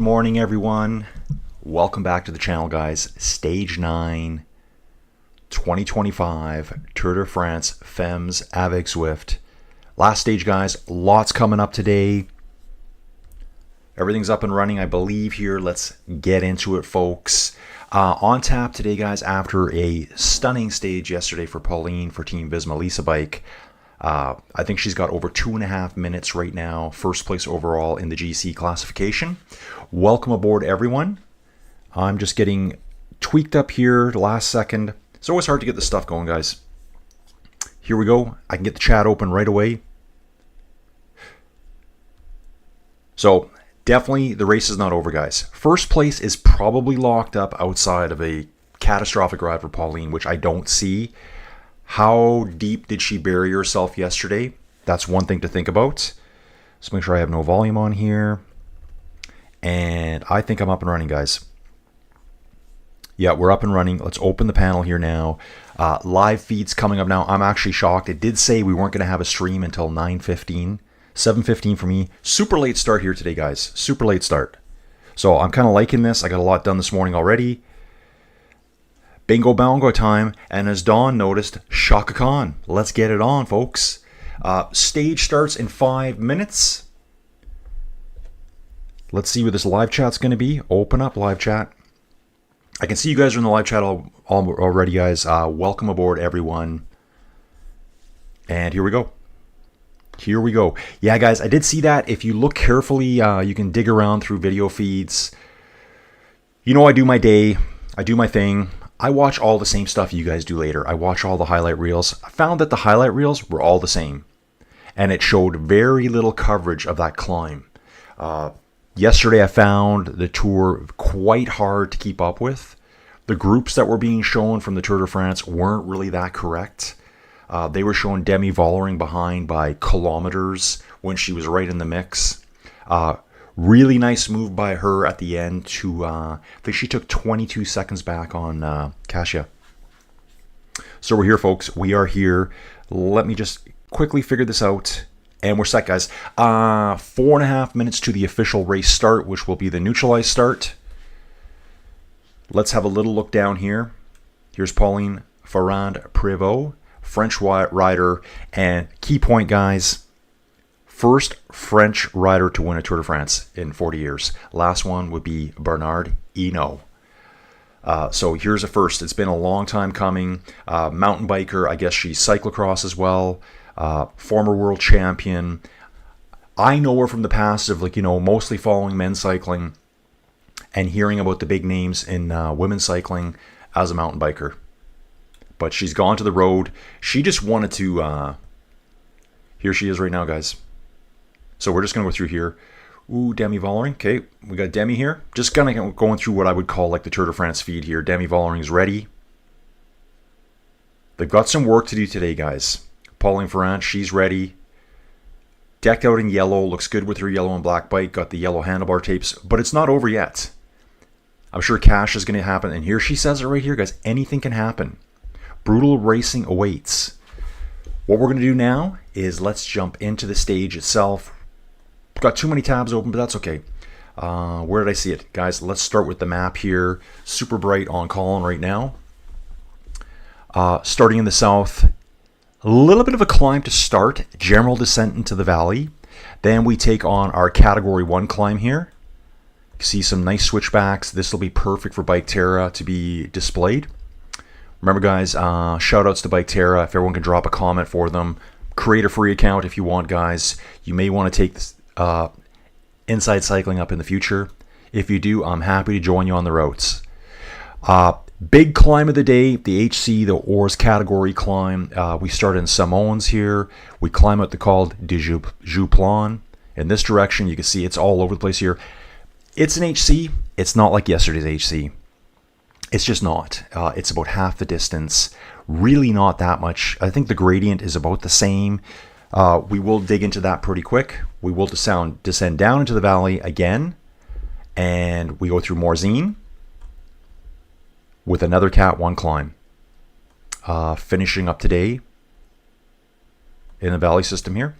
Morning everyone, welcome back to the channel guys. Stage 9 2025 Tour de France Femmes avec Zwift. Last stage guys, lots coming up today. Everything's up and running I believe here. Let's get into it folks. On tap today guys, after a stunning stage yesterday for Pauline for Team Visma Lisa bike. I think she's got over 2.5 minutes right now. First place overall in the GC classification. Welcome aboard, everyone. I'm just getting tweaked up here last second. It's always hard to get this stuff going, guys. Here we go. I can get the chat open right away. So, definitely the race is not over, guys. First place is probably locked up outside of a catastrophic ride for Pauline, which I don't see. How deep did she bury herself yesterday? That's one thing to think about. Let's make sure I have no volume on here. And I think I'm up and running, guys. Yeah, we're up and running. Let's open the panel here now. Live feeds coming up now. I'm actually shocked. It did say we weren't going to have a stream until 9:15. 7:15 for me. Super late start here today, guys. Super late start. So I'm kind of liking this. I got a lot done this morning already. Bingo bongo time, and as Dawn noticed, Shaka Khan. Let's get it on, folks. Stage starts in 5 minutes. Let's see what this live chat's going to be. Open up live chat. I can see you guys are in the live chat already, guys. Welcome aboard, everyone. And here we go. Here we go. Yeah, guys, I did see that. If you look carefully, you can dig around through video feeds. You know, I do my day. I do my thing. I watch all the same stuff you guys do later. I watch all the highlight reels. I found that the highlight reels were all the same. And it showed very little coverage of that climb. Yesterday I found the tour quite hard to keep up with. The groups that were being shown from the Tour de France weren't really that correct. They were showing Demi Vollering behind by kilometers when she was right in the mix. Really nice move by her at the end to, I think she took 22 seconds back on Kasia. So we're here, folks. We are here. Let me just quickly figure this out. And we're set, guys. 4.5 minutes to the official race start, which will be the neutralized start. Let's have a little look down here. Here's Pauline Ferrand Prevot, French rider. And key point, guys. First French rider to win a Tour de France in 40 years. Last one would be Bernard Hinault. So here's a first. It's been a long time coming. Mountain biker. I guess she's cyclocross as well. Former world champion. I know her from the past of, like, you know, mostly following men's cycling and hearing about the big names in women's cycling as a mountain biker. But she's gone to the road. She just wanted to... here she is right now, guys. So we're just going to go through here. Ooh, Demi Vollering. Okay, we got Demi here. Just kind of going through what I would call like the Tour de France feed here. Demi Vollering's ready. They've got some work to do today, guys. Pauline Ferrand, she's ready. Decked out in yellow. Looks good with her yellow and black bike. Got the yellow handlebar tapes. But it's not over yet. I'm sure cash is going to happen. And here she says it right here, guys. Anything can happen. Brutal racing awaits. What we're going to do now is let's jump into the stage itself. Got too many tabs open, but that's okay. Where did I see it? Guys, let's start with the map here. Super bright on Colin right now. Starting in the south. A little bit of a climb to start. General descent into the valley. Then we take on our Category 1 climb here. See some nice switchbacks. This will be perfect for biketerra to be displayed. Remember, guys, shout outs to biketerra. If everyone can drop a comment for them. Create a free account if you want, guys. You may want to take this inside cycling up in the future. If you do, I'm happy to join you on the routes. Big climb of the day, the HC, the Oars category climb. We start in Samoans here. We climb out the col de Jouplan. In this direction, you can see it's all over the place here. It's an HC. It's not like yesterday's HC. It's just not. It's about half the distance. Really not that much. I think the gradient is about the same. We will dig into that pretty quick. We will descend down into the valley again. And we go through Morzine with another Cat 1 climb. Finishing up today in the valley system here.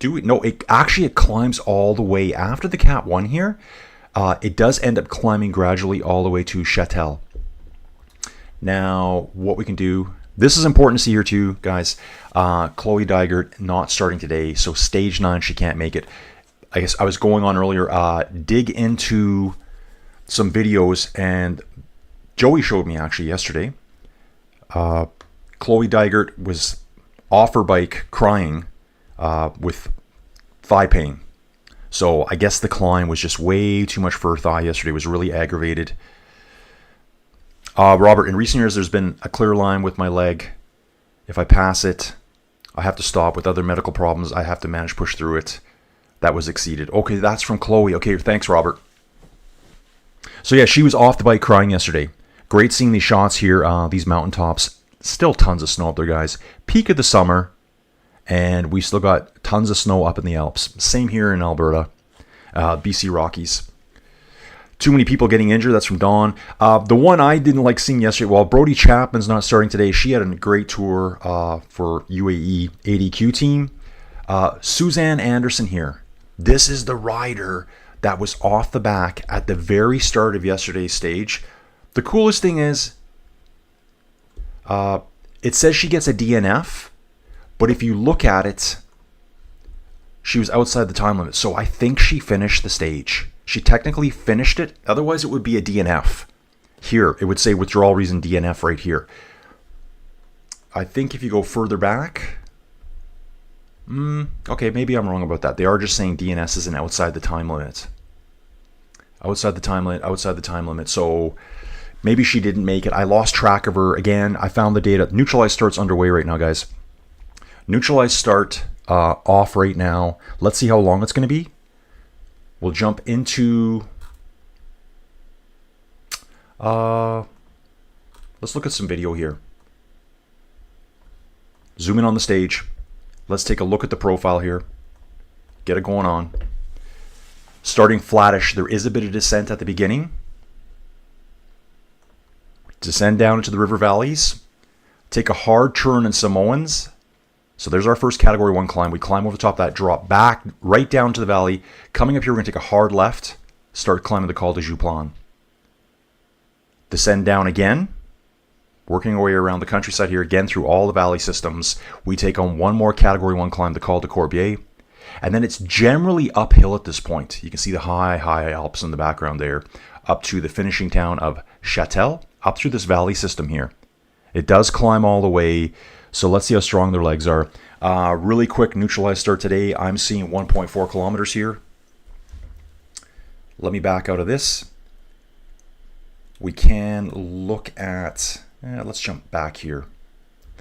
No, it climbs all the way after the Cat 1 here. It does end up climbing gradually all the way to Châtel. Now, what we can do, this is important to see here too, guys. Chloe Dygert not starting today, so stage 9 she can't make it. I guess I was going on earlier, dig into some videos, and Joey showed me actually yesterday. Chloe Dygert was off her bike crying with thigh pain. So I guess the climb was just way too much for her thigh yesterday. It was really aggravated. Robert, in recent years, there's been a clear line with my leg. If I pass it, I have to stop. With other medical problems, I have to manage push through it. That was exceeded. Okay, that's from Chloe. Okay, thanks, Robert. So yeah, she was off the bike crying yesterday. Great seeing these shots here, these mountaintops. Still tons of snow up there, guys. Peak of the summer, and we still got tons of snow up in the Alps. Same here in Alberta, BC Rockies. Too many people getting injured. That's from Dawn. The one I didn't like seeing yesterday, well, Brody Chapman's not starting today. She had a great tour for UAE ADQ team. Suzanne Anderson here. This is the rider that was off the back at the very start of yesterday's stage. The coolest thing is, it says she gets a DNF, but if you look at it, she was outside the time limit. So I think she finished the stage. She technically finished it. Otherwise, it would be a DNF. Here, it would say withdrawal reason DNF right here. I think if you go further back... okay, maybe I'm wrong about that. They are just saying DNS isn't outside the time limit. Outside the time limit. So maybe she didn't make it. I lost track of her. Again, I found the data. Neutralized start's underway right now, guys. Neutralized start off right now. Let's see how long it's going to be. We'll jump into... let's look at some video here. Zoom in on the stage. Let's take a look at the profile here. Get it going on. Starting flattish. There is a bit of descent at the beginning. Descend down into the river valleys. Take a hard turn in Samoans. So there's our first category 1 climb. We climb over the top of that, drop back right down to the valley. Coming up here, we're going to take a hard left. Start climbing the Col de Jouplan. Descend down again. Working our way around the countryside here, again through all the valley systems. We take on one more category 1 climb, the Col de Corbier. And then it's generally uphill at this point. You can see the high Alps in the background there. Up to the finishing town of Châtel. Up through this valley system here. It does climb all the way. So let's see how strong their legs are. Really quick neutralized start today. I'm seeing 1.4 kilometers here. Let me back out of this. We can look at... let's jump back here.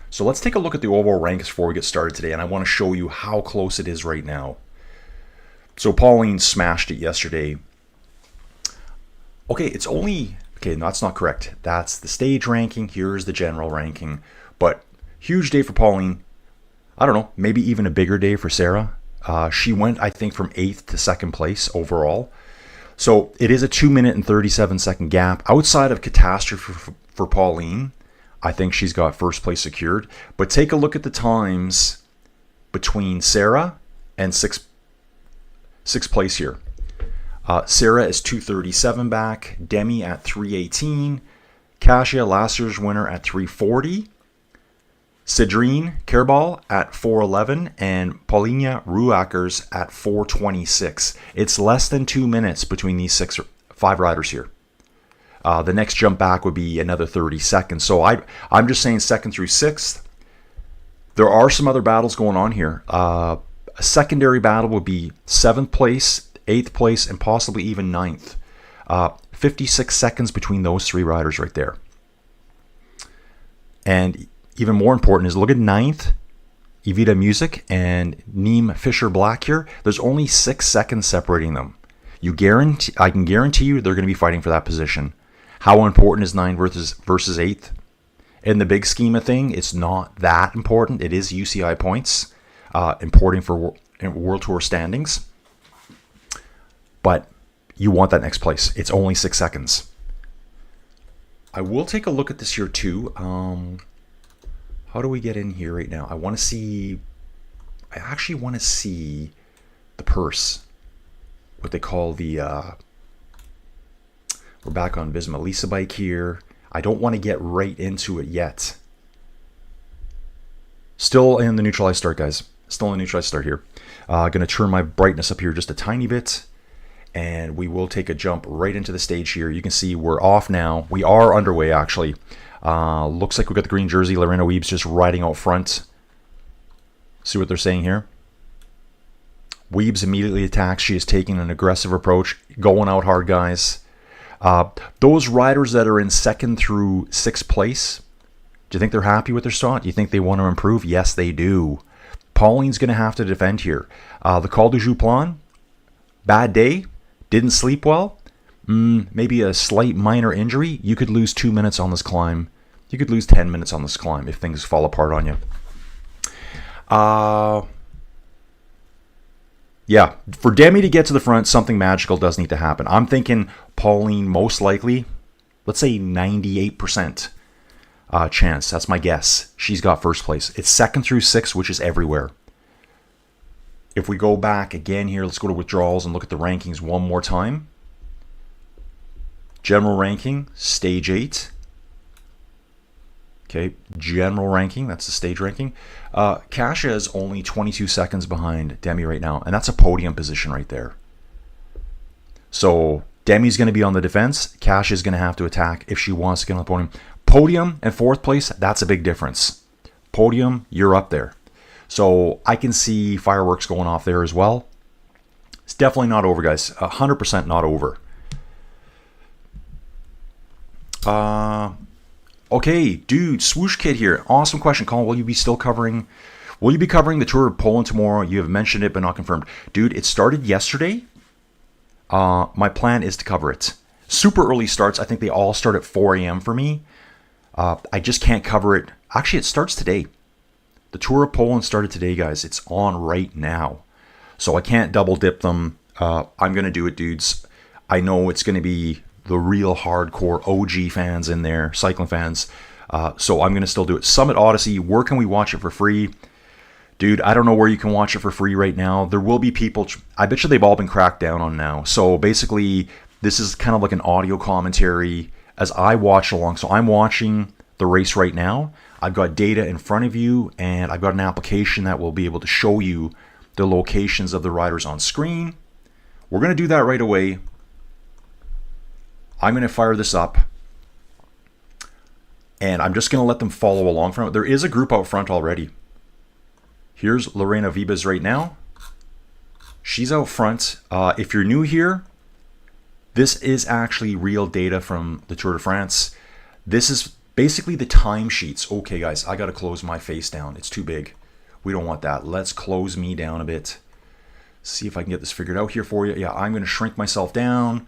So let's take a look at the overall ranks before we get started today, and I want to show you how close it is right now. So Pauline smashed it yesterday. Okay, it's only... Okay, no, that's not correct. That's the stage ranking. Here's the general ranking. But huge day for Pauline. I don't know, maybe even a bigger day for Sarah. She went, I think, from 8th to 2nd place overall. So it is a 2 minute and 37 second gap. Outside of catastrophe for Pauline, I think she's got first place secured. But take a look at the times between Sarah and sixth place here. Sarah is 2:37 back. Demi at 3:18. Kasia, last year's winner, at 3:40. Cedrine Kerbal at 4:11. And Paulinia Ruakers at 4:26. It's less than 2 minutes between these 5 riders here. The next jump back would be another 30 seconds. So I'm just saying 2nd through 6th. There are some other battles going on here. A secondary battle would be 7th place, 8th place, and possibly even 9th. 56 seconds between those 3 riders right there. And even more important is look at 9th, Evita Music and Neem Fisher Black here. There's only 6 seconds separating them. I can guarantee you they're going to be fighting for that position. How important is 9 versus 8th? In the big scheme of thing, it's not that important. It is UCI points, important for World Tour standings. But you want that next place. It's only 6 seconds. I will take a look at this here too. How do we get in here right now? I want to see... I actually want to see the purse. What they call the, we're back on Visma Lisa bike here. I don't want to get right into it yet. Still in the neutralized start, guys. Still in the neutralized start here. Going to turn my brightness up here just a tiny bit. And we will take a jump right into the stage here. You can see we're off now. We are underway, actually. Looks like we got the green jersey. Lorena Wiebes just riding out front. See what they're saying here? Wiebes immediately attacks. She is taking an aggressive approach. Going out hard, guys. Those riders that are in 2nd through 6th place, do you think they're happy with their start? Do you think they want to improve? Yes, they do. Pauline's going to have to defend here. The Col du Jouplan, bad day. Didn't sleep well. Maybe a slight minor injury. You could lose 2 minutes on this climb. You could lose 10 minutes on this climb if things fall apart on you. Yeah, for Demi to get to the front, something magical does need to happen. I'm thinking Pauline most likely, let's say 98% chance. That's my guess. She's got first place. It's 2nd through 6th, which is everywhere. If we go back again here, let's go to withdrawals and look at the rankings one more time. General ranking, stage 8. Okay, general ranking, that's the stage ranking. Kasia is only 22 seconds behind Demi right now, and that's a podium position right there. So Demi's going to be on the defense. Kasia is going to have to attack if she wants to get on the podium. Podium and 4th place, that's a big difference. Podium, you're up there. So I can see fireworks going off there as well. It's definitely not over, guys. 100% not over. Okay, dude, Swoosh Kid here. Awesome question, Colin. Will you be covering the Tour of Poland tomorrow? You have mentioned it, but not confirmed. Dude, it started yesterday. My plan is to cover it. Super early starts. I think they all start at 4 a.m. for me. I just can't cover it. Actually, it starts today. The Tour of Poland started today, guys. It's on right now. So I can't double dip them. I'm going to do it, dudes. I know it's going to be the real hardcore OG fans in there, cycling fans. So I'm going to still do it. Summit Odyssey, where can we watch it for free? Dude, I don't know where you can watch it for free right now. There will be people, I bet you they've all been cracked down on now. So basically, this is kind of like an audio commentary as I watch along. So I'm watching the race right now. I've got data in front of you, and I've got an application that will be able to show you the locations of the riders on screen. We're going to do that right away. I'm going to fire this up, and I'm just going to let them follow along from it. There is a group out front already. Here's Lorena Wiebes right now. She's out front. If you're new here, this is actually real data from the Tour de France. This is basically the timesheets. Okay, guys, I got to close my face down. It's too big. We don't want that. Let's close me down a bit. See if I can get this figured out here for you. Yeah, I'm going to shrink myself down.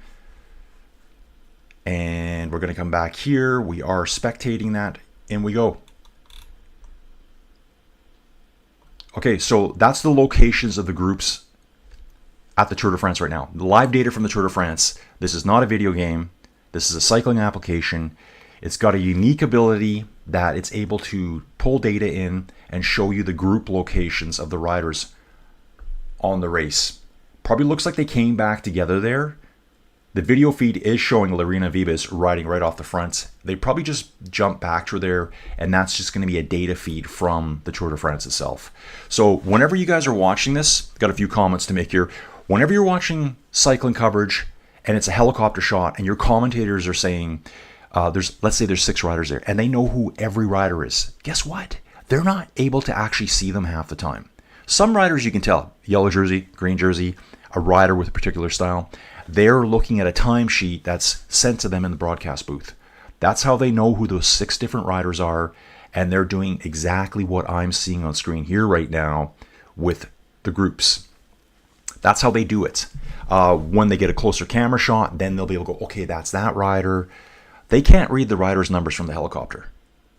And we're going to come back here. We are spectating that. In we go. Okay, so that's the locations of the groups at the Tour de France right now. The live data from the Tour de France. This is not a video game. This is a cycling application. It's got a unique ability that it's able to pull data in and show you the group locations of the riders on the race. Probably looks like they came back together there. The video feed is showing Lorena Wiebes riding right off the front. They probably just jumped back to there, and that's just going to be a data feed from the Tour de France itself. So whenever you guys are watching this, got a few comments to make here. Whenever you're watching cycling coverage and it's a helicopter shot and your commentators are saying, let's say there's 6 riders there, and they know who every rider is. Guess what? They're not able to actually see them half the time. Some riders you can tell, yellow jersey, green jersey, a rider with a particular style. They're looking at a timesheet that's sent to them in the broadcast booth. That's how they know who those 6 different riders are, and they're doing exactly what I'm seeing on screen here right now with the groups. That's how they do it. When they get a closer camera shot, then they'll be able to go, okay, that's that rider. They can't read the rider's numbers from the helicopter.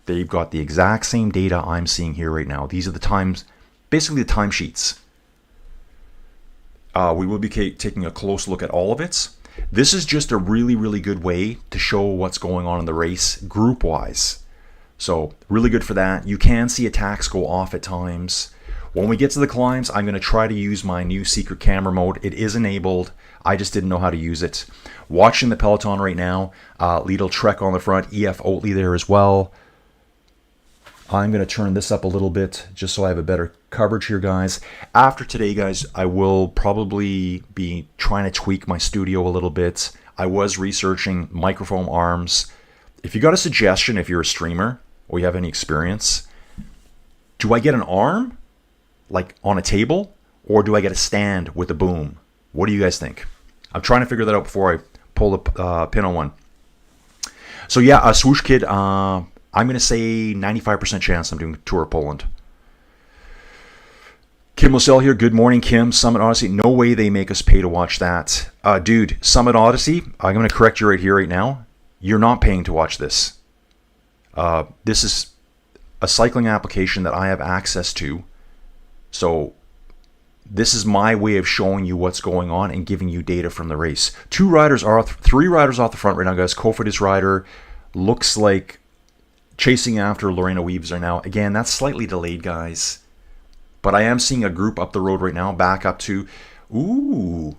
They've got the exact same data I'm seeing here right now. These are the times, basically the timesheets. We will be taking a close look at all of it. This is just a really, really good way to show what's going on in the race group-wise. So really good for that. You can see attacks go off at times. When we get to the climbs, I'm going to try to use my new secret camera mode. It is enabled. I just didn't know how to use it. Watching the Peloton right now. Lidl Trek on the front. EF Oatly there as well. I'm going to turn this up a little bit just so I have a better coverage here, guys. After today, guys, I will probably be trying to tweak my studio a little bit. I was researching microphone arms. If you got a suggestion, if you're a streamer or you have any experience, do I get an arm like on a table, or do I get a stand with a boom? What do you guys think? I'm trying to figure that out before I pull the pin on one. So yeah, Swoosh Kid, I'm going to say 95% chance I'm doing Tour of Poland. Kim Losell here. Good morning, Kim. Summit Odyssey. No way they make us pay to watch that. Dude, Summit Odyssey, I'm going to correct you right here, right now. You're not paying to watch this. This is a cycling application that I have access to. So this is my way of showing you what's going on and giving you data from the race. Three riders off the front right now, guys. Kofidis rider looks like chasing after Lorena Weaves are now. Again, that's slightly delayed, guys. But I am seeing a group up the road right now, back up to, ooh,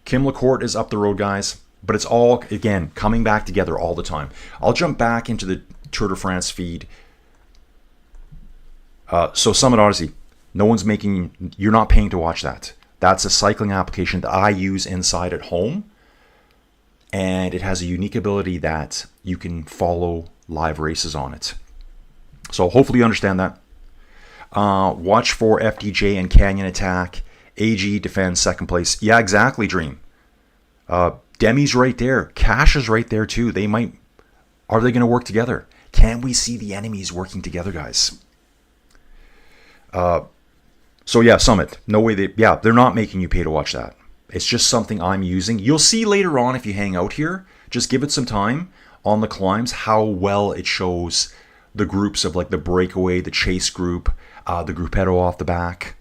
Kim Lacourt is up the road, guys. But it's all, again, coming back together all the time. I'll jump back into the Tour de France feed. So Summit Odyssey, you're not paying to watch that. That's a cycling application that I use inside at home. And it has a unique ability that you can follow live races on it. So hopefully you understand that. Watch for FDJ and Canyon Attack. AG defends second place. Yeah, exactly, Dream. Demi's right there. Cash is right there too. Are they going to work together? Can we see the enemies working together, guys? So yeah, Summit. No way they're not making you pay to watch that. It's just something I'm using. You'll see later on if you hang out here. Just give it some time on the climbs how well it shows the groups of like the breakaway, the chase group, the gruppetto off the back.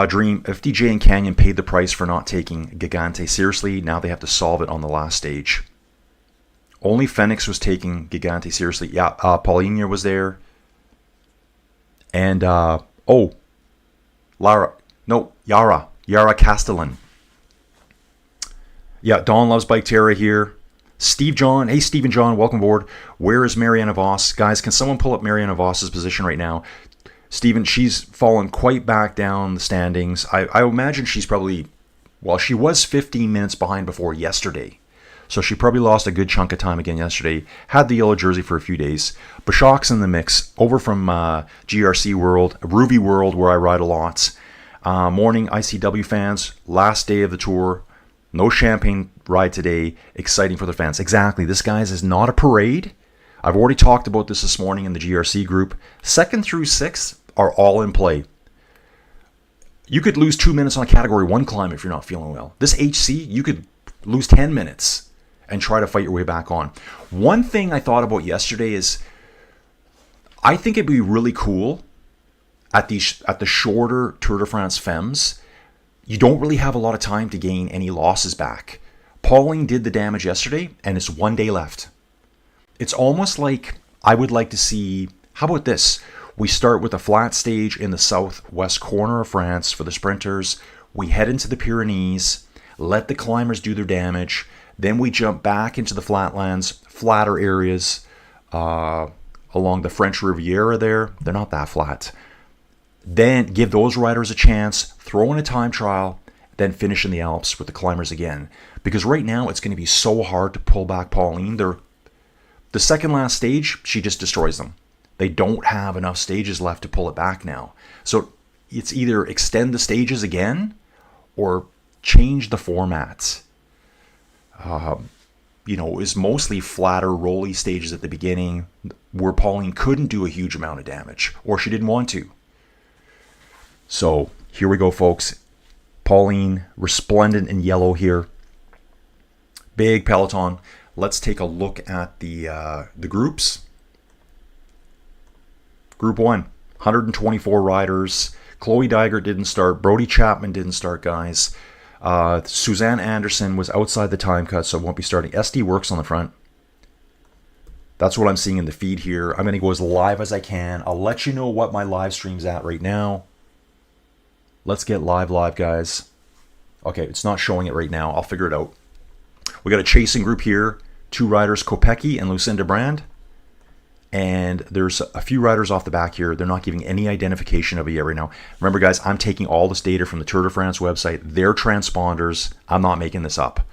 Dream, if DJ and Canyon paid the price for not taking Gigante seriously, now they have to solve it on the last stage. Only Phoenix was taking Gigante seriously. Yeah, Pauline was there. And, Yara Castellan. Yeah, Dawn loves biketerra here. Steve John, hey Steve and John, welcome aboard. Where is Mariana Voss? Guys, can someone pull up Mariana Voss's position right now? Steven, she's fallen quite back down the standings. I imagine she's probably, she was 15 minutes behind before yesterday. So she probably lost a good chunk of time again yesterday. Had the yellow jersey for a few days. Bashak's in the mix. Over from GRC World, Ruby World, where I ride a lot. Morning, ICW fans. Last day of the tour. No champagne ride today. Exciting for the fans. Exactly. This, guys, is not a parade. I've already talked about this morning in the GRC group. 2nd through 6th are all in play. You could lose 2 minutes on a Category 1 climb if you're not feeling well. This HC, you could lose 10 minutes and try to fight your way back on. One thing I thought about yesterday is I think it'd be really cool at the shorter Tour de France Femmes. You don't really have a lot of time to gain any losses back. Pauline did the damage yesterday, and it's 1 day left. It's almost like I would like to see, how about this? We start with a flat stage in the southwest corner of France for the sprinters. We head into the Pyrenees, let the climbers do their damage. Then we jump back into the flatlands, flatter areas along the French Riviera there. They're not that flat. Then give those riders a chance, throw in a time trial, then finish in the Alps with the climbers again. Because right now it's going to be so hard to pull back Pauline. The second last stage, she just destroys them. They don't have enough stages left to pull it back now. So it's either extend the stages again or change the formats. It was mostly flatter, rolly stages at the beginning where Pauline couldn't do a huge amount of damage, or she didn't want to. So here we go, folks. Pauline, resplendent in yellow here. Big peloton. Let's take a look at the groups. Group 1, 124 riders. Chloe Dygert didn't start. Brody Chapman didn't start, guys. Suzanne Anderson was outside the time cut, so won't be starting. SD Works on the front. That's what I'm seeing in the feed here. I'm going to go as live as I can. I'll let you know what my live stream's at right now. Let's get live, guys. Okay, it's not showing it right now. I'll figure it out. We got a chasing group here. 2 riders, Kopecky and Lucinda Brand. And there's a few riders off the back here. They're not giving any identification of it yet right now. Remember, guys, I'm taking all this data from the Tour de France website. Their transponders. I'm not making this up.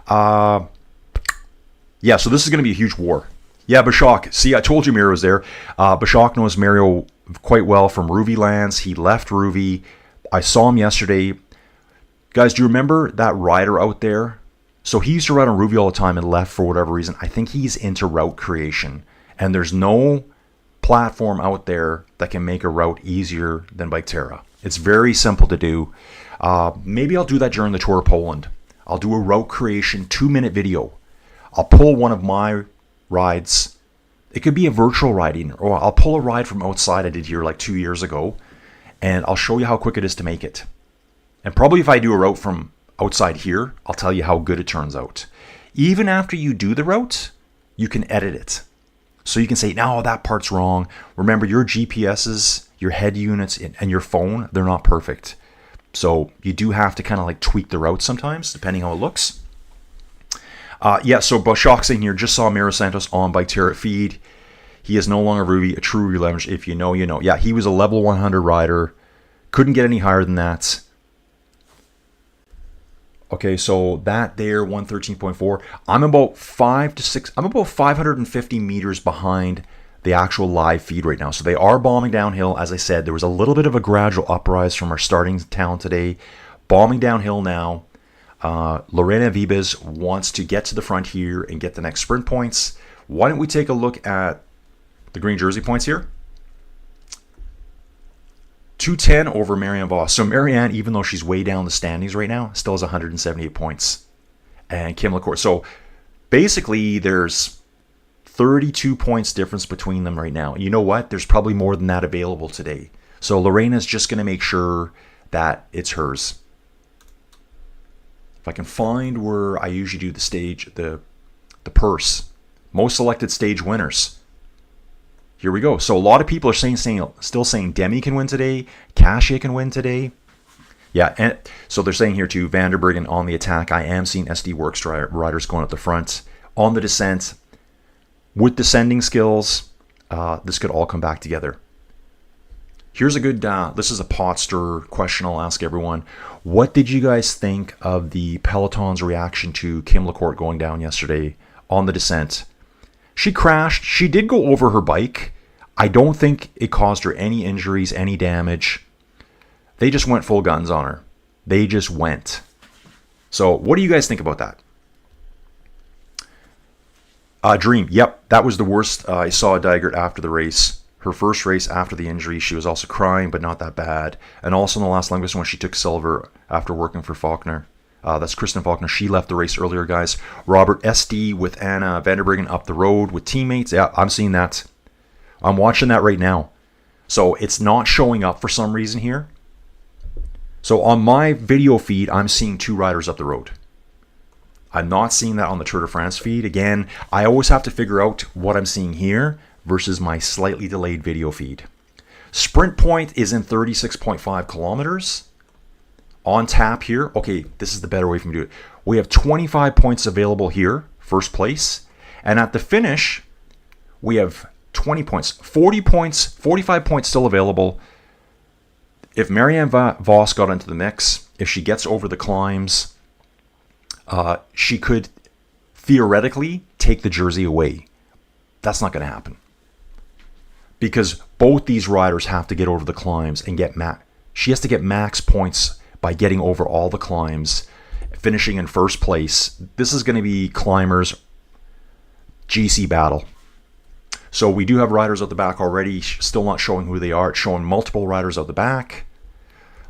Yeah, so this is going to be a huge war. Yeah, Bashak. See, I told you Miro was there. Bashak knows Mario quite well from Rouvy lands. He left Rouvy. I saw him yesterday. Guys, do you remember that rider out there? So he used to ride on Rouvy all the time and left for whatever reason. I think he's into route creation. And there's no platform out there that can make a route easier than biketerra. It's very simple to do. Maybe I'll do that during the Tour of Poland. I'll do a route creation 2-minute video. I'll pull one of my rides. It could be a virtual riding, or I'll pull a ride from outside I did here like 2 years ago, and I'll show you how quick it is to make it. And probably if I do a route from outside here, I'll tell you how good it turns out. Even after you do the route, you can edit it. So you can say, no, that part's wrong. Remember, your GPSs, your head units, and your phone, they're not perfect. So you do have to kind of like tweak the route sometimes, depending how it looks. Yeah, so Bashak's in here. Just saw Miro Santos on biketerra feed. He is no longer Rouvy, a true Rouvy legend. If you know, you know. Yeah, he was a level 100 rider. Couldn't get any higher than that. Okay, so that there, 113.4. I'm about 550 meters behind the actual live feed right now. So they are bombing downhill. As I said, there was a little bit of a gradual uprise from our starting town today. Bombing downhill now. Lorena Vibes wants to get to the front here and get the next sprint points. Why don't we take a look at the green jersey points here? 210 over Marianne Vos. So Marianne, even though she's way down the standings right now, still has 178 points. And Kim LaCour. So basically there's 32 points difference between them right now. You know what? There's probably more than that available today. So Lorena's just going to make sure that it's hers. If I can find where I usually do the stage, the purse. Most selected stage winners. Here we go. So a lot of people are still saying Demi can win today. Kasia can win today. Yeah, and so they're saying here too, Vanderbergen on the attack. I am seeing SD Works riders going up the front. On the descent, with descending skills, this could all come back together. Here's a good, this is a pot stir question I'll ask everyone. What did you guys think of the Peloton's reaction to Kim LaCour going down yesterday on the descent? She crashed. She did go over her bike. I don't think it caused her any injuries, any damage. They just went full guns on her. They just went. So what do you guys think about that? Dream. Yep, that was the worst. I saw Dygert after the race. Her first race after the injury. She was also crying, but not that bad. And also in the last Olympics when she took silver after working for Faulkner. That's Kristen Faulkner. She left the race earlier, guys. Robert SD with Anna Vanderbergen up the road with teammates. Yeah, I'm seeing that. I'm watching that right now. So it's not showing up for some reason here. So on my video feed, I'm seeing 2 riders up the road. I'm not seeing that on the Tour de France feed. Again, I always have to figure out what I'm seeing here versus my slightly delayed video feed. Sprint point is in 36.5 kilometers. On tap here, okay, this is the better way for me to do it. We have 25 points available here, first place. And at the finish, we have 20 points, 40 points, 45 points still available. If Marianne Vos got into the mix, if she gets over the climbs, she could theoretically take the jersey away. That's not going to happen. Because both these riders have to get over the climbs and get she has to get max points by getting over all the climbs, finishing in first place. This is going to be climbers' GC battle. So we do have riders at the back already, still not showing who they are. It's showing multiple riders at the back.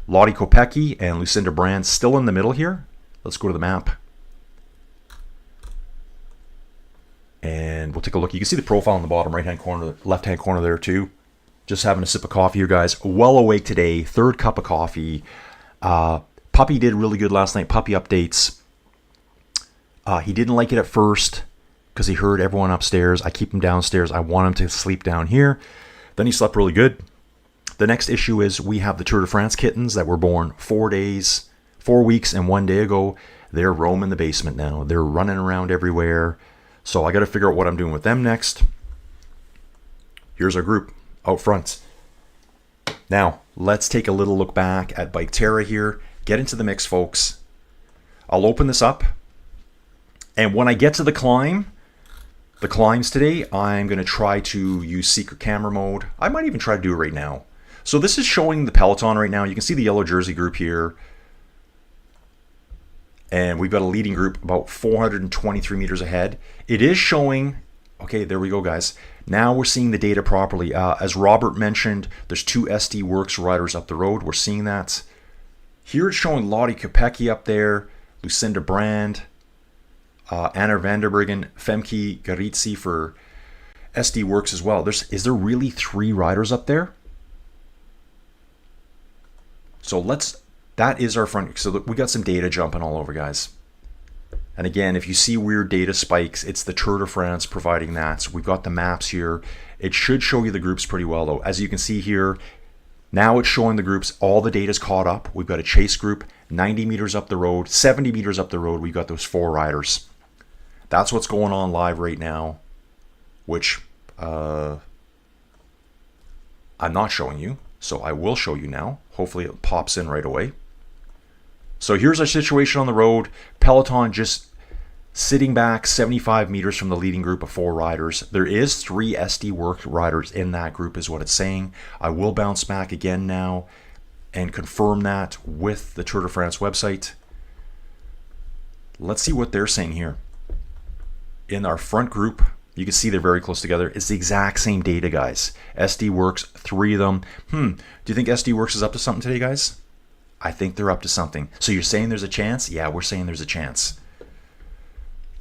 Lottie Kopecky and Lucinda Brand still in the middle here. Let's go to the map. And we'll take a look. You can see the profile in the bottom right-hand corner, left-hand corner there too. Just having a sip of coffee here, guys. Well awake today. 3rd cup of coffee. Puppy did really good last night. Puppy updates. He didn't like it at first. because he heard everyone upstairs. I keep him downstairs. I want him to sleep down here. Then he slept really good. The next issue is we have the Tour de France kittens that were born 4 weeks and 1 day ago. They're roaming the basement now. They're running around everywhere. So I got to figure out what I'm doing with them next. Here's our group out front. Now, let's take a little look back at biketerra here. Get into the mix, folks. I'll open this up. And when I get to the climbs today, I'm going to try to use secret camera mode. I might even try to do it right now. So this is showing the Peloton right now. You can see the yellow jersey group here. And we've got a leading group about 423 meters ahead. It is showing, okay, there we go, guys. Now we're seeing the data properly. As Robert mentioned, there's 2 SD Works riders up the road. We're seeing that. Here it's showing Lottie Kopecky up there, Lucinda Brand, Anna Vanderbryggen, Femke Garitzi for SD Works as well. Is there really 3 riders up there? So that is our front. So we got some data jumping all over, guys. And again, if you see weird data spikes, it's the Tour de France providing that. So we've got the maps here. It should show you the groups pretty well, though. As you can see here, now it's showing the groups. All the data's caught up. We've got a chase group 90 meters up the road, 70 meters up the road. We've got those 4 riders. That's what's going on live right now, which I'm not showing you. So I will show you now. Hopefully it pops in right away. So here's our situation on the road. Peloton just sitting back 75 meters from the leading group of 4 riders. There is 3 SD Works riders in that group is what it's saying. I will bounce back again now and confirm that with the Tour de France website. Let's see what they're saying here. In our front group, you can see they're very close together. It's the exact same data, guys. SD Works, 3 of them. Do you think SD Works is up to something today, guys? I think they're up to something. So you're saying there's a chance? Yeah, we're saying there's a chance.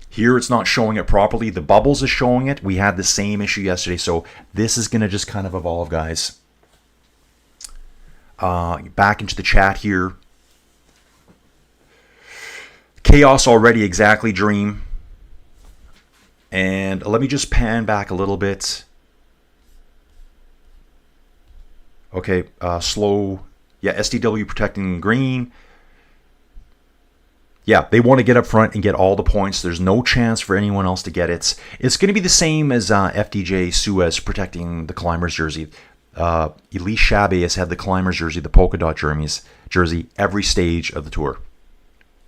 Here it's not showing it properly. The bubbles is showing it. We had the same issue yesterday. So this is going to just kind of evolve, guys. Back into the chat here. Chaos already, exactly, Dream. And let me just pan back a little bit. Okay, slow. Yeah, SDW protecting green. Yeah, they want to get up front and get all the points. There's no chance for anyone else to get it. It's going to be the same as FDJ Suez protecting the climber's jersey. Elise Chabet has had the climber's jersey, the polka dot jersey, every stage of the tour.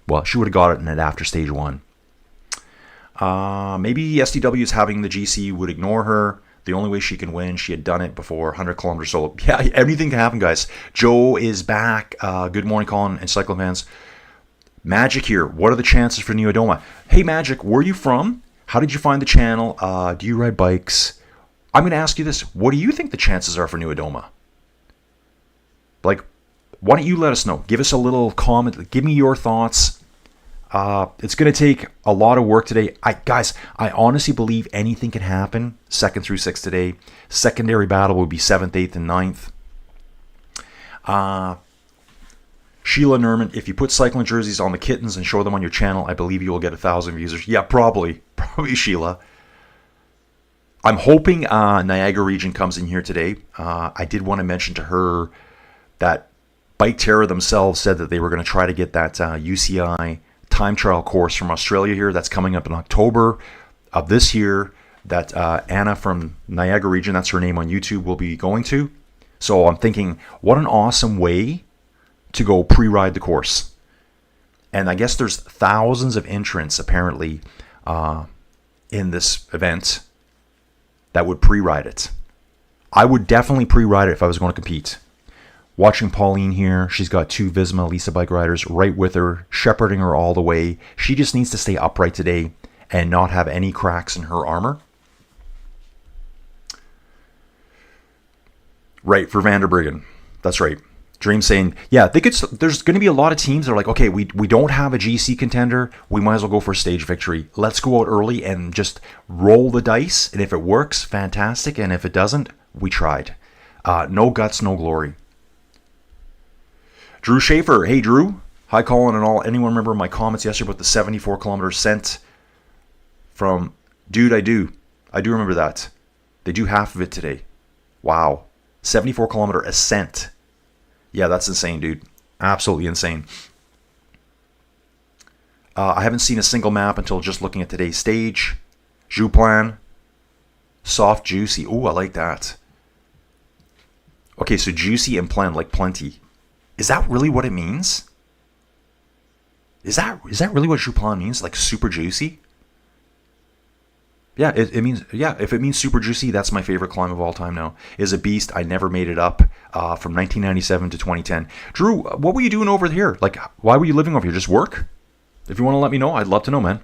Well, she would have got it in it after stage 1. Maybe SDW is having the GC would ignore her. The only way she can win, she had done it before, 100 kilometers solo. Yeah, anything can happen, guys. Joe is back. Good morning, Colin and cycling fans. Magic here. What are the chances for Neodoma? Hey, Magic, where are you from? How did you find the channel? Do you ride bikes? I'm going to ask you this. What do you think the chances are for Neodoma? Like, why don't you let us know? Give us a little comment. Give me your thoughts. It's going to take a lot of work today. Guys, I honestly believe anything can happen 2nd through 6th today. Secondary battle will be 7th, 8th, and 9th. Sheila Nerman, if you put cycling jerseys on the kittens and show them on your channel, I believe you will get 1,000 views. Yeah, probably Sheila. I'm hoping Niagara Region comes in here today. I did want to mention to her that biketerra themselves said that they were going to try to get that UCI time trial course from Australia here. That's coming up in October of this year that Anna from Niagara Region, that's her name on YouTube, will be going to. So I'm thinking, what an awesome way to go pre-ride the course. And I guess there's thousands of entrants apparently in this event that would pre-ride it. I would definitely pre-ride it if I was going to compete. Watching Pauline here, she's got 2 Visma Lisa bike riders right with her, shepherding her all the way. She just needs to stay upright today and not have any cracks in her armor. Right, for Vanderbryggen. That's right. Dream saying, yeah, there's going to be a lot of teams that are like, okay, we don't have a GC contender. We might as well go for a stage victory. Let's go out early and just roll the dice. And if it works, fantastic. And if it doesn't, we tried. No guts, no glory. Drew Schaefer. Hey, Drew. Hi, Colin and all. Anyone remember my comments yesterday about the 74 kilometers sent from Dude, I do. I do remember that. They do half of it today. Wow. 74-kilometer ascent. Yeah, that's insane, dude. Absolutely insane. I haven't seen a single map until just looking at today's stage. Jouplan. Soft, juicy. Ooh, I like that. Okay, so juicy and plein, like plenty. Is that really what it means? Is that really what Jouplan means? Like super juicy? Yeah, it means, yeah, if it means super juicy, that's my favorite climb of all time now. Is a beast. I never made it up from 1997 to 2010. Drew, what were you doing over here? Like, why were you living over here? Just work? If you want to let me know, I'd love to know, man.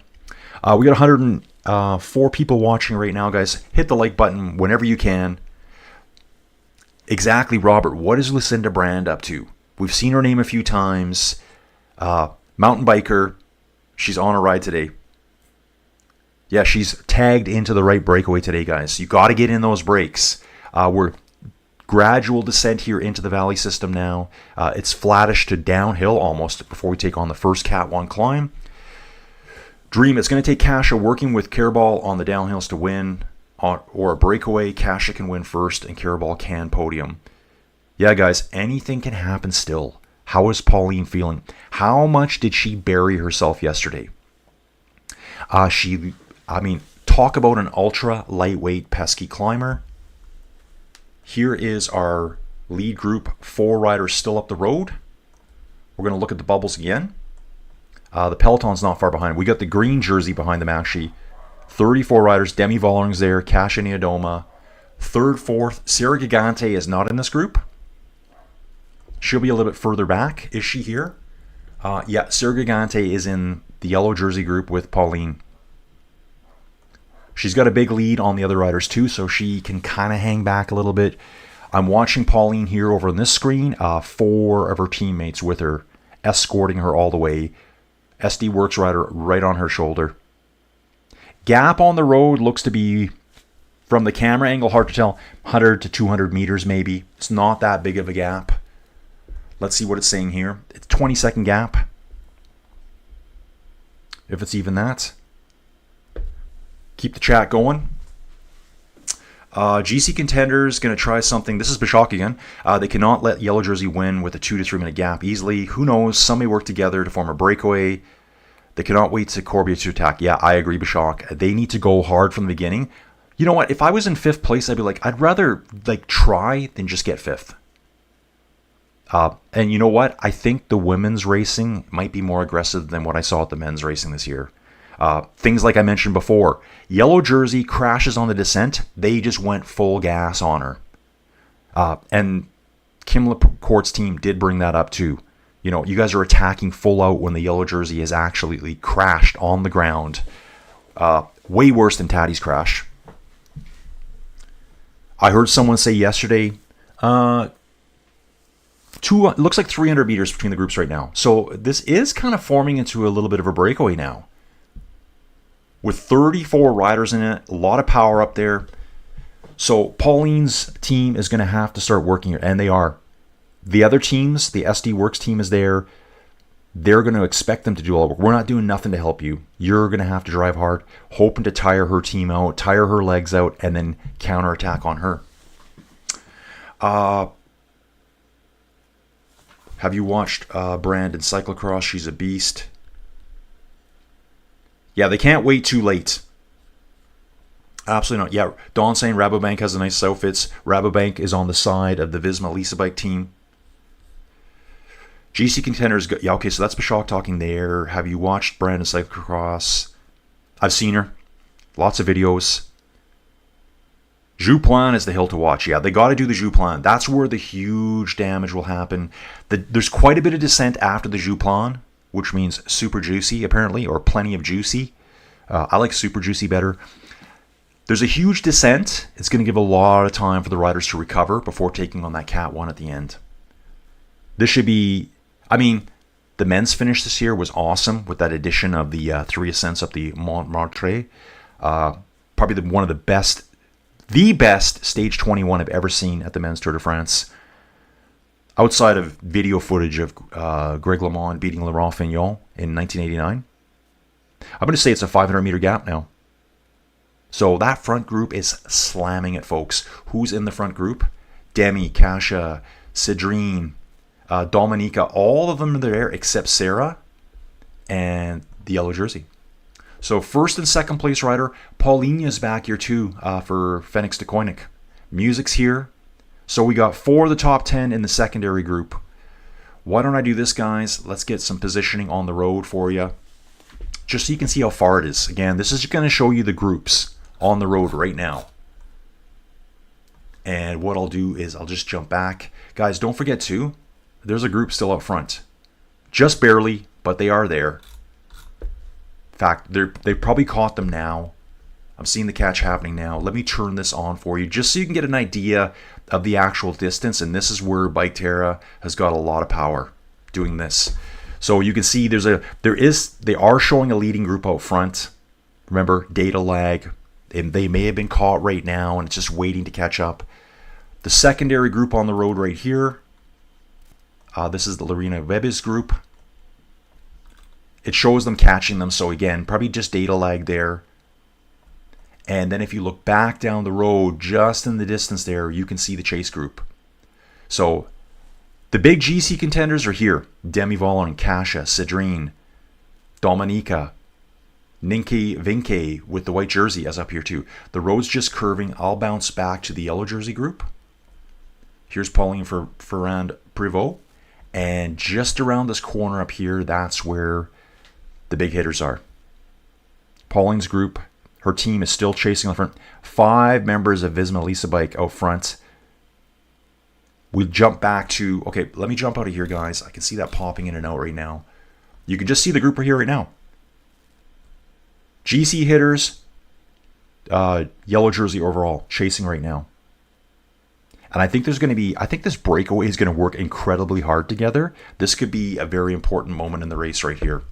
We got 104 people watching right now, guys. Hit the like button whenever you can. Exactly, Robert. What is Lucinda Brand up to? We've seen her name a few times. Mountain biker. She's on a ride today. Yeah, she's tagged into the right breakaway today, guys. You got to get in those breaks. We're gradual descent here into the valley system now. It's flattish to downhill almost before we take on the first Cat 1 climb. Dream, it's going to take Kasia working with Carabal on the downhills to win, or a breakaway. Kasia can win first and Carabal can podium. Yeah, guys, anything can happen still. How is Pauline feeling? How much did she bury herself yesterday? Talk about an ultra lightweight pesky climber. Here is our lead group, 4 riders still up the road. We're going to look at the bubbles again. The Peloton's not far behind. We got the green jersey behind them, actually. 34 riders. Demi Vollering's there. Kasia Niewiadoma. Third, fourth. Sarah Gigante is not in this group. She'll be a little bit further back. Is she here? Yeah, Sarah Gigante is in the yellow jersey group with Pauline. She's got a big lead on the other riders too, so she can kind of hang back a little bit. I'm watching Pauline here over on this screen. 4 of her teammates with her, escorting her all the way. SD Works rider right on her shoulder. Gap on the road looks to be, from the camera angle, hard to tell, 100 to 200 meters maybe. It's not that big of a gap. Let's see what it's saying here. It's 20-second gap. If it's even that. Keep the chat going. GC Contenders going to try something. This is Bishak again. They cannot let Yellow Jersey win with a 2 to 3 minute gap easily. Who knows? Some may work together to form a breakaway. They cannot wait to Corbia to attack. Yeah, I agree, Bishak. They need to go hard from the beginning. You know what? If I was in 5th place, I'd be like, I'd rather try than just get 5th. And you know what? I think the women's racing might be more aggressive than what I saw at the men's racing this year. Things like I mentioned before. Yellow Jersey crashes on the descent. They just went full gas on her. And Kim LaCourte's team did bring that up too. You know, you guys are attacking full out when the Yellow Jersey has actually crashed on the ground. Way worse than Taddy's crash. I heard someone say yesterday, looks like 300 meters between the groups right now. So this is kind of forming into a little bit of a breakaway now. With 34 riders in it, a lot of power up there. So Pauline's team is going to have to start working here, and they are. The other teams, the SD Works team is there. They're going to expect them to do all the work. We're not doing nothing to help you. You're going to have to drive hard, hoping to tire her team out, tire her legs out, and then counterattack on her. Have you watched Brand in cyclocross? She's a beast. Yeah, they can't wait too late. Absolutely not. Yeah, Dawn saying Rabobank has the nice outfits. Rabobank is on the side of the Visma Lisa Bike team. GC Contenders, yeah, okay, so that's Bishak talking there. Have you watched Brandon Cyclocross? I've seen her. Lots of videos. Jouplan is the hill to watch. Yeah, they got to do the Jouplan. That's where the huge damage will happen. There's quite a bit of descent after the Jouplan, which means super juicy, apparently, or plenty of juicy. I like super juicy better. There's a huge descent. It's going to give a lot of time for the riders to recover before taking on that Cat 1 at the end. This should be... the men's finish this year was awesome with that addition of the 3 ascents up the Montmartre. Probably one of the best stage 21 I've ever seen at the men's Tour de France. Outside of video footage of Greg LeMond beating Laurent Fignon in 1989. I'm going to say it's a 500 meter gap now. So that front group is slamming it, folks. Who's in the front group? Demi, Kasia, Cedrine, Dominika. All of them are there except Sarah and the yellow jersey. So first and second place rider, Pauline is back here too for Phoenix de Koenig. Music's here. So we got 4 of the top 10 in the secondary group. Why don't I do this, guys? Let's get some positioning on the road for you, just so you can see how far it is. Again, this is just going to show you the groups on the road right now. And what I'll do is I'll just jump back. Guys, don't forget too, there's a group still up front. Just barely, but they are there. In fact, they probably caught them now. I'm seeing the catch happening now. Let me turn this on for you just so you can get an idea of the actual distance. And this is where biketerra has got a lot of power doing this. So you can see they are showing a leading group out front. Remember, data lag. And they may have been caught right now and it's just waiting to catch up. The secondary group on the road right here. This is the Lorena Webbe's group. It shows them catching them. So again, probably just data lag there. And then if you look back down the road, just in the distance there, you can see the chase group. So the big GC contenders are here. Demi Vollering, Kasia, Cedrine, Dominika, Ninke Vinke with the white jersey as up here too. The road's just curving. I'll bounce back to the yellow jersey group. Here's Pauline Ferrand Prevot. And just around this corner up here, that's where the big hitters are. Pauline's group, her team is still chasing on the front. 5 members of Visma Lisa Bike out front. We jump back to, okay, let me jump out of here, guys. I can see that popping in and out right now. You can just see the group right here right now. GC hitters, yellow jersey overall, chasing right now. And I think this breakaway is going to work incredibly hard together. This could be a very important moment in the race right here.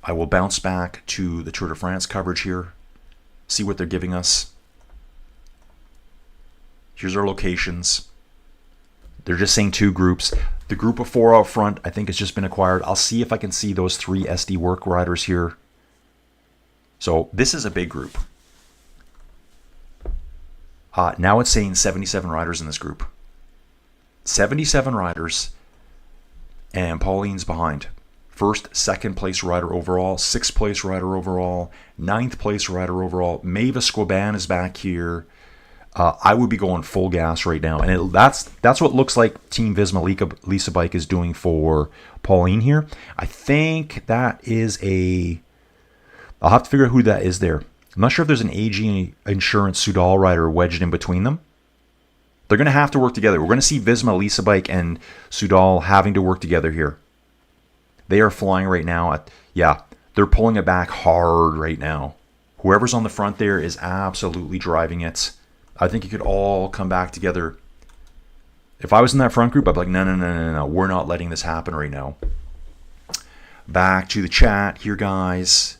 I will bounce back to the Tour de France coverage here, see what they're giving us. Here's our locations. They're just saying 2 groups. The group of 4 out front, I think, has just been acquired. I'll see if I can see those 3 SD work riders here. So this is a big group. Now it's saying 77 riders in this group. 77 riders. And Pauline's behind. First, second place rider overall. 6th place rider overall. 9th place rider overall. Mavis Squaban is back here. I would be going full gas right now. And that's what it looks like Team Visma Lisa Bike is doing for Pauline here. I think that is I'll have to figure out who that is there. I'm not sure if there's an AG Insurance Soudal rider wedged in between them. They're going to have to work together. We're going to see Visma Lisa Bike and Soudal having to work together here. They are flying right now. They're pulling it back hard right now. Whoever's on the front there is absolutely driving it. I think it could all come back together. If I was in that front group, I'd be like, no. We're not letting this happen right now. Back to the chat here, guys.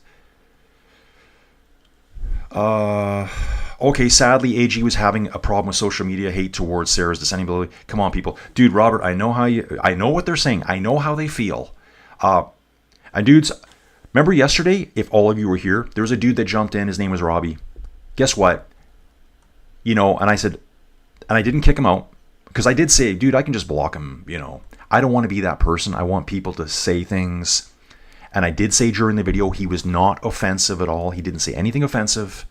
Okay, sadly, AG was having a problem with social media hate towards Sarah's descending ability. Come on, people. Dude, Robert, I know what they're saying. I know how they feel. And dudes, remember yesterday, if all of you were here, there was a dude that jumped in. His name was Robbie. Guess what? And I said, and I didn't kick him out because I did say, dude, I can just block him. I don't want to be that person. I want people to say things. And I did say during the video, he was not offensive at all. He didn't say anything offensive.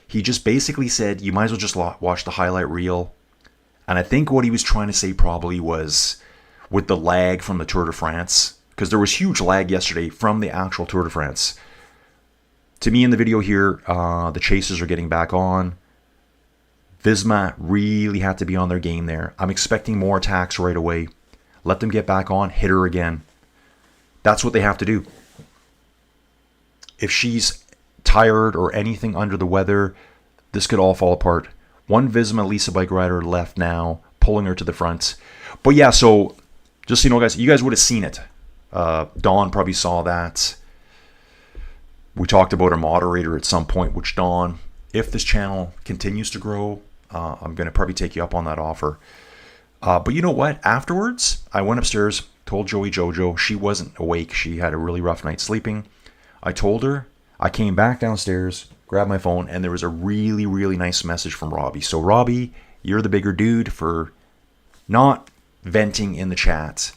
He just basically said, you might as well just watch the highlight reel. And I think what he was trying to say probably was with the lag from the Tour de France, because there was huge lag yesterday from the actual Tour de France. To me in the video here, the chasers are getting back on. Visma really had to be on their game there. I'm expecting more attacks right away. Let them get back on, hit her again. That's what they have to do. If she's tired or anything under the weather, this could all fall apart. One Visma Lisa Bike rider left now, pulling her to the front. But yeah, so just so you know, guys, you guys would have seen it. Dawn probably saw that. We talked about a moderator at some point, which Dawn, if this channel continues to grow, I'm going to probably take you up on that offer. But you know what? Afterwards, I went upstairs, told Joey Jojo. She wasn't awake. She had a really rough night sleeping. I told her. I came back downstairs, grab my phone, and there was a really, really nice message from Robbie. So Robbie, you're the bigger dude for not venting in the chat.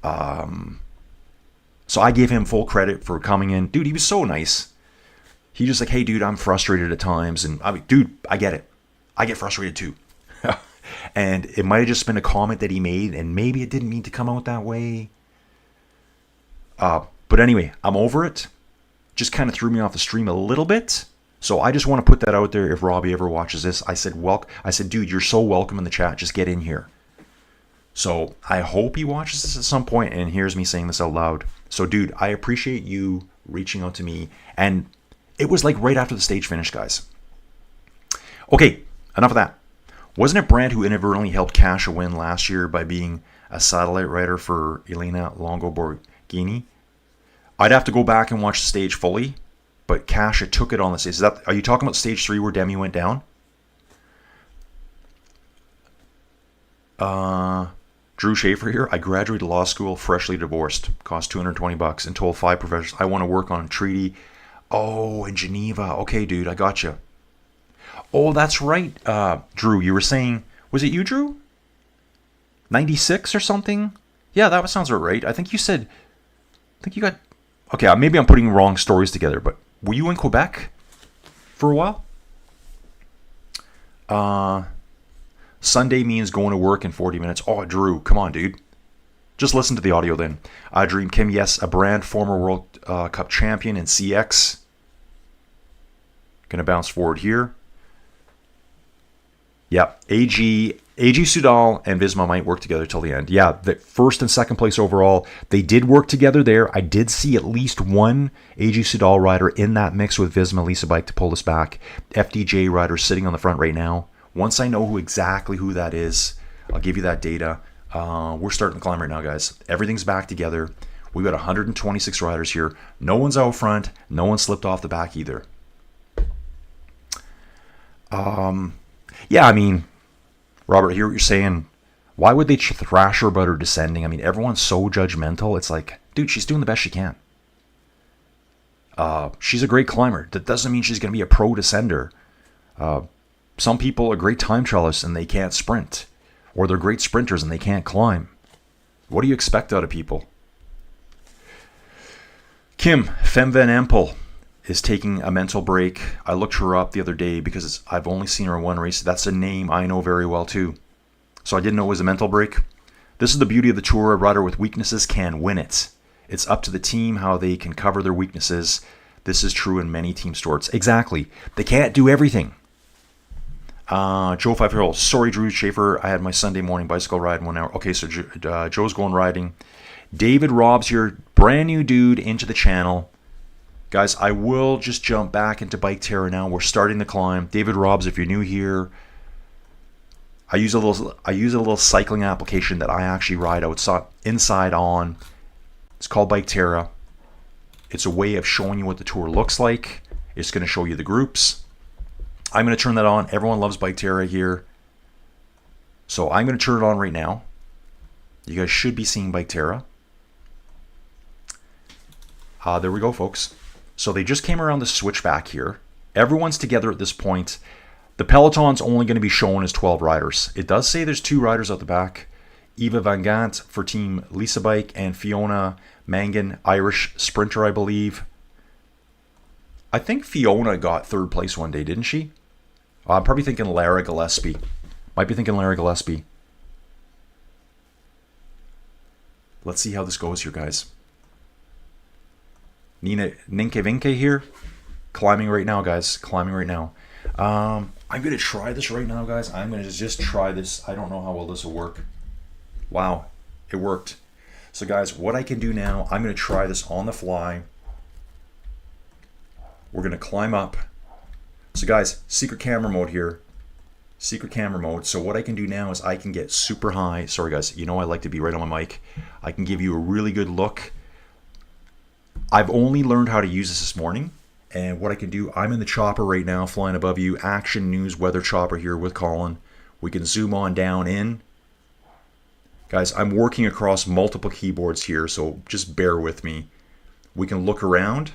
So I gave him full credit for coming in. Dude, he was so nice. He just like, hey, dude, I'm frustrated at times. And I mean, dude, I get it. I get frustrated too. And it might have just been a comment that he made, and maybe it didn't mean to come out that way. But anyway, I'm over it. Just kind of threw me off the stream a little bit. So I just want to put that out there if Robbie ever watches this. I said, dude, you're so welcome in the chat. Just get in here. So I hope he watches this at some point and hears me saying this out loud. So, dude, I appreciate you reaching out to me. And it was like right after the stage finish, guys. Okay, enough of that. Wasn't it Brand who inadvertently helped Cash a win last year by being a satellite rider for Elena Longo-Borghini? I'd have to go back and watch the stage fully, but Cash took it on the stage. Are you talking about stage 3 where Demi went down? Drew Schaefer here. I graduated law school, freshly divorced. Cost $220 and told 5 professors I want to work on a treaty. Oh, in Geneva. Okay, dude, I got you. Oh, that's right. Drew, you were saying, was it you, Drew? 96 or something? Yeah, that sounds right. I think you you got, okay, maybe I'm putting wrong stories together, but were you in Quebec for a while? Sunday means going to work in 40 minutes. Oh, Drew, come on, dude. Just listen to the audio then. Dream Kim, yes, a Brand, former World Cup champion in CX. Going to bounce forward here. Yeah, AG Sudal and Visma might work together till the end. Yeah, the first and second place overall, they did work together there. I did see at least one AG Sudal rider in that mix with Visma Lisa Bike to pull us back. FDJ rider sitting on the front right now. Once I know exactly who that is, I'll give you that data. We're starting the climb right now, guys. Everything's back together. We've got 126 riders here. No one's out front. No one slipped off the back either. Yeah, I mean, Robert, I hear what you're saying. Why would they thrash her about her descending? I mean, everyone's so judgmental. It's like, dude, she's doing the best she can. She's a great climber. That doesn't mean she's going to be a pro descender. Some people are great time trialists and they can't sprint. Or they're great sprinters and they can't climb. What do you expect out of people? Kim, Fem Van Empel is taking a mental break. I looked her up the other day because I've only seen her in one race. That's a name I know very well too. So I didn't know it was a mental break. This is the beauty of the tour. A rider with weaknesses can win it. It's up to the team how they can cover their weaknesses. This is true in many team sports. Exactly. They can't do everything. Joe 5 sorry, Drew Schaefer. I had my Sunday morning bicycle ride in 1 hour. Okay, so Joe's going riding. David Robbs here, brand new dude into the channel. Guys, I will just jump back into biketerra now. We're starting the climb. David Robbs, if you're new here, I use a little cycling application that I actually ride inside on. It's called biketerra. It's a way of showing you what the tour looks like. It's going to show you the groups. I'm going to turn that on. Everyone loves biketerra here. So I'm going to turn it on right now. You guys should be seeing biketerra. There we go, folks. So they just came around the switchback here. Everyone's together at this point. The Peloton's only going to be shown as 12 riders. It does say there's 2 riders out the back. Eva Van Gant for Team Lisa Bike and Fiona Mangan, Irish sprinter, I believe. I think Fiona got 3rd place one day, didn't she? I'm probably thinking Lara Gillespie. Might be thinking Lara Gillespie. Let's see how this goes here, guys. Nina Ninkevinke here. Climbing right now, guys. Climbing right now. I'm going to try this right now, guys. I'm going to just try this. I don't know how well this will work. Wow, it worked. So, guys, what I can do now, I'm going to try this on the fly. We're going to climb up. So, guys, secret camera mode here. Secret camera mode. So what I can do now is I can get super high. Sorry, guys. You know I like to be right on my mic. I can give you a really good look. I've only learned how to use this morning. And what I can do, I'm in the chopper right now, flying above you. Action News Weather Chopper here with Colin. We can zoom on down in. Guys, I'm working across multiple keyboards here, so just bear with me. We can look around.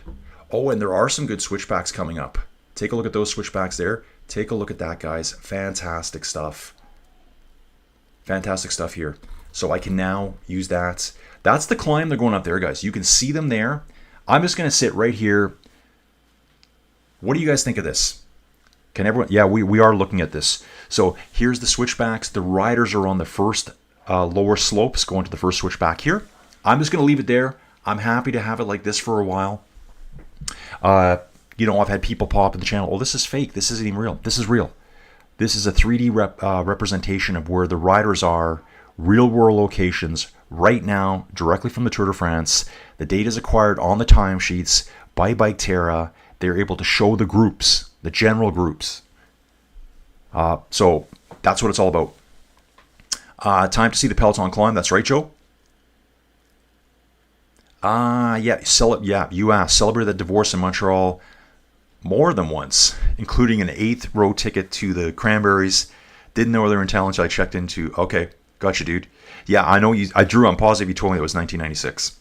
Oh, and there are some good switchbacks coming up. Take a look at those switchbacks there. Take a look at that, guys. Fantastic stuff. Fantastic stuff here. So I can now use that. That's the climb they're going up there, guys. You can see them there. I'm just going to sit right here. What do you guys think of this? Can everyone? Yeah, we are looking at this. So here's the switchbacks. The riders are on the first lower slopes going to the first switchback here. I'm just going to leave it there. I'm happy to have it like this for a while. You know, I've had people pop in the channel. Oh, this is fake. This isn't even real. This is real. This is a 3D representation of where the riders are, real world locations right now, directly from the Tour de France. The data is acquired on the timesheets by biketerra. They're able to show the groups, the general groups. So that's what it's all about. Time to see the Peloton climb. That's right, Joe. Yeah, you asked. Celebrate the divorce in Montreal more than once, including an 8th row ticket to the Cranberries. Didn't know they were in town until I checked into. Okay, gotcha, dude. Yeah, I know you. I drew. I'm positive you told me it was 1996.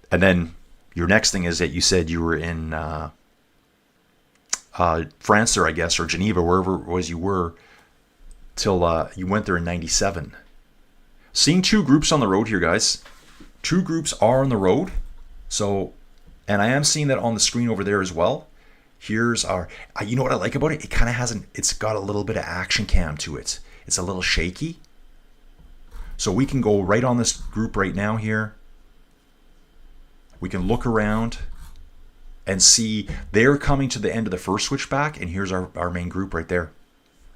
And then your next thing is that you said you were in France, or I guess, or Geneva, wherever it was you were, till you went there in 97. Seeing 2 groups on the road here, guys. 2 groups are on the road. So, and I am seeing that on the screen over there as well. Here's our, you know what I like about it? It kind of has it's got a little bit of action cam to it. It's a little shaky. So we can go right on this group right now here. We can look around and see they're coming to the end of the first switchback, and here's our main group right there.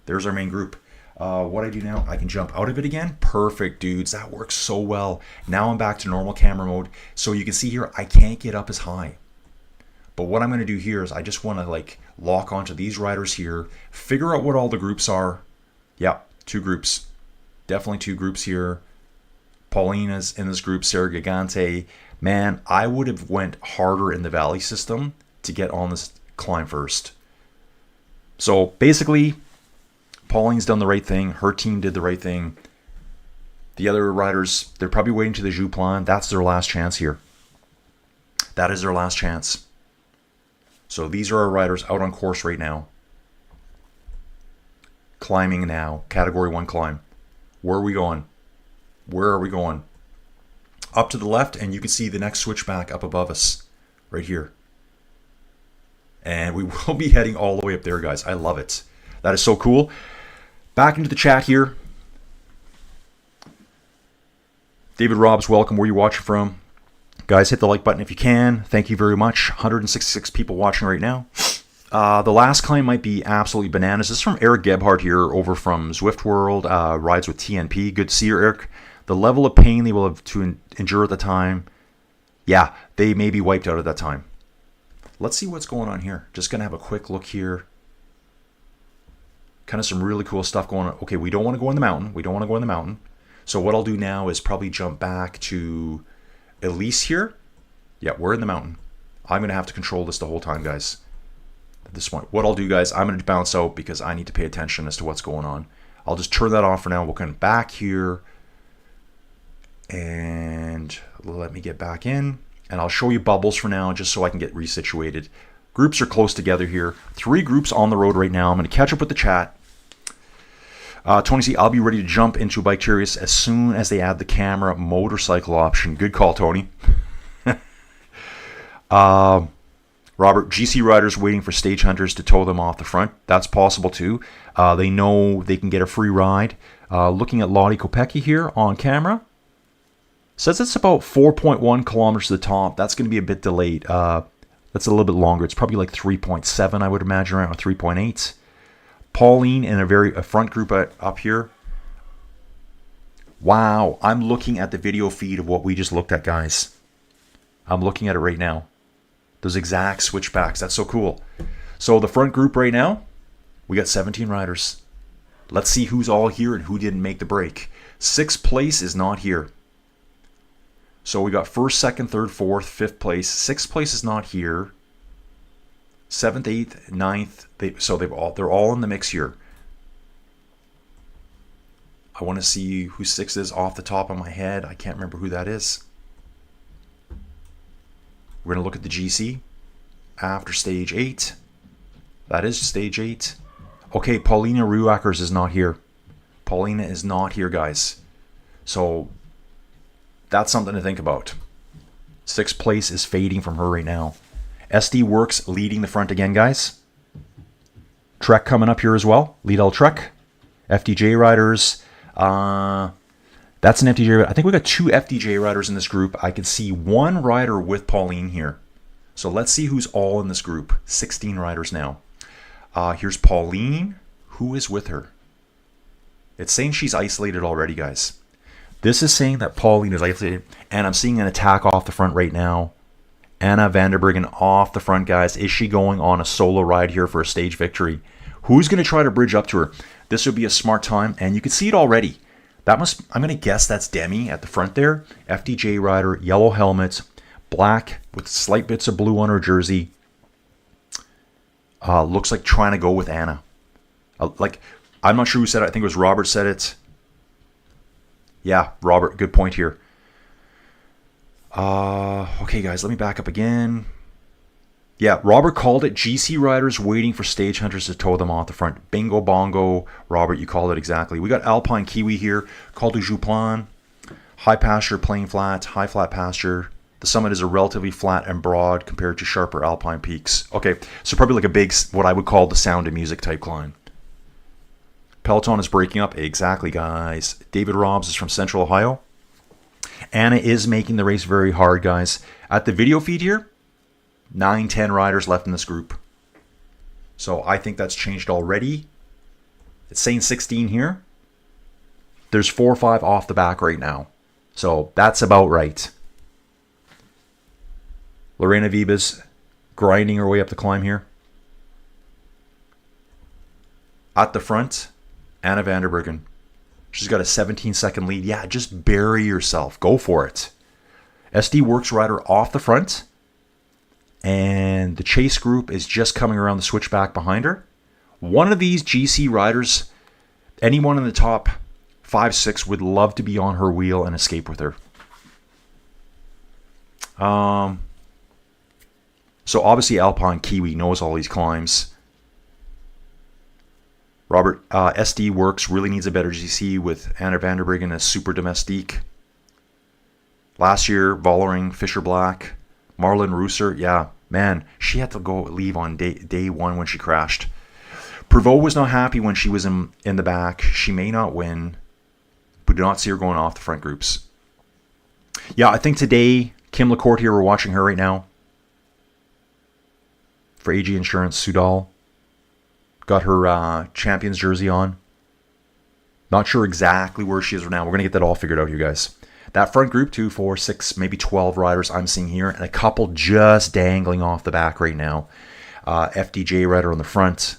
There's our main group. What I do now, I can jump out of it again. Perfect, dudes. That works so well. Now I'm back to normal camera mode. So you can see here, I can't get up as high. But what I'm going to do here is I just want to like lock onto these riders here, figure out what all the groups are. Yeah, 2 groups. Definitely 2 groups here. Pauline is in this group, Sarah Gigante. Man, I would have went harder in the valley system to get on this climb first. So basically, Pauline's done the right thing. Her team did the right thing. The other riders, they're probably waiting to the Jus plan. That's their last chance here. That is their last chance. So these are our riders out on course right now. Climbing now. Category 1 climb. Where are we going? Where are we going? Up to the left, and you can see the next switchback up above us. Right here. And we will be heading all the way up there, guys. I love it. That is so cool. Back into the chat here. David Robbs, welcome. Where are you watching from? Guys, hit the like button if you can. Thank you very much. 166 people watching right now. The last climb might be absolutely bananas. This is from Eric Gebhardt here over from Zwift World. Rides with TNP. Good to see you, Eric. The level of pain they will have to endure at the time. Yeah, they may be wiped out at that time. Let's see what's going on here. Just going to have a quick look here. Kind of some really cool stuff going on. Okay, we don't want to go in the mountain. We don't want to go in the mountain. So what I'll do now is probably jump back to Elise here. Yeah, we're in the mountain. I'm going to have to control this the whole time, guys. At this point, what I'll do, guys, I'm going to bounce out because I need to pay attention as to what's going on. I'll just turn that off for now. We'll come back here. And let me get back in. And I'll show you bubbles for now just so I can get resituated. Groups are close together here. 3 groups on the road right now. I'm going to catch up with the chat. Tony C, I'll be ready to jump into Biketerra as soon as they add the camera motorcycle option. Good call, Tony. Robert, GC riders waiting for stage hunters to tow them off the front. That's possible too. They know they can get a free ride. Looking at Lottie Kopecky here on camera. Says it's about 4.1 kilometers to the top. That's going to be a bit delayed. That's a little bit longer. It's probably like 3.7, I would imagine, around 3.8. Pauline in a front group up here. Wow, I'm looking at the video feed of what we just looked at, guys. I'm looking at it right now. Those exact switchbacks. That's so cool. So the front group right now, we got 17 riders. Let's see who's all here and who didn't make the break. 6th place is not here. So we got 1st, 2nd, 3rd, 4th, 5th place. 6th place is not here. 7th, 8th, 9th. So they're all in the mix here. I want to see who 6th is off the top of my head. I can't remember who that is. We're going to look at the GC after stage 8. That is stage 8. Okay, Paulina Ruakers is not here. Paulina is not here, guys. So that's something to think about. 6th place is fading from her right now. SD Works leading the front again, guys. Trek coming up here as well. Liedel Trek. FDJ riders. That's an FDJ. I think we got 2 FDJ riders in this group. I can see 1 rider with Pauline here. So let's see who's all in this group. 16 riders now. Here's Pauline. Who is with her? It's saying she's isolated already, guys. This is saying that Pauline is isolated. And I'm seeing an attack off the front right now. Anna Vanderbergen off the front, guys. Is she going on a solo ride here for a stage victory? Who's going to try to bridge up to her? This would be a smart time. And you can see it already. I'm going to guess that's Demi at the front there. FDJ rider, yellow helmet, black with slight bits of blue on her jersey. Looks like trying to go with Anna. I'm not sure who said it. I think it was Robert said it. Yeah, Robert, good point here. Okay, guys, let me back up again. Yeah, Robert called it GC riders waiting for stage hunters to tow them off the front. Bingo bongo. Robert, you called it exactly. We got Alpine Kiwi here. Col du Jouplan. High pasture, plain flat. High flat pasture. The summit is a relatively flat and broad compared to sharper alpine peaks. Okay, so probably like a big, what I would call the Sound of Music type climb. Peloton is breaking up. Exactly, guys. David Robbs is from Central Ohio. Anna is making the race very hard, guys. At the video feed here, 9-10 riders left in this group. So I think that's changed already. It's saying 16 here. There's 4 or 5 off the back right now. So that's about right. Lorena Vibas grinding her way up the climb here. At the front, Anna Vanderbergen. She's got a 17-second lead. Yeah, just bury yourself. Go for it. SD Works rider off the front. And the chase group is just coming around the switchback behind her. One of these GC riders, anyone in the top 5-6 would love to be on her wheel and escape with her. So obviously Alpine Kiwi knows all these climbs. Robert, SD Works really needs a better GC with Anna Vanderbergen as super domestique. Last year, Vollering, Fisher Black, Marlon Rooser, yeah, man, she had to leave on day 1 when she crashed. Prevot was not happy when she was in the back. She may not win, but do not see her going off the front groups. Yeah, I think today, Kim LaCourte here, we're watching her right now. For AG Insurance, Sudal. Got her Champions jersey on. Not sure exactly where she is right now. We're going to get that all figured out here, guys. That front group, 2, 4, 6, maybe 12 riders I'm seeing here. And a couple just dangling off the back right now. FDJ rider on the front.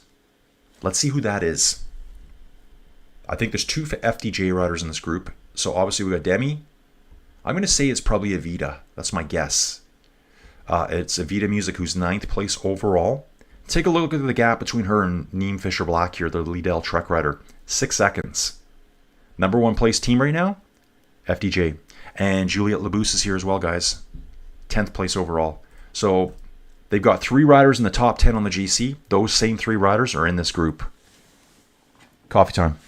Let's see who that is. I think there's 2 FDJ riders in this group. So obviously we got Demi. I'm going to say it's probably Evita. That's my guess. It's Evita Music, who's 9th place overall. Take a look at the gap between her and Neem Fisher Black here, the Liedel Trek rider. 6 seconds. Number 1 place team right now, FDJ. And Juliette Labousse is here as well, guys. 10th place overall. So they've got 3 riders in the top 10 on the GC. Those same 3 riders are in this group. Coffee time.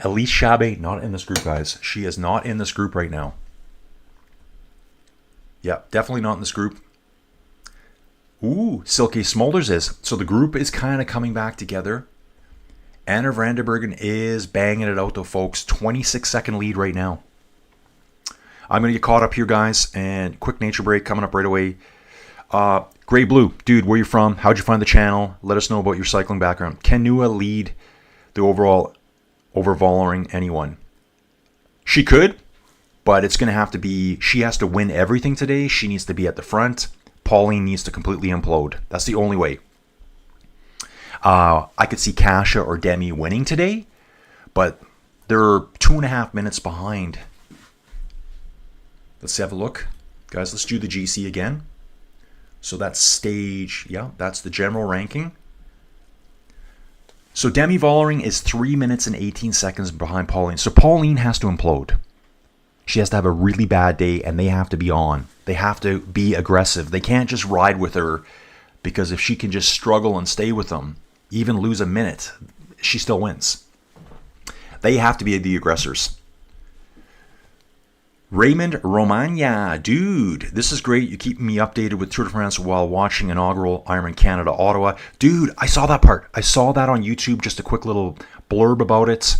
Elise Chabet, not in this group, guys. She is not in this group right now. Yeah, definitely not in this group. Ooh, Silke Smolders is. So the group is kind of coming back together. Anna Vanderbergen is banging it out though, folks. 26-second lead right now. I'm going to get caught up here, guys. And quick nature break coming up right away. Gray Blue, dude, where you from? How'd you find the channel? Let us know about your cycling background. Can Nua lead the overall over Vollering anyone? She could, but it's going to have to be, she has to win everything today. She needs to be at the front. Pauline needs to completely implode. That's the only way. I could see Kasia or Demi winning today, but they're 2.5 minutes behind. Let's have a look. Guys, let's do the GC again. So that's stage, yeah, that's the general ranking. So Demi Vollering is 3 minutes and 18 seconds behind Pauline. So Pauline has to implode. She has to have a really bad day, and they have to be on. They have to be aggressive. They can't just ride with her, because if she can just struggle and stay with them, even lose a minute, she still wins. They have to be the aggressors. Raymond Romagna, dude, this is great. You keep me updated with Tour de France while watching inaugural Ironman Canada, Ottawa. Dude, I saw that part. I saw that on YouTube, just a quick little blurb about it.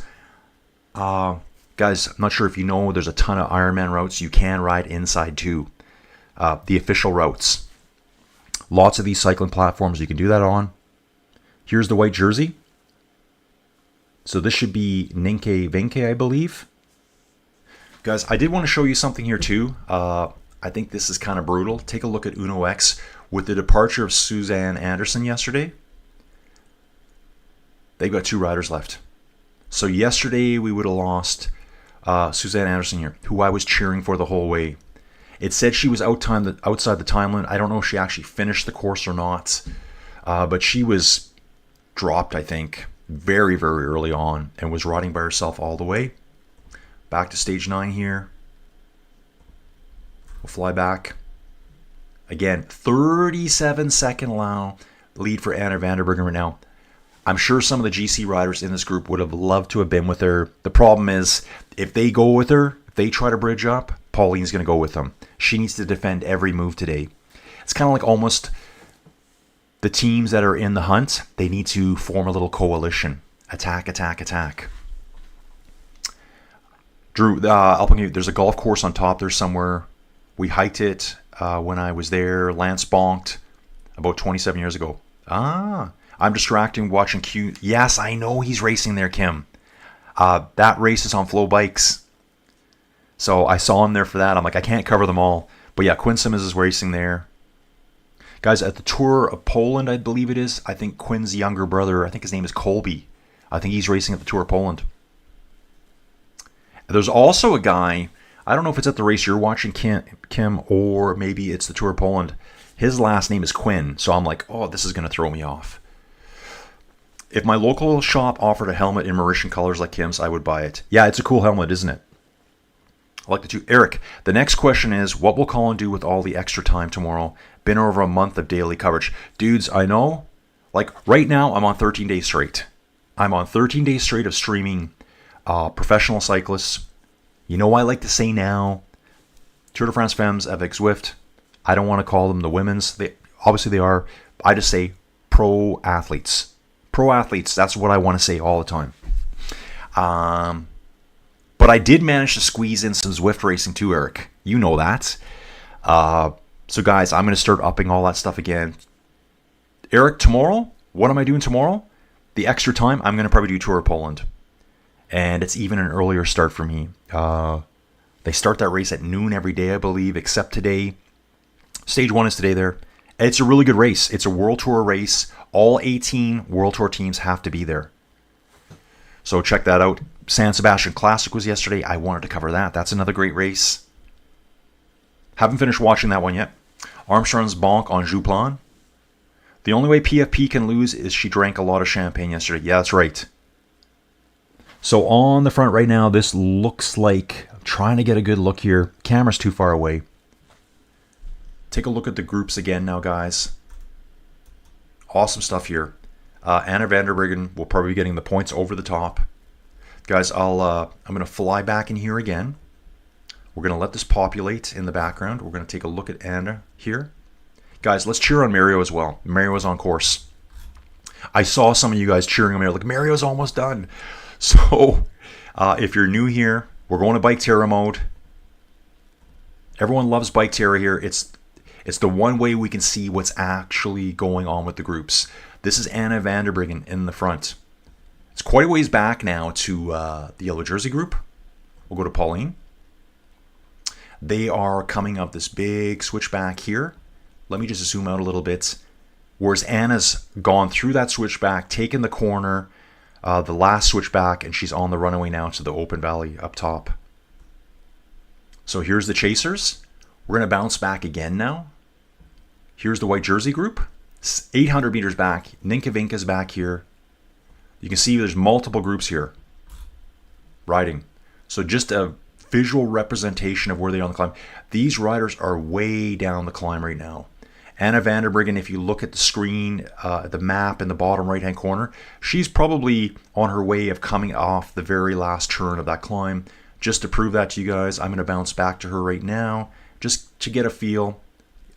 Guys, I'm not sure if you know, there's a ton of Ironman routes you can ride inside too. The official routes. Lots of these cycling platforms you can do that on. Here's the white jersey. So this should be Ninke Vinke, I believe. Guys, I did want to show you something here too. I think this is kind of brutal. Take a look at Uno X. With the departure of Suzanne Anderson yesterday, they've got 2 riders left. So yesterday we would have lost Suzanne Anderson here, who I was cheering for the whole way. It said she was outside the time limit. I don't know if she actually finished the course or not. But she was dropped, I think, very, very early on and was riding by herself all the way. Back to stage 9 here. We'll fly back. Again, 37-second lead for Anna van der Breggen right now. I'm sure some of the GC riders in this group would have loved to have been with her. The problem is, if they go with her, if they try to bridge up, Pauline's going to go with them. She needs to defend every move today. It's kind of like almost the teams that are in the hunt, they need to form a little coalition. Attack, attack, attack. Drew, there's a golf course on top there somewhere. We hiked it when I was there. Lance bonked about 27 years ago. I'm distracting watching Q. Yes, I know he's racing there, Kim. That race is on Flow Bikes. So I saw him there for that. I'm like, I can't cover them all. But yeah, Quinn Simmons is racing there. Guys, at the Tour of Poland, I believe it is. I think Quinn's younger brother, I think his name is Colby. I think he's racing at the Tour of Poland. There's also a guy, I don't know if it's at the race you're watching, Kim, or maybe it's the Tour of Poland. His last name is Quinn, so I'm like, oh, this is going to throw me off. If my local shop offered a helmet in Mauritian colors like Kim's, I would buy it. Yeah, it's a cool helmet, isn't it? I like the two. Eric, the next question is, what will Colin do with all the extra time tomorrow? Been over a month of daily coverage. Dudes, I know, like right now, I'm on 13 days straight. I'm on 13 days straight of streaming professional cyclists. You know what I like to say now? Tour de France Femmes, avec, Zwift. I don't want to call them the women's. Obviously they are. I just say pro athletes. Pro athletes, that's what I want to say all the time. But I did manage to squeeze in some Zwift racing too, Eric. You know that. So guys, I'm going to start upping all that stuff again. Eric, tomorrow, what am I doing tomorrow? The extra time, I'm going to probably do Tour of Poland. And it's even an earlier start for me. They start that race at noon every day, I believe, except today. Stage 1 is today there. It's a really good race. It's a World Tour race. All 18 World Tour teams have to be there. So check that out. San Sebastian Classic was yesterday. I wanted to cover that. That's another great race. Haven't finished watching that one yet. Armstrong's bonk on Jouplan. The only way PFP can lose is she drank a lot of champagne yesterday. Yeah, that's right. So on the front right now, this looks like, I'm trying to get a good look here. Camera's too far away. Take a look at the groups again now, guys. Awesome stuff here. Anna van der Breggen will probably be getting the points over the top. Guys, I'm going to fly back in here again. We're going to let this populate in the background. We're going to take a look at Anna here. Guys, let's cheer on Mario as well. Mario's on course. I saw some of you guys cheering on Mario. Like, Mario's almost done. So, if you're new here, we're going to biketerra mode. Everyone loves biketerra here. It's the one way we can see what's actually going on with the groups. This is Anna van der Breggen in the front. It's quite a ways back now to the yellow jersey group. We'll go to Pauline. They are coming up this big switchback here. Let me just zoom out a little bit. Whereas Anna's gone through that switchback, taken the corner, the last switchback, and she's on the runaway now to the open valley up top. So here's the chasers. We're going to bounce back again now. Here's the white jersey group. 800 meters back. Ninkavinka's back here. You can see there's multiple groups here riding. So just a visual representation of where they are on the climb. These riders are way down the climb right now. Anna van der Breggen, if you look at the screen, the map in the bottom right-hand corner, she's probably on her way of coming off the very last turn of that climb. Just to prove that to you guys, I'm going to bounce back to her right now, just to get a feel.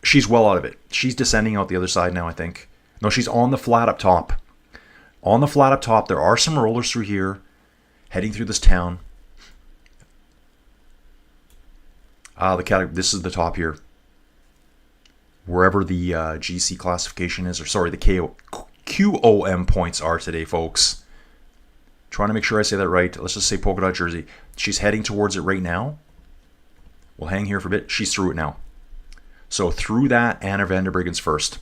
She's well out of it. She's descending out the other side now, I think. No, she's on the flat up top. On the flat up top, there are some rollers through here, heading through this town. This is the top here. Wherever the GC classification is, or sorry, the QOM points are today, folks. Trying to make sure I say that right. Let's just say polka dot jersey. She's heading towards it right now. We'll hang here for a bit. She's through it now. So through that, Anna van der Breggen's first.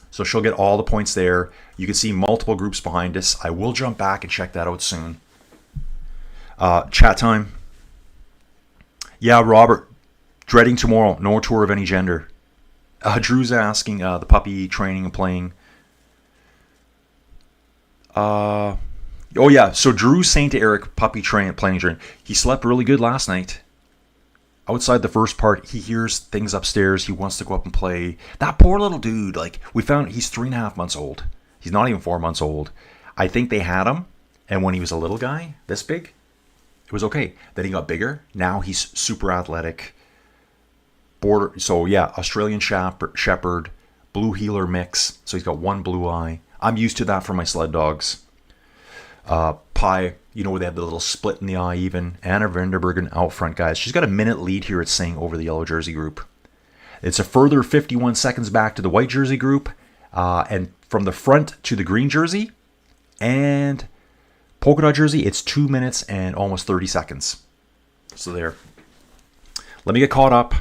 So she'll get all the points there. You can see multiple groups behind us. I will jump back and check that out soon. Chat time. Yeah, Robert. Dreading tomorrow. No tour of any gender. Drew's asking the puppy training and playing. Oh yeah, so Drew's saying to Eric, puppy playing training. He slept really good last night. Outside the first part, he hears things upstairs. He wants to go up and play. That poor little dude, like, we found he's 3.5 months old. He's not even 4 months old. I think they had him, and when he was a little guy, this big, it was okay. Then he got bigger. Now he's super athletic. So yeah, Australian Shepherd, Blue Heeler mix. So he's got one blue eye. I'm used to that for my sled dogs. Pie, you know where they have the little split in the eye even. Anna van der Breggen out front, guys. She's got a minute lead here, it's saying, over the yellow jersey group. It's a further 51 seconds back to the white jersey group. And from the front to the green jersey and polka dot jersey, it's 2 minutes and almost 30 seconds. So there. Let me get caught up.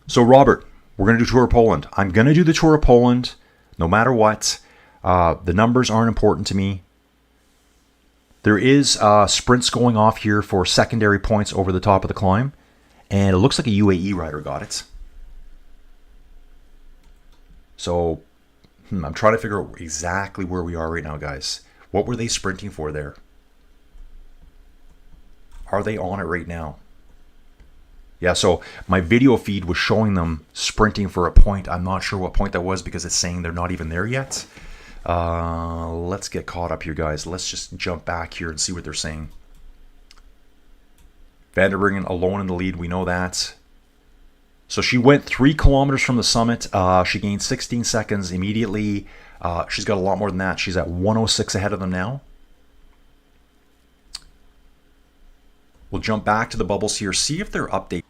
So Robert, we're going to do Tour of Poland. I'm going to do the Tour of Poland no matter what. The numbers aren't important to me. There is sprints going off here for secondary points over the top of the climb. And it looks like a UAE rider got it. So I'm trying to figure out exactly where we are right now, guys. What were they sprinting for there? Are they on it right now? Yeah, so my video feed was showing them sprinting for a point. I'm not sure what point that was because it's saying they're not even there yet. Let's get caught up here, guys. Let's just jump back here and see what they're saying. Van der Breggen alone in the lead. We know that. So she went 3 kilometers from the summit. She gained 16 seconds immediately. She's got a lot more than that. She's at 106 ahead of them now. We'll jump back to the bubbles here, see if they're updated.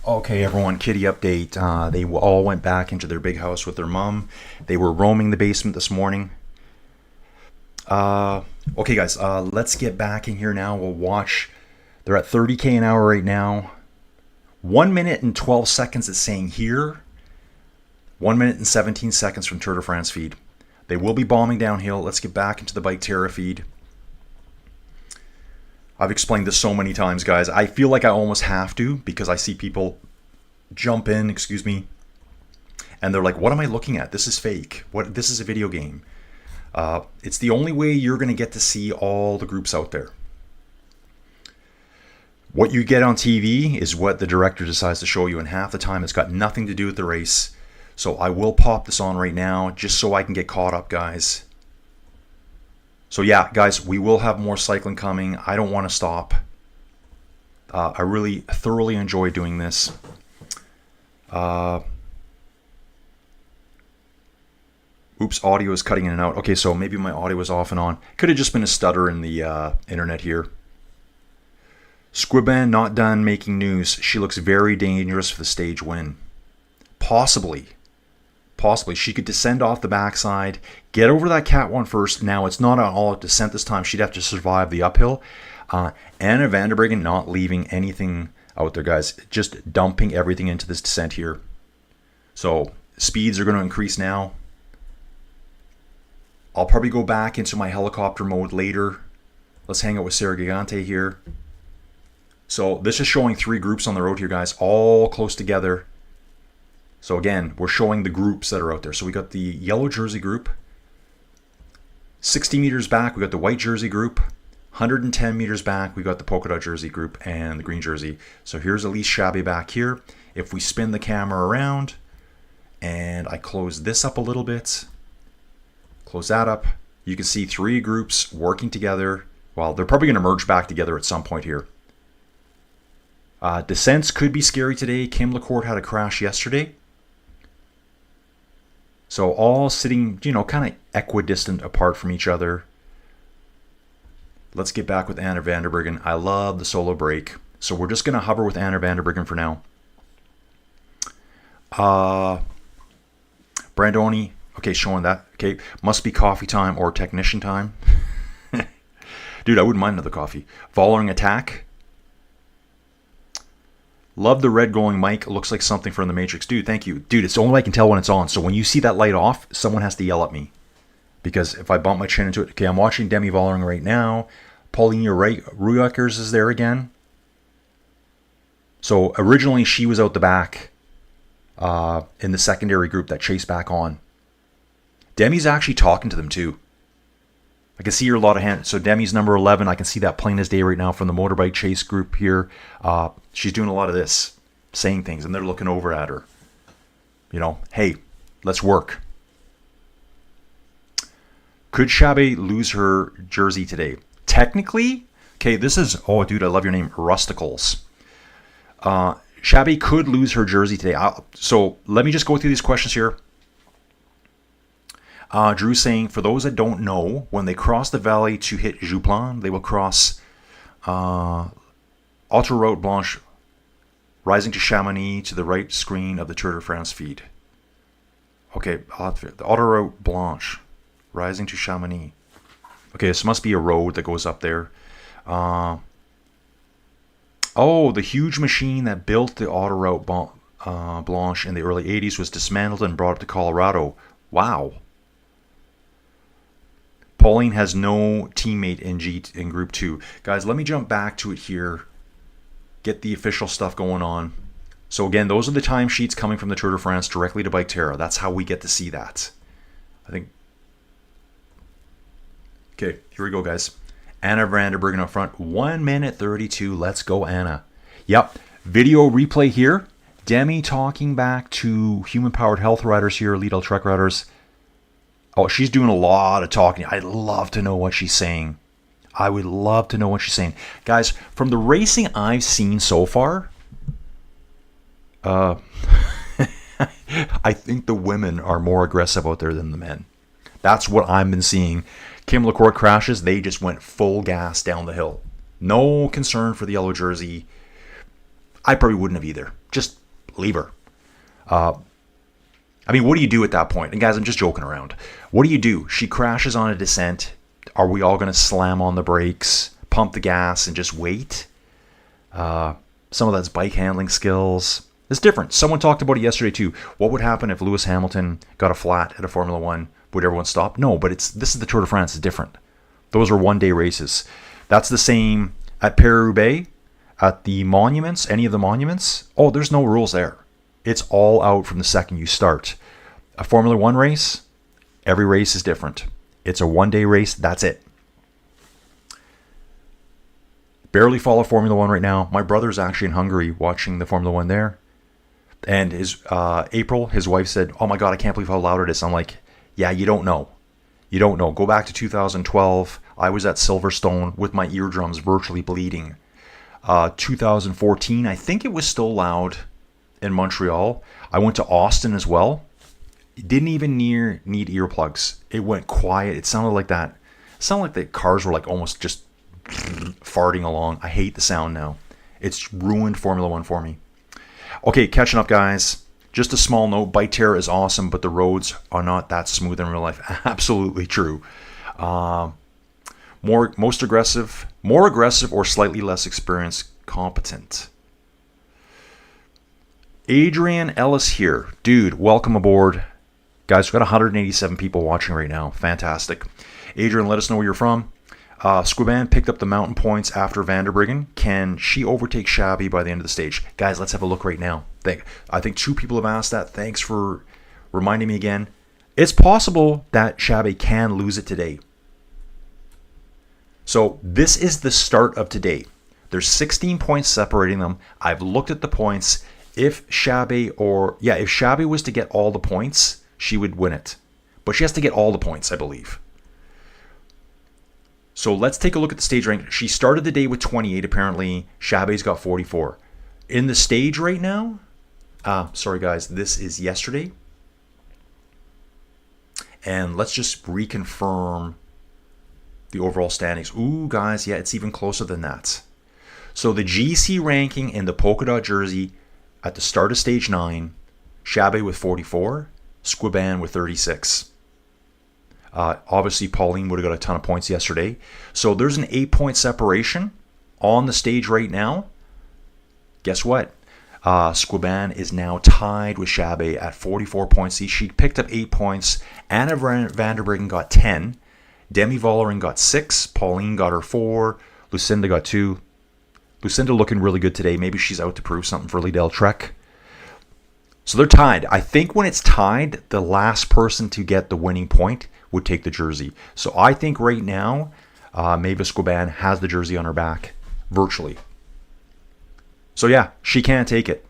Okay, everyone, kitty update. They all went back into their big house with their mom. They were roaming the basement this morning. Okay, guys, let's get back in here now. We'll watch. They're at 30K an hour right now. 1 minute and 12 seconds it's saying here. 1 minute and 17 seconds from Tour de France feed. They will be bombing downhill. Let's get back into the biketerra feed. I've explained this so many times, guys. I feel like I almost have to because I see people jump in, and they're like, what am I looking at? This is fake. This is a video game. It's the only way you're going to get to see all the groups out there. What you get on TV is what the director decides to show you, and half the time it's got nothing to do with the race. So I will pop this on right now just so I can get caught up, guys. So yeah, guys, we will have more cycling coming. I don't want to stop. I really thoroughly enjoy doing this. Oops, audio is cutting in and out. Okay, so maybe my audio was off and on. Could have just been a stutter in the internet here. Squibban not done making news. She looks very dangerous for the stage win. Possibly. She could descend off the backside, get over that cat one first. Now, it's not an all-out descent this time. She'd have to survive the uphill. Anna van der Breggen not leaving anything out there, guys. Just dumping everything into this descent here. So, speeds are going to increase now. I'll probably go back into my helicopter mode later. Let's hang out with Sarah Gigante here. So this is showing 3 groups on the road here, guys, all close together. So again, we're showing the groups that are out there. So we got the yellow jersey group. 60 meters back, we got the white jersey group. 110 meters back, we got the polka dot jersey group and the green jersey. So here's Elise Chabet back here. If we spin the camera around and I close this up a little bit, close that up, you can see 3 groups working together. Well, they're probably going to merge back together at some point here. Descents could be scary today. Kim LaCourte had a crash yesterday. So all sitting, kind of equidistant apart from each other. Let's get back with Anna van der Breggen. I love the solo break. So we're just going to hover with Anna van der Breggen for now. Brandoni. Okay, showing that. Okay, must be coffee time or technician time. Dude, I wouldn't mind another coffee. Following attack. Love the red glowing mic. Looks like something from the Matrix. Dude, thank you. Dude, it's the only way I can tell when it's on. So when you see that light off, someone has to yell at me. Because if I bump my chin into it. Okay, I'm watching Demi Vollering right now. Pauline Ruekers is there again. So originally she was out the back in the secondary group that chased back on. Demi's actually talking to them too. I can see her a lot of hands. So Demi's number 11. I can see that plain as day right now from the motorbike chase group here. She's doing a lot of this, saying things, and they're looking over at her. Hey, let's work. Could Chabet lose her jersey today? Technically, okay, this is, oh, dude, I love your name, Rusticles. Chabet could lose her jersey today. So let me just go through these questions here. Drew saying, for those that don't know, when they cross the valley to hit Jouplan, they will cross Autoroute Blanche, rising to Chamonix to the right screen of the Tour de France feed. Okay, the Autoroute Blanche, rising to Chamonix. Okay, this must be a road that goes up there. Oh, the huge machine that built the Autoroute Blanche in the early 80s was dismantled and brought up to Colorado. Wow. Pauline has no teammate in Group 2. Guys, let me jump back to it here. Get the official stuff going on. So again, those are the timesheets coming from the Tour de France directly to biketerra. That's how we get to see that. I think. Okay, here we go, guys. Anna van der Breggen up front. 1 minute 32. Let's go, Anna. Yep. Video replay here. Demi talking back to human-powered health riders here, Elite Trek riders. Oh, she's doing a lot of talking. I'd love to know what she's saying. I would love to know what she's saying. Guys, from the racing I've seen so far, I think the women are more aggressive out there than the men. That's what I've been seeing. Kim LaCourte crashes, they just went full gas down the hill. No concern for the yellow jersey. I probably wouldn't have either. Just leave her. I mean, what do you do at that point? And guys, I'm just joking around. What do you do? She crashes on a descent. Are we all going to slam on the brakes, pump the gas, and just wait? Some of that's bike handling skills. It's different. Someone talked about it yesterday too. What would happen if Lewis Hamilton got a flat at a Formula One? Would everyone stop? No, but this is the Tour de France. It's different. Those are one-day races. That's the same at Paris-Roubaix, at the monuments, any of the monuments. Oh, there's no rules there. It's all out from the second you start. A Formula One race, every race is different. It's a one-day race. That's it. Barely follow Formula One right now. My brother's actually in Hungary watching the Formula One there. And April, his wife said, oh my God, I can't believe how loud it is. I'm like, yeah, you don't know. You don't know. Go back to 2012. I was at Silverstone with my eardrums virtually bleeding. 2014, I think it was still loud in Montreal. I went to Austin as well. Didn't even need earplugs. It went quiet. It sounded like that. It sounded like the cars were like almost just farting along. I hate the sound now. It's ruined Formula One for me. Okay, catching up, guys. Just a small note. biketerra is awesome, but the roads are not that smooth in real life. Absolutely true. More aggressive or slightly less experienced, competent. Adrian Ellis here. Dude, welcome aboard. Guys, we've got 187 people watching right now. Fantastic. Adrian, let us know where you're from. Squiban picked up the mountain points after Vanderbryggen. Can she overtake Shabby by the end of the stage? Guys, let's have a look right now. I think 2 people have asked that. Thanks for reminding me again. It's possible that Shabby can lose it today. So this is the start of today. There's 16 points separating them. I've looked at the points. If Shabby was to get all the points, she would win it. But she has to get all the points, I believe. So let's take a look at the stage rank. She started the day with 28, apparently. Shabby's got 44. In the stage right now, sorry guys, this is yesterday. And let's just reconfirm the overall standings. Ooh, guys, yeah, it's even closer than that. So the GC ranking in the polka dot jersey at the start of stage 9, Shabby with 44, Squiban with 36. Obviously, Pauline would have got a ton of points yesterday. So there's an 8-point separation on the stage right now. Guess what? Squiban is now tied with Shabby at 44 points each. She picked up 8 points. Anna Vanderbryggen got 10. Demi Vollering got 6. Pauline got her 4. Lucinda got 2. Lucinda looking really good today. Maybe she's out to prove something for Liddell Trek. So they're tied. I think when it's tied, the last person to get the winning point would take the jersey. So I think right now, Mavis Squiban has the jersey on her back, virtually. So yeah, she can't take it.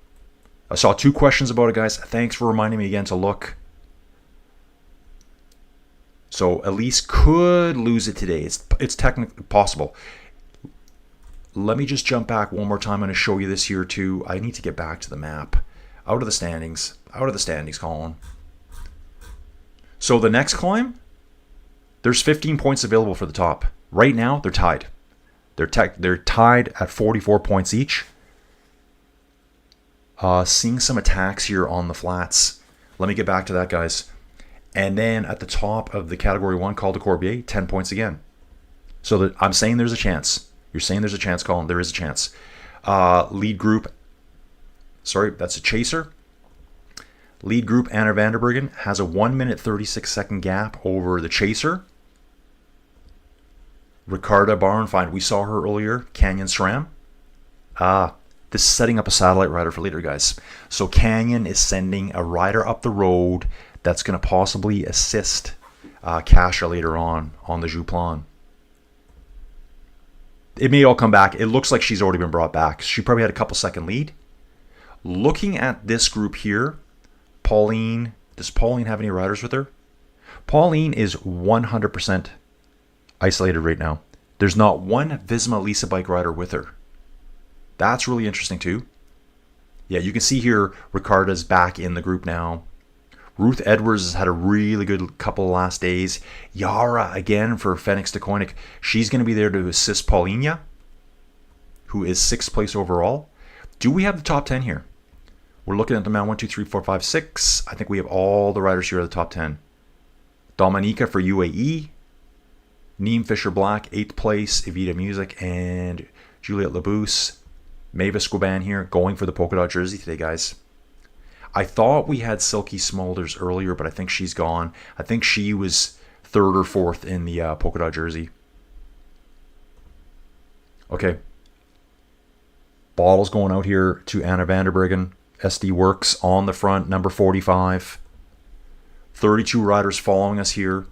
I saw 2 questions about it, guys. Thanks for reminding me again to look. So Elise could lose it today. It's technically possible. Let me just jump back one more time. I'm going to show you this here too. I need to get back to the map. Out of the standings. Out of the standings, Colin. So the next climb, there's 15 points available for the top. Right now, they're tied. They're tied at 44 points each. Seeing some attacks here on the flats. Let me get back to that, guys. And then at the top of the Category 1, Col de Corbier, 10 points again. So I'm saying there's a chance. You're saying there's a chance, Colin. There is a chance. Lead group. Sorry, that's a chaser. Lead group, Anna Vanderbryggen, has a 1 minute 36 second gap over the chaser. Ricarda Barnfind, we saw her earlier. Canyon SRAM. This is setting up a satellite rider for later, guys. So Canyon is sending a rider up the road that's going to possibly assist Kasia later on the Jouplan. It may all come back. It looks like she's already been brought back. She probably had a couple second lead. Looking at this group here, Pauline, does Pauline have any riders with her? Pauline is 100% isolated right now. There's not one Visma Lisa bike rider with her. That's really interesting too. Yeah, you can see here Ricarda's back in the group now. Ruth Edwards has had a really good couple of last days. Yara again for Fenix de Koenig. She's going to be there to assist Paulinia, who is 6th place overall. Do we have the top 10 here? We're looking at the mount 1, 2, 3, 4, 5, 6. I think we have all the riders here at the top 10. Dominica for UAE. Neem Fisher Black, 8th place. Evita Music and Juliette Labousse. Mavis Squiban here going for the polka dot jersey today, guys. I thought we had Silky Smulders earlier, but I think she's gone. I think she was 3rd or 4th in the polka dot jersey. Okay. Bottles going out here to Anna Vanderbryggen. SD Works on the front, number 45. 32 riders following us here.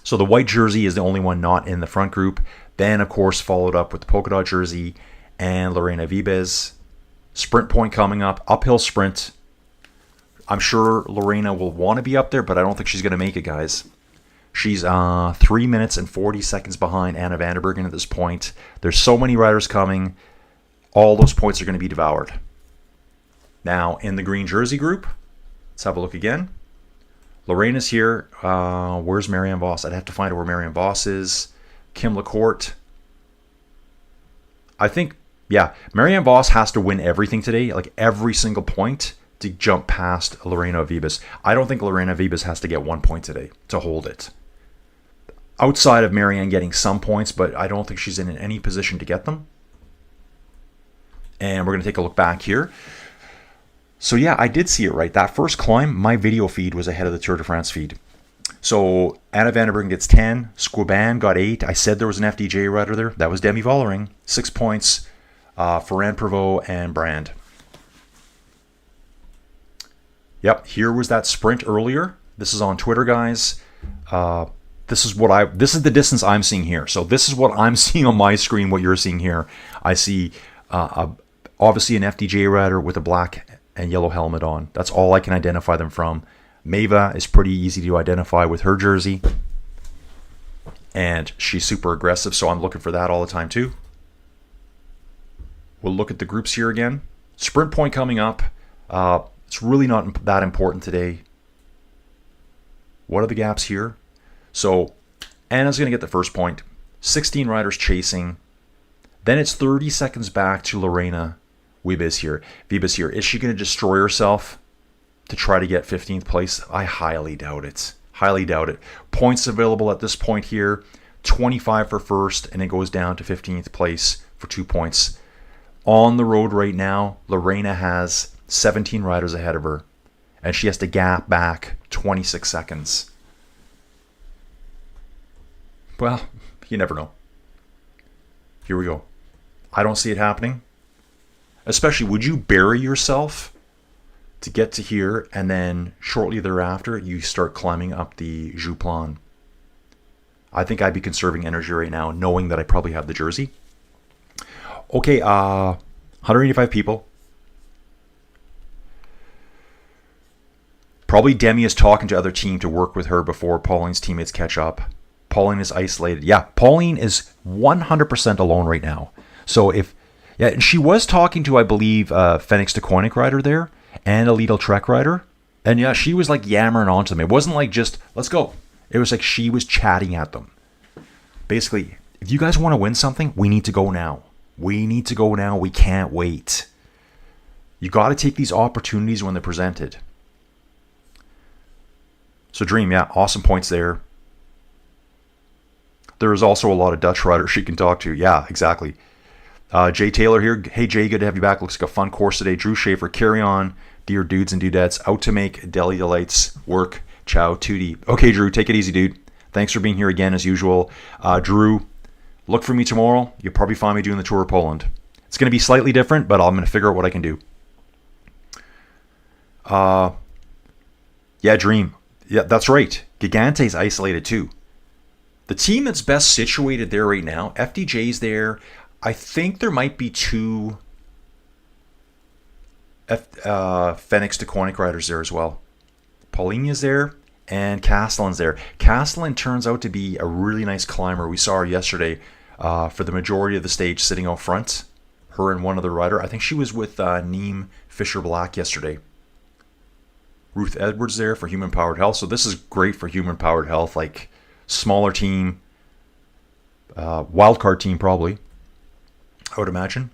So the white jersey is the only one not in the front group. Then, of course, followed up with the polka dot jersey and Lorena Vibes. Sprint point coming up. Uphill sprint. I'm sure Lorena will want to be up there, but I don't think she's going to make it, guys. She's 3 minutes and 40 seconds behind Anna van der Breggen at this point. There's so many riders coming. All those points are going to be devoured. Now, in the green jersey group, let's have a look again. Lorena's here. Where's Marianne Vos? I'd have to find out where Marianne Vos is. Kim LaCourte. I think, yeah, Marianne Vos has to win everything today, like every single point, to jump past Lorena Vibas. I don't think Lorena Vibas has to get 1 point today to hold it. Outside of Marianne getting some points, but I don't think she's in any position to get them. And we're going to take a look back here. So yeah, I did see it right. That first climb, my video feed was ahead of the Tour de France feed. So Anna van der Breggen gets 10. Squaban got 8. I said there was an FDJ rider there. That was Demi Vollering. 6 points. Ferrand Prevot and Brand. Yep, here was that sprint earlier. This is on Twitter, guys. This is the distance I'm seeing here. So this is what I'm seeing on my screen, what you're seeing here. I see obviously an FDJ rider with a black and yellow helmet on. That's all I can identify them from. Maeva is pretty easy to identify with her jersey. And she's super aggressive, so I'm looking for that all the time too. We'll look at the groups here again. Sprint point coming up. It's really not that important today. What are the gaps here? So Anna's going to get the first point. 16 riders chasing. Then it's 30 seconds back to Lorena Vibas here. Is she going to destroy herself to try to get 15th place? I highly doubt it. Highly doubt it. Points available at this point here. 25 for first, and it goes down to 15th place for 2 points. On the road right now, Lorena has 17 riders ahead of her, and she has to gap back 26 seconds. Well, you never know. Here we go. I don't see it happening. Especially, would you bury yourself to get to here, and then shortly thereafter, you start climbing up the Jouplan? I think I'd be conserving energy right now, knowing that I probably have the jersey. Okay, 185 people. Probably Demi is talking to other team to work with her before Pauline's teammates catch up. Pauline is isolated. Yeah, Pauline is 100% alone right now. So and she was talking to, I believe, Fenix de Koenig rider there and a Lidl Trek rider. And yeah, she was like yammering onto them. It wasn't like just, let's go. It was like she was chatting at them. Basically, if you guys want to win something, we need to go now. We need to go now. We can't wait. You got to take these opportunities when they're presented. So Dream, yeah, awesome points there. There is also a lot of Dutch riders she can talk to. Yeah, exactly. Jay Taylor here. Hey, Jay, good to have you back. Looks like a fun course today. Drew Schaefer, carry on. Dear dudes and dudettes, out to make Deli Delights work. Ciao, Tootie. Okay, Drew, take it easy, dude. Thanks for being here again, as usual. Drew, look for me tomorrow. You'll probably find me doing the Tour of Poland. It's going to be slightly different, but I'm going to figure out what I can do. Yeah, Dream. Yeah, that's right. Gigante's isolated too. The team that's best situated there right now, FDJ's there. I think there might be 2 Fenix de Koenig riders there as well. Paulina's there and Castellan's there. Castellan turns out to be a really nice climber. We saw her yesterday for the majority of the stage sitting out front. Her and one other rider. I think she was with Neem Fisher-Black yesterday. Ruth Edwards there for Human Powered Health. So this is great for Human Powered Health, like smaller team, wildcard team probably, I would imagine.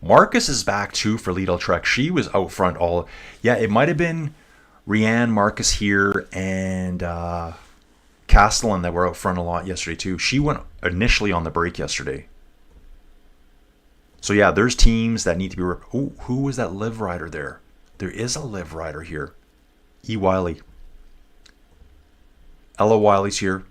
Marcus is back too for Lidl Trek. She was out front all. Yeah, it might have been Rianne, Marcus here, and Castellan that were out front a lot yesterday too. She went initially on the break yesterday. So yeah, there's teams that need to be. Oh, who was that live rider there? There is a live rider here. E. Wiley. Ella Wiley's here.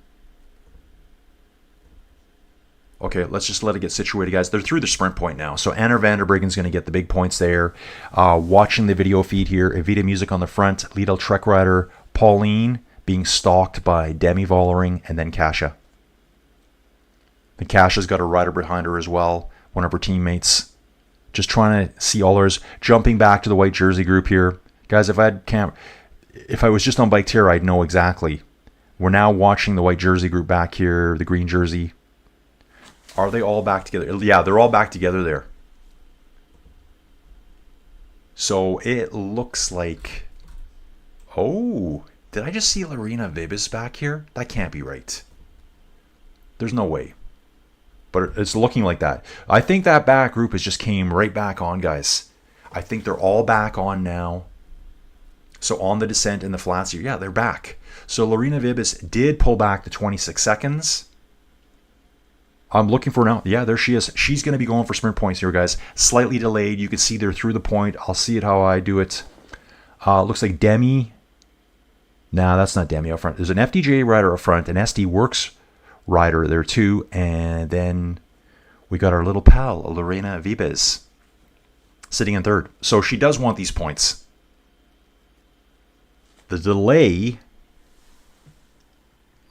Okay, let's just let it get situated, guys. They're through the sprint point now. So Anna van der Breggen's going to get the big points there. Watching the video feed here, Evita Music on the front, Lidl Trek rider, Pauline being stalked by Demi Vollering, and then Kasia. And Kasia's got a rider behind her as well, one of her teammates. Just trying to see all hers. Jumping back to the white jersey group here. Guys, if I was just on biketerra, I'd know exactly. We're now watching the white jersey group back here, the green jersey. Are they all back together? Yeah, they're all back together there. So it looks like... Oh, did I just see Lorena Vibes back here? That can't be right. There's no way. But it's looking like that. I think that back group has just came right back on, guys. I think they're all back on now. So on the descent and the flats here, yeah, they're back. So Lorena Vibes did pull back to 26 seconds. I'm looking for now. Yeah, there she is. She's going to be going for sprint points here, guys. Slightly delayed. You can see they're through the point. I'll see it how I do it. Looks like Demi. Nah, that's not Demi up front. There's an FDJ rider up front, an SD Works rider there too. And then we got our little pal, Lorena Vibes, sitting in third. So she does want these points. The delay...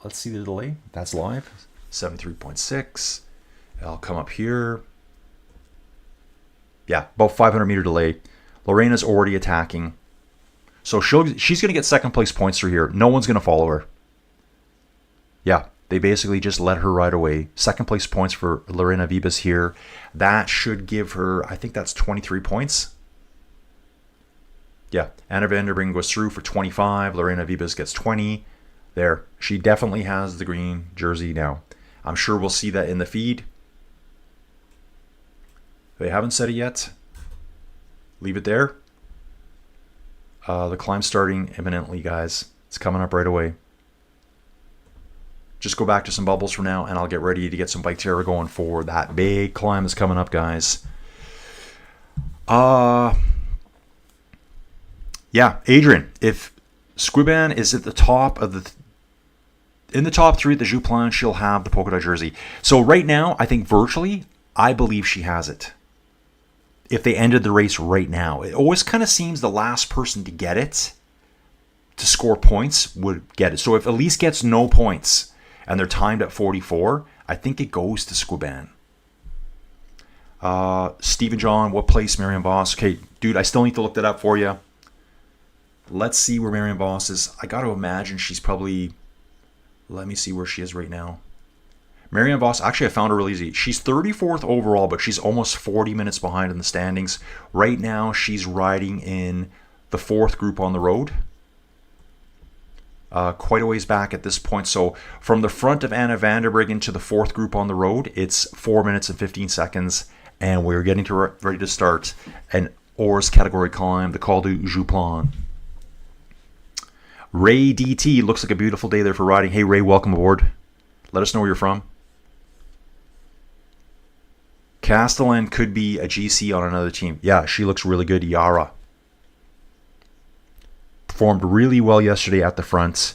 Let's see the delay. That's live. 73.6. I'll come up here. Yeah, about 500 meter delay. Lorena's already attacking. So she's going to get second place points through here. No one's going to follow her. Yeah, they basically just let her ride away. Second place points for Lorena Vibes here. That should give her, I think that's 23 points. Yeah, Anna van der Breggen goes through for 25. Lorena Vibes gets 20. There, she definitely has the green jersey now. I'm sure we'll see that in the feed. They haven't said it yet. Leave it there. The climb's starting imminently, guys. It's coming up right away. Just go back to some bubbles for now, and I'll get ready to get some biketerra going for that big climb that's coming up, guys. Yeah, Adrian, if Squiban is at the top of the... In the top three at the Jouplan, she'll have the polka dot jersey. So right now, I think virtually, I believe she has it. If they ended the race right now. It always kind of seems the last person to get it, to score points, would get it. So if Elise gets no points, and they're timed at 44, I think it goes to Squiban. Stephen John, what place Marion Voss? Okay, dude, I still need to look that up for you. Let's see where Marion Voss is. I got to imagine she's probably... Let me see where she is right now. Marion Voss, actually I found her really easy. She's 34th overall, but she's almost 40 minutes behind in the standings. Right now, she's riding in the 4th group on the road. Quite a ways back at this point. So from the front of Anna van der Breggen to the 4th group on the road, it's 4 minutes and 15 seconds. And we're getting to ready to start an Ors category climb, the Col du Jouplan. Ray DT, looks like a beautiful day there for riding. Hey Ray, welcome aboard. Let us know where you're from. Castellan could be a GC on another team. Yeah, she looks really good. Yara performed really well yesterday at the front.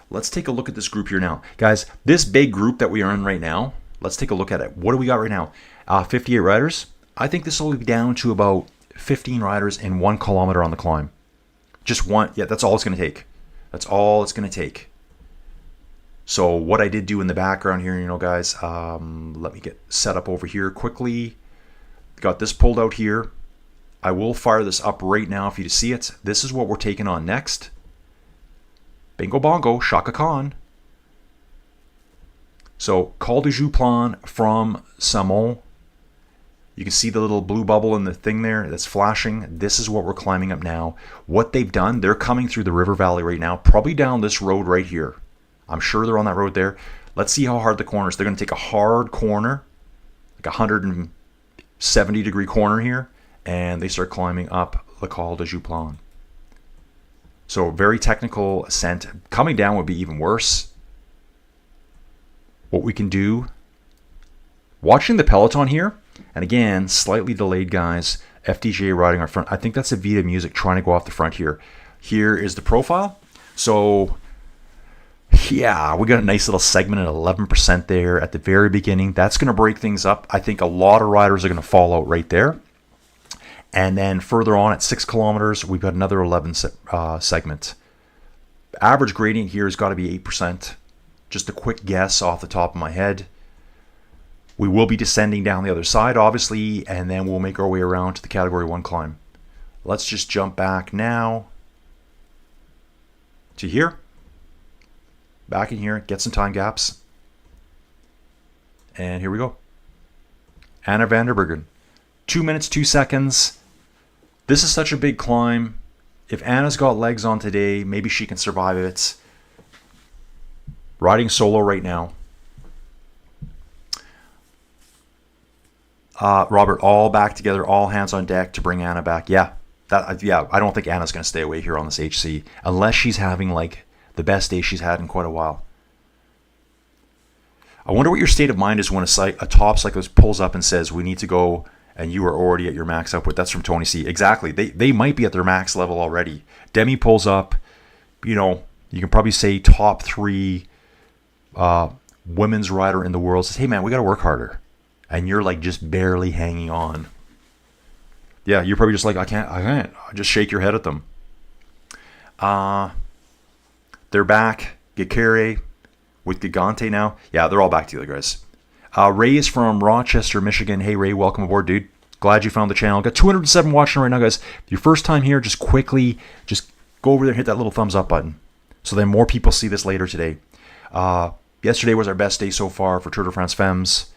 Let's take a look at this group here now. Guys, this big group that we are in right now, let's take a look at it. What do we got right now? 58 riders. I think this will be down to about 15 riders in 1 kilometer on the climb. Just one. Yeah, that's all it's going to take. That's all it's going to take. So what I did do in the background here, you know, guys, let me get set up over here quickly. Got this pulled out here. I will fire this up right now for you to see it. This is what we're taking on next. Bingo bongo, Shaka Khan. So Col du Jouplan from Samon. You can see the little blue bubble in the thing there that's flashing. This is what we're climbing up now. What they've done, they're coming through the river valley right now, probably down this road right here. I'm sure they're on that road there. Let's see how hard the corners. They're going to take a hard corner, like a 170-degree corner here, and they start climbing up the Col du Jouplan. So very technical ascent. Coming down would be even worse. What we can do, watching the Peloton here, and again, slightly delayed, guys. FDJ riding our front. I think that's a Vita Music trying to go off the front here. Here is the profile. So, yeah, we got a nice little segment at 11% there at the very beginning. That's going to break things up. I think a lot of riders are going to fall out right there. And then further on at 6 kilometers, we've got another 11 segment. Average gradient here has got to be 8%. Just a quick guess off the top of my head. We will be descending down the other side, obviously, and then we'll make our way around to the Category 1 climb. Let's just jump back now to here. Back in here, get some time gaps. And here we go. Anna van der Breggen. 2 minutes, 2 seconds. This is such a big climb. If Anna's got legs on today, maybe she can survive it. Riding solo right now. Robert, all back together, all hands on deck to bring Anna back. Yeah, I don't think Anna's going to stay away here on this HC unless she's having like the best day she's had in quite a while. I wonder what your state of mind is when a top cyclist pulls up and says, we need to go, and you are already at your max output. That's from Tony C. Exactly. They might be at their max level already. Demi pulls up, you can probably say top 3 women's rider in the world says, hey man, we got to work harder. And you're like just barely hanging on. Yeah, you're probably just like, I can't. Just shake your head at them. They're back. Gekere with Gigante now. Yeah, they're all back together, guys. Ray is from Rochester, Michigan. Hey, Ray, welcome aboard, dude. Glad you found the channel. Got 207 watching right now, guys. If your first time here, just quickly, just go over there and hit that little thumbs up button so then more people see this later today. Yesterday was our best day so far for Tour de France Femmes.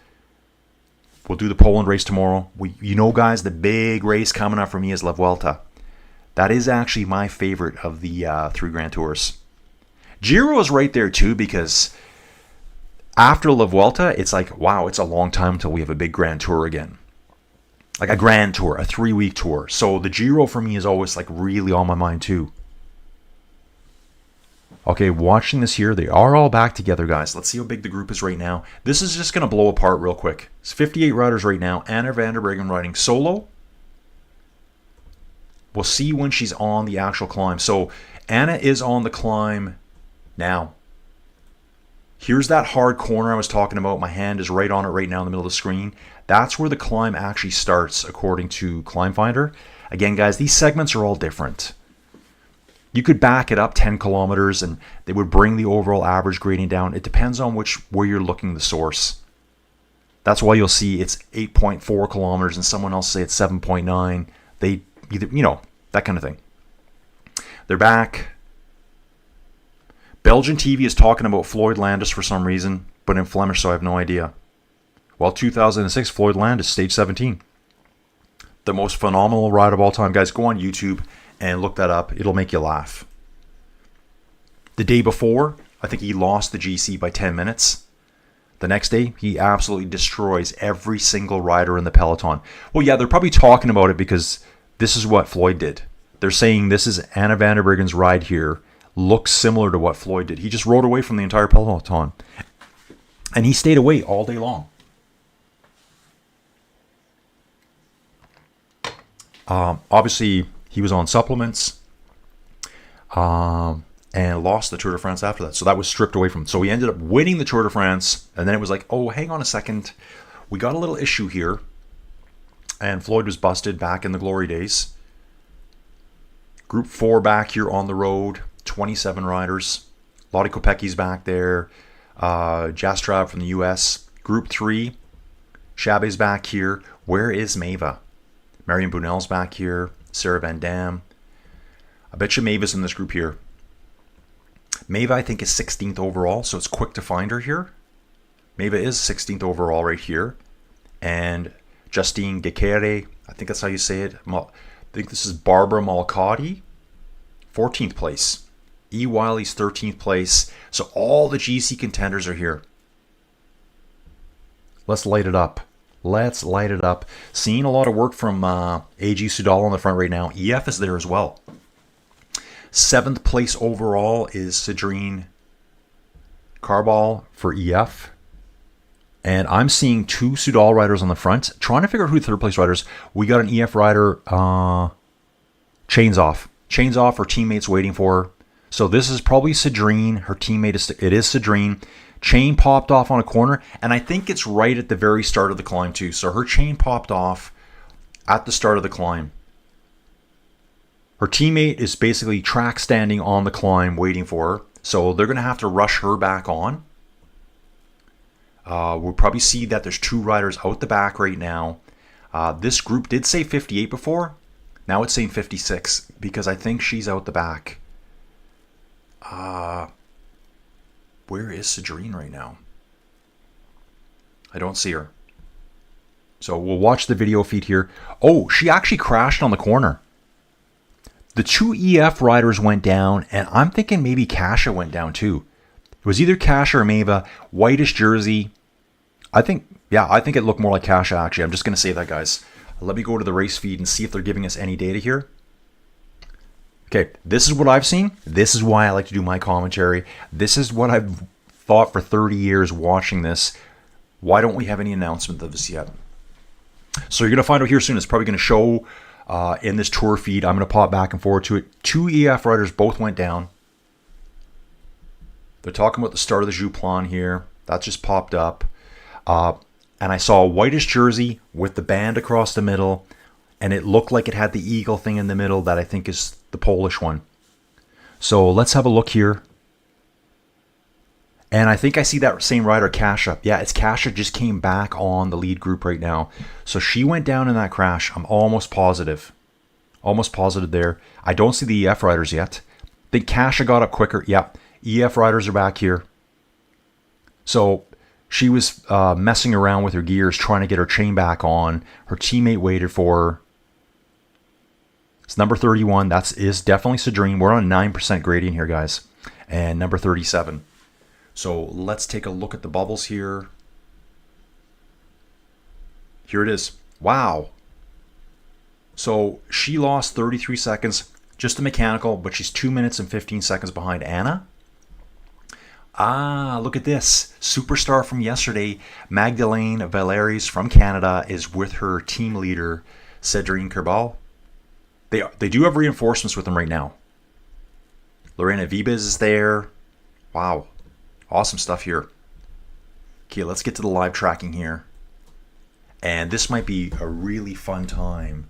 We'll do the Poland race tomorrow. Guys, the big race coming up for me is La Vuelta. That is actually my favorite of the 3 Grand Tours. Giro is right there too because after La Vuelta, it's like, wow, it's a long time until we have a big Grand Tour again. Like a Grand Tour, a 3-week tour. So the Giro for me is always like really on my mind too. Okay, watching this here, they are all back together, guys. Let's see how big the group is right now. This is just going to blow apart real quick. It's 58 riders right now. Anna van der Breggen riding solo. We'll see when she's on the actual climb. So Anna is on the climb now. Here's that hard corner I was talking about. My hand is right on it right now in the middle of the screen. That's where the climb actually starts according to Climb Finder. Again, guys, these segments are all different. You could back it up 10 kilometers and they would bring the overall average grading down. It depends on where you're looking the source. That's why you'll see it's 8.4 kilometers and someone else say it's 7.9. They either, that kind of thing. They're back. Belgian TV is talking about Floyd Landis for some reason, but in Flemish, so I have no idea. Well, 2006, Floyd Landis, stage 17. The most phenomenal ride of all time. Guys, go on YouTube and look that up. It'll make you laugh. The day before, I think he lost the GC by 10 minutes. The next day, he absolutely destroys every single rider in the Peloton. Well, yeah, they're probably talking about it because this is what Floyd did. They're saying this is Anna van der Breggen's ride here. Looks similar to what Floyd did. He just rode away from the entire Peloton. And he stayed away all day long. Obviously, he was on supplements and lost the Tour de France after that. So that was stripped away from him. So he ended up winning the Tour de France. And then it was like, oh, hang on a second. We got a little issue here. And Floyd was busted back in the glory days. Group 4 back here on the road. 27 riders. Lottie Kopecki's back there. Jastrab from the US. Group 3. Chabet's back here. Where is Mava? Marion Bunel's back here. Sarah Van Dam. I bet you Mava's in this group here. Mava, I think, is 16th overall, so it's quick to find her here. Mava is 16th overall right here. And Justine Gekere, I think that's how you say it. I think this is Barbara Malcotti, 14th place. E. Wiley's 13th place. So all the GC contenders are here. Let's light it up. Let's light it up. Seeing a lot of work from AG Sudal on the front right now. EF is there as well. 7th place overall is Cedrine Carball for EF. And I'm seeing 2 Sudal riders on the front. Trying to figure out who the 3rd place riders. We got an EF rider, chains off. Chains off, her teammate's waiting for her. So this is probably Cedrine. Her teammate is Cedrine. Chain popped off on a corner, and I think it's right at the very start of the climb too. So her chain popped off at the start of the climb. Her teammate is basically track standing on the climb waiting for her. So they're going to have to rush her back on. We'll probably see that there's 2 riders out the back right now. This group did say 58 before. Now it's saying 56 because I think she's out the back. Where is Cedrine right now? I don't see her. So we'll watch the video feed here. Oh, she actually crashed on the corner. The 2 EF riders went down, and I'm thinking maybe Kasia went down too. It was either Kasia or Maeva. Whitish jersey. I think it looked more like Kasia, actually. I'm just going to say that, guys. Let me go to the race feed and see if they're giving us any data here. Okay, this is what I've seen. This is why I like to do my commentary. This is what I've thought for 30 years watching this. Why don't we have any announcement of this yet? So you're going to find out here soon. It's probably going to show in this tour feed. I'm going to pop back and forward to it. 2 EF riders both went down. They're talking about the start of the Jouplan here. That just popped up. And I saw a whitish jersey with the band across the middle. And it looked like it had the eagle thing in the middle that I think is the Polish one. So let's have a look here. And I think I see that same rider, Kasia. Yeah, it's Kasia just came back on the lead group right now. So she went down in that crash. I'm almost positive. Almost positive there. I don't see the EF riders yet. I think Kasia got up quicker. Yeah, EF riders are back here. So she was messing around with her gears, trying to get her chain back on. Her teammate waited for her. It's number 31. That is definitely Cedrine. We're on a 9% gradient here, guys. And number 37. So let's take a look at the bubbles here. Here it is. Wow. So she lost 33 seconds, just a mechanical, but she's 2 minutes and 15 seconds behind Anna. Ah, look at this. Superstar from yesterday, Magdalene Valeries from Canada, is with her team leader, Cedrine Kerbal. They do have reinforcements with them right now. Lorena Vibes is there. Wow. Awesome stuff here. Okay, let's get to the live tracking here. And this might be a really fun time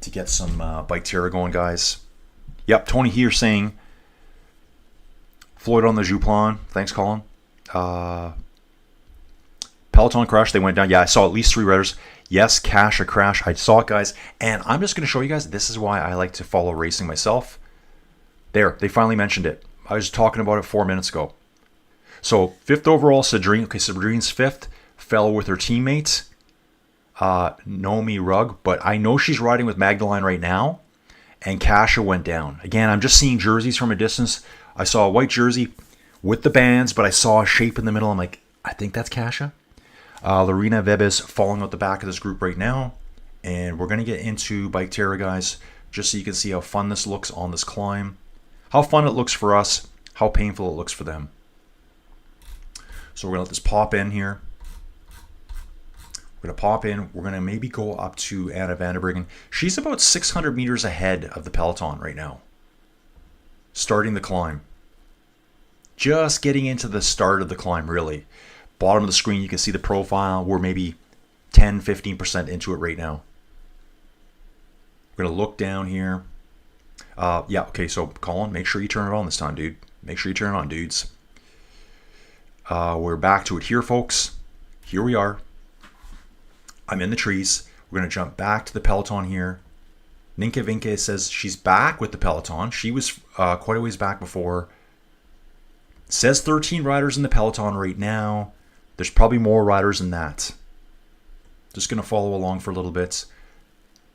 to get some biketerra going, guys. Yep, Tony here saying Floyd on the Jouplan. Thanks, Colin. Peloton crash, they went down. Yeah, I saw at least 3 riders. Yes, Kasia crash. I saw it, guys. And I'm just going to show you guys, this is why I like to follow racing myself. There, they finally mentioned it. I was talking about it 4 minutes ago. So 5th overall, Cedrine. Okay, Cedrine's 5th. Fell with her teammates. Nomi Rugg. But I know she's riding with Magdalene right now. And Kasia went down. Again, I'm just seeing jerseys from a distance. I saw a white jersey with the bands, but I saw a shape in the middle. I'm like, I think that's Kasia. Lorena Vebes falling out the back of this group right now. And we're going to get into biketerra, guys, just so you can see how fun this looks on this climb. How fun it looks for us. How painful it looks for them. So we're going to let this pop in here. We're going to pop in. We're going to maybe go up to Anna van der Breggen. She's about 600 meters ahead of the peloton right now. Starting the climb. Just getting into the start of the climb, really. Bottom of the screen, you can see the profile. We're maybe 10-15% into it right now. We're going to look down here. Yeah, okay, so Colin, make sure you turn it on this time, dude. Make sure you turn it on, dudes. We're back to it here, folks. Here we are. I'm in the trees. We're going to jump back to the peloton here. Ninka Vinke says she's back with the peloton. She was quite a ways back before. Says 13 riders in the peloton right now. There's probably more riders than that. Just going to follow along for a little bit.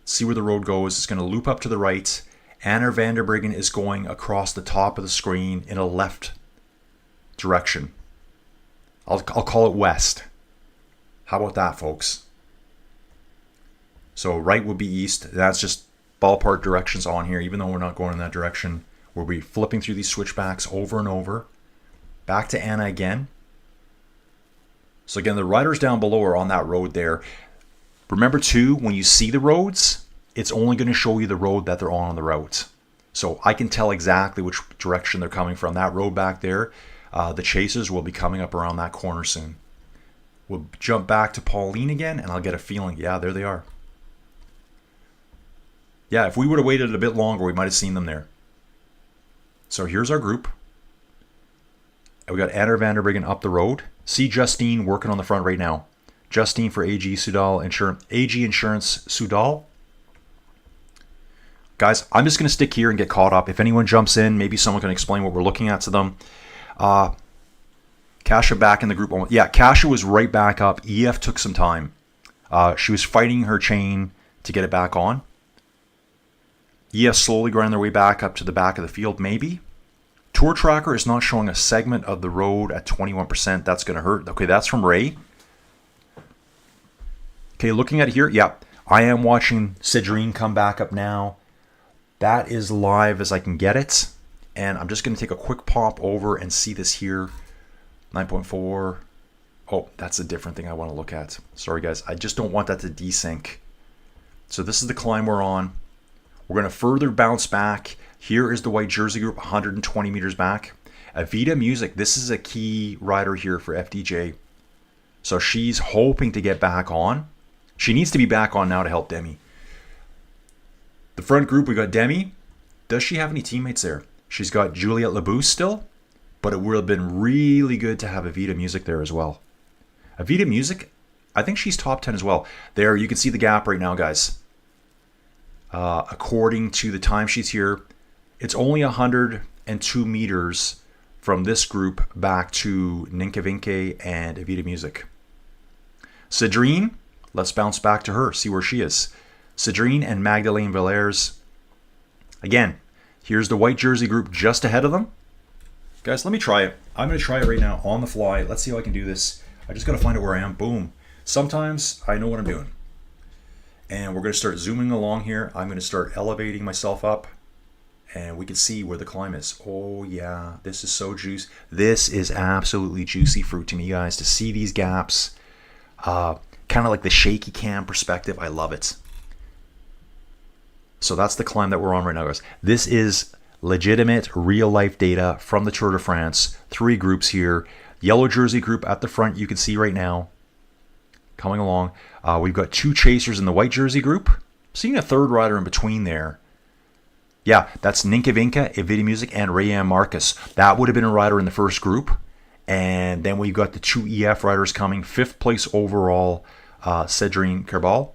See where the road goes. It's going to loop up to the right. Anna van der Breggen is going across the top of the screen in a left direction. I'll call it west. How about that, folks? So right would be east. That's just ballpark directions on here. Even though we're not going in that direction, we'll be flipping through these switchbacks over and over. Back to Anna again. So again, the riders down below are on that road there. Remember too, when you see the roads, it's only going to show you the road that they're on the route. So I can tell exactly which direction they're coming from. That road back there, the chasers will be coming up around that corner soon. We'll jump back to Pauline again, and I'll get a feeling. Yeah, there they are. Yeah, if we would have waited a bit longer, we might have seen them there. So here's our group. And we got Anna van der Breggen up the road. See Justine working on the front right now. Justine for AG Insurance Sudal. Guys, I'm just going to stick here and get caught up. If anyone jumps in, maybe someone can explain what we're looking at to them. Kasia back in the group. Yeah, Kasia was right back up. EF took some time. She was fighting her chain to get it back on. EF slowly grind their way back up to the back of the field, maybe. Tour Tracker is not showing a segment of the road at 21%. That's going to hurt. Okay, that's from Ray. Okay, looking at it here, yeah, I am watching Cedrine come back up now. That is live as I can get it. And I'm just going to take a quick pop over and see this here. 9.4. Oh, that's a different thing I want to look at. Sorry, guys. I just don't want that to desync. So this is the climb we're on. We're going to further bounce back. Here is the white jersey group, 120 meters back. Avita Music, this is a key rider here for FDJ. So she's hoping to get back on. She needs to be back on now to help Demi. The front group, we got Demi. Does she have any teammates there? She's got Juliette Labousse still, but it would have been really good to have Avita Music there as well. Avita Music, I think she's top 10 as well. There, you can see the gap right now, guys. According to the timesheets here, it's only 102 meters from this group back to Ninkevinke and Avita Music. Cedrine, let's bounce back to her, see where she is. Cedrine and Magdalene Villers. Again, here's the white jersey group just ahead of them. Guys, let me try it. I'm going to try it right now on the fly. Let's see how I can do this. I just got to find out where I am. Boom. Sometimes I know what I'm doing. And we're going to start zooming along here. I'm going to start elevating myself up. And we can see where the climb is. Oh, yeah. This is so juicy. This is absolutely juicy fruit to me, guys. To see these gaps. Kind of like the shaky cam perspective. I love it. So that's the climb that we're on right now, guys. This is legitimate real-life data from the Tour de France. 3 groups here. Yellow jersey group at the front, you can see right now. Coming along. We've got 2 chasers in the white jersey group. Seeing a third rider in between there. Yeah, that's Ninkevinke, Avita Music, and Rayan Marcus. That would have been a rider in the first group. And then we've got the 2 EF riders coming. 5th place overall, Cedrine Kerbal.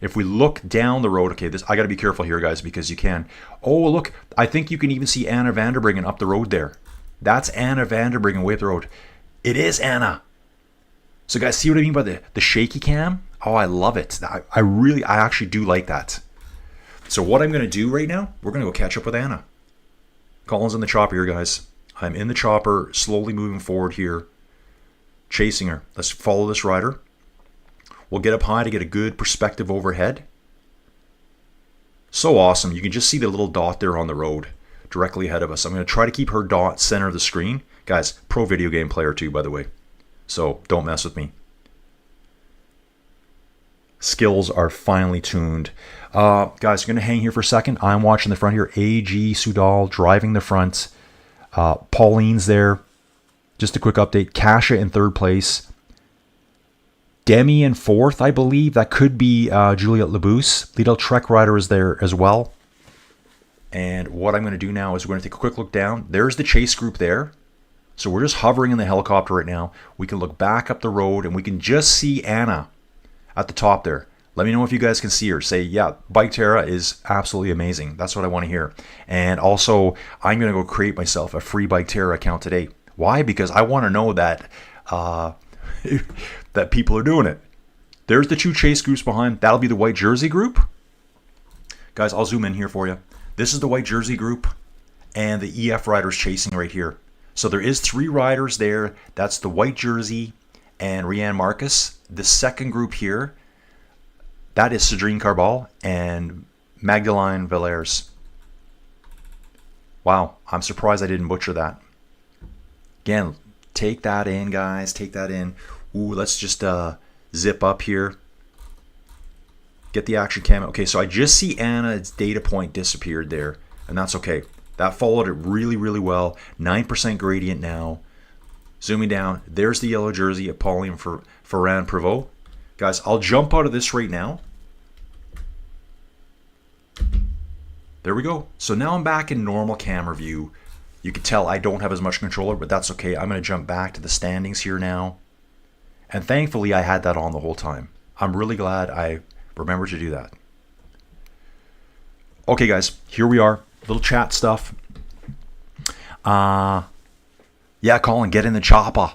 If we look down the road, okay, I got to be careful here, guys, because you can. Oh, look, I think you can even see Anna Vanderbringen up the road there. That's Anna Vanderbringen way up the road. It is Anna. So, guys, see what I mean by the shaky cam? Oh, I love it. I actually do like that. So what I'm going to do right now, we're going to go catch up with Anna. Colin's in the chopper here, guys. I'm in the chopper, slowly moving forward here, chasing her. Let's follow this rider. We'll get up high to get a good perspective overhead. So awesome. You can just see the little dot there on the road directly ahead of us. I'm going to try to keep her dot center of the screen. Guys, pro video game player too, by the way. So don't mess with me. Skills are finely tuned. Guys, I'm going to hang here for a second. I'm watching the front here. A.G. Sudal driving the front. Pauline's there. Just a quick update. Kasia in 3rd place. Demi in 4th, I believe. That could be Juliette Labousse. Lidl Trek Rider is there as well. And what I'm going to do now is we're going to take a quick look down. There's the chase group there. So we're just hovering in the helicopter right now. We can look back up the road and we can just see Anna at the top there. Let me know if you guys can see her. Say, yeah, biketerra is absolutely amazing. That's what I want to hear. And also, I'm going to go create myself a free biketerra account today. Why? Because I want to know that that people are doing it. There's the 2 chase groups behind. That'll be the white jersey group. Guys, I'll zoom in here for you. This is the white jersey group and the EF riders chasing right here. So there is 3 riders there. That's the white jersey and Rayan Marcus. The second group here, that is Cedrine Kerbal and Magdalene Villers. Wow, I'm surprised I didn't butcher that. Again, take that in, guys. Take that in. Ooh, let's just zip up here. Get the action cam. Okay, so I just see Anna's data point disappeared there, and that's okay. That followed it really, really well. 9% gradient now. Zooming down, there's the yellow jersey of Pauline Ferrand Prevot. Guys, I'll jump out of this right now. There we go. So now I'm back in normal camera view. You can tell I don't have as much controller, but that's okay. I'm going to jump back to the standings here now. And thankfully, I had that on the whole time. I'm really glad I remembered to do that. Okay, guys, here we are. Little chat stuff. Yeah, Colin, get in the chopper.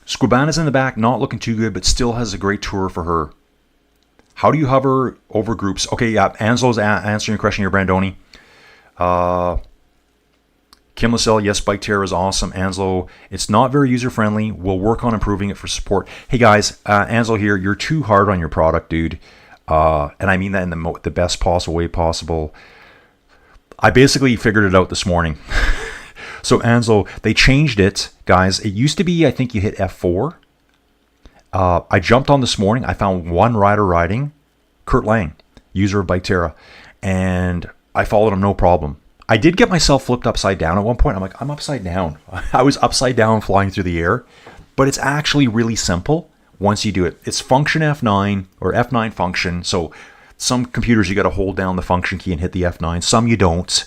Squabana's in the back, not looking too good, but still has a great tour for her. How do you hover over groups? Okay, yeah, Anslow's answering your question here, Brandoni. Kim Lassell, yes, biketerra is awesome. Anslow, it's not very user-friendly. We'll work on improving it for support. Hey, guys, Anslow here. You're too hard on your product, dude. And I mean that in the best possible way possible. I basically figured it out this morning. So, Anslow, they changed it, guys. It used to be, I think you hit F4. I jumped on this morning. I found one rider riding, Kurt Lang, user of biketerra, and I followed him no problem. I did get myself flipped upside down at one point. I'm like, I'm upside down. I was upside down flying through the air, but it's actually really simple once you do it. It's function F9 or F9 function. So some computers you got to hold down the function key and hit the F9. Some you don't.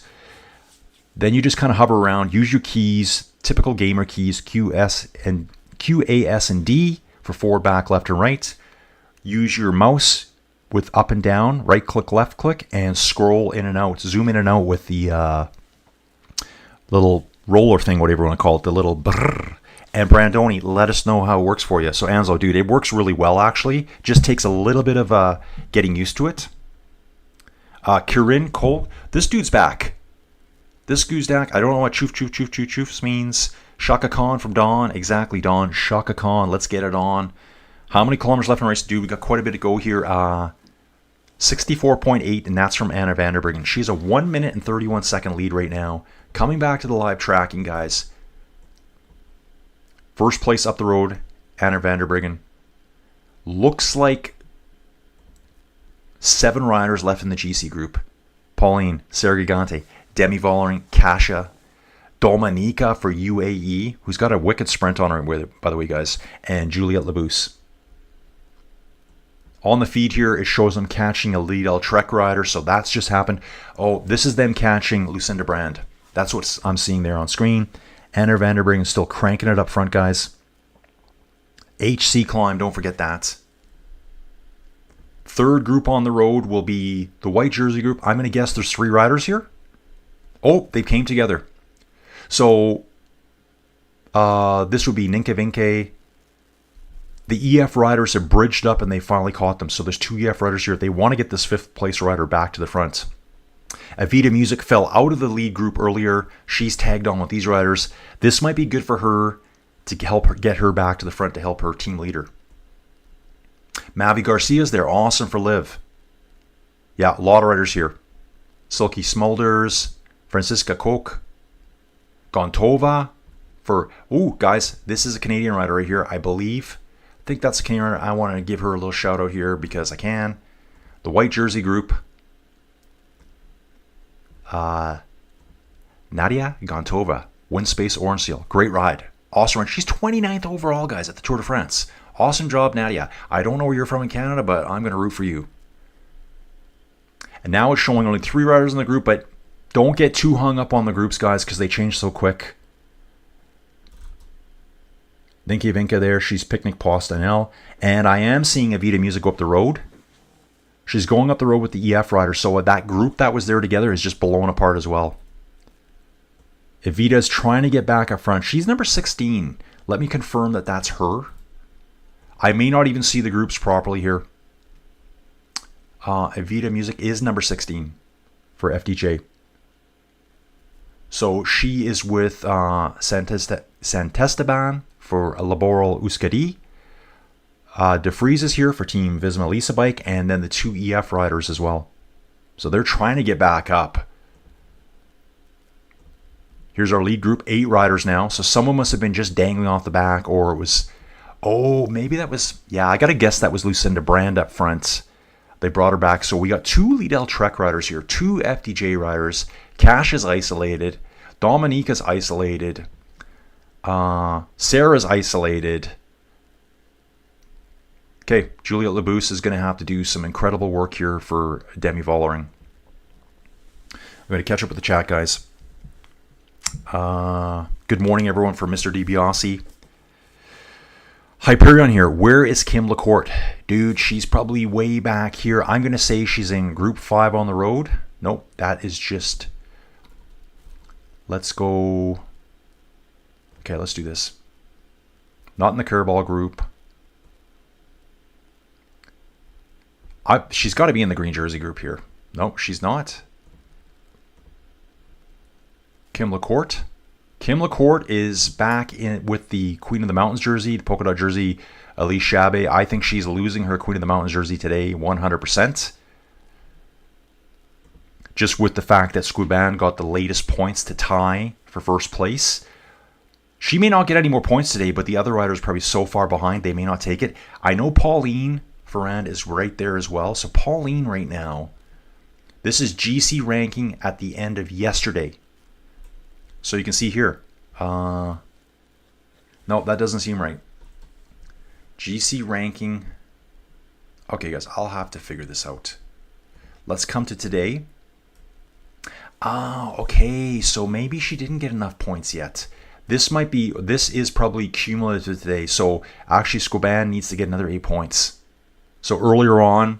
Then you just kind of hover around, use your keys, typical gamer keys, Q, S, and Q, A, S, and D for forward, back, left, and right. Use your mouse with up and down, right click, left click, and scroll in and out. Zoom in and out with the little roller thing, whatever you want to call it, the little brrr. And Brandoni, let us know how it works for you. So Anslo, dude, it works really well actually. Just takes a little bit of getting used to it. Kirin Cole, this dude's back. This dude's back. I don't know what choofs means. Shaka Khan from Dawn. Exactly, Dawn. Shaka Khan. Let's get it on. How many kilometers left in the race to do? We got quite a bit to go here. 64.8, and that's from Anna Vanderbryggen. She's a 1 minute and 31 second lead right now. Coming back to the live tracking, guys. First place up the road, Anna Vanderbryggen. Looks like 7 riders left in the GC group. Pauline, Sergei Gigante, Demi Vollering, Kasia, Dominika for UAE, who's got a wicked sprint on her, by the way, guys, and Juliette Labousse. On the feed here, it shows them catching a Lidl Trek rider, so that's just happened. Oh, this is them catching Lucinda Brand. That's what I'm seeing there on screen. Anna Vanderbryggen still cranking it up front, guys. HC climb, don't forget that. Third group on the road will be the white jersey group. I'm going to guess there's 3 riders here. Oh, they came together. So this would be Ninka Vinke. The EF riders have bridged up and they finally caught them. So there's 2 EF riders here. They want to get this 5th place rider back to the front. Avita Music fell out of the lead group earlier. She's tagged on with these riders. This might be good for her to help her get her back to the front to help her team leader. Mavi Garcia's there. Awesome for Liv. Yeah, a lot of riders here. Silky Smulders, Francisca Koch, Gontova for... Ooh, guys, this is a Canadian rider right here, I believe. I think that's a Canadian rider. I want to give her a little shout out here because I can. The white jersey group. Nadia Gontova, Windspace Orange Seal. Great ride. Awesome ride. She's 29th overall, guys, at the Tour de France. Awesome job, Nadia. I don't know where you're from in Canada, but I'm going to root for you. And now it's showing only 3 riders in the group, but don't get too hung up on the groups, guys, because they change so quick. Dinky Vinka there. She's Picnic Postanel. And I am seeing Avita Music go up the road. She's going up the road with the EF rider. So that group that was there together is just blown apart as well. Evita is trying to get back up front. She's number 16. Let me confirm that that's her. I may not even see the groups properly here. Evita Music is number 16 for FDJ. So she is with Santesteban for Laboral Euskadi. De Vries is here for Team Visma Lisa Bike, and then the 2 EF riders as well. So they're trying to get back up. Here's our lead group, 8 riders now. So someone must have been just dangling off the back, or it was... Oh, maybe that was... Yeah, I got to guess that was Lucinda Brand up front. They brought her back. So we got 2 Lidl Trek riders here, 2 FDJ riders. Cash is isolated. Dominica's isolated. Sarah's isolated. Okay, Juliette Labousse is going to have to do some incredible work here for Demi Vollering. I'm going to catch up with the chat, guys. Good morning, everyone, for Mr. DiBiase. Hyperion here. Where is Kim Lacourt? Dude, she's probably way back here. I'm going to say she's in Group 5 on the road. Nope, that is just... Let's go... Okay, let's do this. Not in the curveball group. She's got to be in the green jersey group here. No, she's not. Kim LaCourte. Kim LaCourte is back in with the Queen of the Mountains jersey, the polka dot jersey, Elise Chabet. I think she's losing her Queen of the Mountains jersey today 100%. Just with the fact that Squaban got the latest points to tie for first place. She may not get any more points today, but the other riders are probably so far behind they may not take it. I know Pauline Ferrand is right there as well. So Pauline right now, this is GC ranking at the end of yesterday. So you can see here. No, that doesn't seem right. GC ranking. Okay, guys, I'll have to figure this out. Let's come to today. Okay, so maybe she didn't get enough points yet. This is probably cumulative today. So actually Squaban needs to get another 8 points. So earlier on,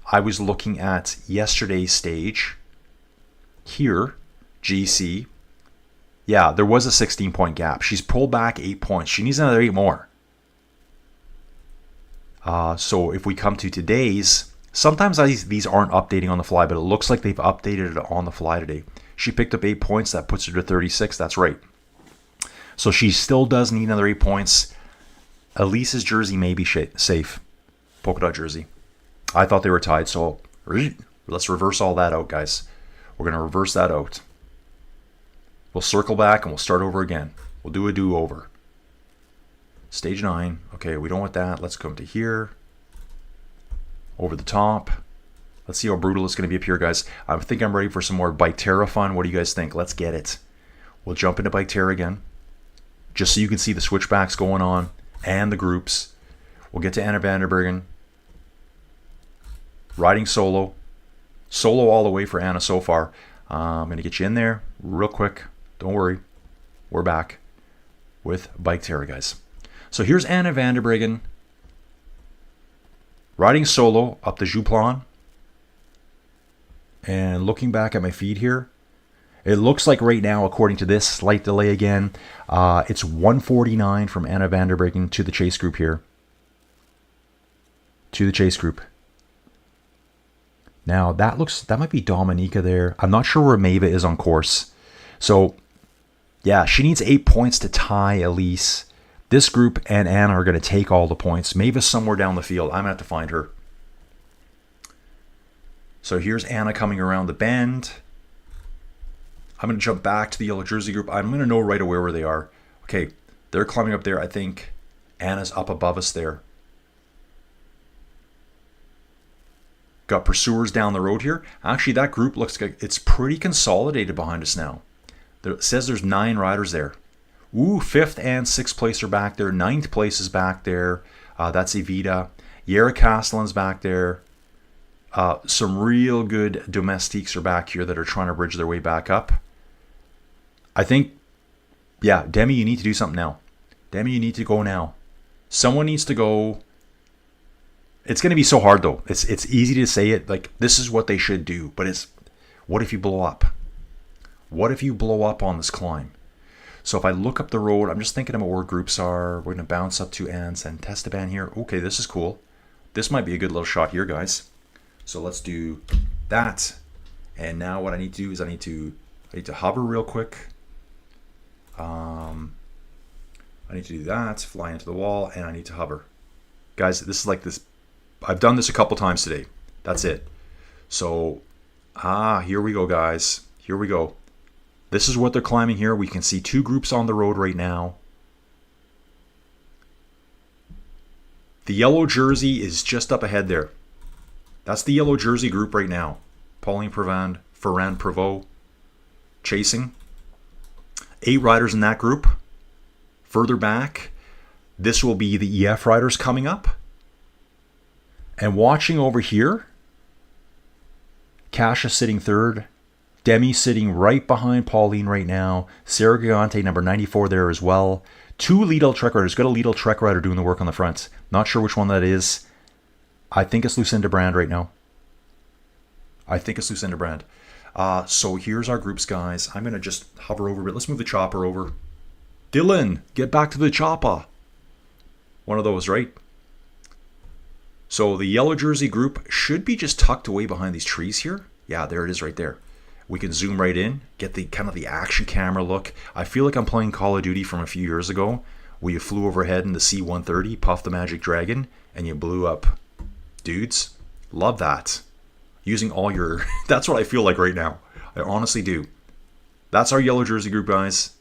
I was looking at yesterday's stage. Here, GC. Yeah, there was a 16-point gap. She's pulled back 8 points. She needs another 8 more. So if we come to today's, sometimes these aren't updating on the fly, but it looks like they've updated it on the fly today. She picked up 8 points. That puts her to 36. That's right. So she still does need another 8 points. Elise's jersey may be safe. Polka dot jersey. I thought they were tied, so let's reverse all that out, guys. We're going to reverse that out. We'll circle back and we'll start over again. We'll do a do-over. Stage 9. Okay, we don't want that. Let's come to here. Over the top. Let's see how brutal it's going to be up here, guys. I think I'm ready for some more biketerra fun. What do you guys think? Let's get it. We'll jump into biketerra again. Just so you can see the switchbacks going on and the groups. We'll get to Anna van der Bergen. Riding solo. Solo all the way for Anna so far. I'm going to get you in there real quick. Don't worry. We're back with biketerra, guys. So here's Anna van der Bergen. Riding solo up the Jouplan. And looking back at my feed here, it looks like right now, according to this, slight delay again, it's 149 from Anna van der Bergen to the chase group here. To the chase group. Now, that might be Dominica there. I'm not sure where Maeva is on course. So, yeah, she needs 8 points to tie Elise. This group and Anna are going to take all the points. Maeva's somewhere down the field. I'm going to have to find her. So here's Anna coming around the bend. I'm going to jump back to the yellow jersey group. I'm going to know right away where they are. Okay, they're climbing up there. I think Anna's up above us there. Got pursuers down the road here. Actually, that group looks like it's pretty consolidated behind us now. It says there's 9 riders there. Ooh, 5th and 6th place are back there. 9th place is back there. That's Evita. Yara Castellan's back there. Some real good domestiques are back here that are trying to bridge their way back up. I think, yeah, Demi, you need to do something now. Demi, you need to go now. Someone needs to go. It's going to be so hard, though. It's easy to say it. Like, this is what they should do. But it's, what if you blow up? What if you blow up on this climb? So if I look up the road, I'm just thinking about where groups are. We're going to bounce up to Anse and Esteban here. Okay, this is cool. This might be a good little shot here, guys. So let's do that. And now what I need to do is I need to hover real quick. I need to do that, fly into the wall, and I need to hover. Guys, this is like this. I've done this a couple times today. That's it. So, here we go, guys. Here we go. This is what they're climbing here. We can see 2 groups on the road right now. The yellow jersey is just up ahead there. That's the yellow jersey group right now. Pauline Ferrand Prevot chasing. 8 riders in that group. Further back, this will be the EF riders coming up. And watching over here, Kasia sitting 3rd. Demi sitting right behind Pauline right now. Sarah Gigante, number 94 there as well. 2 Lidl Trek riders. Got a Lidl Trek rider doing the work on the front. Not sure which one that is. I think it's Lucinda Brand right now. I think it's Lucinda Brand. So here's our groups, guys. I'm going to just hover over a bit. Let's move the chopper over. Dylan, get back to the chopper. One of those, right? So the yellow jersey group should be just tucked away behind these trees here. Yeah, there it is right there. We can zoom right in, get the kind of the action camera look. I feel like I'm playing Call of Duty from a few years ago, where you flew overhead in the C-130, Puff the Magic Dragon, and you blew up dudes. Love that. Using all your... That's what I feel like right now. I honestly do. That's our yellow jersey group, guys.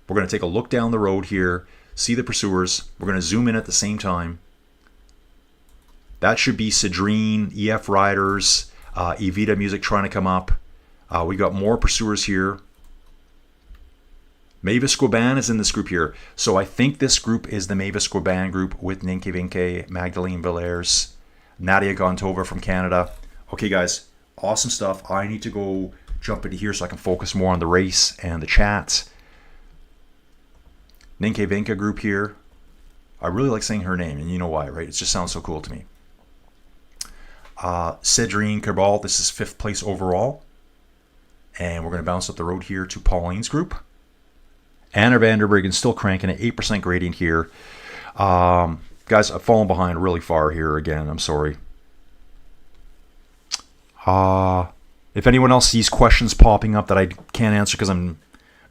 We're going to take a look down the road here, see the pursuers. We're going to zoom in at the same time. That should be Cedrine, EF Riders, Evita Music trying to come up. We got more pursuers here. Mavis Squaban is in this group here. So I think this group is the Mavis Squaban group with Ninke Vinke, Magdalene Villers, Nadia Gontova from Canada. Okay, guys, awesome stuff. I need to go jump into here so I can focus more on the race and the chat. Ninke Vinke group here. I really like saying her name, and you know why, right? It just sounds so cool to me. Cedrine Cabral, this is 5th place overall. And we're going to bounce up the road here to Pauline's group. Anna Vanderbryggen still cranking at 8% gradient here. Guys, I've fallen behind really far here again. I'm sorry. If anyone else sees questions popping up that I can't answer because I'm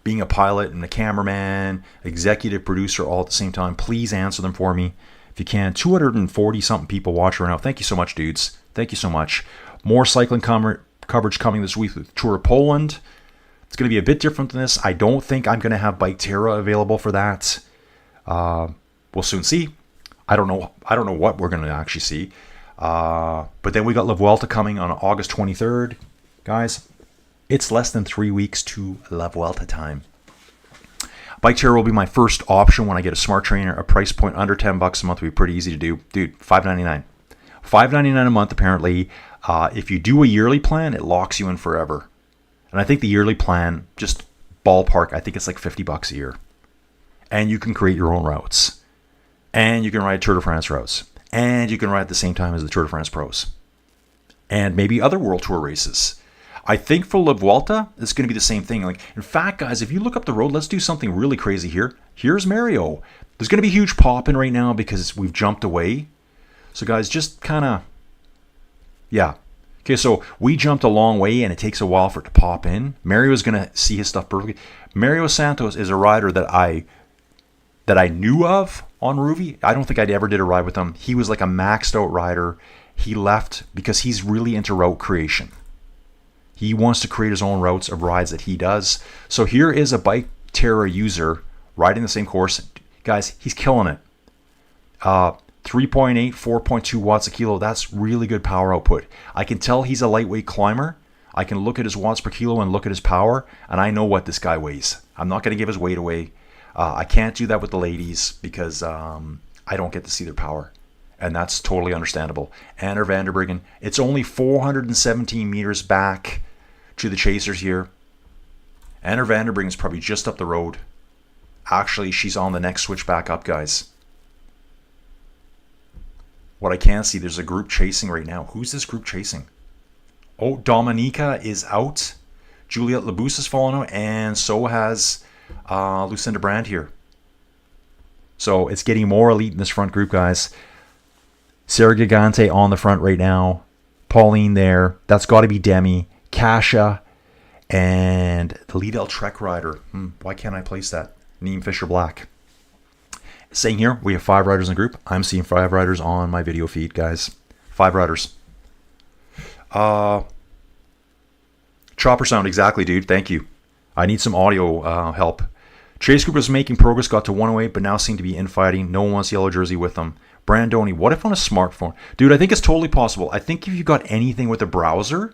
being a pilot and a cameraman, executive producer all at the same time, please answer them for me. If you can. 240 something people watch right now. Thank you so much, dudes. Thank you so much. More cycling coverage coming this week with Tour of Poland. It's going to be a bit different than this. I don't think I'm going to have biketerra available for that. We'll soon see. I don't know what we're going to actually see. But then we got La Vuelta coming on August 23rd. Guys, it's less than 3 weeks to La Vuelta time. Biketerra will be my first option when I get a smart trainer. A price point under $10 a month would be pretty easy to do. Dude, $5.99. $5.99 a month apparently. If you do a yearly plan, it locks you in forever. And I think the yearly plan, just ballpark, I think it's like $50 a year. And you can create your own routes. And you can ride Tour de France routes. And you can ride at the same time as the Tour de France pros. And maybe other World Tour races. I think for La Vuelta, it's going to be the same thing. Like, in fact, guys, if you look up the road, let's do something really crazy here. Here's Mario. There's going to be huge pop-in right now because we've jumped away. So, guys, just kind of, yeah. Okay, so we jumped a long way, and it takes a while for it to pop in. Mario is going to see his stuff perfectly. Mario Santos is a rider that I knew of on Ruvi. I don't think I ever did a ride with him. He was like a maxed out rider. He left because he's really into route creation. He wants to create his own routes of rides that he does. So here is a biketerra user riding the same course. Guys, he's killing it. 3.8, 4.2 watts a kilo. That's really good power output. I can tell he's a lightweight climber. I can look at his watts per kilo and look at his power, and I know what this guy weighs. I'm not going to give his weight away. I can't do that with the ladies because I don't get to see their power. And that's totally understandable. Anna Vanderbryggen, it's only 417 meters back to the chasers here. Anna Vanderbryggen is probably just up the road. Actually, she's on the next switch back up, guys. What I can see, there's a group chasing right now. Who's this group chasing? Oh, Dominica is out. Juliette Labousse has fallen out, and so has Lucinda Brand here. So it's getting more elite in this front group, guys. Sarah Gigante on the front right now. Pauline there. That's got to be Demi. Kasia. And the Liedel Trek rider. Why can't I place that? Neem Fisher Black. Saying here, we have 5 riders in the group. I'm seeing 5 riders on my video feed, guys. 5 riders. Chopper sound, exactly, dude. Thank you. I need some audio help. Chase group is making progress, got to 108, but now seem to be infighting. No one wants yellow jersey with them. Brandoni, what if on a smartphone? Dude, I think it's totally possible. I think if you got anything with a browser,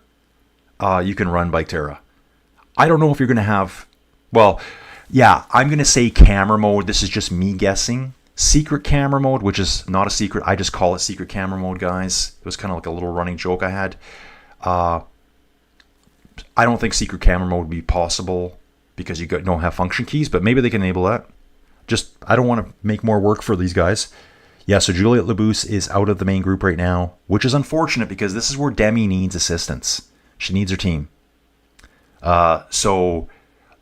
you can run biketerra. I don't know if you're going to have... Well, yeah, I'm going to say camera mode. This is just me guessing. Secret camera mode, which is not a secret. I just call it secret camera mode, guys. It was kind of like a little running joke I had. I don't think secret camera mode would be possible because you don't have function keys, but maybe they can enable that. Just, I don't want to make more work for these guys. Yeah, so Juliette Labousse is out of the main group right now, which is unfortunate because this is where Demi needs assistance. She needs her team. So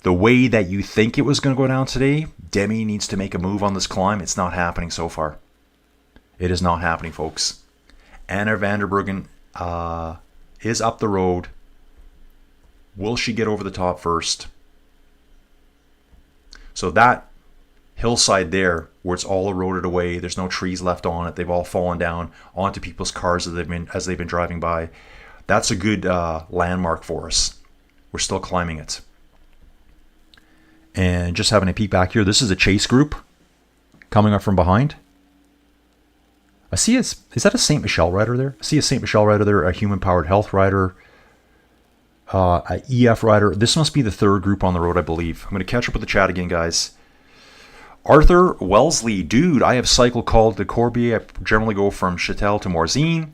the way that you think it was going to go down today, Demi needs to make a move on this climb. It's not happening so far. It is not happening, folks. Anna van der Breggen is up the road. Will she get over the top first? So that hillside there, where it's all eroded away, there's no trees left on it, they've all fallen down onto people's cars as they've been driving by. That's a good landmark for us. We're still climbing it. And just having a peek back here, this is a chase group coming up from behind. I see is that a St. Michel rider there? I see a St. Michel rider there, a human powered health rider, a EF rider. This must be the third group on the road, I believe. I'm going to catch up with the chat again, guys. Arthur Wellesley, dude, I have cycled called de Corbier. I generally go from Châtel to Morzine.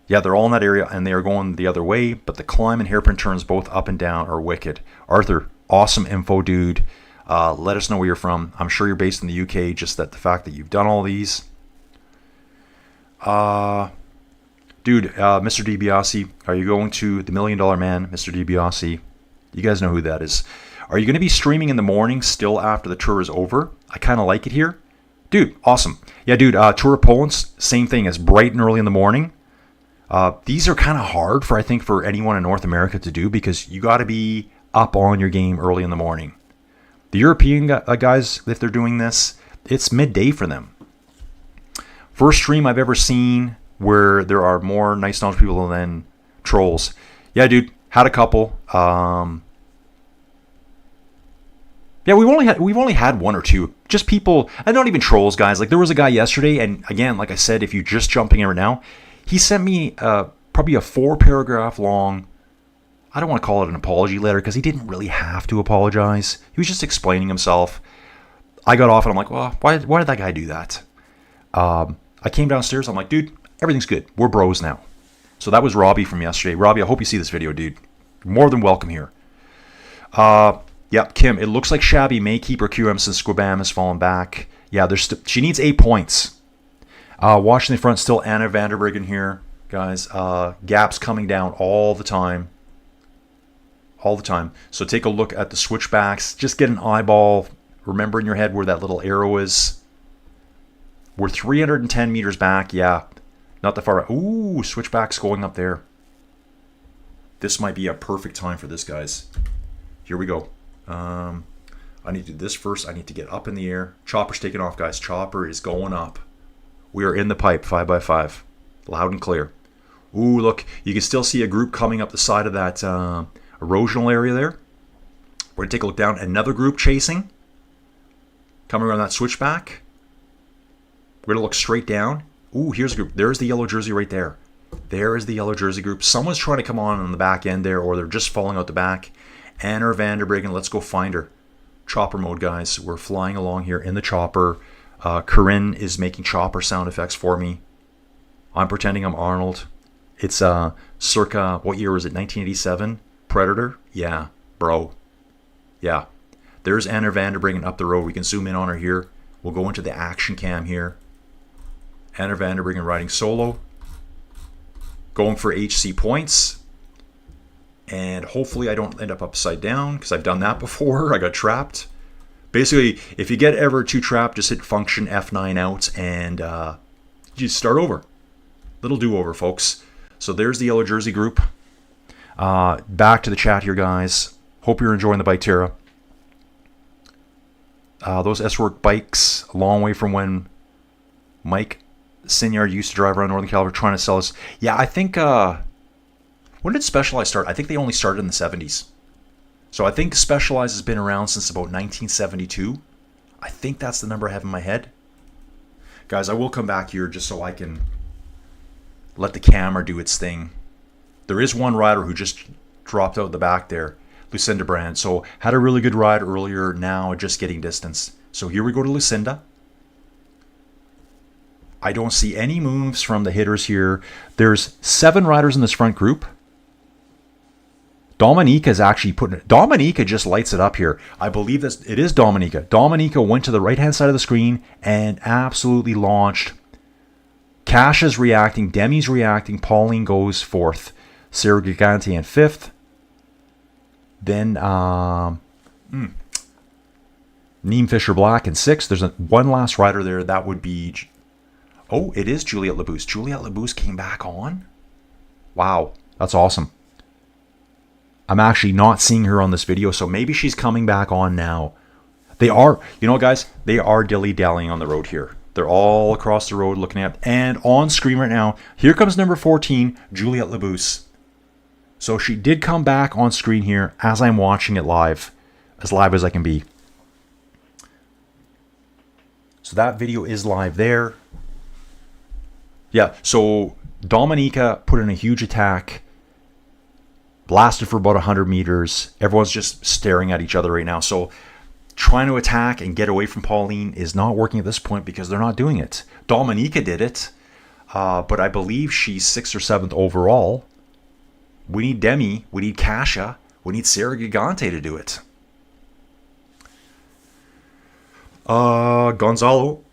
Yeah, they're all in that area, and they are going the other way, but the climb and hairpin turns both up and down are wicked. Arthur, awesome info, dude. Let us know where you're from. I'm sure you're based in the UK, just that the fact that you've done all these. Dude, Mr. DiBiase, are you going to the $1 Million Man, Mr. DiBiase? You guys know who that is. Are you going to be streaming in the morning still after the tour is over? I kind of like it here. Dude, awesome. Yeah, dude, Tour of Poland, same thing, as bright and early in the morning. These are kind of hard I think, for anyone in North America to do because you got to be up on your game early in the morning. The European guys, if they're doing this, it's midday for them. First stream I've ever seen where there are more nice knowledge people than trolls. Yeah, dude, had a couple. Yeah, we've only had one or two. Just people, and not even trolls, guys. Like there was a guy yesterday, and again, like I said, if you're just jumping in right now, he sent me probably a 4-paragraph long, I don't want to call it an apology letter because he didn't really have to apologize. He was just explaining himself. I got off and I'm like, well, why did that guy do that? I came downstairs. I'm like, dude, everything's good. We're bros now. So that was Robbie from yesterday. Robbie, I hope you see this video, dude. You're more than welcome here. Yep, Kim, it looks like Shabby may keep her QM since Squabam has fallen back. Yeah, she needs 8 points. Watching the front, still Anna van der Breggen here, guys. Gaps coming down all the time. All the time. So take a look at the switchbacks. Just get an eyeball. Remember in your head where that little arrow is. We're 310 meters back. Yeah, not that far. Ooh, switchbacks going up there. This might be a perfect time for this, guys. Here we go. I need to do this first. I need to get up in the air. Chopper's taking off, guys. Chopper is going up. We are in the pipe, 5x5. Loud and clear. Ooh, look. You can still see a group coming up the side of that erosional area there. We're going to take a look down. Another group chasing. Coming around that switchback. We're going to look straight down. Ooh, here's a group. There's the yellow jersey right there. There is the yellow jersey group. Someone's trying to come on the back end there, or they're just falling out the back. Anna van der Breggen, let's go find her. Chopper mode, guys. We're flying along here in the chopper. Corinne is making chopper sound effects for me. I'm pretending I'm Arnold. It's circa, what year was it, 1987? Predator? Yeah, bro. Yeah. There's Anna van der Breggen up the road. We can zoom in on her here. We'll go into the action cam here. Anna van der Breggen riding solo. Going for HC points. And hopefully I don't end up upside down because I've done that before. I got trapped. Basically, if you get ever too trapped, just hit function F9 out and you start over. Little do-over, folks. So there's the yellow jersey group. Back to the chat here, guys. Hope you're enjoying the biketerra. Those S-Work bikes, a long way from when Mike Sinyard used to drive around Northern California trying to sell us. Yeah, I think... when did Specialized start? I think they only started in the 70s. So I think Specialized has been around since about 1972. I think that's the number I have in my head. Guys, I will come back here just so I can let the camera do its thing. There is one rider who just dropped out the back there, Lucinda Brand. So had a really good ride earlier, now just getting distance. So here we go to Lucinda. I don't see any moves from the hitters here. There's 7 riders in this front group. Dominica is actually putting it. Dominica just lights it up here. I believe that it is Dominica. Dominica went to the right-hand side of the screen and absolutely launched. Cash is reacting. Demi's reacting. Pauline goes 4th. Sarah Gigante in 5th. Then Neem Fisher Black in 6. There's one last rider there. That would be... Oh, it is Juliette Labousse. Juliette Labousse came back on? Wow, that's awesome. I'm actually not seeing her on this video, so maybe she's coming back on now. They are, you know, guys, they are dilly-dallying on the road here. They're all across the road looking at, and on screen right now, here comes number 14, Juliette Labousse. So she did come back on screen here as I'm watching it live as I can be. So that video is live there. Yeah, so Dominica put in a huge attack, blasted for about 100 meters. Everyone's just staring at each other right now. So trying to attack and get away from Pauline is not working at this point because they're not doing it. Dominica did it, but I believe she's 6th or 7th overall. We need Demi, we need Kasia, we need Sarah Gigante to do it. Gonzalo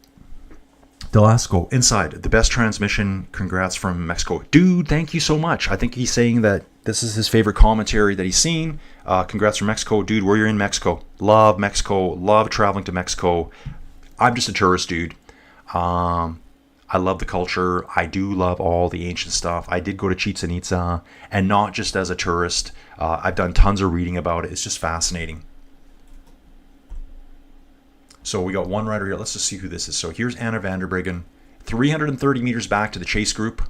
Delasco, inside, the best transmission, congrats from Mexico. Dude, thank you so much. I think he's saying that this is his favorite commentary that he's seen. Congrats from Mexico. Dude, where you're in Mexico. Love Mexico, love traveling to Mexico. I'm just a tourist, dude. I love the culture. I do love all the ancient stuff. I did go to Chichen Itza, and not just as a tourist. I've done tons of reading about it. It's just fascinating. So we got one rider here. Let's just see who this is. So here's Anna van der Breggen. 330 meters back to the chase group.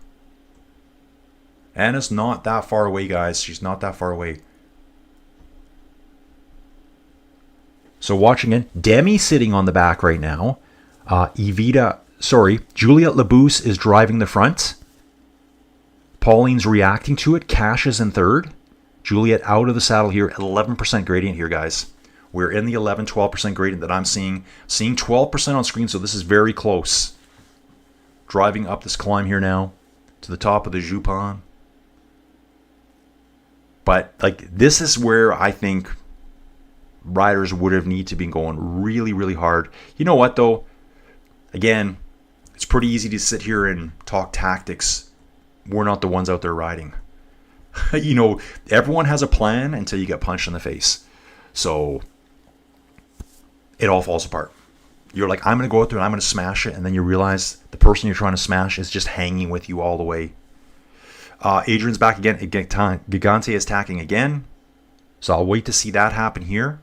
Anna's not that far away, guys. She's not that far away. So watching it, Demi sitting on the back right now. Juliette Labousse is driving the front. Pauline's reacting to it. Cash is in 3rd. Juliette out of the saddle here. 11% gradient here, guys. We're in the 12% gradient that I'm seeing. Seeing 12% on screen, so this is very close. Driving up this climb here now to the top of the Jupon. But like this is where I think riders would have need to be going really, really hard. You know what though? Again, it's pretty easy to sit here and talk tactics. We're not the ones out there riding. You know, everyone has a plan until you get punched in the face. So it all falls apart. You're like, I'm going to go out there and I'm going to smash it. And then you realize the person you're trying to smash is just hanging with you all the way. Adrian's back again. Gigante is attacking again. So I'll wait to see that happen here.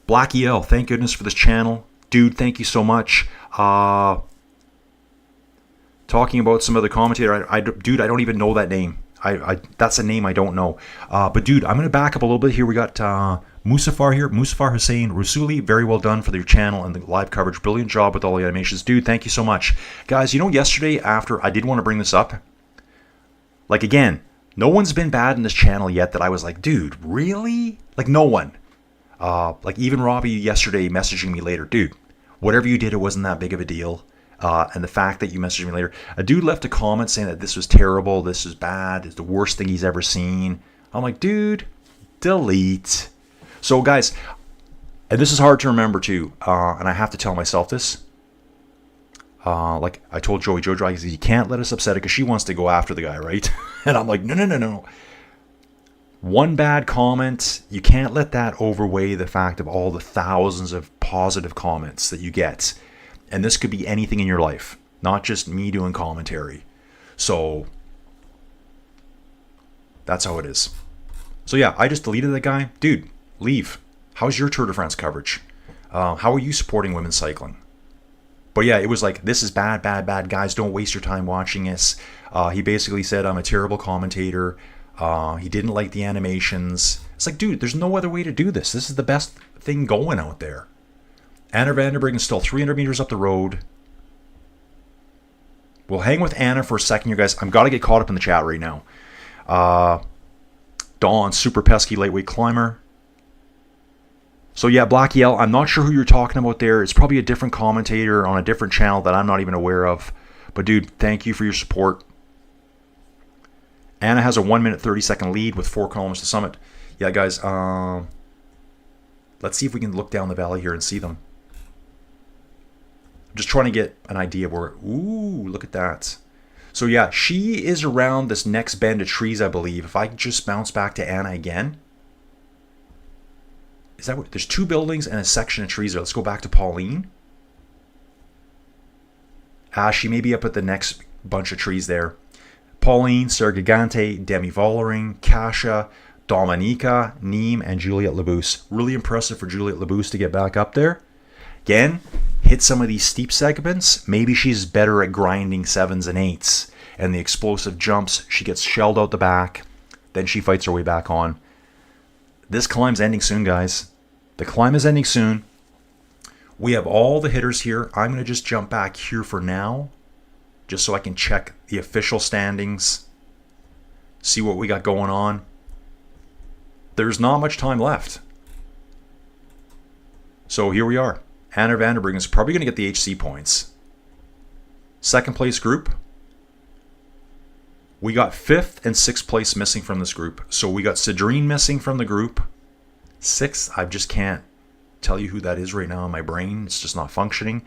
Black EL, thank goodness for this channel. Dude, thank you so much. Talking about some other commentator. Dude, I don't even know that name. That's a name I don't know. But dude, I'm going to back up a little bit here. We got Musafar here. Musafar Hussein Rasuli, very well done for your channel and the live coverage. Brilliant job with all the animations. Dude, thank you so much. Guys, you know, yesterday after, I did want to bring this up. Like, again, no one's been bad in this channel yet that I was like, dude, really? Like, no one. Like, even Robbie yesterday messaging me later. Dude, whatever you did, it wasn't that big of a deal. And the fact that you messaged me later. A dude left a comment saying that this was terrible, this is bad, it's the worst thing he's ever seen. I'm like, dude, delete. So guys, and this is hard to remember too, and I have to tell myself this. Like I told Joey Jojo, I said, you can't let us upset it because she wants to go after the guy, right? And I'm like, no. One bad comment, you can't let that overweigh the fact of all the thousands of positive comments that you get. And this could be anything in your life, not just me doing commentary. So that's how it is. So yeah, I just deleted that guy. Dude, leave. How's your Tour de France coverage? How are you supporting women's cycling? But yeah, it was like, this is bad, guys. Don't waste your time watching this. He basically said, I'm a terrible commentator. He didn't like the animations. It's like, dude, there's no other way to do this. This is the best thing going out there. Anna van der Breggen is still 300 meters up the road. We'll hang with Anna for a second here, guys. I've got to get caught up in the chat right now. Dawn, super pesky lightweight climber. So yeah, Black EL, I'm not sure who you're talking about there. It's probably a different commentator on a different channel that I'm not even aware of. But dude, thank you for your support. Anna has a 1 minute 30-second lead with 4 kilometers to summit. Yeah, guys, let's see if we can look down the valley here and see them. I'm just trying to get an idea of where... Ooh, look at that. So yeah, she is around this next bend of trees, I believe. If I just bounce back to Anna again. is that what, there's 2 buildings and a section of trees there. Let's go back to Pauline. She may be up at the next bunch of trees there. Pauline, Sarah Gigante, Demi Vollering, Kasia, Dominica, Nîmes, and Juliette Labousse. Really impressive for Juliette Labousse to get back up there. Again, hit some of these steep segments. Maybe she's better at grinding 7s and 8s. And the explosive jumps, she gets shelled out the back. Then she fights her way back on. This climb's ending soon, guys. The climb is ending soon. We have all the hitters here. I'm going to just jump back here for now, just so I can check the official standings, see what we got going on. There's not much time left. So here we are. Anna Vanderbruggen is probably going to get the HC points. Second place group. We got 5th and 6th place missing from this group. So we got Cedrine missing from the group. 6th, I just can't tell you who that is right now in my brain. It's just not functioning.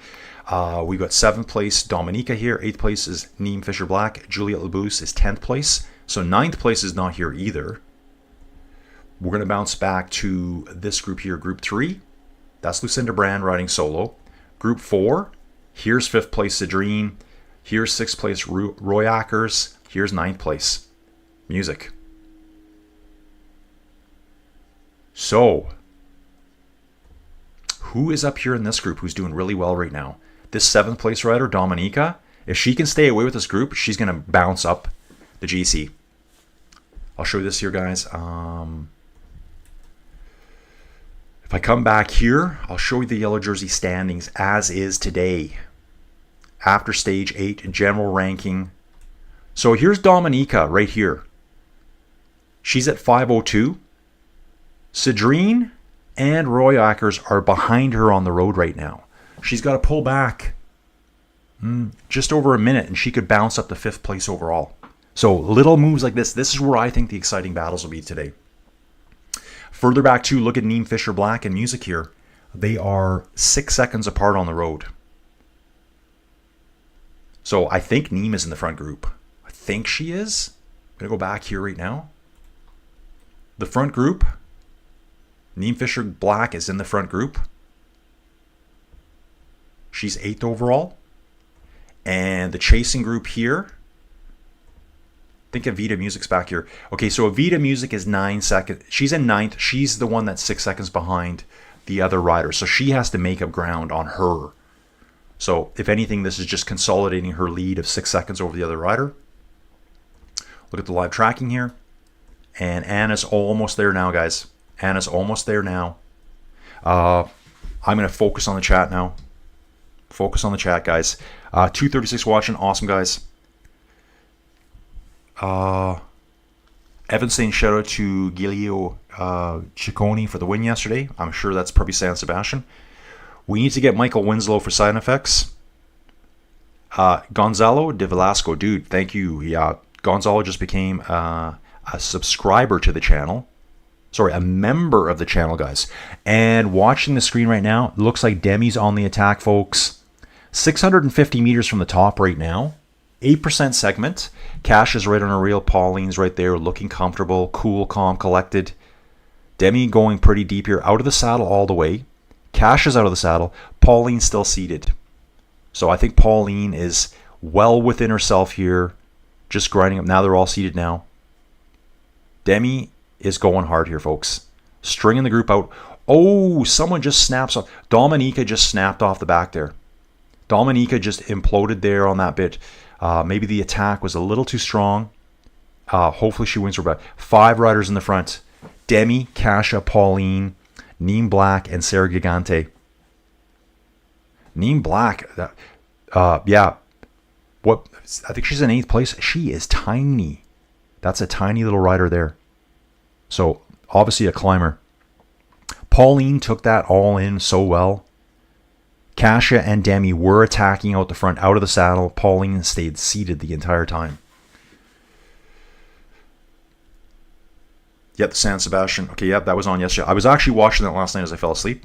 We got 7th place Dominica here. 8th place is Nîmes Fisher Black. Juliette Labousse is 10th place. So 9th place is not here either. We're going to bounce back to this group here, Group 3. That's Lucinda Brand riding solo. Group 4, here's 5th place Cedrine. Here's 6th place Roy Ackers. Here's 9th place. Music. So, who is up here in this group who's doing really well right now? This 7th place rider, Dominica. If she can stay away with this group, she's going to bounce up the GC. I'll show you this here, guys. If I come back here, I'll show you the yellow jersey standings as is today. After stage 8, general ranking. So here's Dominica right here. She's at 5:02. Cedrine and Roy Ackers are behind her on the road right now. She's got to pull back just over a minute and she could bounce up to 5th place overall. So little moves like this is where I think the exciting battles will be today. Further back too, look at Nîmes Fisher Black and Music here. They are 6 seconds apart on the road. So I think Nîmes is in the front group. I think she is. I'm going to go back here right now. The front group, Nîmes Fisher Black is in the front group. She's 8th overall. And the chasing group here, I think Avita Music's back here. Okay, so Avita Music is 9 seconds. She's in 9th. She's the one that's 6 seconds behind the other rider. So she has to make up ground on her. So if anything, this is just consolidating her lead of 6 seconds over the other rider. Look at the live tracking here. And Anna's almost there now, guys. Anna's almost there now. I'm going to focus on the chat now. Focus on the chat, guys. 236 watching. Awesome, guys. Evan saying shout out to Giulio Ciccone for the win yesterday. I'm sure that's probably San Sebastian. We need to get Michael Winslow for side effects. Gonzalo de Velasco, dude, thank you. Yeah, Gonzalo just became a subscriber to the channel. Sorry, a member of the channel, guys. And watching the screen right now, looks like Demi's on the attack, folks. 650 meters from the top right now. 8% segment. Cash is right on her reel. Pauline's right there, looking comfortable, cool, calm, collected. Demi going pretty deep here, out of the saddle all the way. Cash is out of the saddle. Pauline's still seated. So I think Pauline is well within herself here, just grinding up. Now they're all seated now. Demi is going hard here, folks. Stringing the group out. Oh, someone just snaps off. Dominica just snapped off the back there. Dominica just imploded there on that bit. Maybe the attack was a little too strong. Hopefully she wins her back. 5 riders in the front. Demi, Kasia, Pauline, Nîmes Black, and Sarah Gigante. Nîmes Black, yeah. What? I think she's in 8th place. She is tiny. That's a tiny little rider there. So, obviously a climber. Pauline took that all in so well. Kasia and Demi were attacking out the front, out of the saddle. Pauline stayed seated the entire time. Yep, the San Sebastian. Okay, yep, that was on yesterday. I was actually watching that last night as I fell asleep.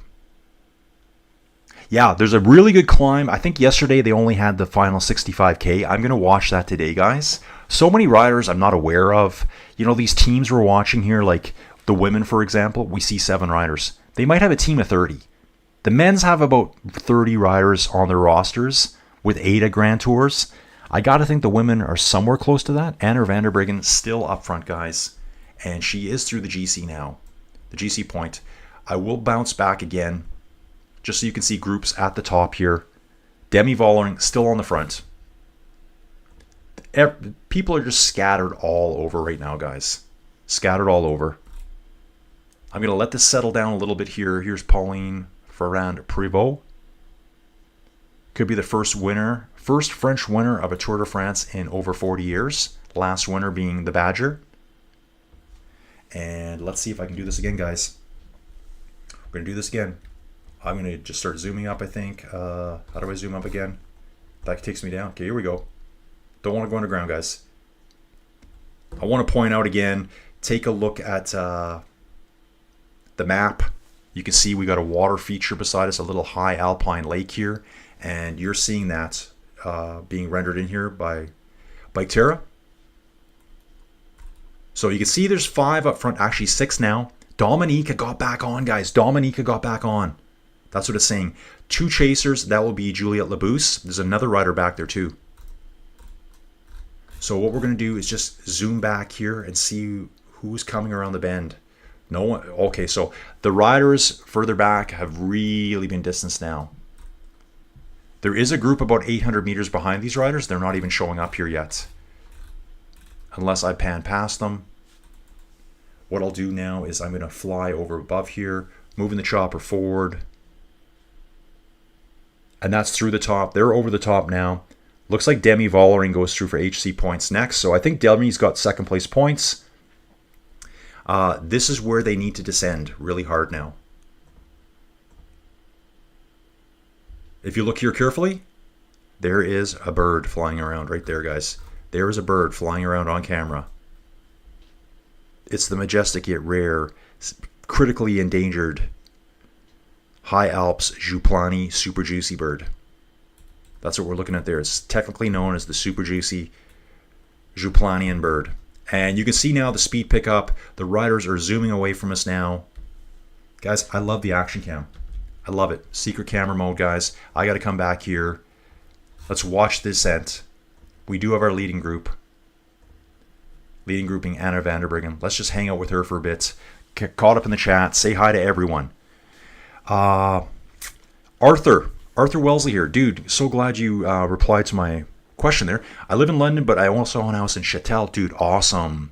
Yeah, there's a really good climb. I think yesterday they only had the final 65K. I'm going to watch that today, guys. So many riders I'm not aware of. You know, these teams we're watching here, like the women, for example, we see 7 riders. They might have a team of 30. The men's have about 30 riders on their rosters with 8 at Grand Tours. I got to think the women are somewhere close to that. Anna van der Breggen still up front, guys. And she is through the GC now. The GC point. I will bounce back again, just so you can see groups at the top here. Demi Vollering still on the front. People are just scattered all over right now, guys. Scattered all over. I'm going to let this settle down a little bit here. Here's Pauline Ferrand Prevot. Could be the first French winner of a Tour de France in over 40 years. Last winner being the Badger. And let's see if I can do this again, guys. We're going to do this again. I'm going to just start zooming up, I think. How do I zoom up again? That takes me down. Okay, here we go. Don't want to go underground, guys. I want to point out again, take a look at the map. You can see we got a water feature beside us, a little high alpine lake here. And you're seeing that being rendered in here by biketerra. So you can see there's 5 up front, actually 6 now. Dominica got back on, guys. Dominica got back on. That's what it's saying. 2 chasers, that will be Juliette Labousse. There's another rider back there too. So what we're going to do is just zoom back here and see who's coming around the bend. No one. Okay, so the riders further back have really been distanced now. There is a group about 800 meters behind these riders. They're not even showing up here yet. Unless I pan past them. What I'll do now is I'm going to fly over above here, moving the chopper forward. And that's through the top. They're over the top now. Looks like Demi Vollering goes through for HC points next. So I think Demi's got second place points. This is where they need to descend really hard now. If you look here carefully, there is a bird flying around right there, guys. There is a bird flying around on camera. It's the majestic yet rare, critically endangered High Alps Juplani super juicy bird. That's what we're looking at there. It's technically known as the super juicy Juplanian bird. And you can see now the speed pickup. The riders are zooming away from us now. Guys, I love the action cam. I love it. Secret camera mode, guys. I got to come back here. Let's watch the descent. We do have our leading group. Leading grouping Anna van der Breggen. Let's just hang out with her for a bit. Get caught up in the chat. Say hi to everyone. Arthur Wellesley here. Dude, so glad you replied to my question there. I live in London, but I also own a house in Châtel. Dude, awesome.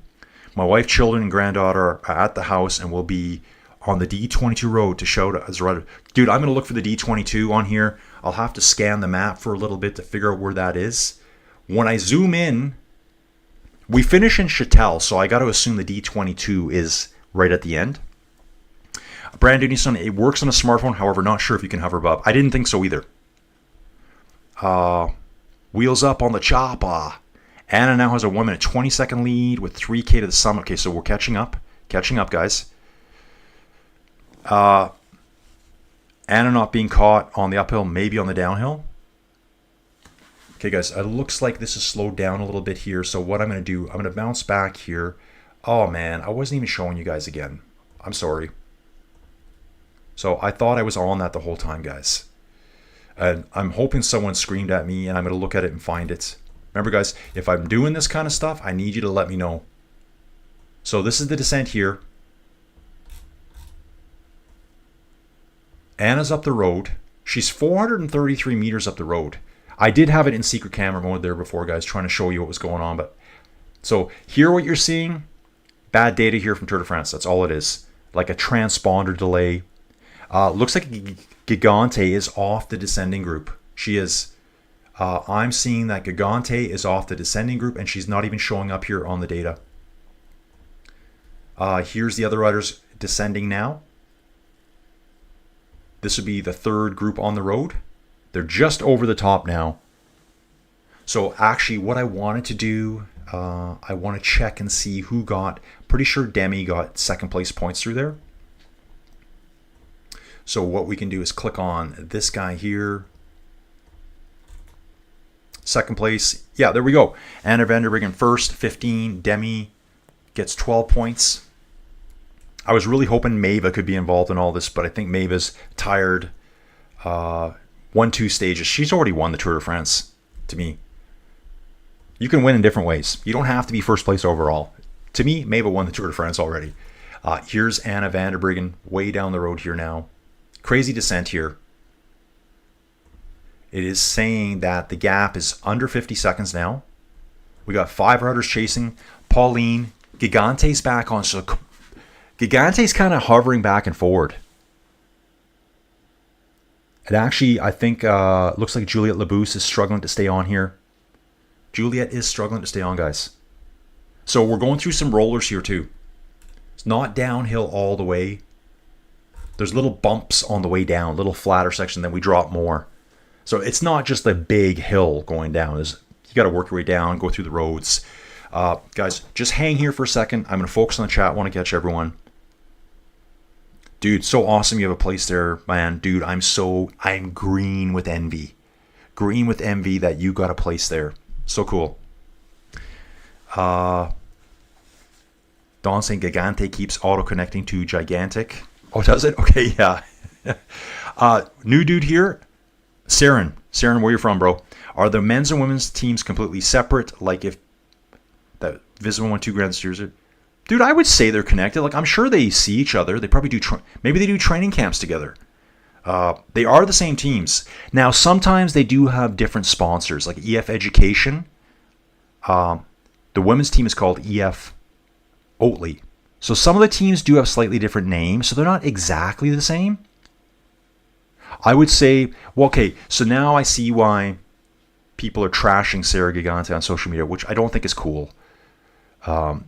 My wife, children, and granddaughter are at the house and will be on the D22 road to show as a rider. Dude, I'm going to look for the D22 on here. I'll have to scan the map for a little bit to figure out where that is. When I zoom in, we finish in Châtel, so I got to assume the D22 is right at the end. Brandon Easton, it works on a smartphone, however, not sure if you can hover above. I didn't think so either. Wheels up on the chopper. Anna now has a 1 minute 20-second lead with 3K to the summit. Okay, so we're catching up. Catching up, guys. Anna not being caught on the uphill, maybe on the downhill. Okay, guys, it looks like this is slowed down a little bit here. So what I'm going to do, I'm going to bounce back here. Oh, man, I wasn't even showing you guys again. I'm sorry. So I thought I was on that the whole time, guys. And I'm hoping someone screamed at me, and I'm going to look at it and find it. Remember, guys, if I'm doing this kind of stuff, I need you to let me know. So this is the descent here. Anna's up the road. She's 433 meters up the road. I did have it in secret camera mode there before, guys, trying to show you what was going on. But so here what you're seeing, bad data here from Tour de France. That's all it is. Like a transponder delay. Looks like Gigante is off the descending group. She is. I'm seeing that Gigante is off the descending group, and she's not even showing up here on the data. Here's the other riders descending now. This would be the third group on the road. They're just over the top now. So actually what I wanted to do, I want to check and see who got, pretty sure Demi got second place points through there. So what we can do is click on this guy here. Second place. Yeah, there we go. Anna van der Breggen first, 15. Demi gets 12 points. I was really hoping Maeva could be involved in all this, but I think Maeva's tired. 1-2 stages. She's already won the Tour de France, to me. You can win in different ways. You don't have to be first place overall. To me, Maeva won the Tour de France already. Here's Anna van der Breggen way down the road here now. Crazy descent here. It is saying that the gap is under 50 seconds now. We got 5 riders chasing. Pauline, Gigante's back on. So Gigante's kind of hovering back and forward. It actually, I think, looks like Juliette Labousse is struggling to stay on here. Juliette is struggling to stay on, guys. So we're going through some rollers here too. It's not downhill all the way. There's little bumps on the way down, little flatter section, then we drop more. So it's not just a big hill going down. You got to work your way down, go through the roads. Guys, just hang here for a second. I'm going to focus on the chat. I want to catch everyone. Dude, so awesome you have a place there, man. Dude, I'm green with envy. Green with envy that you got a place there. So cool. Don saying Gigante keeps auto-connecting to Gigantic. Oh, does it? Okay, yeah. New dude here. Saren, where you from, bro? Are the men's and women's teams completely separate? Like if that Visma won 2 Grand Steers? Dude, I would say they're connected. Like I'm sure they see each other. They probably do. Maybe they do training camps together. They are the same teams. Now, sometimes they do have different sponsors, like EF Education. The women's team is called EF Oatly. So some of the teams do have slightly different names, so they're not exactly the same. I would say, well, okay, so now I see why people are trashing Sarah Gigante on social media, which I don't think is cool.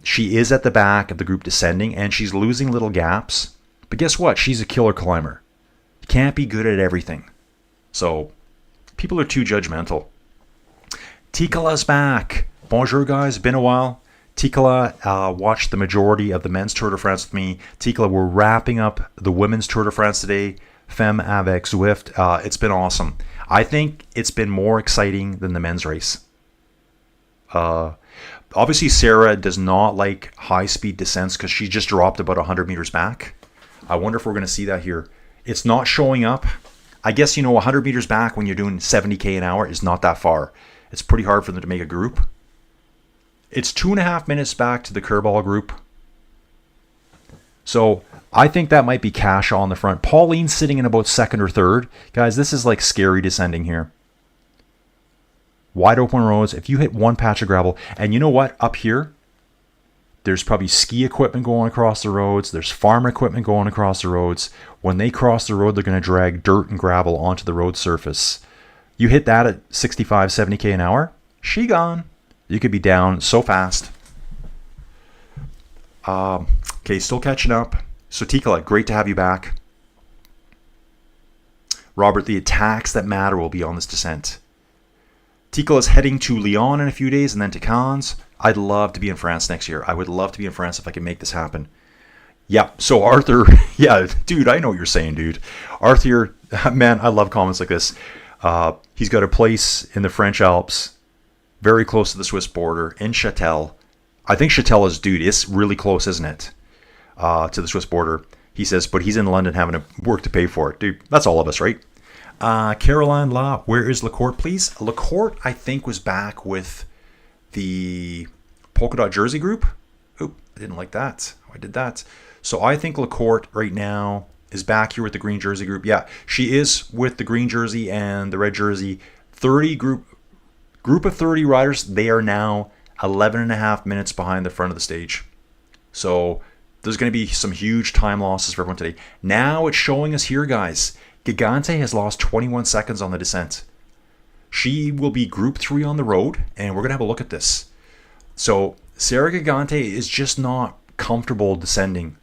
She is at the back of the group descending, and she's losing little gaps. But guess what? She's a killer climber. You can't be good at everything. So people are too judgmental. Tikala's back. Bonjour, guys. Been a while. Tikala watched the majority of the men's Tour de France with me. Tikala, we're wrapping up the women's Tour de France today. Femmes, avec, Zwift. It's been awesome. I think it's been more exciting than the men's race. Obviously, Sarah does not like high-speed descents because she just dropped about 100 meters back. I wonder if we're going to see that here. It's not showing up. I guess, 100 meters back when you're doing 70K an hour is not that far. It's pretty hard for them to make a group. It's 2.5 minutes back to the Kerbal group. So I think that might be Kasha on the front. Pauline's sitting in about second or third. Guys, this is like scary descending here. Wide open roads. If you hit one patch of gravel, and you know what? Up here, there's probably ski equipment going across the roads. There's farm equipment going across the roads. When they cross the road, they're going to drag dirt and gravel onto the road surface. You hit that at 65, 70K an hour, she gone. You could be down so fast. Okay, still catching up. So Tikala, great to have you back. Robert, the attacks that matter will be on this descent. Tikala is heading to Lyon in a few days and then to Cannes. I'd love to be in France next year. I would love to be in France if I can make this happen. Yeah, so Arthur, yeah, dude, I know what you're saying, dude. Arthur, man, I love comments like this. He's got a place in the French Alps, very close to the Swiss border, in Châtel. I think Châtel is, dude, it's really close, isn't it? To the Swiss border. He says, but he's in London having to work to pay for it. Dude, that's all of us, right? Caroline La, where is Lacourte, please? Lacourte, I think, was back with the Polka Dot Jersey group. Oop, I didn't like that. Oh, I did that. So I think Lacourte right now is back here with the green jersey group. Yeah, she is with the green jersey and the red jersey. 30 group of 30 riders. They are now 11.5 minutes behind the front of the stage. So there's going to be some huge time losses for everyone today. Now it's showing us here, guys. Gigante has lost 21 seconds on the descent. She will be group 3 on the road, and we're going to have a look at this. So Sarah Gigante is just not comfortable descending.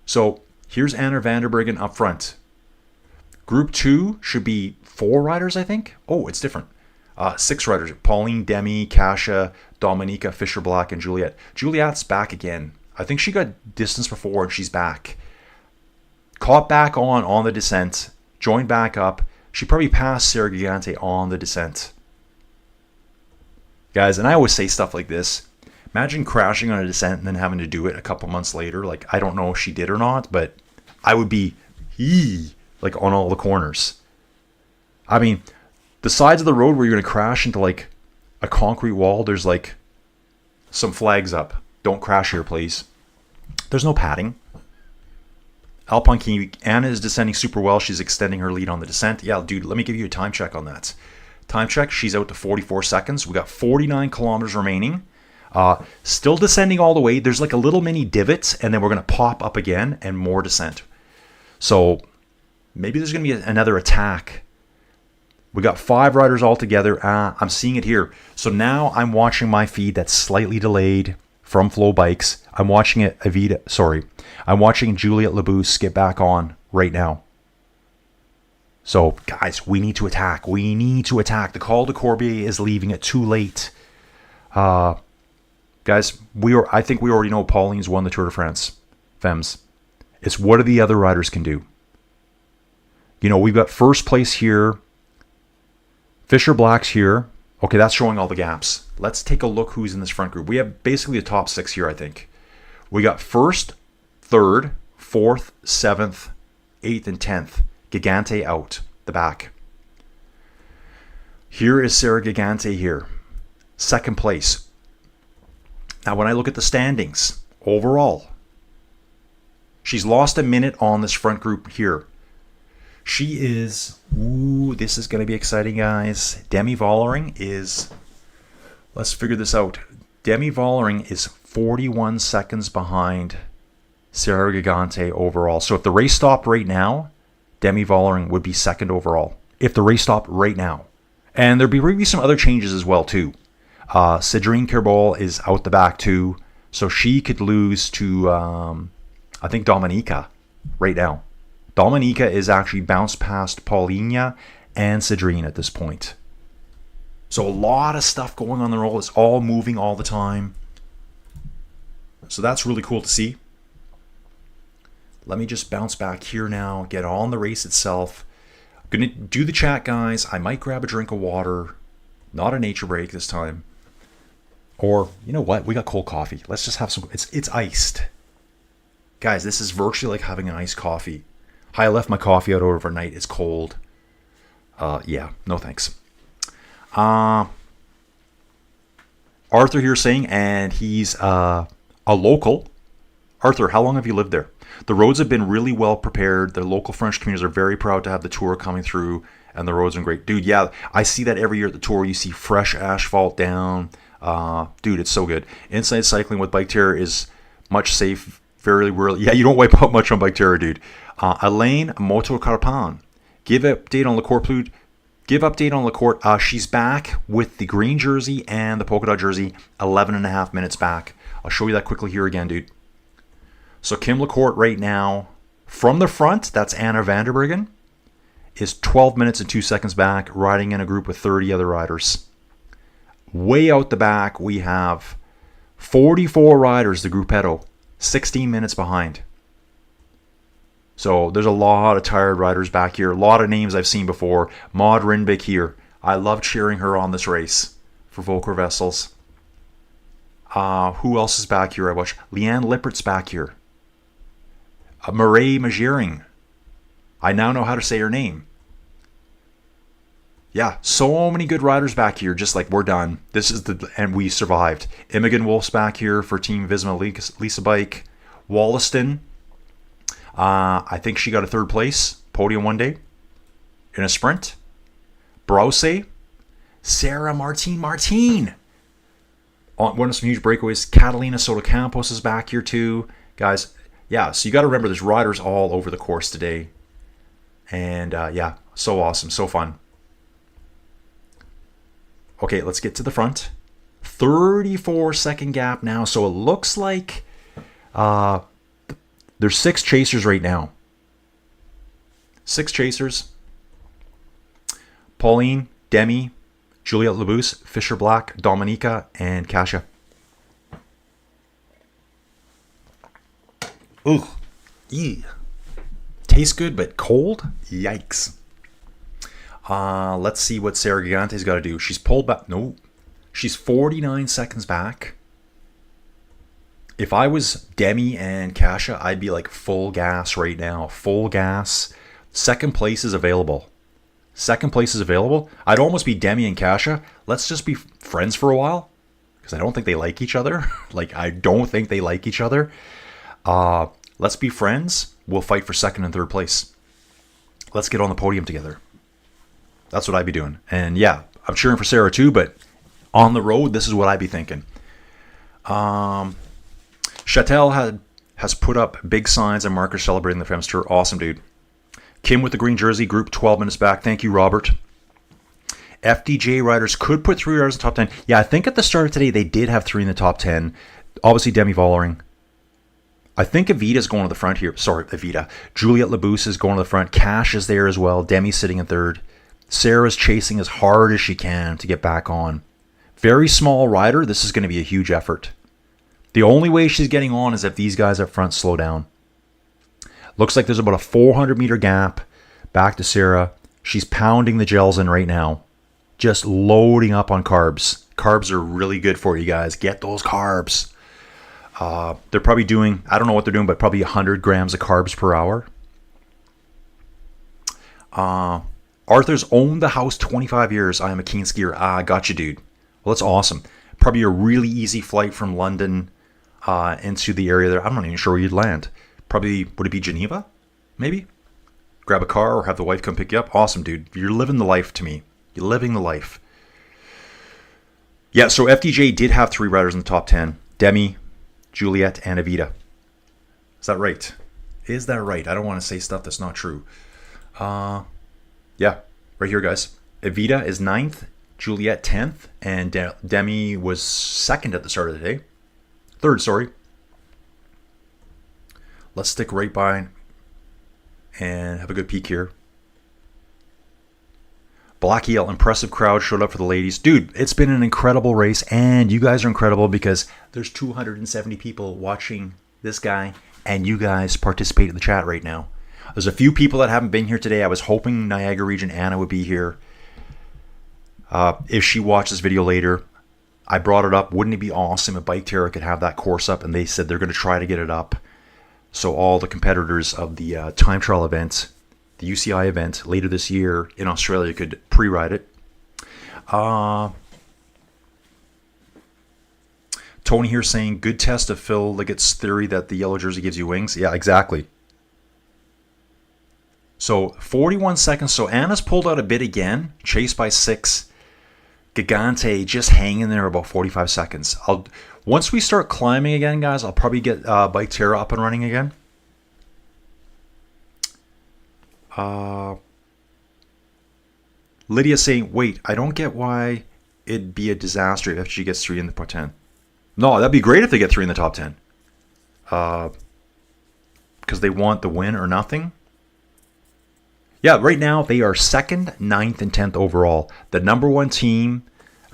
So here's Anna van der Breggen up front. Group 2 should be 4 riders, I think. Oh, it's different. 6 riders. Pauline, Demi, Kasha, Dominika, Fisher-Black, and Juliette. Juliette's back again. I think she got distance before, and she's back. Caught back on the descent. Joined back up. She probably passed Sarah Gigante on the descent. Guys, and I always say stuff like this. Imagine crashing on a descent and then having to do it a couple months later. Like, I don't know if she did or not, but I would be like on all the corners. I mean, the sides of the road where you're going to crash into like a concrete wall, there's like some flags up. Don't crash here, please. There's no padding. Alpine King, Anna is descending super well. She's extending her lead on the descent. Yeah, dude, let me give you a time check on that. Time check, she's out to 44 seconds. We got 49 kilometers remaining. Still descending all the way. There's like a little mini divot, and then we're going to pop up again and more descent. So maybe there's going to be another attack. We got 5 riders all together. I'm seeing it here. So now I'm watching my feed that's slightly delayed from Flow Bikes. I'm watching it, I'm watching Juliette Labousse get back on right now. So, guys, we need to attack. We need to attack. The Col de Corbier is leaving it too late. Guys, I think we already know Pauline's won the Tour de France Femmes. It's what do the other riders can do. You know, we've got first place here. Fisher Black's here. Okay, that's showing all the gaps. Let's take a look who's in this front group. We have basically the top 6 here, I think. We got 1st, 3rd, 4th, 7th, 8th, and 10th. Gigante out the back. Here is Sarah Gigante here. 2nd place. Now, when I look at the standings, overall, she's lost a minute on this front group here. She is, this is going to be exciting, guys. Demi Vollering is, let's figure this out. Demi Vollering is 41 seconds behind Sarah Gigante overall. So if the race stopped right now, Demi Vollering would be 2nd overall. If the race stopped right now. And there'd be some other changes as well, too. Cedrine Kerbol is out the back, too. So she could lose to, I think, Dominica right now. Dominica is actually bounced past Paulina and Cedrine at this point. So a lot of stuff going on the roll. It's all moving all the time. So that's really cool to see. Let me just bounce back here now, get on the race itself. I'm going to do the chat, guys. I might grab a drink of water. Not a nature break this time. Or, you know what? We got cold coffee. Let's just have some. It's iced. Guys, this is virtually like having an iced coffee. I left my coffee out overnight. It's cold. Yeah, no thanks. Arthur here saying, and he's a local. Arthur, how long have you lived there? The roads have been really well prepared. The local French communities are very proud to have the Tour coming through, and the roads are great. Dude, yeah, I see that every year at the Tour. You see fresh asphalt down. Dude, it's so good. Inside cycling with biketerra is much safe. Very rarely. Yeah, you don't wipe out much on biketerra, dude. Elaine Motocarpan. Give update on Lacourt. She's back with the green jersey and the polka dot jersey. 11.5 minutes back. I'll show you that quickly here again, dude. So Kim Lacourt right now, from the front, that's Anna Vanderbruggen, is 12 minutes and 2 seconds back, riding in a group with 30 other riders. Way out the back, we have 44 riders, the Gruppetto, 16 minutes behind. So there's a lot of tired riders back here. A lot of names I've seen before. Maud Rinbeck here. I love cheering her on this race for Volker Vessels. Who else is back here? I watch Leanne Lippert's back here. Mireille Magering. I now know how to say her name. Yeah, so many good riders back here. Just like, we're done. And we survived. Imogen Wolf's back here for Team Visma Lisa Bike. Wollaston. I think she got a 3rd place podium one day in a sprint. Brause. Sarah Martin. On one of some huge breakaways. Catalina Soto Campos is back here too. Guys, yeah, so you got to remember there's riders all over the course today. And yeah, so awesome, so fun. Okay, let's get to the front. 34-second gap now. So it looks like there's 6 chasers right now. 6 chasers. Pauline, Demi, Juliette Labousse, Fisher Black, Dominica, and Kasia. Ooh. Yeah. Tastes good, but cold? Yikes. Let's see what Sarah Gigante's got to do. She's pulled back. No. She's 49 seconds back. If I was Demi and Kasia, I'd be like full gas right now. Full gas. Second place is available. Second place is available. I'd almost be Demi and Kasia. Let's just be friends for a while. Because I don't think they like each other. I don't think they like each other. Let's be friends. We'll fight for second and third place. Let's get on the podium together. That's what I'd be doing. And yeah, I'm cheering for Sarah too, but on the road, this is what I'd be thinking. Chatel has put up big signs and markers celebrating the Femmes Tour. Awesome, dude. Kim with the green jersey, group 12 minutes back. Thank you, Robert. FDJ riders could put 3 riders in the top 10. Yeah, I think at the start of today, they did have 3 in the top 10. Obviously, Demi Vollering. I think Evita's going to the front here. Sorry, Evita. Juliette Labousse is going to the front. Cash is there as well. Demi's sitting in third. Sarah's chasing as hard as she can to get back on. Very small rider. This is going to be a huge effort. The only way she's getting on is if these guys up front slow down. Looks like there's about a 400-meter gap back to Sarah. She's pounding the gels in right now. Just loading up on carbs. Carbs are really good for you guys. Get those carbs. They're probably doing, I don't know what they're doing, but probably 100 grams of carbs per hour. Arthur's owned the house 25 years. I am a keen skier. Got you, dude. Well, that's awesome. Probably a really easy flight from London into the area there. I'm not even sure where you'd land. Probably, would it be Geneva? Maybe? Grab a car or have the wife come pick you up. Awesome, dude. You're living the life to me. You're living the life. Yeah, so FDJ did have 3 riders in the top 10. Demi, Juliette, and Evita. Is that right? Is that right? I don't want to say stuff that's not true. Yeah, right here, guys. Evita is 9th, Juliette 10th, and Demi was 2nd at the start of the day. 3rd, sorry. Let's stick right by and have a good peek here. Black Eel, impressive crowd showed up for the ladies. Dude, it's been an incredible race, and you guys are incredible because there's 270 people watching this guy, and you guys participate in the chat right now. There's a few people that haven't been here today. I was hoping Niagara Region Anna would be here. If she watched this video later, I brought it up. Wouldn't it be awesome if biketerra could have that course up? And they said they're going to try to get it up. So all the competitors of the time trial event, the UCI event later this year in Australia could pre-ride it. Tony here saying, good test of Phil Liggett's theory that the yellow jersey gives you wings. Yeah, exactly. So 41 seconds. So Anna's pulled out a bit again, chased by 6. Gigante just hanging there about 45 seconds. Once we start climbing again, guys, I'll probably get biketerra up and running again. Lydia saying, wait, I don't get why it'd be a disaster if she gets 3 in the top 10. No, that'd be great if they get 3 in the top 10. Because they want the win or nothing. Yeah, right now they are 2nd, 9th, and 10th overall. The number 1 team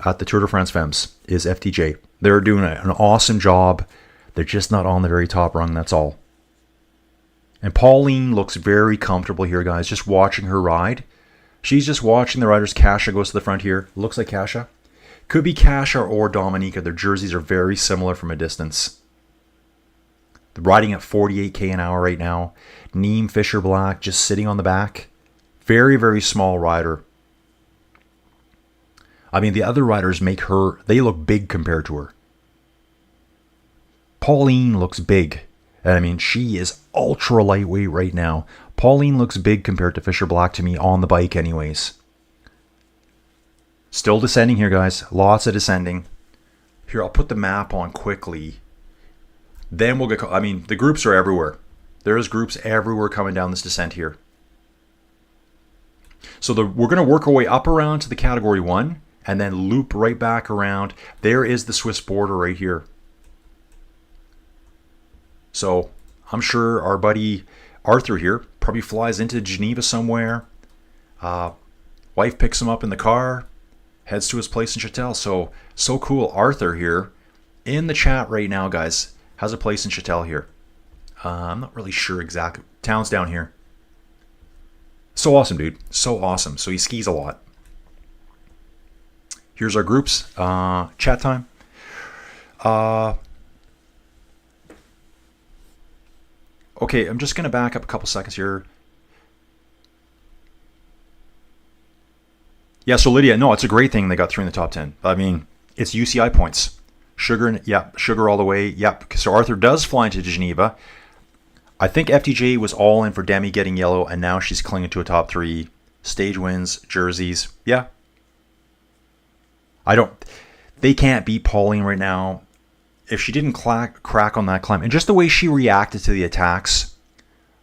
at the Tour de France Femmes is FDJ. They're doing an awesome job. They're just not on the very top rung, that's all. And Pauline looks very comfortable here, guys, just watching her ride. She's just watching the riders. Kasia goes to the front here. Looks like Kasia. Could be Kasia or Dominica. Their jerseys are very similar from a distance. They're riding at 48k an hour right now. Neem Fisher Black just sitting on the back. Very, very small rider. I mean, the other riders they look big compared to her. Pauline looks big. And I mean, she is ultra lightweight right now. Pauline looks big compared to Fisher Black to me on the bike anyways. Still descending here, guys. Lots of descending. Here, I'll put the map on quickly. Then we'll get... I mean, the groups are everywhere. There's groups everywhere coming down this descent here. So we're going to work our way up around to the Category 1 and then loop right back around. There is the Swiss border right here. So I'm sure our buddy Arthur here probably flies into Geneva somewhere. Wife picks him up in the car, heads to his place in Chatel. So cool. Arthur here in the chat right now, guys, has a place in Chatel here. I'm not really sure exactly. Town's down here. So awesome, dude. So awesome. So he skis a lot. Here's our groups. Chat time. Okay, I'm just going to back up a couple seconds here. Yeah, so Lydia, no, it's a great thing they got 3 in the top 10. I mean, it's UCI points. Sugar, sugar all the way. Yep. So Arthur does fly into Geneva. I think FTJ was all in for Demi getting yellow, and now she's clinging to a top 3. Stage wins, jerseys. Yeah. They can't beat Pauline right now. If she didn't crack on that climb, and just the way she reacted to the attacks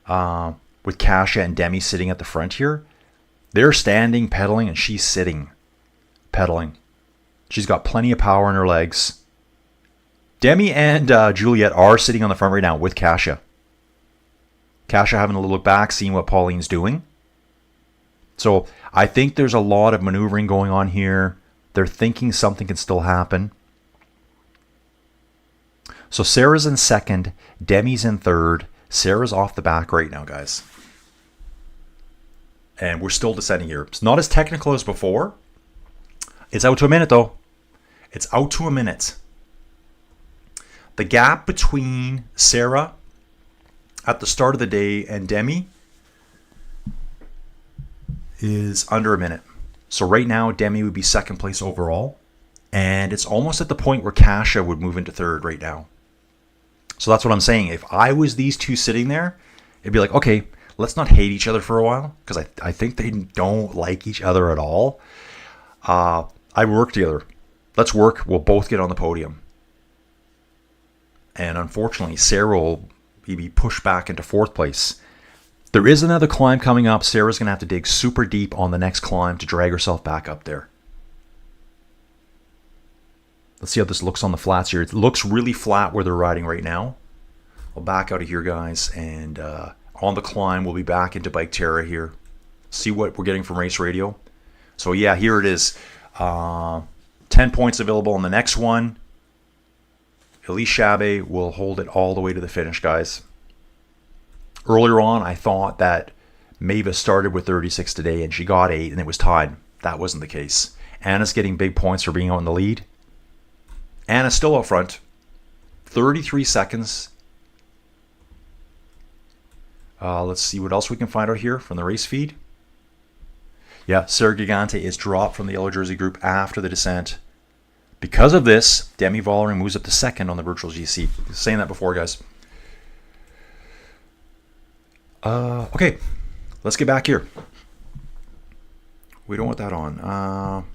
with Kasia and Demi sitting at the front here, they're standing, pedaling, and she's sitting, pedaling. She's got plenty of power in her legs. Demi and Juliette are sitting on the front right now with Kasia. Kasia having a little look back, seeing what Pauline's doing. So I think there's a lot of maneuvering going on here. They're thinking something can still happen. So Sarah's in second, Demi's in third. Sarah's off the back right now, guys. And we're still descending here. It's not as technical as before. It's out to a minute, though. It's out to a minute. The gap between Sarah at the start of the day and Demi is under a minute. So right now, Demi would be second place overall. And it's almost at the point where Kasia would move into third right now. So that's what I'm saying. If I was these two sitting there, it'd be like, okay, let's not hate each other for a while, because I think they don't like each other at all. I work together. Let's work. We'll both get on the podium. And unfortunately, Sarah will be pushed back into fourth place. There is another climb coming up. Sarah's going to have to dig super deep on the next climb to drag herself back up there. Let's see how this looks on the flats here. It looks really flat where they're riding right now. I'll back out of here, guys, and on the climb, we'll be back into biketerra here. See what we're getting from Race Radio. So yeah, here it is. 10 points available on the next one. Elise Chabet will hold it all the way to the finish, guys. Earlier on, I thought that Maeva started with 36 today, and she got 8, and it was tied. That wasn't the case. Anna's getting big points for being out in the lead. Anna's still out front. 33 seconds. Let's see what else we can find out here from the race feed. Yeah, Sarah Gigante is dropped from the yellow jersey group after the descent. Because of this, Demi Vollering moves up to second on the virtual GC. I was saying that before, guys. Okay, let's get back here. We don't want that on.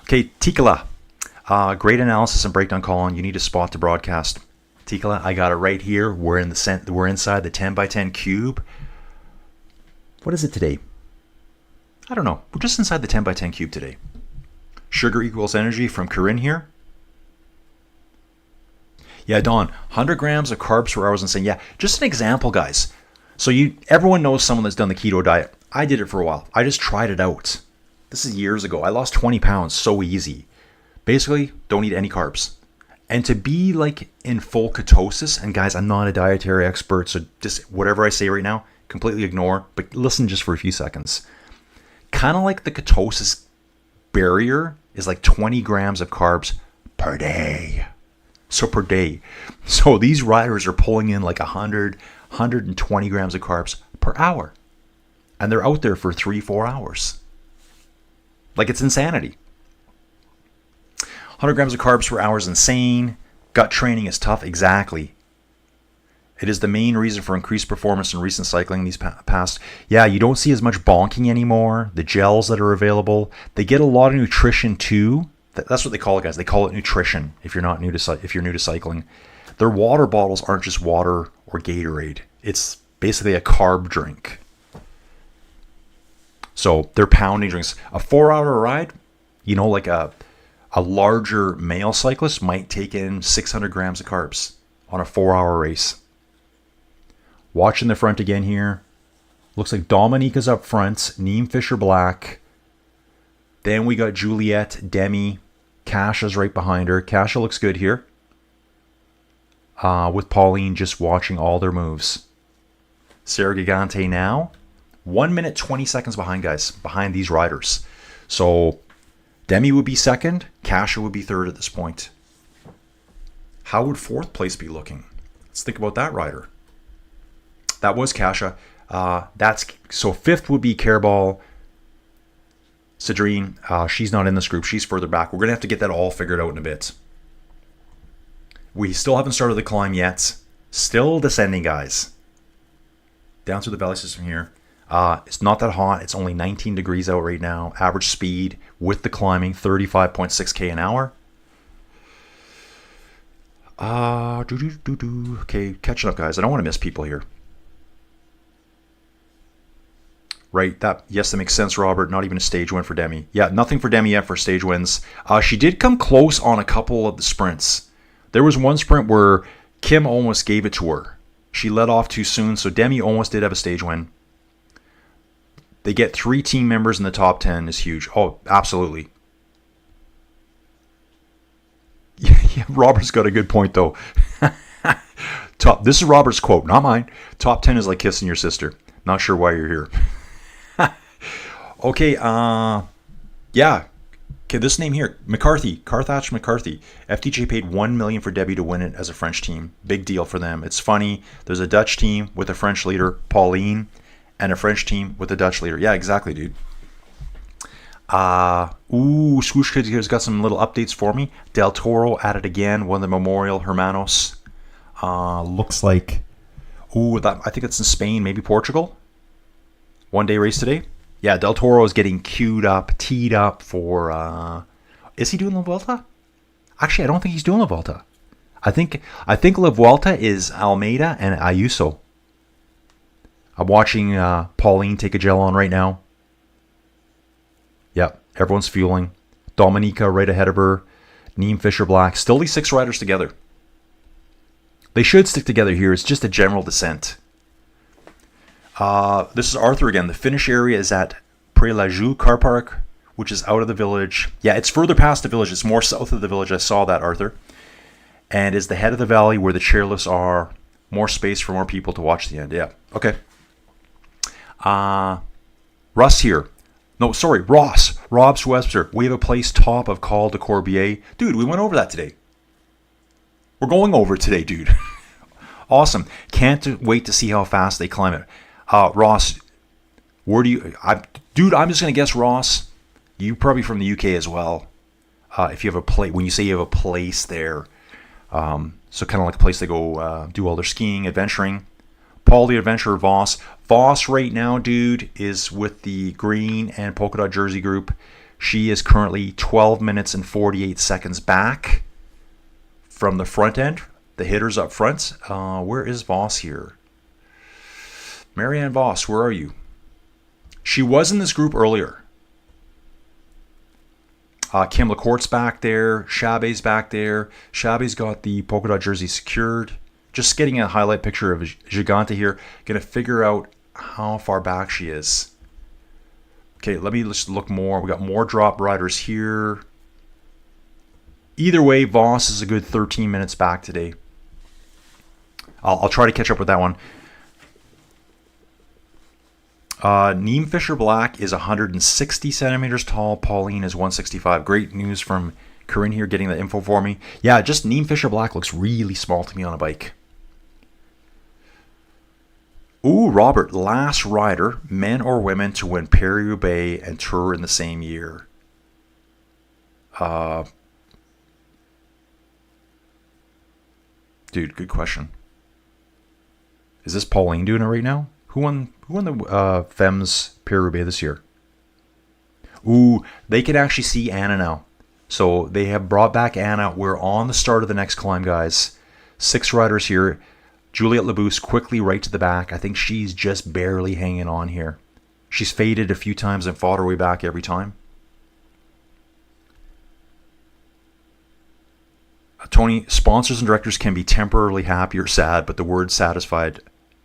Okay, Tikala. Great analysis and breakdown, Colin. You need a spot to broadcast. Tikala, I got it right here. We're inside the 10x10 cube. What is it today? I don't know. We're just inside the 10x10 cube today. Sugar equals energy from Corinne here. Yeah, Don, 100 grams of carbs per hour is insane. Yeah, just an example, guys. So everyone knows someone that's done the keto diet. I did it for a while. I just tried it out. This is years ago. I lost 20 pounds so easy. Basically, don't eat any carbs. And to be like in full ketosis, and guys, I'm not a dietary expert, so just whatever I say right now, completely ignore, but listen just for a few seconds. Kind of like the ketosis barrier is like 20 grams of carbs per day. So per day. So these riders are pulling in like 100, 120 grams of carbs per hour. And they're out there for 3-4 hours. Like, it's insanity. 100 grams of carbs per hour is insane. Gut training is tough. Exactly. It is the main reason for increased performance in recent cycling these past. Yeah, you don't see as much bonking anymore. The gels that are available, they get a lot of nutrition too. That's what they call it, guys. They call it nutrition. If you're new to cycling, their water bottles aren't just water or Gatorade. It's basically a carb drink. So they're pounding drinks. A 4-hour ride, like a larger male cyclist might take in 600 grams of carbs on a 4-hour race. Watching the front again here. Looks like Dominica's up front. Neem Fisher Black. Then we got Juliette, Demi. Kasia's right behind her. Kasia looks good here. With Pauline just watching all their moves. Sarah Gigante now. 1 minute, 20 seconds behind, guys. Behind these riders. So Demi would be second. Kasia would be third at this point. How would fourth place be looking? Let's think about that rider. That was Kasia. So fifth would be Carabao. Cedrine, she's not in this group. She's further back. We're going to have to get that all figured out in a bit. We still haven't started the climb yet. Still descending, guys. Down through the valley system here. It's not that hot. It's only 19 degrees out right now. Average speed with the climbing, 35.6k an hour. Okay, catching up, guys. I don't want to miss people here. Right, that makes sense, Robert. Not even a stage win for Demi. Yeah, nothing for Demi yet for stage wins. She did come close on a couple of the sprints. There was one sprint where Kim almost gave it to her. She let off too soon, so Demi almost did have a stage win. They get 3 team members in the top 10 is huge. Oh, absolutely. Yeah, Robert's got a good point, though. This is Robert's quote, not mine. Top 10 is like kissing your sister. Not sure why you're here. Okay, yeah. Okay, this name here, Carthage McCarthy. FDJ paid $1 million for Debbie to win it as a French team. Big deal for them. It's funny. There's a Dutch team with a French leader, Pauline, and a French team with a Dutch leader. Yeah, exactly, dude. Swoosh Kids here's got some little updates for me. Del Toro at it again. Won the Memorial Hermanos. Looks like, I think it's in Spain, maybe Portugal. 1 day race today. Yeah, Del Toro is getting teed up for, is he doing La Vuelta? Actually, I don't think he's doing La Vuelta. I think La Vuelta is Almeida and Ayuso. I'm watching Pauline take a gel on right now. Yep, everyone's fueling. Dominica right ahead of her. Neem Fisher Black. Still these 6 riders together. They should stick together here. It's just a general descent. This is Arthur again. The finish area is at Pré-la-Joux car park, which is out of the village. Yeah, it's further past the village. It's more south of the village. I saw that, Arthur. And is the head of the valley where the chairlifts are. More space for more people to watch the end. Yeah, okay. Russ here. No, sorry, Ross. Robs Webster. We have a place top of Col de Corbier. Dude, we went over that today. We're going over it today, dude. Awesome. Can't wait to see how fast they climb it. Ross, where do you... Dude, I'm just going to guess, Ross, you probably from the UK as well. If you have a place... When you say you have a place there. So kind of like a place they go do all their skiing, adventuring. Paul the Adventurer Voss. Voss right now, dude, is with the green and polka dot jersey group. She is currently 12 minutes and 48 seconds back from the front end. The hitters up front. Where is Voss here? Marianne Voss, where are you? She was in this group earlier. Kim LaCourte's back there. Chabet's back there. Chabet's got the polka dot jersey secured. Just getting a highlight picture of Gigante here. Going to figure out how far back she is. Okay, let me just look more. We got more drop riders here. Either way, Voss is a good 13 minutes back today. I'll try to catch up with that one. Neem Fisher Black is 160 centimeters tall. Pauline is 165. Great news from Corinne here getting the info for me. Yeah, just Neem Fisher Black looks really small to me on a bike. Ooh, Robert, last rider, men or women, to win Paris-Roubaix and Tour in the same year. Dude, good question. Is this Pauline doing it right now? Who won the Femmes Paris-Roubaix this year? Ooh, they can actually see Anna now. So they have brought back Anna. We're on the start of the next climb, guys. 6 riders here. Juliette Labousse quickly right to the back. I think she's just barely hanging on here. She's faded a few times and fought her way back every time. Tony, sponsors and directors can be temporarily happy or sad, but the word satisfied,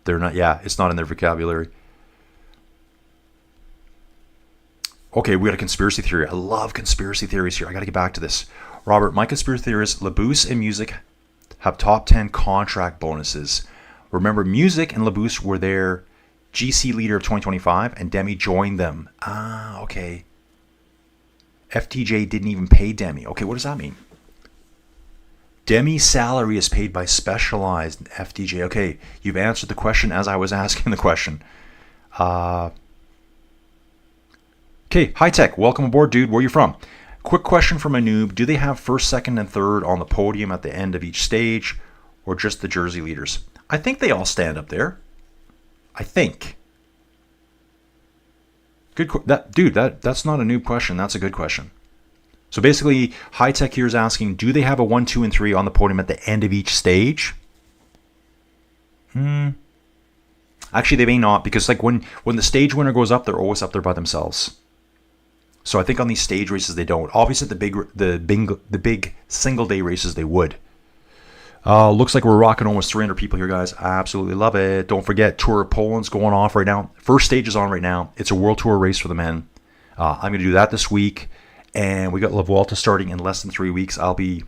they're not. Yeah, it's not in their vocabulary. Okay, we got a conspiracy theory. I love conspiracy theories here. I got to get back to this. Robert, my conspiracy theory is Labousse and Music have top 10 contract bonuses. Remember, Music and Labousse were their GC leader of 2025, and Demi joined them. Ah, okay. FTJ didn't even pay Demi. Okay, what does that mean? Demi's salary is paid by Specialized FDJ. Okay, you've answered the question as I was asking the question. Okay, High Tech, welcome aboard, dude. Where are you from? Quick question from a noob. Do they have first, second, and third on the podium at the end of each stage, or just the jersey leaders? I think they all stand up there. I think. Good, that's not a noob question. That's a good question. So basically, High Tech here is asking, do they have a 1, 2, and 3 on the podium at the end of each stage? Actually, they may not, because like when the stage winner goes up, they're always up there by themselves. So I think on these stage races they don't. Obviously, the big single day races they would. Looks like we're rocking almost 300 people here, guys. I absolutely love it. Don't forget, Tour of Poland's going off right now. First stage is on right now. It's a World Tour race for the men. I'm going to do that this week. And we got La Vuelta starting in less than 3 weeks. I'll be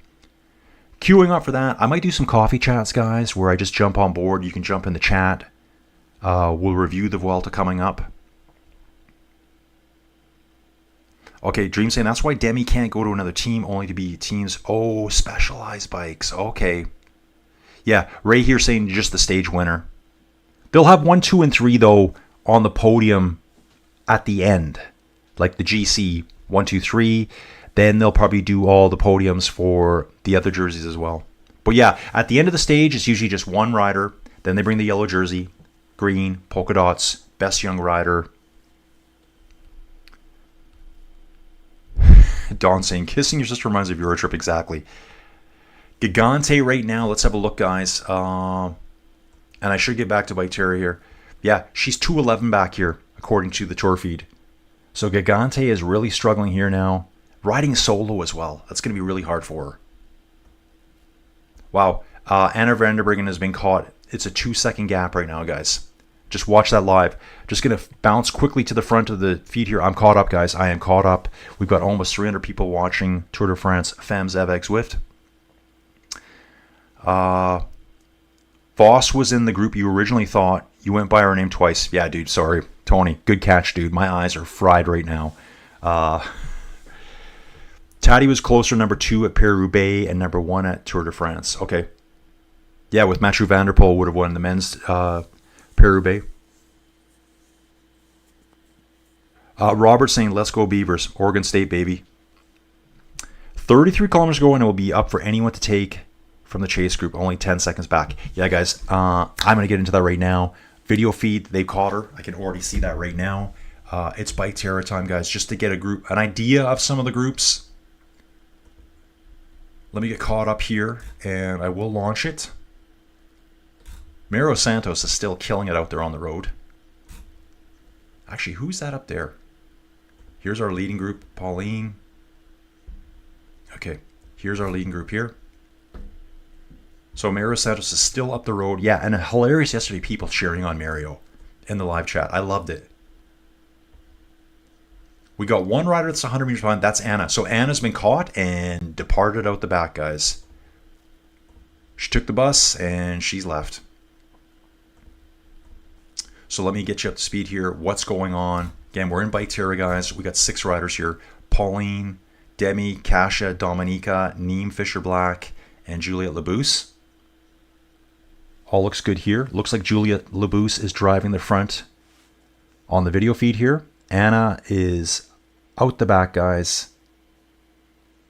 queuing up for that. I might do some coffee chats, guys, where I just jump on board. You can jump in the chat. We'll review the Vuelta coming up. Okay, Dream saying that's why Demi can't go to another team, only to be teams. Oh, Specialized bikes. Okay. Yeah, Ray here saying just the stage winner. They'll have 1, 2, and 3, though, on the podium at the end. Like the GC 1, 2, 3. Then they'll probably do all the podiums for the other jerseys as well. But yeah, at the end of the stage, it's usually just one rider. Then they bring the yellow jersey, green, polka dots, best young rider. Don saying, kissing your sister reminds me of Eurotrip, exactly. Gigante right now, let's have a look, guys. And I should get back to biketerra here. Yeah, she's 2:11 back here, according to the tour feed. So Gigante is really struggling here now. Riding solo as well. That's going to be really hard for her. Wow. Anna Vanderbryggen has been caught. It's a 2-second gap right now, guys. Just watch that live. Just going to bounce quickly to the front of the feed here. I'm caught up, guys. I am caught up. We've got almost 300 people watching Tour de France Femmes, avec, Zwift. Voss was in the group you originally thought. You went by her name twice. Yeah, dude, sorry. Tony, good catch, dude. My eyes are fried right now. Taddy was closer, number 2 at Paris-Roubaix and number 1 at Tour de France. Okay. Yeah, with Mathieu van der Poel would have won the men's Paris-Roubaix. Robert saying, let's go Beavers. Oregon State, baby. 33 kilometers to go, and it will be up for anyone to take from the chase group. Only 10 seconds back. Yeah, guys, I'm going to get into that right now. Video feed, they caught her. I can already see that right now. It's biketerra time, guys, just to get an idea of some of the groups. Let me get caught up here, and I will launch it. Miro Santos is still killing it out there on the road. Actually, who's that up there? Here's our leading group, Pauline. Okay, here's our leading group here. So Mario Santos is still up the road. Yeah, and hilarious yesterday, people cheering on Mario in the live chat. I loved it. We got one rider that's 100 meters behind. That's Anna. So Anna's been caught and departed out the back, guys. She took the bus and she's left. So let me get you up to speed here. What's going on? Again, we're in biketerra, guys. We got 6 riders here. Pauline, Demi, Kasia, Dominika, Neem Fisher-Black, and Juliette Labousse. All looks good here. Looks like Juliette Labousse is driving the front on the video feed here. Anna is out the back, guys.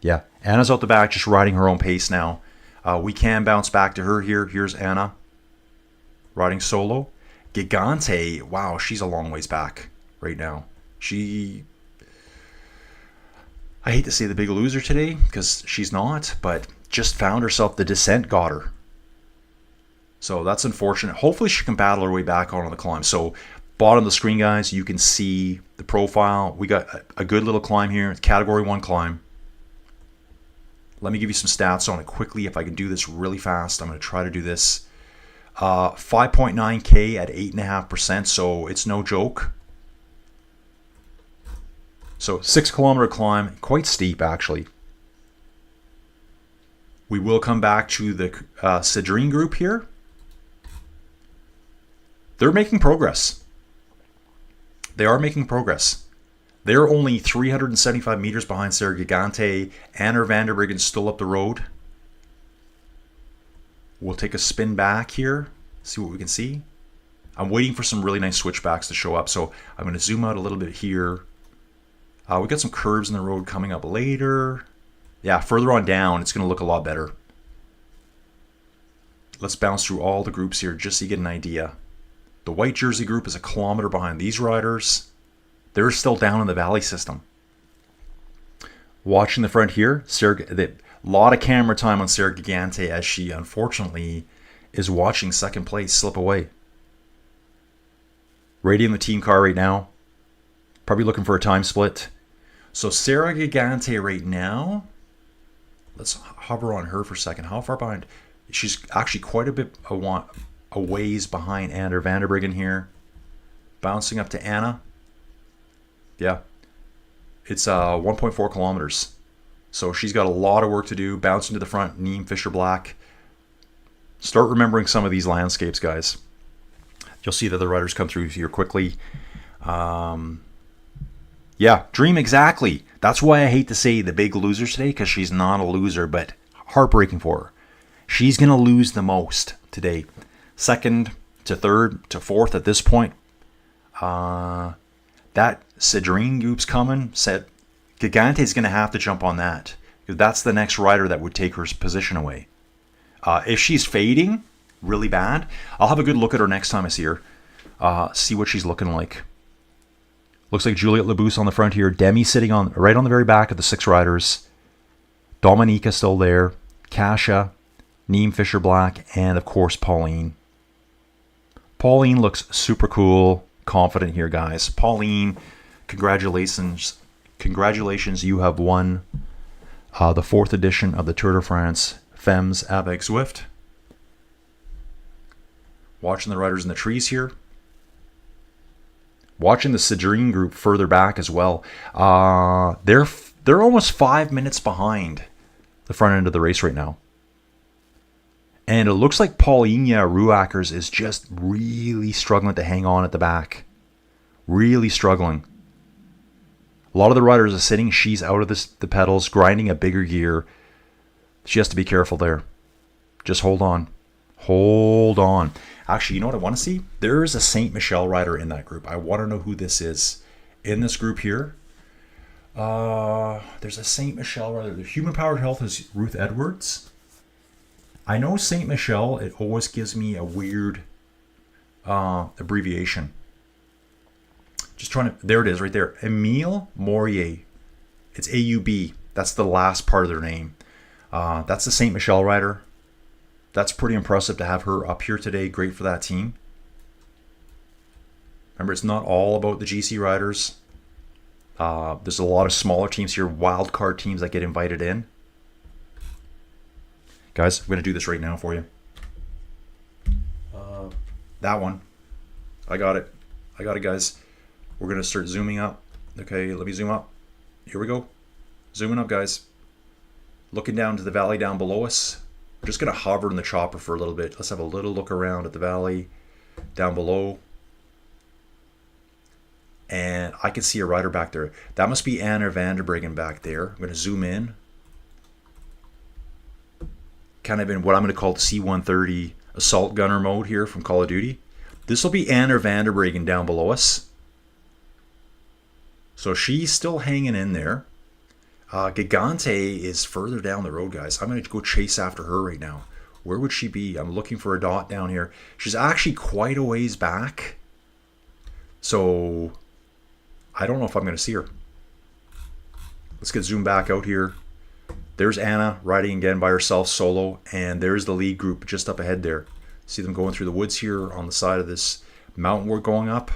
Yeah, Anna's out the back, just riding her own pace now. We can bounce back to her here. Here's Anna riding solo. Gigante, wow, she's a long ways back right now. I hate to say the big loser today because she's not, but just found herself. The descent got her. So that's unfortunate. Hopefully she can battle her way back on the climb. So bottom of the screen, guys, you can see the profile. We got a good little climb here. It's category 1 climb. Let me give you some stats on it quickly. If I can do this really fast, I'm going to try to do this. 5.9K at 8.5%, so it's no joke. So 6-kilometer climb, quite steep actually. We will come back to the Cedrine group here. They're making progress. They are making progress. They're only 375 meters behind Sarah Gigante. Anna Vanderbryggen still up the road. We'll take a spin back here, see what we can see. I'm waiting for some really nice switchbacks to show up, so I'm going to zoom out a little bit here. We got some curves in the road coming up later. Yeah, further on down, it's going to look a lot better. Let's bounce through all the groups here just so you get an idea. The white jersey group is a kilometer behind these riders. They're still down in the valley system. Watching the front here, a lot of camera time on Sarah Gigante as she unfortunately is watching second place slip away. Rating the team car right now. Probably looking for a time split. So Sarah Gigante right now, let's hover on her for a second. How far behind? She's actually quite a bit a ways behind Anna Vanderbryggen here. Bouncing up to Anna. Yeah. It's 1.4 kilometers. So she's got a lot of work to do. Bouncing to the front, Neem Fisher Black. Start remembering some of these landscapes, guys. You'll see that the riders come through here quickly. Yeah, Dream exactly. That's why I hate to say the big loser today, because she's not a loser, but heartbreaking for her. She's going to lose the most today. Second to third to fourth at this point. That Cedrine group's coming. Said Gigante's going to have to jump on that. Because that's the next rider that would take her position away. If she's fading really bad, I'll have a good look at her next time I see her. See what she's looking like. Looks like Juliette Labousse on the front here. Demi sitting right on the very back of the 6 riders. Dominica still there. Kasia, Neem Fisher Black, and of course Pauline. Pauline looks super cool, confident here, guys. Pauline, congratulations. Congratulations, you have won the 4th edition of the Tour de France Femmes avec Zwift. Watching the riders in the trees here. Watching the Cedrine group further back as well. They're almost 5 minutes behind the front end of the race right now. And it looks like Paulinia Ruakers is just really struggling to hang on at the back. Really struggling. A lot of the riders are sitting. She's out of the pedals, grinding a bigger gear. She has to be careful there. Just hold on. Hold on. Actually, you know what I want to see? There's a Saint Michel rider in that group. I want to know who this is. In this group here, there's a Saint Michel rider. The Human Powered Health is Ruth Edwards. I know Saint Michel, it always gives me a weird abbreviation. Just trying to, there it is right there. Emile Morier. It's AUB. That's the last part of their name. That's the Saint Michel rider. That's pretty impressive to have her up here today. Great for that team. Remember, it's not all about the GC riders. There's a lot of smaller teams here, wild card teams that get invited in. Guys, I'm going to do this right now for you. That one. I got it. I got it, guys. We're going to start zooming up. Okay, let me zoom up. Here we go. Zooming up, guys. Looking down to the valley down below us. We're just going to hover in the chopper for a little bit. Let's have a little look around at the valley down below. And I can see a rider back there. That must be Anna Vanderbryggen back there. I'm going to zoom in. Kind of in what I'm going to call the C-130 assault gunner mode here from Call of Duty. This will be Anna Vanderbryggen down below us. So she's still hanging in there. Gigante is further down the road, guys. I'm going to go chase after her right now. Where would she be? I'm looking for a dot down here. She's actually quite a ways back. So I don't know if I'm going to see her. Let's get zoomed back out here. There's Anna riding again by herself solo. And there's the lead group just up ahead there. See them going through the woods here on the side of this mountain we're going up.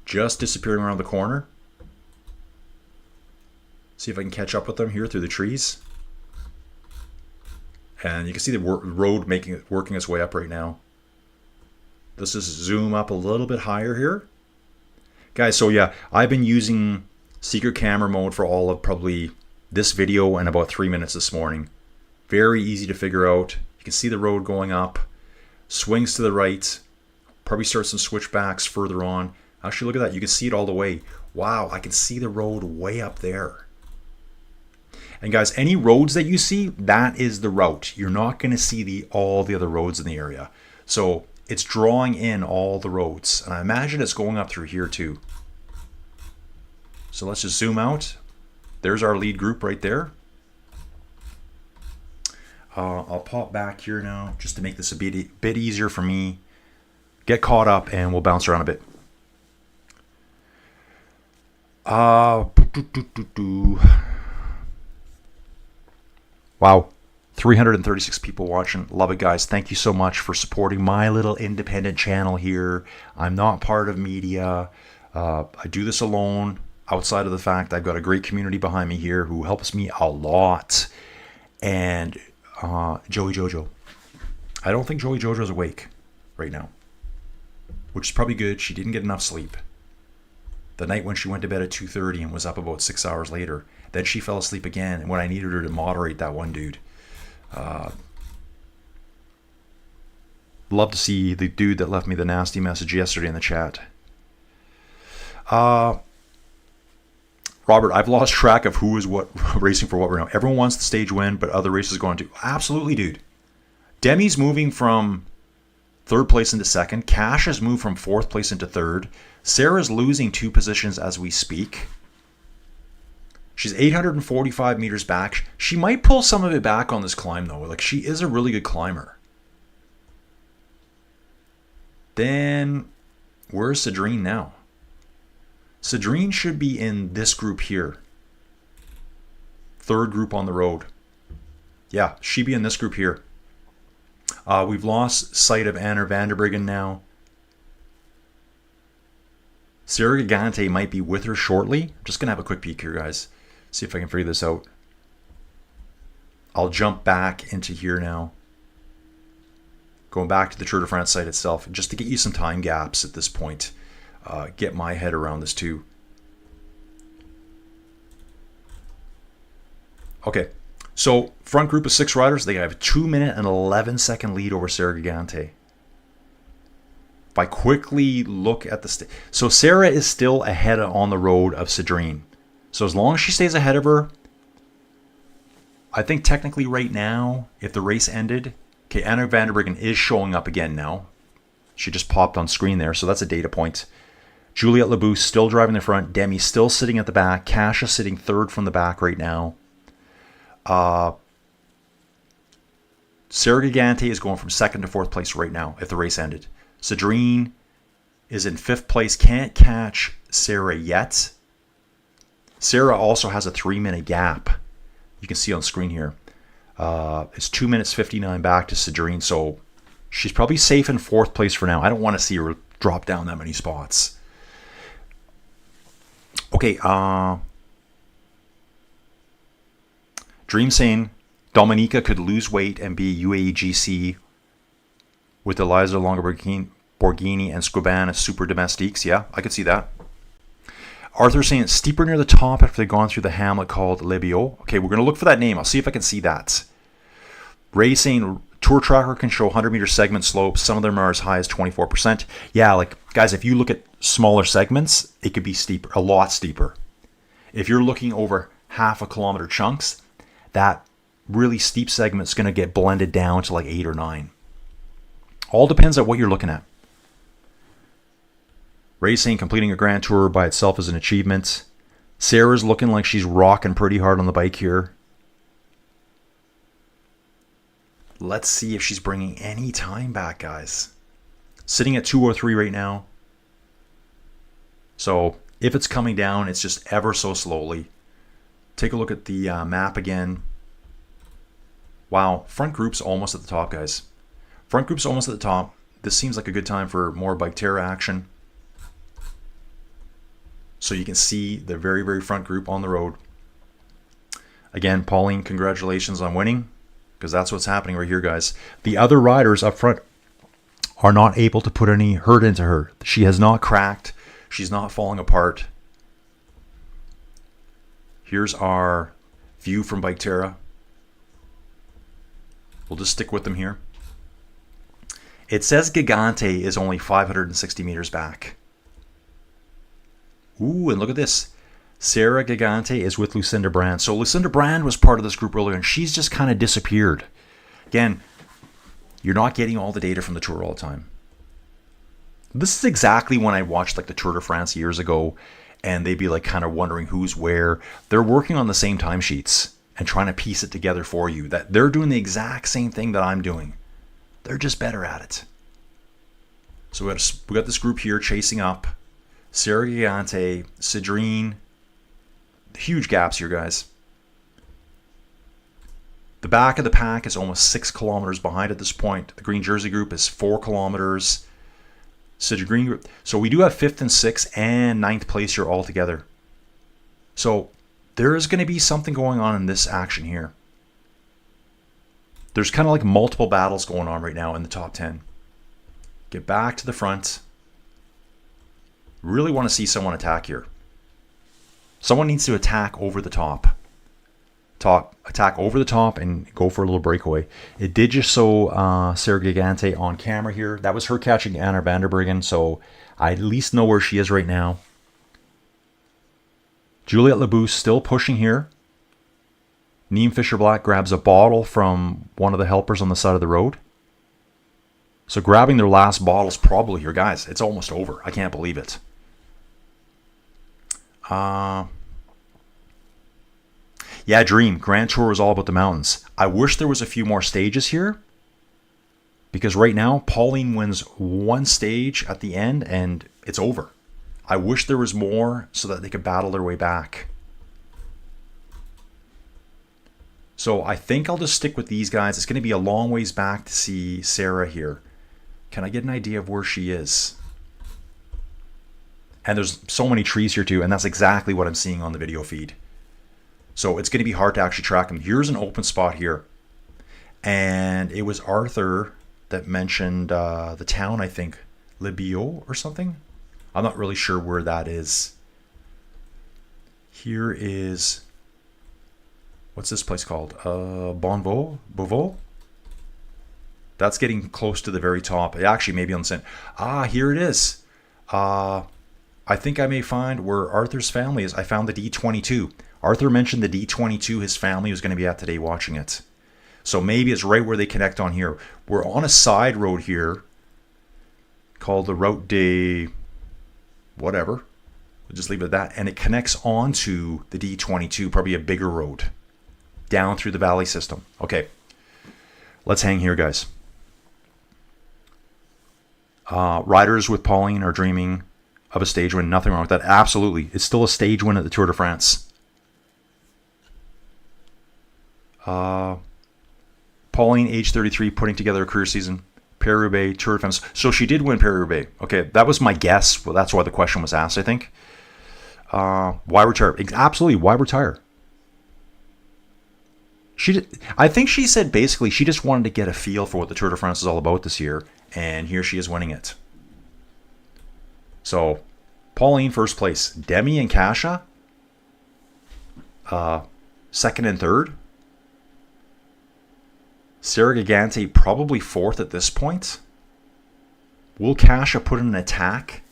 Just disappearing around the corner. See if I can catch up with them here through the trees. And you can see the road working its way up right now. Let's just zoom up a little bit higher here. Guys, so yeah, I've been using secret camera mode for all of probably this video and about 3 minutes this morning. Very easy to figure out. You can see the road going up. Swings to the right. Probably start some switchbacks further on. Actually, look at that. You can see it all the way. Wow, I can see the road way up there. And guys, any roads that you see, that is the route. You're not going to see all the other roads in the area. So it's drawing in all the roads. And I imagine it's going up through here too. So let's just zoom out. There's our lead group right there. I'll pop back here now just to make this a bit easier for me. Get caught up and we'll bounce around a bit. Wow, 336 people watching. Love it, guys. Thank you so much for supporting my little independent channel here. I'm not part of media. I do this alone, outside of the fact I've got a great community behind me here who helps me a lot. And Joey Jojo. I don't think Joey Jojo's awake right now, which is probably good. She didn't get enough sleep. The night when she went to bed at 2:30 and was up about 6 hours later. Then she fell asleep again, and when I needed her to moderate that one dude. Love to see the dude that left me the nasty message yesterday in the chat. Robert, I've lost track of who is what racing for what right now. Everyone wants the stage win, but other races going to. Absolutely, dude. Demi's moving from third place into second. Cash has moved from fourth place into third. Sarah's losing 2 positions as we speak. She's 845 meters back. She might pull some of it back on this climb, though. Like, she is a really good climber. Then, where's Cedrine now? Cedrine should be in this group here. Third group on the road. Yeah, she'd be in this group here. We've lost sight of Anna Vanderbriggen now. Sarah Gigante might be with her shortly. I'm just going to have a quick peek here, guys. See if I can figure this out. I'll jump back into here now. Going back to the Tour de France site itself, just to get you some time gaps at this point. Get my head around this too. Okay, so front group of 6 riders. They have a 2-minute and 11-second lead over Sarah Gigante. If I quickly look at the so Sarah is still ahead on the road of Cedrine. So as long as she stays ahead of her, I think technically right now, if the race ended, okay, Anna Vanderbriggen is showing up again now. She just popped on screen there, so that's a data point. Juliette Labousse still driving the front. Demi still sitting at the back. Kasia sitting third from the back right now. Sarah Gigante is going from second to fourth place right now if the race ended. Cedrine is in 5th place. Can't catch Sarah yet. Sarah also has a 3-minute gap. You can see on screen here. It's 2 minutes 59 back to Cedrine, so she's probably safe in 4th place for now. I don't want to see her drop down that many spots. Okay, Dream saying Dominica could lose weight and be UAE-GC with Eliza Longoborghini and Scribana Super Domestiques. Yeah, I could see that. Arthur saying it's steeper near the top after they've gone through the hamlet called Les Bio. Okay, we're going to look for that name. I'll see if I can see that. Ray saying Tour Tracker can show 100-meter segment slopes. Some of them are as high as 24%. Yeah, like, guys, if you look at smaller segments, it could be steeper, a lot steeper. If you're looking over half a kilometer chunks, that really steep segment is going to get blended down to like 8 or 9. All depends on what you're looking at. Racing, completing a Grand Tour by itself is an achievement. Sarah's looking like she's rocking pretty hard on the bike here. Let's see if she's bringing any time back, guys. Sitting at 2:03 right now. So if it's coming down, it's just ever so slowly. Take a look at the map again. Wow, front group's almost at the top, guys. Front group's almost at the top. This seems like a good time for more biketerra action. So you can see the very, very front group on the road. Again, Pauline, congratulations on winning, because that's what's happening right here, guys. The other riders up front are not able to put any hurt into her. She has not cracked. She's not falling apart. Here's our view from Biketerra. We'll just stick with them here. It says Gigante is only 560 meters back. Ooh, and look at this. Sarah Gigante is with Lucinda Brand. So Lucinda Brand was part of this group earlier, and she's just kind of disappeared. Again, you're not getting all the data from the Tour all the time. This is exactly when I watched like the Tour de France years ago, and they'd be like kind of wondering who's where. They're working on the same timesheets and trying to piece it together for you. That they're doing the exact same thing that I'm doing. They're just better at it. So we got this group here chasing up. Sarah Gigante, Cedrine. Huge gaps here, guys. The back of the pack is almost 6 kilometers behind at this point. The green jersey group is 4 kilometers. Green group. So we do have 5th and 6th and 9th place here all together. So there is going to be something going on in this action here. There's kind of like multiple battles going on right now in the top 10. Get back to the front. Really want to see someone attack here. Someone needs to attack over the top. Attack over the top and go for a little breakaway. It did just show Sarah Gigante on camera here. That was her catching Anna van der Breggen, so I at least know where she is right now. Juliette Labousse still pushing here. Neem Fisher-Black grabs a bottle from one of the helpers on the side of the road. So grabbing their last bottles probably here. Guys, it's almost over. I can't believe it. Yeah, Dream. Grand Tour is all about the mountains. I wish there was a few more stages here. Because right now, Pauline wins one stage at the end and it's over. I wish there was more so that they could battle their way back. So I think I'll just stick with these guys. It's going to be a long ways back to see Sarah here. Can I get an idea of where she is? And there's so many trees here too, and that's exactly what I'm seeing on the video feed. So it's going to be hard to actually track them. Here's an open spot here. And it was Arthur that mentioned the town, I think, Le Bio or something. I'm not really sure where that is. Here is, what's this place called? Beauvau? That's getting close to the very top. It actually may be on the center. Ah, here it is. I think I may find where Arthur's family is. I found the D22. Arthur mentioned the D22 his family was going to be at today watching it. So maybe it's right where they connect on here. We're on a side road here called the Route de whatever. We'll just leave it at that. And it connects onto the D22, probably a bigger road, down through the valley system. Okay, let's hang here, guys. Riders with Pauline are dreaming of a stage win. Nothing wrong with that. Absolutely. It's still a stage win at the Tour de France. Pauline, age 33, putting together a career season. Paris-Roubaix, Tour de France. So she did win Paris-Roubaix. Okay, that was my guess. Well, that's why the question was asked, I think. Why retire? Absolutely, why retire? I think she said basically she just wanted to get a feel for what the Tour de France is all about this year. And here she is winning it. So, Pauline, first place. Demi and Kasia, second and third. Sarah Gigante probably fourth at this point. Will Kasia put in an attack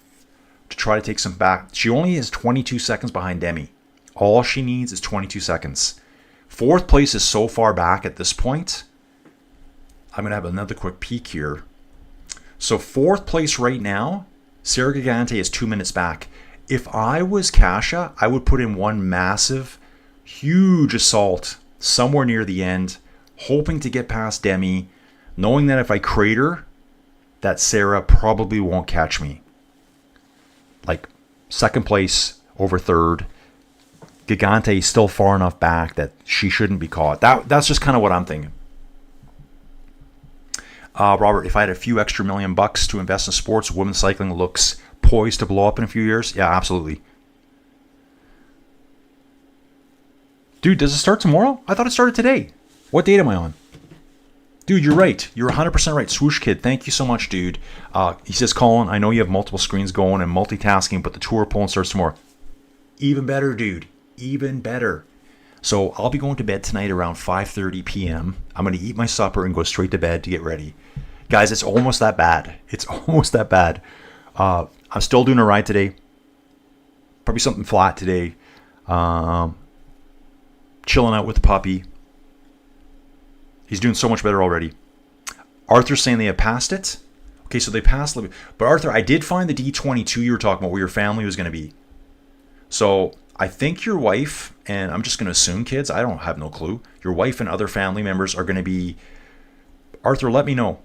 to try to take some back? She only is 22 seconds behind Demi. All she needs is 22 seconds. Fourth place is so far back at this point. I'm going to have another quick peek here. So fourth place right now, Sarah Gigante is 2 minutes back. If I was Kasia, I would put in one massive, huge assault somewhere near the end, hoping to get past Demi, knowing that if I crater, that Sarah probably won't catch me. Like second place over third. Gigante is still far enough back that she shouldn't be caught. That's just kind of what I'm thinking. Robert, if I had a few extra $1 million to invest in sports, women's cycling looks poised to blow up in a few years. Yeah, absolutely. Dude, does it start tomorrow? I thought it started today. What date am I on? Dude, you're right. You're 100% right. Swoosh Kid, thank you so much, dude. He says, Colin, I know you have multiple screens going and multitasking, but the tour Poland starts tomorrow. Even better, dude. Even better. So I'll be going to bed tonight around 5:30 p.m. I'm going to eat my supper and go straight to bed to get ready. Guys, it's almost that bad. It's almost that bad. I'm still doing a ride today. Probably something flat today. Chilling out with the puppy. He's doing so much better already. Arthur's saying they have passed it. Okay, so they passed. But Arthur, I did find the D22 you were talking about where your family was going to be. So I think your wife, and I'm just going to assume kids, I don't have no clue. Your wife and other family members are going to be... Arthur, let me know.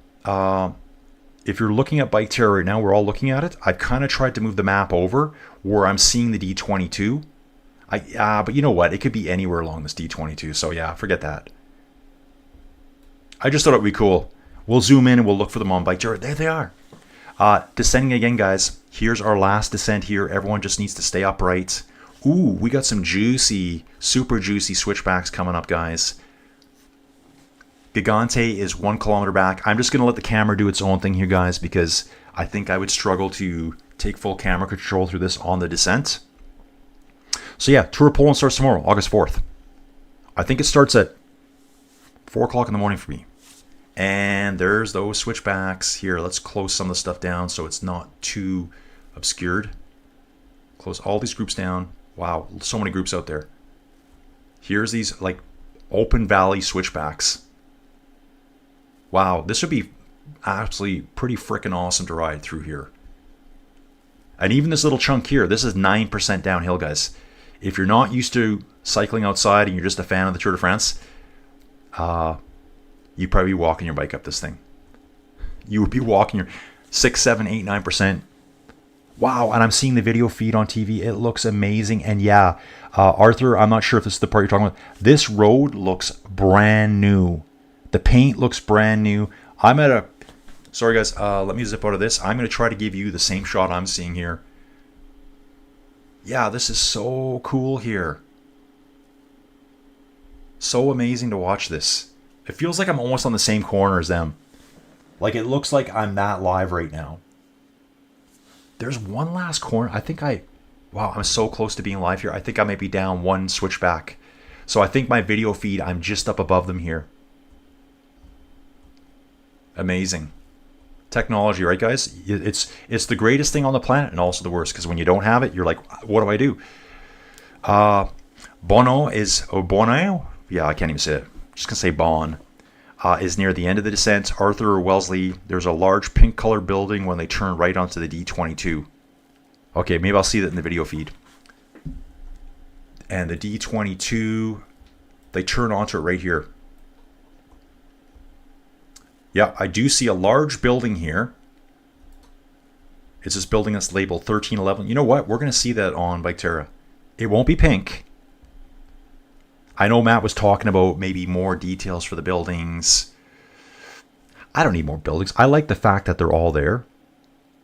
If you're looking at biketerra right now, we're all looking at it. I've kind of tried to move the map over where I'm seeing the D22. But you know what? It could be anywhere along this D22. So yeah, forget that. I just thought it would be cool. We'll zoom in and we'll look for them on biketerra. There they are. Descending again, guys. Here's our last descent here. Everyone just needs to stay upright. Ooh, we got some juicy, super juicy switchbacks coming up, guys. Gigante is 1 kilometer back. I'm just going to let the camera do its own thing here, guys, because I think I would struggle to take full camera control through this on the descent. So yeah, Tour of Poland starts tomorrow, August 4th. I think it starts at 4 o'clock in the morning for me. And there's those switchbacks here. Let's close some of the stuff down so it's not too obscured. Close all these groups down. Wow, so many groups out there. Here's these like open valley switchbacks. Wow, this would be absolutely pretty freaking awesome to ride through here. And even this little chunk here, this is 9% downhill, guys. If you're not used to cycling outside and you're just a fan of the Tour de France, you'd probably be walking your bike up this thing. You would be walking your 6, 7, 8, 9%. Wow, and I'm seeing the video feed on TV. It looks amazing. And yeah, Arthur, I'm not sure if this is the part you're talking about. This road looks brand new. The paint looks brand new. I'm at a... Sorry, guys. Let me zip out of this. I'm going to try to give you the same shot I'm seeing here. Yeah, this is so cool here. So amazing to watch this. It feels like I'm almost on the same corner as them. Like, it looks like I'm that live right now. There's one last corner. I think wow, I'm so close to being live here. I think I might be down one switchback. So I think my video feed, I'm just up above them here. Amazing. Technology, right, guys? It's the greatest thing on the planet and also the worst, because when you don't have it, you're like, what do I do? Bono is... Oh, Bono? Yeah, I can't even say it. I'm just going to say Bon. Is near the end of the descent. Arthur or Wellesley, there's a large pink colored building when they turn right onto the D22. Okay, maybe I'll see that in the video feed. And the D22, they turn onto it right here. Yeah, I do see a large building here. It's this building that's labeled 1311. You know what? We're going to see that on biketerra. It won't be pink. I know Matt was talking about maybe more details for the buildings. I don't need more buildings. I like the fact that they're all there.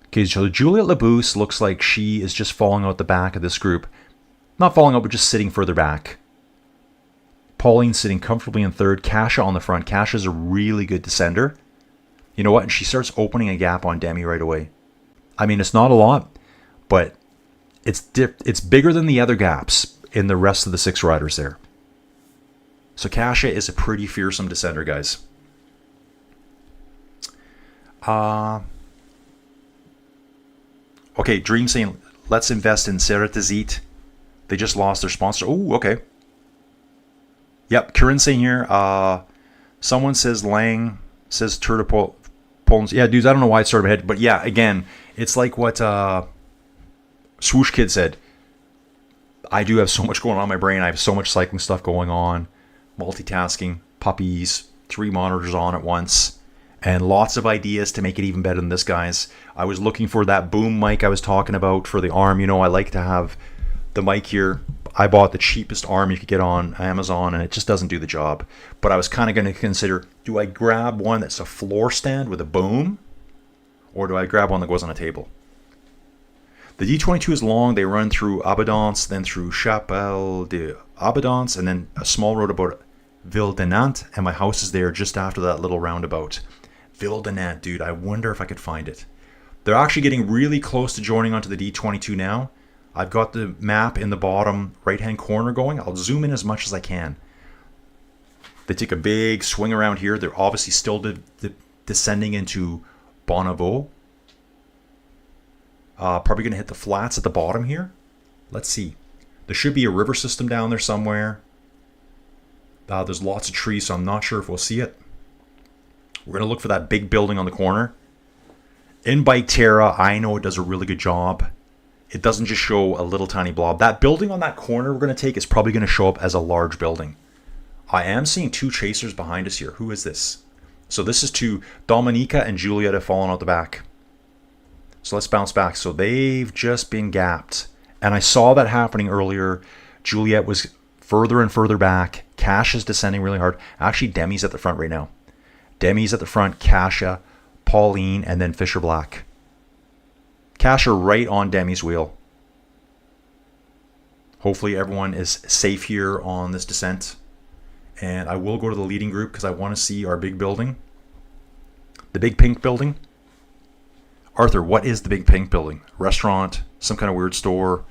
Okay, so Juliette Labousse looks like she is just falling out the back of this group. Not falling out, but just sitting further back. Pauline sitting comfortably in third. Kasia on the front. Kasia's a really good descender. You know what? And she starts opening a gap on Demi right away. I mean, it's not a lot, but it's bigger than the other gaps in the rest of the 6 riders there. So Kasia is a pretty fearsome descender, guys. Okay, Dream saying, let's invest in Ceratizit. They just lost their sponsor. Oh, okay. Yep, Corinne saying here, someone says Lang says Tour de Poland. Yeah, dudes, I don't know why it started in my head, but yeah, again, it's like what Swoosh Kid said. I do have so much going on in my brain. I have so much cycling stuff going on. Multitasking, puppies, 3 monitors on at once, and lots of ideas to make it even better than this, guys. I was looking for that boom mic I was talking about for the arm. You know, I like to have the mic here. I bought the cheapest arm you could get on Amazon, and it just doesn't do the job. But I was kind of going to consider, do I grab one that's a floor stand with a boom, or do I grab one that goes on a table? The D22 is long. They run through Abondance, then through Chapelle de Abondance, and then a small road about Ville de Nantes, and my house is there just after that little roundabout. Ville de Nantes, dude, I wonder if I could find it. They're actually getting really close to joining onto the D22 now. I've got the map in the bottom right-hand corner going. I'll zoom in as much as I can. They take a big swing around here. They're obviously still descending into Bonneveau. Probably going to hit the flats at the bottom here. Let's see. There should be a river system down there somewhere. There's lots of trees, so I'm not sure if we'll see it. We're going to look for that big building on the corner. In biketerra, I know it does a really good job. It doesn't just show a little tiny blob. That building on that corner we're going to take is probably going to show up as a large building. I am seeing two chasers behind us here. Who is this? So this is two. Dominica and Juliet have fallen out the back. So let's bounce back. So they've just been gapped. And I saw that happening earlier. Juliet was further and further back. Cash is descending really hard. Actually, Demi's at the front right now. Demi's at the front. Kasia, Pauline, and then Fisher Black. Kasia right on Demi's wheel. Hopefully everyone is safe here on this descent. And I will go to the leading group because I want to see our big building. The big pink building. Arthur, what is the big pink building? Restaurant? Some kind of weird store?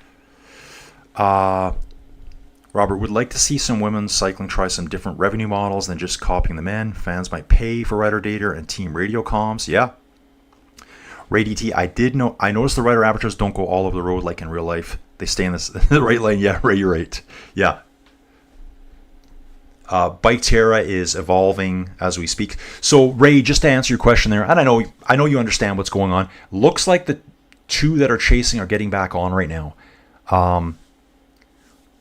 Robert, would like to see some women cycling try some different revenue models than just copying the men. Fans might pay for rider data and team radio comms. Yeah. Ray DT, I noticed the rider amateurs don't go all over the road like in real life. They stay in the right lane. Yeah, Ray, you're right. Yeah. biketerra is evolving as we speak. So Ray, just to answer your question there, and I know you understand what's going on. Looks like the two that are chasing are getting back on right now.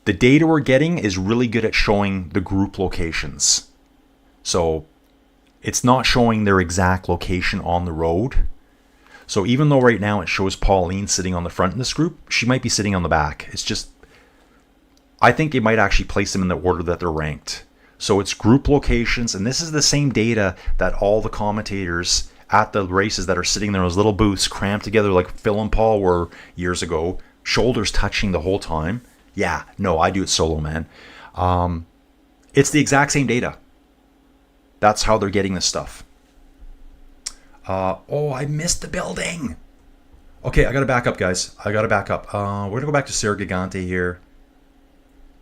The data we're getting is really good at showing the group locations. So it's not showing their exact location on the road. So even though right now it shows Pauline sitting on the front in this group, she might be sitting on the back. It's just, I think it might actually place them in the order that they're ranked. So it's group locations, and this is the same data that all the commentators at the races that are sitting there in those little booths cramped together like Phil and Paul were years ago, shoulders touching the whole time. Yeah, no, I do it solo, man. It's the exact same data. That's how they're getting this stuff. Oh, I missed the building. Okay, I got to back up, guys. I got to back up. We're going to go back to Serra Gigante here.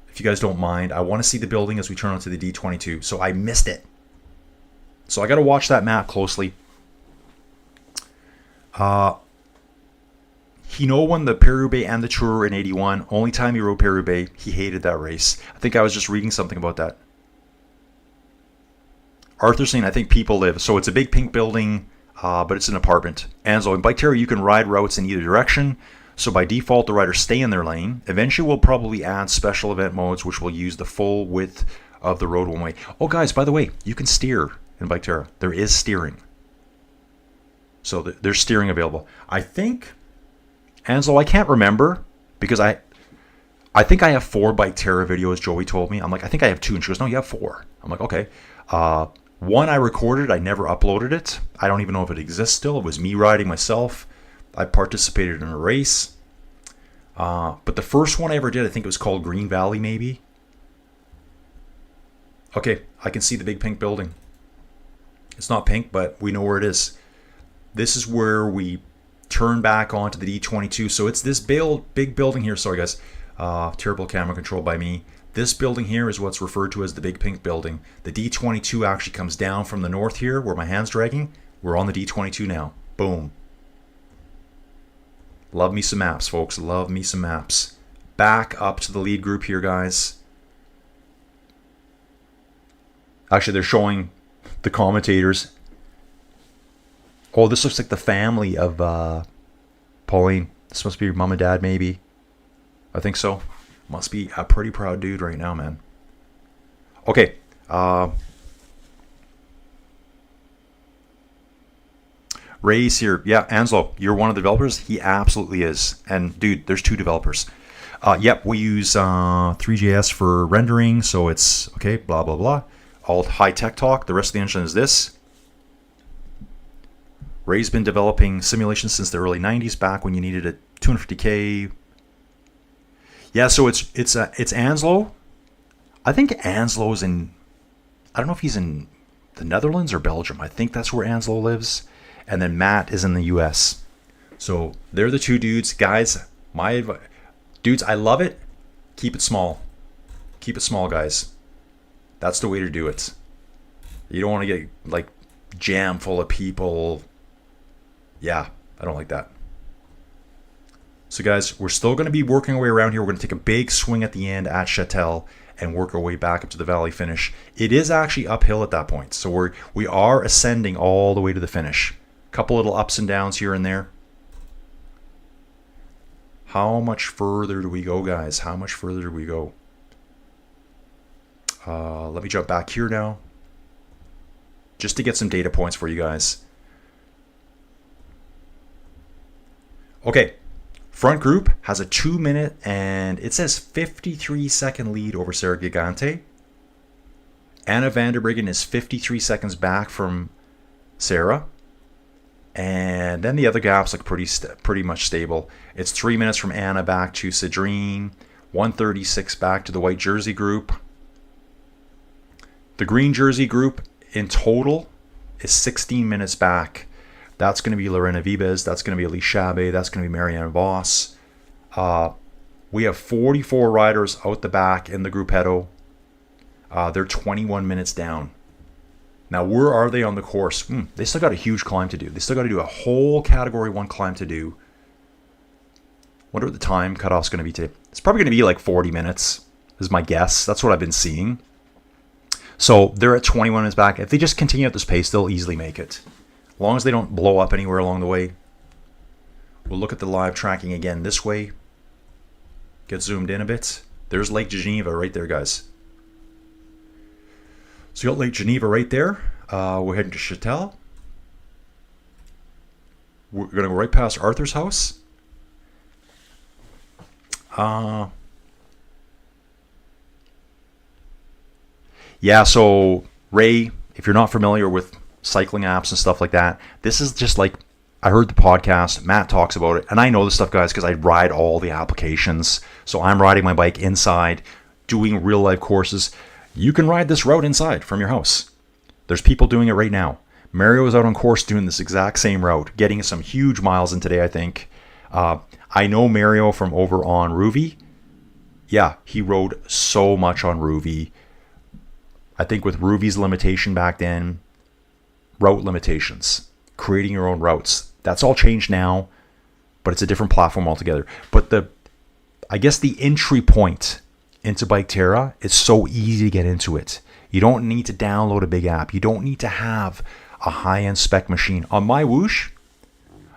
If you guys don't mind, I want to see the building as we turn onto the D22. So I missed it. So I got to watch that map closely. Hino won the Paris-Roubaix and the Tour in 81. Only time he rode Paris-Roubaix. He hated that race. I think I was just reading something about that. Arthur saying, I think people live. So it's a big pink building, but it's an apartment. Anzo, in biketerra, you can ride routes in either direction. So by default, the riders stay in their lane. Eventually, we'll probably add special event modes, which will use the full width of the road one way. Oh, guys, by the way, you can steer in biketerra. There is steering. So there's steering available. I think, Anzo, I can't remember because I think I have 4 biketerra videos, Joey told me. I'm like, I think I have 2. And she goes, no, you have 4. I'm like, okay. One I recorded, I never uploaded it. I don't even know if it exists still. It was me riding myself. I participated in a race. But the first one I ever did, I think it was called Green Valley, maybe. Okay, I can see the big pink building. It's not pink, but we know where it is. This is where we turn back onto the D22. So it's this big building here. Sorry, guys. Terrible camera control by me. This building here is what's referred to as the big pink building. The D22 actually comes down from the north here where my hand's dragging. We're on the D22 now. Boom. Love me some maps, folks. Love me some maps. Back up to the lead group here, guys. Actually, they're showing the commentators. Oh, this looks like the family of Pauline. This must be your mom and dad, maybe. I think so. Must be a pretty proud dude right now, man. Okay. Ray's here. Yeah, Anslo, you're one of the developers? He absolutely is. And, dude, there's 2 developers. Yep, we use 3JS for rendering, so it's, okay, blah, blah, blah. All high-tech talk. The rest of the engine is this. Ray's been developing simulations since the early 90s, back when you needed a 250K. Yeah, so it's Anslo. I think Anslo's in, I don't know if he's in the Netherlands or Belgium. I think that's where Anslo lives. And then Matt is in the US. So they're the 2 dudes. Guys, my advice, dudes, I love it. Keep it small. Keep it small, guys. That's the way to do it. You don't want to get like jam full of people. Yeah, I don't like that. So guys, we're still going to be working our way around here. We're going to take a big swing at the end at Châtel and work our way back up to the valley finish. It is actually uphill at that point. So we are ascending all the way to the finish. A couple little ups and downs here and there. How much further do we go, guys? How much further do we go? Let me jump back here now, just to get some data points for you guys. Okay, front group has a 2 minute and it says 53-second lead over Sarah Gigante. Anna van der Breggen is 53 seconds back from Sarah. And then the other gaps look pretty much stable. It's 3 minutes from Anna back to Cedrine, 1:36 back to the white jersey group. The green jersey group in total is 16 minutes back. That's going to be Lorena Vibes. That's going to be Elise Chabet. That's going to be Marianne Voss. We have 44 riders out the back in the Gruppetto. They're 21 minutes down. Now, where are they on the course? They still got a huge climb to do. They still got to do a whole Category 1 climb to do. Wonder what the time cutoff's going to be today. It's probably going to be like 40 minutes, is my guess. That's what I've been seeing. So they're at 21 minutes back. If they just continue at this pace, they'll easily make it. As long as they don't blow up anywhere along the way. We'll look at the live tracking again this way. Get zoomed in a bit. There's Lake Geneva right there, guys. So you got Lake Geneva right there. We're heading to Châtel. We're going to go right past Arthur's house. Yeah, so Ray, if you're not familiar with cycling apps and stuff like that, this is just like, I heard the podcast, Matt talks about it, and I know this stuff, guys, because I ride all the applications. So I'm riding my bike inside, doing real life courses. You can ride this route inside from your house. There's people doing it right now. Mario is out on course doing this exact same route, getting some huge miles in today, I think. I know Mario from over on Rouvy. Yeah, he rode so much on Rouvy. I think with Rouvy's limitation back then, route limitations, creating your own routes, that's all changed now, but it's a different platform altogether. But I guess the entry point into biketerra, it's so easy to get into it. You don't need to download a big app. You don't need to have a high-end spec machine. On my Whoosh,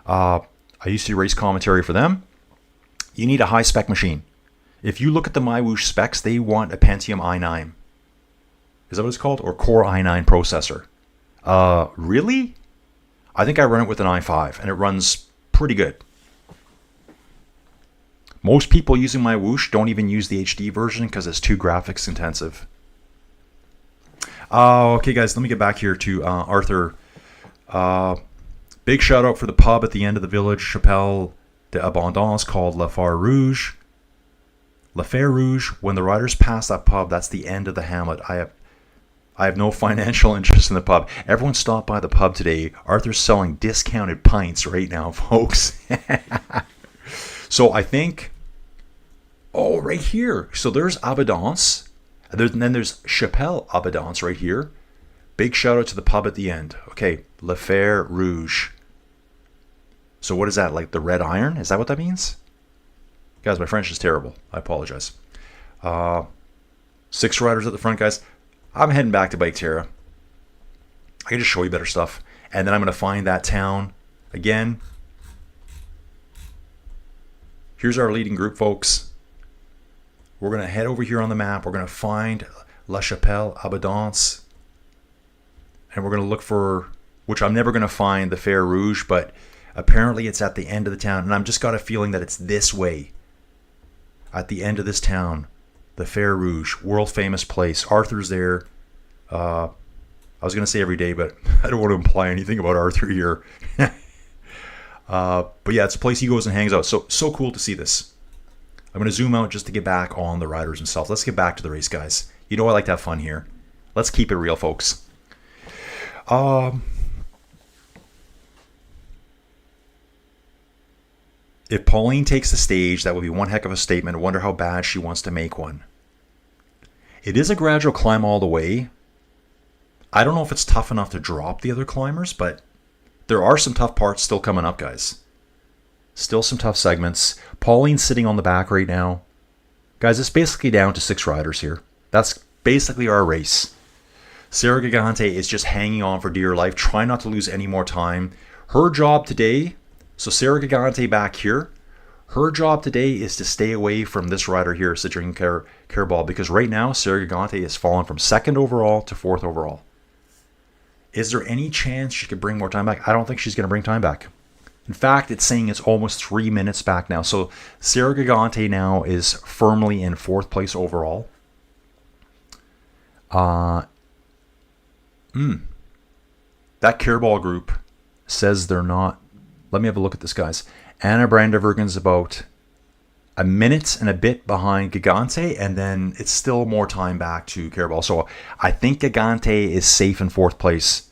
I used to do race commentary for them. You need a high-spec machine. If you look at the my Whoosh specs, they want a Pentium i9. Is that what it's called? Or Core i9 processor. Really? I think I run it with an i5, and it runs pretty good. Most people using my Whoosh don't even use the HD version because it's too graphics intensive. Okay, guys, let me get back here to Arthur. Big shout out for the pub at the end of the village, Chapelle d'Abondance, called La Fare Rouge. La Fare Rouge. When the riders pass that pub, that's the end of the hamlet. I have no financial interest in the pub. Everyone stopped by the pub today. Arthur's selling discounted pints right now, folks. So I think, oh, right here. So there's Abondance. And then there's Chapelle Abondance right here. Big shout out to the pub at the end. Okay, La Fare Rouge. So what is that, like the Red Iron? Is that what that means? Guys, my French is terrible. I apologize. 6 riders at the front, guys. I'm heading back to biketerra. I can just show you better stuff. And then I'm going to find that town again. Here's our leading group, folks. We're going to head over here on the map. We're going to find La Chapelle Abondance. And we're going to look for, which I'm never going to find, the Fare Rouge, but apparently it's at the end of the town. And I've just got a feeling that it's this way. At the end of this town. The Fare Rouge, world famous place. Arthur's there. I was going to say every day, but I don't want to imply anything about Arthur here. But yeah, it's a place he goes and hangs out. So cool to see this. I'm going to zoom out just to get back on the riders themselves. Let's get back to the race, guys. You know I like to have fun here. Let's keep it real, folks. If Pauline takes the stage, that would be one heck of a statement. I wonder how bad she wants to make one. It is a gradual climb all the way. I don't know if it's tough enough to drop the other climbers, but there are some tough parts still coming up, guys. Still some tough segments. Pauline's sitting on the back right now. Guys, it's basically down to 6 riders here. That's basically our race. Sarah Gigante is just hanging on for dear life, trying not to lose any more time. Her job today, so Sarah Gigante back here, her job today is to stay away from this rider here, Cedrine Carball, because right now Sarah Gigante is fallen from 2nd overall to 4th overall. Is there any chance she could bring more time back? I don't think she's going to bring time back. In fact, it's saying it's almost 3 minutes back now. So Sarah Gigante now is firmly in 4th place overall. That Carball group says they're not. Let me have a look at this, guys. Anna Brandenburgen's about a minute and a bit behind Gigante, and then it's still more time back to Carball. So I think Gigante is safe in 4th place.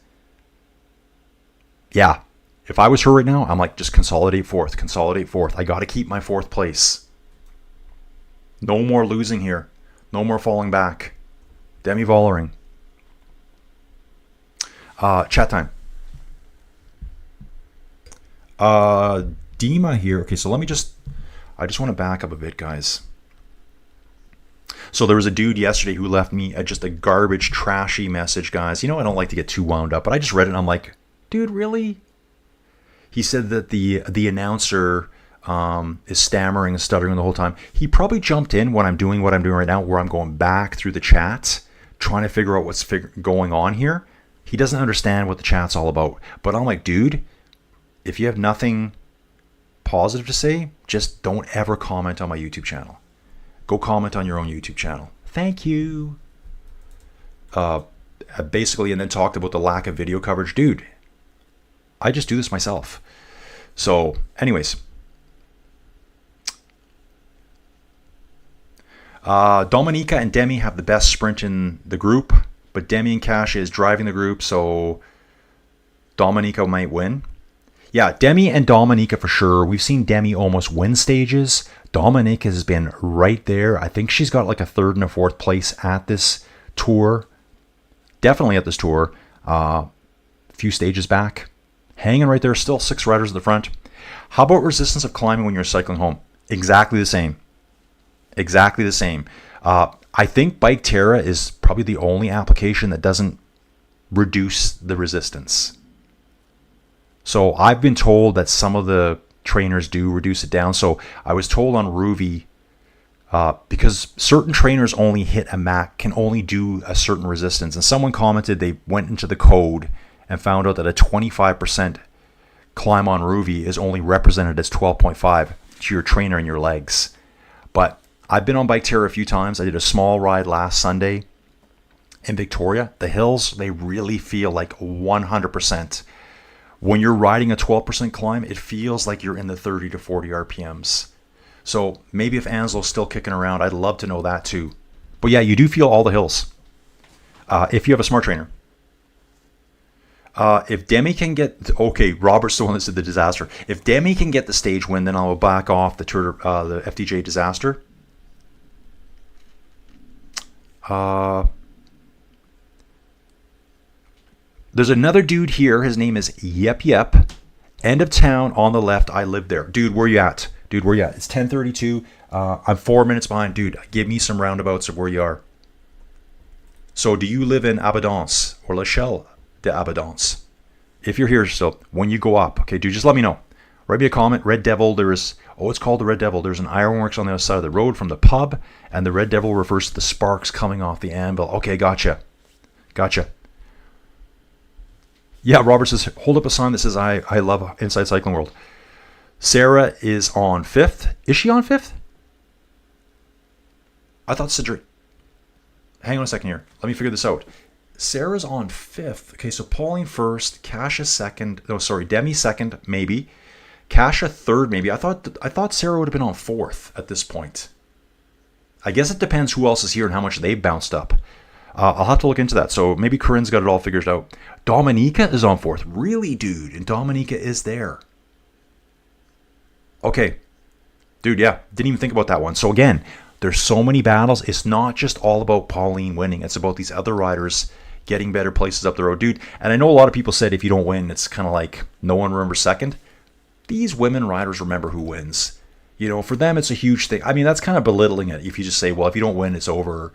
Yeah. If I was her right now, I'm like, just consolidate 4th, consolidate 4th. I got to keep my 4th place. No more losing here. No more falling back. Demi Vollering. Chat time. Dima here. Okay, so I just want to back up a bit, guys. So there was a dude yesterday who left me just a garbage, trashy message, guys. You know, I don't like to get too wound up, but I just read it and I'm like, dude, really? He said that the announcer is stammering and stuttering the whole time. He probably jumped in when I'm doing what I'm doing right now, where I'm going back through the chat, trying to figure out what's going on here. He doesn't understand what the chat's all about. But I'm like, dude, if you have nothing positive to say, just don't ever comment on my YouTube channel. Go comment on your own YouTube channel. Thank you. Basically, and then talked about the lack of video coverage. Dude, I just do this myself. So, anyways. Dominika and Demi have the best sprint in the group, but Demi and Kasia is driving the group, so Dominika might win. Yeah, Demi and Dominika for sure. We've seen Demi almost win stages. Dominika has been right there. I think she's got like a 3rd and a 4th place at this tour. Definitely at this tour. A few stages back. Hanging right there. Still 6 riders at the front. How about resistance of climbing when you're cycling home? Exactly the same. Exactly the same. I think biketerra is probably the only application that doesn't reduce the resistance. So I've been told that some of the trainers do reduce it down. So I was told on Ruvi, because certain trainers only hit a max, can only do a certain resistance. And someone commented they went into the code and found out that a 25% climb on Ruvi is only represented as 12.5 to your trainer and your legs. But I've been on biketerra a few times. I did a small ride last Sunday in Victoria. The hills, they really feel like 100%. When you're riding a 12% climb, it feels like you're in the 30 to 40 RPMs. So maybe if Ansel's still kicking around, I'd love to know that too. But yeah, you do feel all the hills if you have a smart trainer. If Demi can get... Okay, Robert's the one that said the disaster. If Demi can get the stage win, then I'll back off the FDJ disaster. There's another dude here. His name is Yep. End of town on the left. I live there. Dude, where you at? Dude, where you at? It's 10:32. I'm 4 minutes behind. Dude, give me some roundabouts of where you are. So do you live in Abondance or L'Echelle d'Abondance? If you're here still, when you go up, okay, dude, just let me know. Write me a comment. Red Devil, it's called the Red Devil. There's an ironworks on the other side of the road from the pub, and the Red Devil refers to the sparks coming off the anvil. Okay, gotcha. Yeah, Robert says, hold up a sign that says, I love Inside Cycling World. Sarah is on 5th. Is she on 5th? I thought Cedric. Hang on a second here. Let me figure this out. Sarah's on 5th. Okay, so Pauline 1st, Kasia 2nd. No, sorry, Demi 2nd, maybe. Kasia 3rd, maybe. I thought Sarah would have been on 4th at this point. I guess it depends who else is here and how much they bounced up. I'll have to look into that. So maybe Corinne's got it all figured out. Dominika is on 4th. Really, dude? And Dominika is there. Okay. Dude, yeah. Didn't even think about that one. So again, there's so many battles. It's not just all about Pauline winning. It's about these other riders getting better places up the road. Dude, and I know a lot of people said if you don't win, it's kind of like no one remembers second. these women riders remember who wins. You know, for them, it's a huge thing. I mean, that's kind of belittling it. If you just say, well, if you don't win, it's over.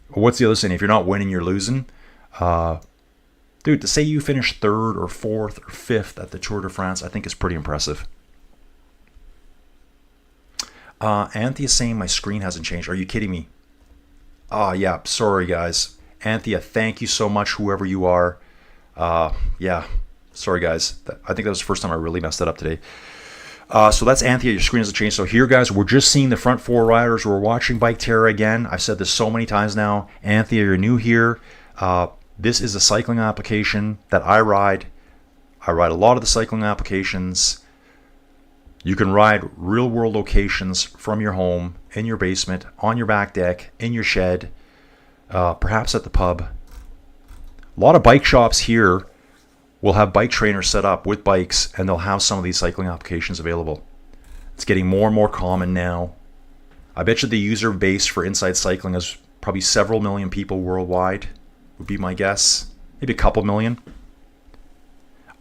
What's the other saying? If you're not winning, you're losing. Dude, to say you finish 3rd or 4th or 5th at the Tour de France, I think is pretty impressive. Anthea saying my screen hasn't changed. Are you kidding me? Oh, yeah. Sorry, guys. Anthea, thank you so much, whoever you are. Yeah. Sorry, guys. I think that was the first time I really messed that up today. So that's Anthea. Your screen hasn't changed. So here, guys, we're just seeing the front 4 riders. We're watching biketerra again. I've said this so many times now. Anthea, you're new here. This is a cycling application that I ride. I ride a lot of the cycling applications. You can ride real-world locations from your home, in your basement, on your back deck, in your shed, perhaps at the pub. A lot of bike shops here will have bike trainers set up with bikes, and they'll have some of these cycling applications available. It's getting more and more common now. I bet you the user base for Inside Cycling is probably several million people worldwide, would be my guess. Maybe a couple million.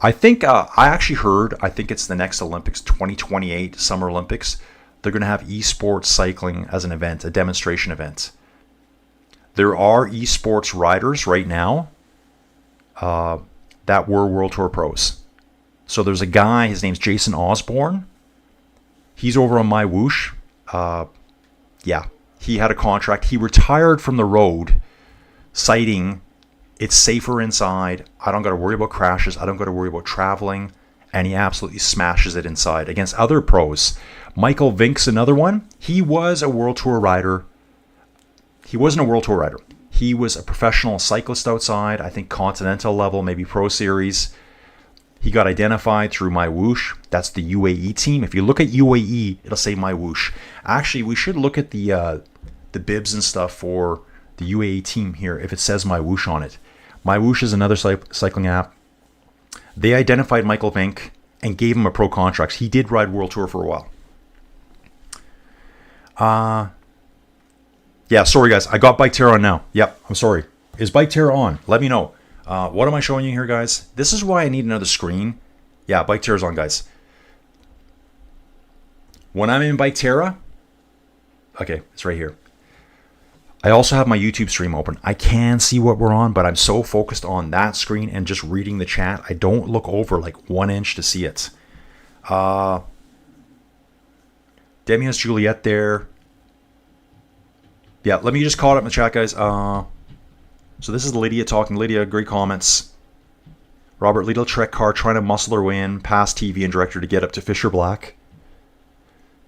I think, I actually heard, I think it's the next Olympics, 2028 Summer Olympics. They're going to have esports cycling as an event, a demonstration event. There are esports riders right now that were World Tour pros. So there's a guy, his name's Jason Osborne. He's over on My Whoosh. Yeah, he had a contract. He retired from the road, citing it's safer inside. I don't got to worry about crashes. I don't got to worry about traveling. And he absolutely smashes it inside against other pros. Michael Vink's another one. He was a World Tour rider. He wasn't a World Tour rider. He was a professional cyclist outside, I think continental level, maybe Pro Series. He got identified through My Whoosh. That's the UAE team. If you look at UAE, it'll say My Whoosh. Actually, we should look at the bibs and stuff for the UAE team here if it says My Whoosh on it. My Whoosh is another cycling app. They identified Michael Vink and gave him a pro contract. He did ride World Tour for a while. Yeah, sorry guys. I got biketerra on now. Yep, I'm sorry. Is biketerra on? Let me know. What am I showing you here, guys? This is why I need another screen. Yeah, biketerra's on, guys. When I'm in biketerra, okay, it's right here. I also have my YouTube stream open. I can see what we're on, but I'm so focused on that screen and just reading the chat, I don't look over like 1 inch to see it. Demi has Juliet there. Yeah, let me just call it up in the chat, guys. So this is Lydia talking. Lydia, great comments. Robert, Lidl Trek car trying to muscle her way in past TV and director to get up to Fisher Black.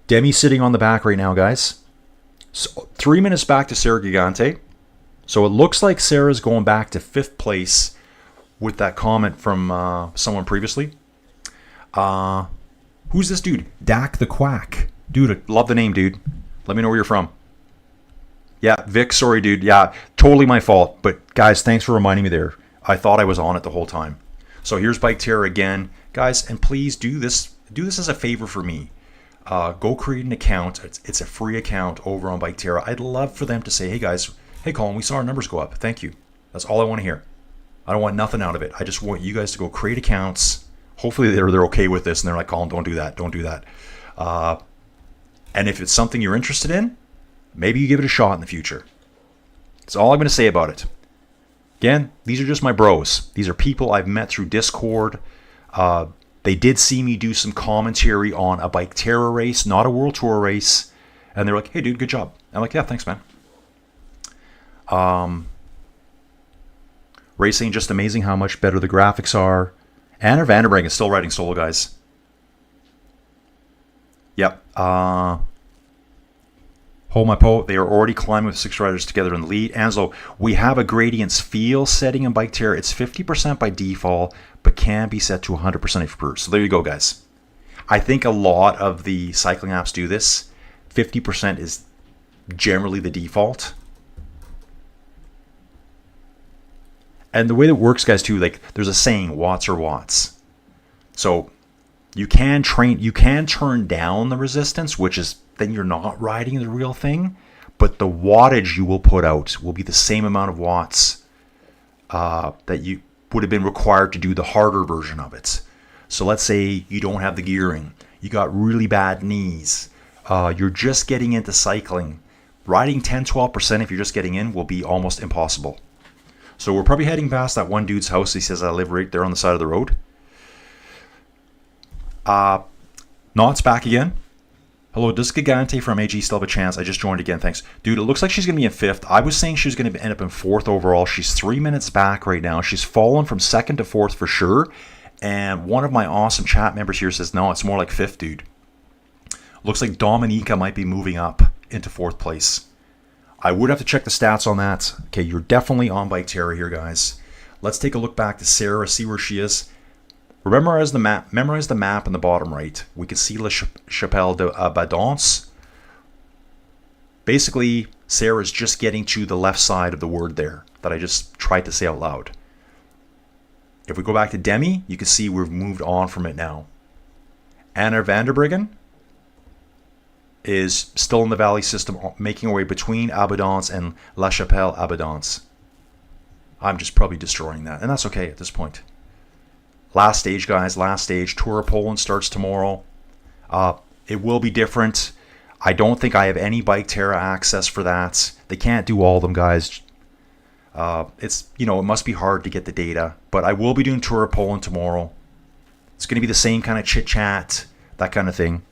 Demi sitting on the back right now, guys. So 3 minutes back to Sarah Gigante. So it looks like Sarah's going back to 5th place with that comment from someone previously. Who's this dude? Dak the Quack. Dude, I love the name, dude. Let me know where you're from. Yeah, Vic, sorry, dude. Yeah, totally my fault. But guys, thanks for reminding me there. I thought I was on it the whole time. So here's biketerra again. Guys, and please do this as a favor for me. Go create an account. It's a free account over on biketerra. I'd love for them to say, hey guys, hey Colin, we saw our numbers go up. Thank you. That's all I want to hear. I don't want nothing out of it. I just want you guys to go create accounts. Hopefully they're okay with this and they're like, Colin, don't do that. Don't do that. And if it's something you're interested in, maybe you give it a shot in the future. That's all I'm going to say about it. Again, these are just my bros. These are people I've met through Discord. They did see me do some commentary on a biketerra race, not a World Tour race. And they're like, hey, dude, good job. I'm like, yeah, thanks, man. Racing, just amazing how much better the graphics are. Anna Vanderbrink is still riding solo, guys. Yep. Hold my po. They are already climbing with 6 riders together in the lead. Anslo, we have a gradients feel setting in biketerra. It's 50% by default, but can be set to 100% if you prefer. So there you go, guys. I think a lot of the cycling apps do this. 50% is generally the default. And the way that works, guys, too, like there's a saying, watts are watts. So you can turn down the resistance, which is then you're not riding the real thing, but the wattage you will put out will be the same amount of watts that you would have been required to do the harder version of it. So let's say you don't have the gearing, you got really bad knees, you're just getting into cycling. Riding 10-12% if you're just getting in will be almost impossible. So we're probably heading past that one dude's house. He says I live right there on the side of the road. Knott's back again. Hello, does Gigante from AG still have a chance? I just joined again, thanks. Dude, it looks like she's going to be in 5th. I was saying she was going to end up in 4th overall. She's 3 minutes back right now. She's fallen from 2nd to 4th for sure. And one of my awesome chat members here says, no, it's more like 5th, dude. Looks like Dominica might be moving up into 4th place. I would have to check the stats on that. Okay, you're definitely on biketerra here, guys. Let's take a look back to Sarah, see where she is. Memorize the map in the bottom right. We can see La Chapelle de Badance. Basically, Sarah's just getting to the left side of the word there that I just tried to say out loud. If we go back to Demi, you can see we've moved on from it now. Anna Vanderbriggen is still in the valley system, making her way between Abondance and La Chapelle Abondance. I'm just probably destroying that, and that's okay at this point. Last stage, guys, last stage. Tour of Poland starts tomorrow. It will be different. I don't think I have any biketerra access for that. They can't do all of them, guys. It's, you know, it must be hard to get the data, but I will be doing Tour of Poland tomorrow. It's going to be the same kind of chit-chat, that kind of thing.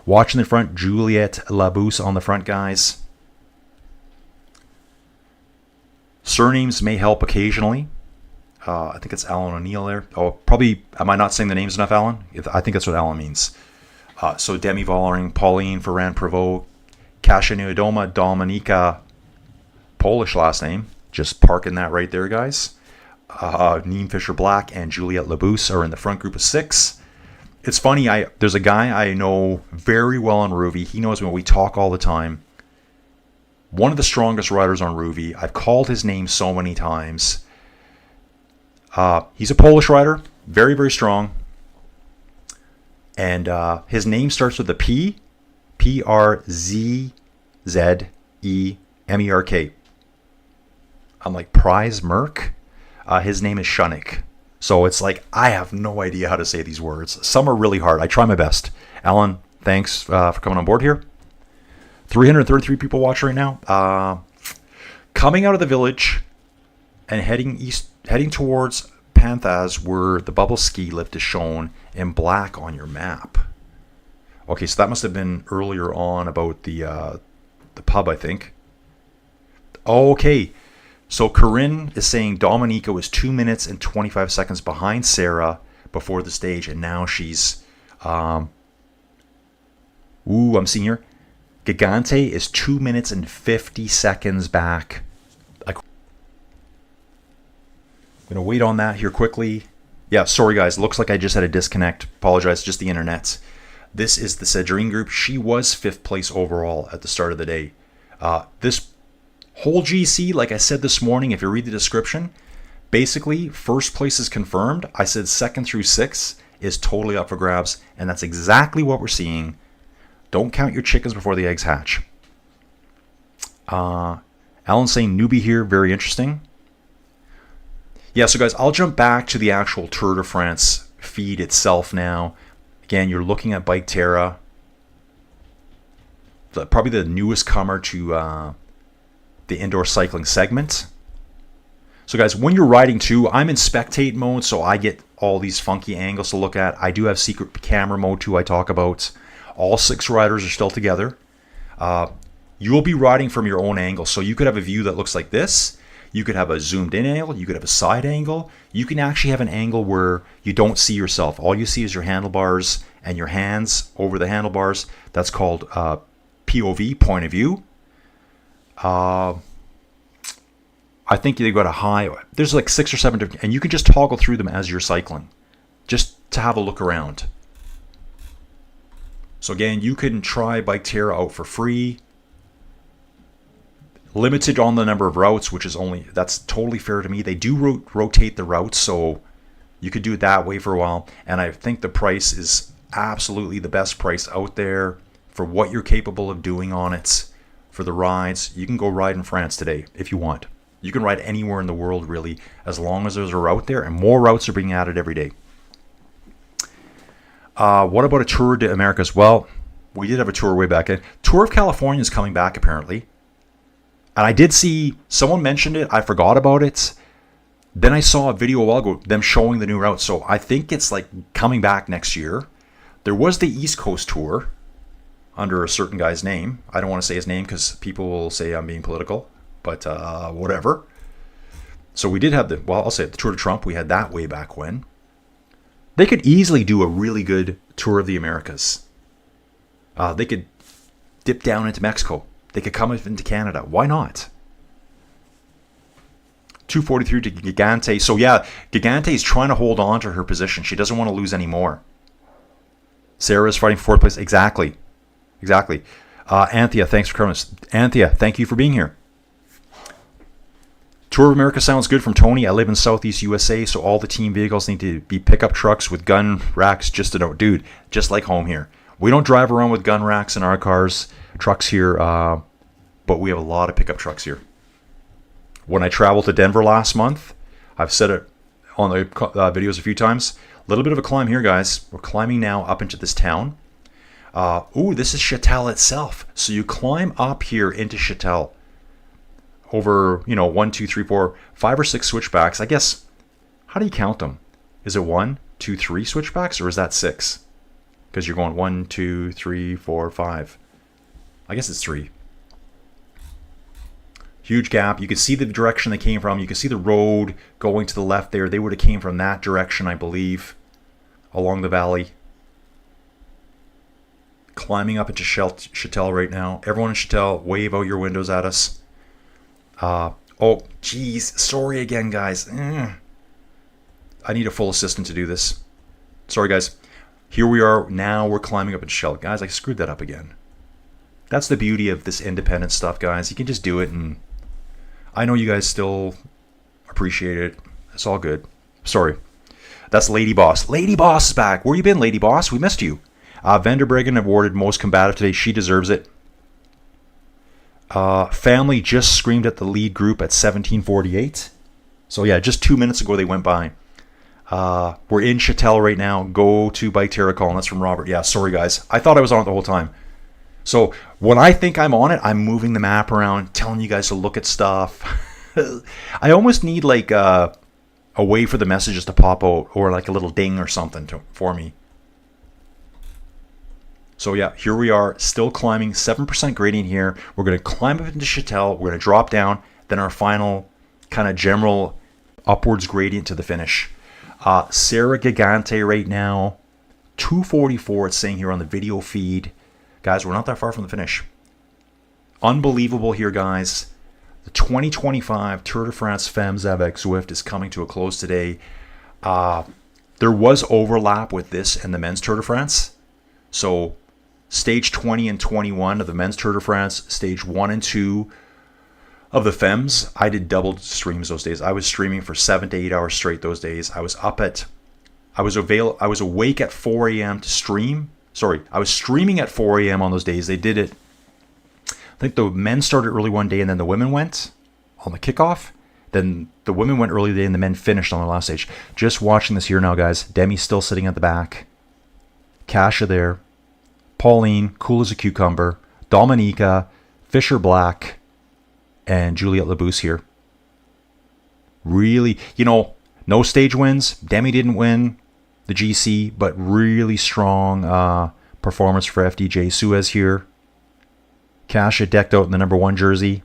Watching the front, Juliette Labousse on the front, guys. Surnames may help occasionally. I think it's Alan O'Neill there. Oh, probably, am I not saying the names enough, Alan? I think that's what Alan means. So Demi Vollering, Pauline Ferrand Prevot, Kasia Niewiadoma, Dominika, Polish last name. Just parking that right there, guys. Neem Fisher Black and Juliette Labousse are in the front group of 6. It's funny, there's a guy I know very well on Ruvi. He knows me. We talk all the time. One of the strongest riders on Ruvi. I've called his name so many times. He's a Polish rider, very, very strong. And his name starts with a P, P-R-Z-Z-E-M-E-R-K. I'm like, Prize Merc? His name is Shunik. So it's like, I have no idea how to say these words. Some are really hard. I try my best. Alan, thanks for coming on board here. 333 people watching right now. Coming out of the village and heading towards Panthas, where the bubble ski lift is shown in black on your map. Okay, so that must have been earlier on about the pub, I think. Okay, so Corinne is saying Dominica was 2 minutes and 25 seconds behind Sarah before the stage, and now she's I'm seeing here. Gigante is 2 minutes and 50 seconds back. I'm going to wait on that here quickly. Yeah, sorry guys, looks like I just had a disconnect. Apologize, just the internet. This is the Cedrine group. She was 5th place overall at the start of the day. This whole GC, like I said this morning, if you read the description, basically first place is confirmed. I said 2nd through 6th is totally up for grabs, and that's exactly what we're seeing. Don't count your chickens before the eggs hatch. Alan saying newbie here, very interesting. Yeah, so guys, I'll jump back to the actual Tour de France feed itself now. Again, you're looking at biketerra. Probably the newest comer to the indoor cycling segment. So guys, when you're riding too, I'm in spectate mode, so I get all these funky angles to look at. I do have secret camera mode too, I talk about. All 6 riders are still together. You'll be riding from your own angle, so you could have a view that looks like this. You could have a zoomed in angle. You could have a side angle. You can actually have an angle where you don't see yourself. All you see is your handlebars and your hands over the handlebars. That's called POV, point of view. I think they got a high. There's like 6 or 7 different, and you can just toggle through them as you're cycling, just to have a look around. So again, you can try biketerra out for free. Limited on the number of routes, which is that's totally fair to me. They do rotate the routes, so you could do it that way for a while. And I think the price is absolutely the best price out there for what you're capable of doing on it. For the rides, you can go ride in France today if you want. You can ride anywhere in the world, really, as long as there's a route there, and more routes are being added every day. What about a Tour de Americas? Well, we did have a tour way back in. Tour of California is coming back, apparently. And I did see, someone mentioned it. I forgot about it. Then I saw a video a while ago, them showing the new route. So I think it's like coming back next year. There was the East Coast Tour under a certain guy's name. I don't want to say his name because people will say I'm being political. But whatever. So we did have I'll say it, the Tour de Trump. We had that way back when. They could easily do a really good Tour of the Americas. They could dip down into Mexico. They could come up into Canada. Why not? 243 to Gigante. So yeah, Gigante is trying to hold on to her position. She doesn't want to lose any more. Sarah is fighting for 4th place. Exactly. Anthea, thanks for coming. Anthea, thank you for being here. Tour of America sounds good from Tony. I live in Southeast USA, so all the team vehicles need to be pickup trucks with gun racks. Just to know, dude, just like home here. We don't drive around with gun racks in our trucks here, but we have a lot of pickup trucks here. When I traveled to Denver last month, I've said it on the videos a few times, a little bit of a climb here, guys. We're climbing now up into this town. This is Chatel itself. So you climb up here into Chatel. Over, 1, 2, 3, 4, 5 or 6 switchbacks. I guess, how do you count them? Is it 1, 2, 3 switchbacks, or is that 6? Because you're going 1, 2, 3, 4, 5. I guess it's 3. Huge gap. You can see the direction they came from. You can see the road going to the left there. They would have came from that direction, I believe, along the valley. Climbing up into Chatel right now. Everyone in Chatel, wave out your windows at us. Sorry again, guys. I need a full assistant to do this. Sorry, guys. Here we are. Now we're climbing up into Chatel. Guys, I screwed that up again. That's the beauty of this independent stuff, guys. You can just do it, and I know you guys still appreciate it. It's all good. Sorry. That's Lady Boss. Lady Boss is back. Where you been, Lady Boss? We missed you. Vanderbregen awarded most combative today. She deserves it. Family just screamed at the lead group at 17:48. So yeah, just 2 minutes ago they went by. We're in Chatel right now. Go to biketerra call. And that's from Robert. Yeah, sorry guys. I thought I was on it the whole time. So when I think I'm on it, I'm moving the map around, telling you guys to look at stuff. I almost need like a way for the messages to pop out, or like a little ding or something for me. So yeah, here we are, still climbing, 7% gradient here. We're going to climb up into Chatel. We're going to drop down. Then our final kind of general upwards gradient to the finish. Sarah Gigante right now, 244. It's saying here on the video feed. Guys, we're not that far from the finish. Unbelievable here, guys. The 2025 Tour de France Femmes avec Zwift is coming to a close today. There was overlap with this and the men's Tour de France. So Stage 20 and 21 of the men's Tour de France, Stage 1 and 2 of the Femmes. I did double streams those days. I was streaming for 7 to 8 hours straight those days. I was awake at 4 a.m. to stream. Sorry, I was streaming at 4 a.m. on those days. They did it. I think the men started early one day and then the women went on the kickoff. Then the women went early today and the men finished on the last stage. Just watching this here now, guys. Demi's still sitting at the back. Kasia there. Pauline, cool as a cucumber. Dominica, Fisher Black, and Juliette Labousse here. Really, no stage wins. Demi didn't win the GC, but really strong performance for FDJ. Suez here. Kasia decked out in the number 1 jersey.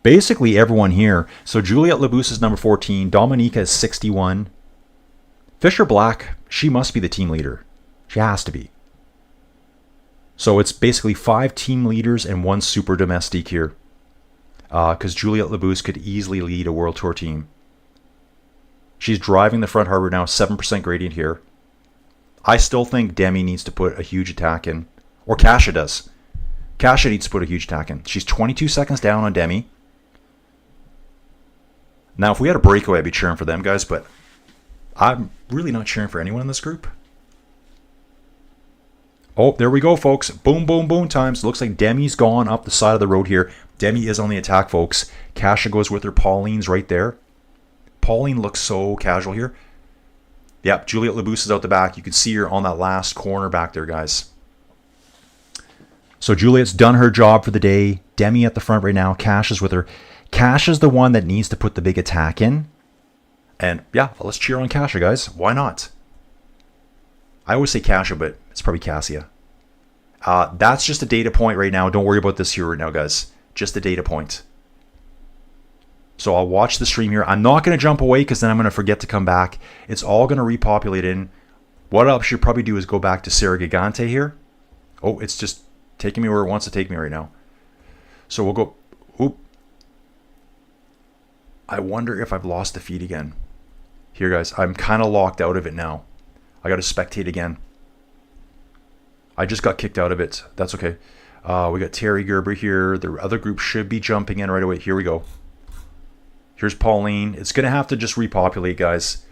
Basically everyone here. So Juliette Labousse is number 14. Dominica is 61. Fisher Black, she must be the team leader. She has to be. So it's basically 5 team leaders and 1 super domestique here. Because Juliette Labousse could easily lead a World Tour team. She's driving the front harbor now, 7% gradient here. I still think Demi needs to put a huge attack in. Or Kasia does. Kasia needs to put a huge attack in. She's 22 seconds down on Demi. Now, if we had a breakaway, I'd be cheering for them, guys. But I'm really not cheering for anyone in this group. Oh, there we go, folks. Boom, boom, boom times. Looks like Demi's gone up the side of the road here. Demi is on the attack, folks. Kasia goes with her. Pauline's right there. Pauline looks so casual here. Yep, Juliette Labousse is out the back. You can see her on that last corner back there, guys. So Juliette's done her job for the day. Demi at the front right now. Cash is with her. Cash is the one that needs to put the big attack in. And yeah, let's cheer on Kasia, guys. Why not? I always say Kasia, but it's probably Cassia. That's just a data point right now. Don't worry about this here right now, guys. Just a data point. So I'll watch the stream here. I'm not going to jump away because then I'm going to forget to come back. It's all going to repopulate in. What I should probably do is go back to Sarah Gigante here. Oh, it's just taking me where it wants to take me right now. So we'll go. Oop. I wonder if I've lost the feed again. Here, guys. I'm kind of locked out of it now. I got to spectate again. I just got kicked out of it. That's okay. We got Terry Gerber here. The other group should be jumping in right away. Here we go. Here's Pauline. It's going to have to just repopulate, guys.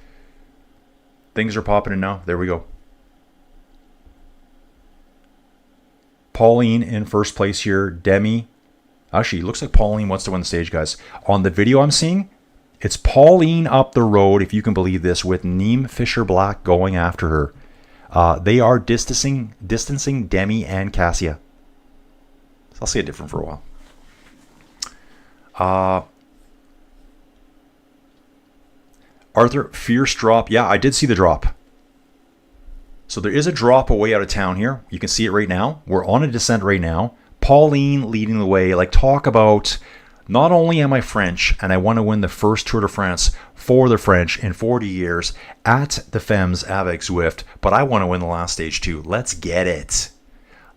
Things are popping in now. There we go. Pauline in first place here. Demi. Actually, it looks like Pauline wants to win the stage, guys. On the video I'm seeing, it's Pauline up the road, if you can believe this, with Neem Fisher Black going after her. They are distancing Demi and Kasia. So I'll say it different for a while. Arthur, fierce drop. Yeah, I did see the drop. So there is a drop away out of town here. You can see it right now. We're on a descent right now. Pauline leading the way. Like, talk about, not only am I French and I want to win the first Tour de France for the French in 40 years at the Femmes avec Zwift, but I want to win the last stage too. Let's get it.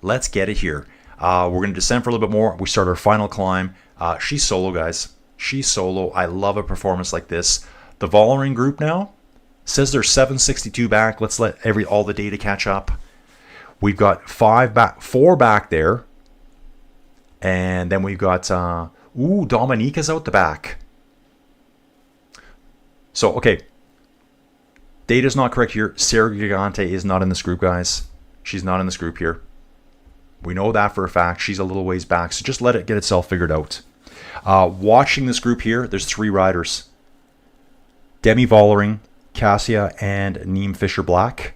Let's get it here. We're going to descend for a little bit more. We start our final climb. She's solo, guys. She's solo. I love a performance like this. The Vollering group now says they're 762 back. Let's let all the data catch up. We've got 4 back there. And then we've got, Dominica's out the back. So, okay. Data's not correct here. Sarah Gigante is not in this group, guys. She's not in this group here. We know that for a fact. She's a little ways back. So just let it get itself figured out. Watching this group here, there's 3 riders. Demi Vollering, Kasia, and Neem Fisher Black.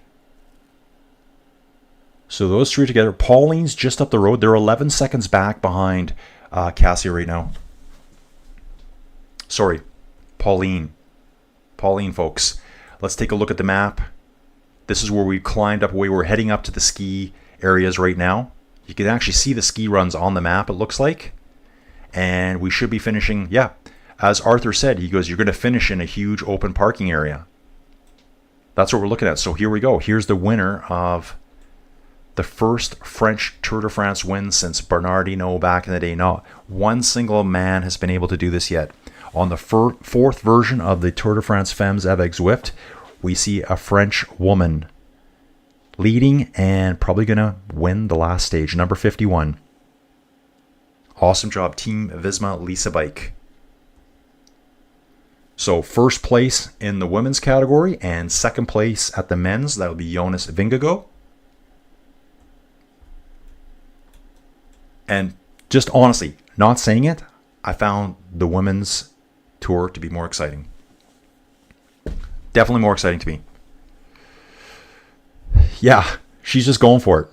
So those 3 together. Pauline's just up the road. They're 11 seconds back behind Kasia right now. Sorry, Pauline. Pauline, folks. Let's take a look at the map. This is where we climbed up away. We're heading up to the ski areas right now. You can actually see the ski runs on the map, it looks like. And we should be finishing, yeah. As Arthur said, he goes, you're going to finish in a huge open parking area. That's what we're looking at. So here we go. Here's the winner of the first French Tour de France win since Bernard Hinault back in the day. Not one single man has been able to do this yet. On the 4th version of the Tour de France Femmes avec Zwift, we see a French woman leading and probably going to win the last stage, number 51. Awesome job, Team Visma Lisa Bike. So first place in the women's category and second place at the men's. That will be Jonas Vingegaard. And just honestly, not saying it, I found the women's tour to be more exciting. Definitely more exciting to me. Yeah, she's just going for it.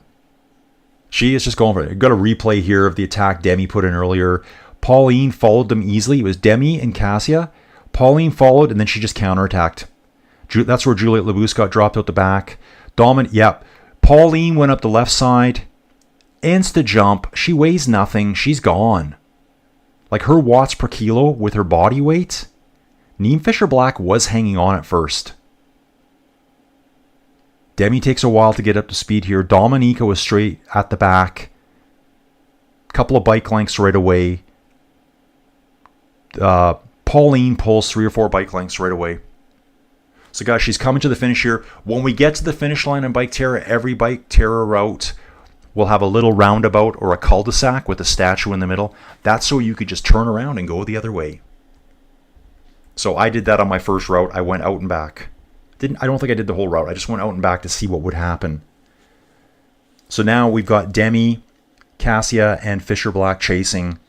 She is just going for it. I've got a replay here of the attack Demi put in earlier. Pauline followed them easily. It was Demi and Kasia. Pauline followed, and then she just counterattacked. That's where Juliette Labousse got dropped out the back. Yep. Pauline went up the left side. Insta jump. She weighs nothing. She's gone. Like, her watts per kilo with her body weight. Neem Fisher Black was hanging on at first. Demi takes a while to get up to speed here. Dominica was straight at the back. Couple of bike lengths right away. Pauline pulls 3 or 4 bike lengths right away. So guys, she's coming to the finish here. When we get to the finish line in Biketerra, every Biketerra route will have a little roundabout or a cul-de-sac with a statue in the middle. That's so you could just turn around and go the other way. So I did that on my first route. I went out and back. I don't think I did the whole route. I just went out and back to see what would happen. So now we've got Demi, Kasia, and Fisher Black chasing.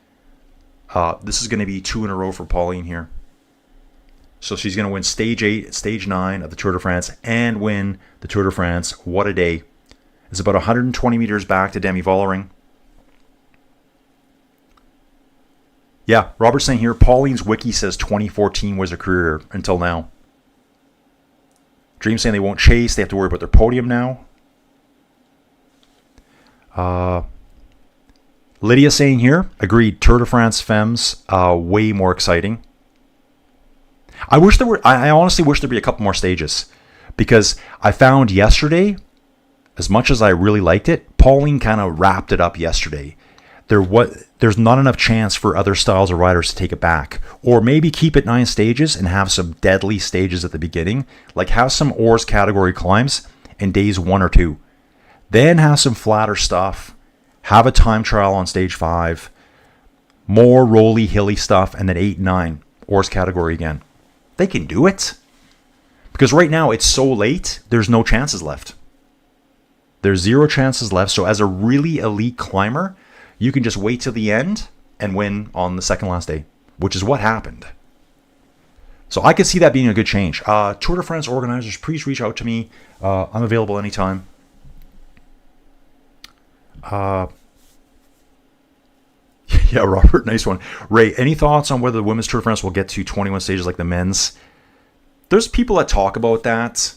This is going to be 2 in a row for Pauline here. So she's going to win stage 8, stage 9 of the Tour de France and win the Tour de France. What a day. It's about 120 meters back to Demi Vollering. Yeah, Robert's saying here, Pauline's wiki says 2014 was her career until now. Dream saying they won't chase. They have to worry about their podium now. Lydia saying here, agreed, Tour de France Femmes, way more exciting. I honestly wish there'd be a couple more stages, because I found yesterday, as much as I really liked it, Pauline kind of wrapped it up yesterday. There's not enough chance for other styles of riders to take it back, or maybe keep it 9 stages and have some deadly stages at the beginning, like have some oars category climbs in days 1 or 2, then have some flatter stuff, have a time trial on stage 5, more rolly hilly stuff, and then 8 and 9 oars category again. They can do it. Because right now it's so late, there's no chances left. There's 0 chances left. So as a really elite climber, you can just wait till the end and win on the second last day, which is what happened. So I could see that being a good change. Tour de France organizers, please reach out to me. I'm available anytime. Yeah, Robert, nice one. Ray, any thoughts on whether the women's Tour de France will get to 21 stages like the men's? There's people that talk about that.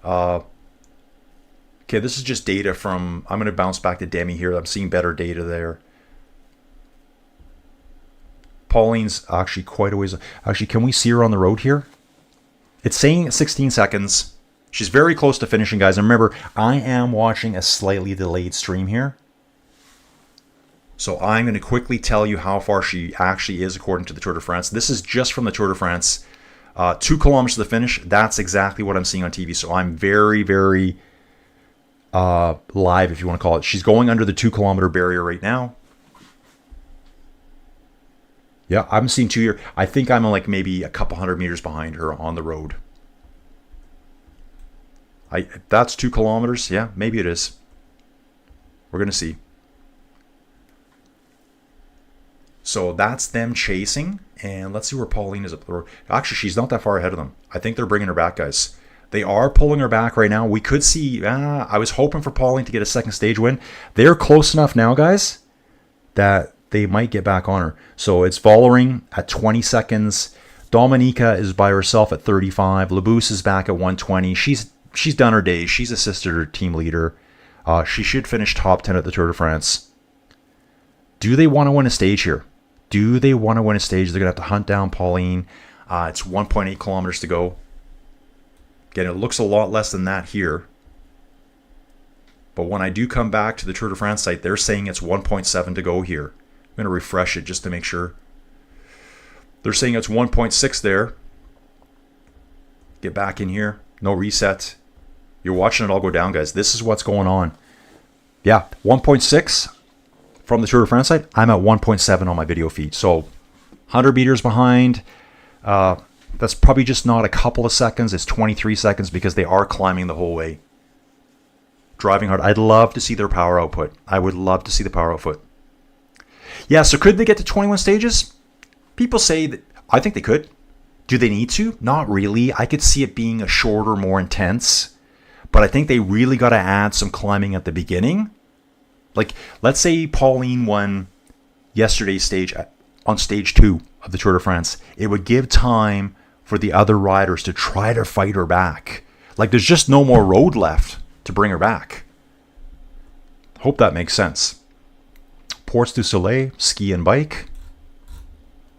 Okay, this is just data from... I'm going to bounce back to Demi here. I'm seeing better data there. Pauline's actually quite a ways... Actually, can we see her on the road here? It's saying 16 seconds. She's very close to finishing, guys. And remember, I am watching a slightly delayed stream here. So I'm going to quickly tell you how far she actually is according to the Tour de France. This is just from the Tour de France. 2 kilometers to the finish. That's exactly what I'm seeing on TV. So I'm very, very live, if you want to call it. She's going under the 2 kilometer barrier right now. Yeah, I'm seeing 2 here. I think I'm like maybe a couple hundred meters behind her on the road. That's 2 kilometers. Yeah, maybe it is. We're going to see. So that's them chasing. And let's see where Pauline is up the road. Actually, she's not that far ahead of them. I think they're bringing her back, guys. They are pulling her back right now. We could see... I was hoping for Pauline to get a second stage win. They're close enough now, guys, that they might get back on her. So it's Vollering at 20 seconds. Dominica is by herself at 35. Labous is back at 120. She's done her days. She's assisted her team leader. She should finish top 10 at the Tour de France. Do they want to win a stage here? Do they want to win a stage? They're going to have to hunt down Pauline. It's 1.8 kilometers to go. Again, it looks a lot less than that here. But when I do come back to the Tour de France site, they're saying it's 1.7 to go here. I'm going to refresh it just to make sure. They're saying it's 1.6 there. Get back in here. No reset. You're watching it all go down, guys. This is what's going on. Yeah, 1.6 from the Tour de France site. I'm at 1.7 on my video feed. So 100 meters behind. That's probably just not a couple of seconds. It's 23 seconds because they are climbing the whole way. Driving hard. I'd love to see their power output. I would love to see the power output. Yeah, so could they get to 21 stages? People say that. I think they could. Do they need to? Not really. I could see it being a shorter, more intense. But I think they really got to add some climbing at the beginning. Like, let's say Pauline won yesterday's stage on stage 2 of the Tour de France. It would give time for the other riders to try to fight her back. Like, there's just no more road left to bring her back. Hope that makes sense. Portes du Soleil, ski and bike.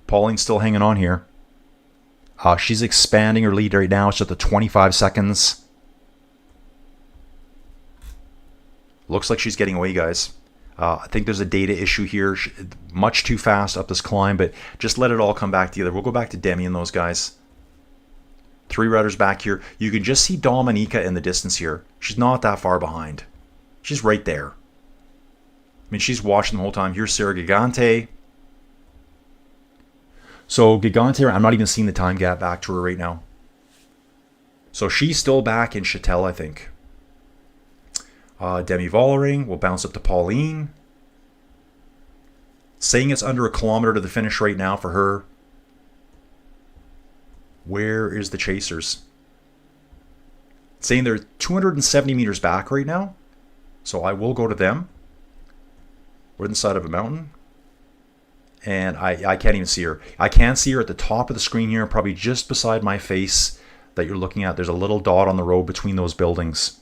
Pauline's still hanging on here. She's expanding her lead right now. It's at the 25 seconds. Looks like she's getting away, guys. I think there's a data issue here. Much too fast up this climb, but just let it all come back together. We'll go back to Demi and those guys. 3 riders back here. You can just see Dominica in the distance here. She's not that far behind. She's right there. I mean, she's watching the whole time. Here's Sarah Gigante. So Gigante, I'm not even seeing the time gap back to her right now. So she's still back in Châtel, I think. Demi Vollering will bounce up to Pauline. Saying it's under a kilometer to the finish right now for her. Where is the chasers? It's saying they're 270 meters back right now. So I will go to them. We're in the side of a mountain. And I can't even see her. I can see her at the top of the screen here, probably just beside my face that you're looking at. There's a little dot on the road between those buildings.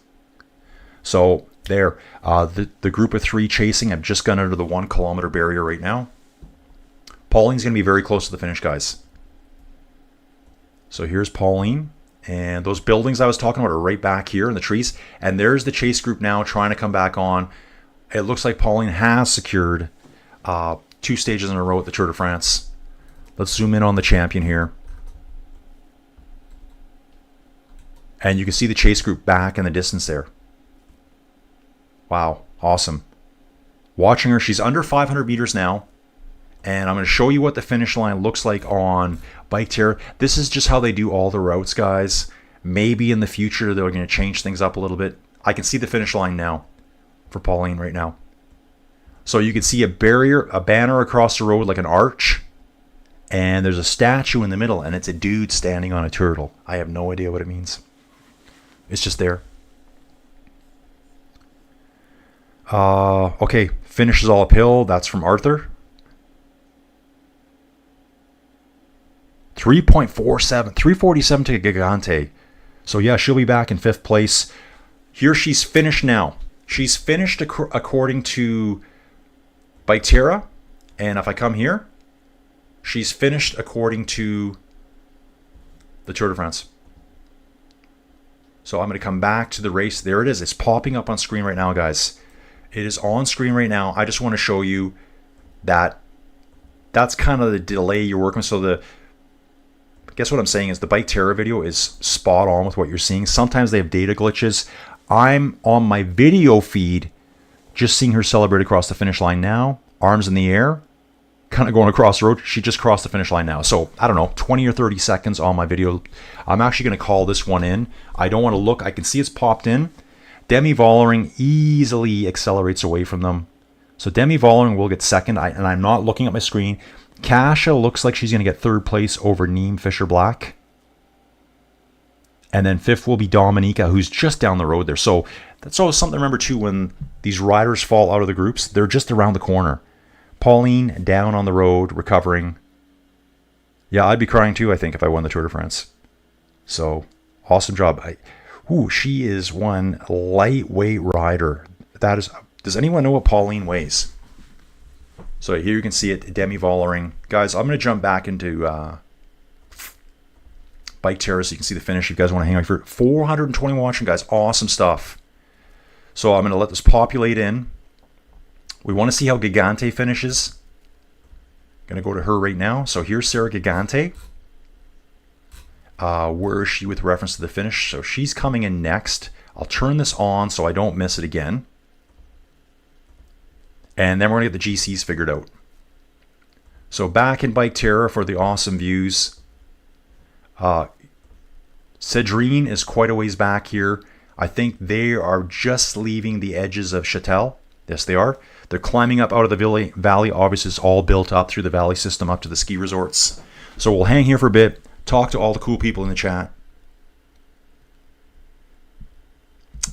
So there, the group of 3 chasing, I've just gone under the 1 kilometer barrier right now. Pauline's going to be very close to the finish, guys. So here's Pauline. And those buildings I was talking about are right back here in the trees. And there's the chase group now trying to come back on. It looks like Pauline has secured 2 stages in a row at the Tour de France. Let's zoom in on the champion here. And you can see the chase group back in the distance there. Wow, awesome. Watching her, she's under 500 meters now. And I'm going to show you what the finish line looks like on biketerra. This is just how they do all the routes, guys. Maybe in the future they're going to change things up a little bit. I can see the finish line now for Pauline right now. So you can see a banner across the road like an arch. And there's a statue in the middle, and it's a dude standing on a turtle. I have no idea what it means. It's just there. Okay, finishes all uphill. That's from Arthur. 3.47, 347 to Gigante. So yeah, she'll be back in 5th place. Here she's finished now. She's finished according to biketerra. And if I come here, she's finished according to the Tour de France. So I'm going to come back to the race. There it is. It's popping up on screen right now, guys. It is on screen right now. I just want to show you that that's kind of the delay you're working with. So guess what I'm saying is the biketerra video is spot on with what you're seeing. Sometimes they have data glitches. I'm on my video feed just seeing her celebrate across the finish line now. Arms in the air, kind of going across the road. She just crossed the finish line now. So, I don't know, 20 or 30 seconds on my video. I'm actually going to call this one in. I don't want to look. I can see it's popped in. Demi Vollering easily accelerates away from them. So Demi Vollering will get second, and I'm not looking at my screen. Kasia looks like she's going to get 3rd place over Neem Fisher Black. And then 5th will be Dominica, who's just down the road there. So that's always something to remember too when these riders fall out of the groups. They're just around the corner. Pauline down on the road, recovering. Yeah, I'd be crying too, I think, if I won the Tour de France. So, awesome job. She is one lightweight rider. That is. Does anyone know what Pauline weighs? So here you can see it, Demi Vollering. Guys, I'm going to jump back into biketerra so you can see the finish. If you guys want to hang out for 420 watching, guys. Awesome stuff. So I'm going to let this populate in. We want to see how Gigante finishes. Going to go to her right now. So here's Sarah Gigante. Where is she with reference to the finish? So she's coming in next. I'll turn this on so I don't miss it again. And then we're going to get the GCs figured out. So back in biketerra for the awesome views. Cedrine is quite a ways back here. I think they are just leaving the edges of Châtel. Yes, they are. They're climbing up out of the valley. Obviously, it's all built up through the valley system up to the ski resorts. So we'll hang here for a bit. Talk to all the cool people in the chat.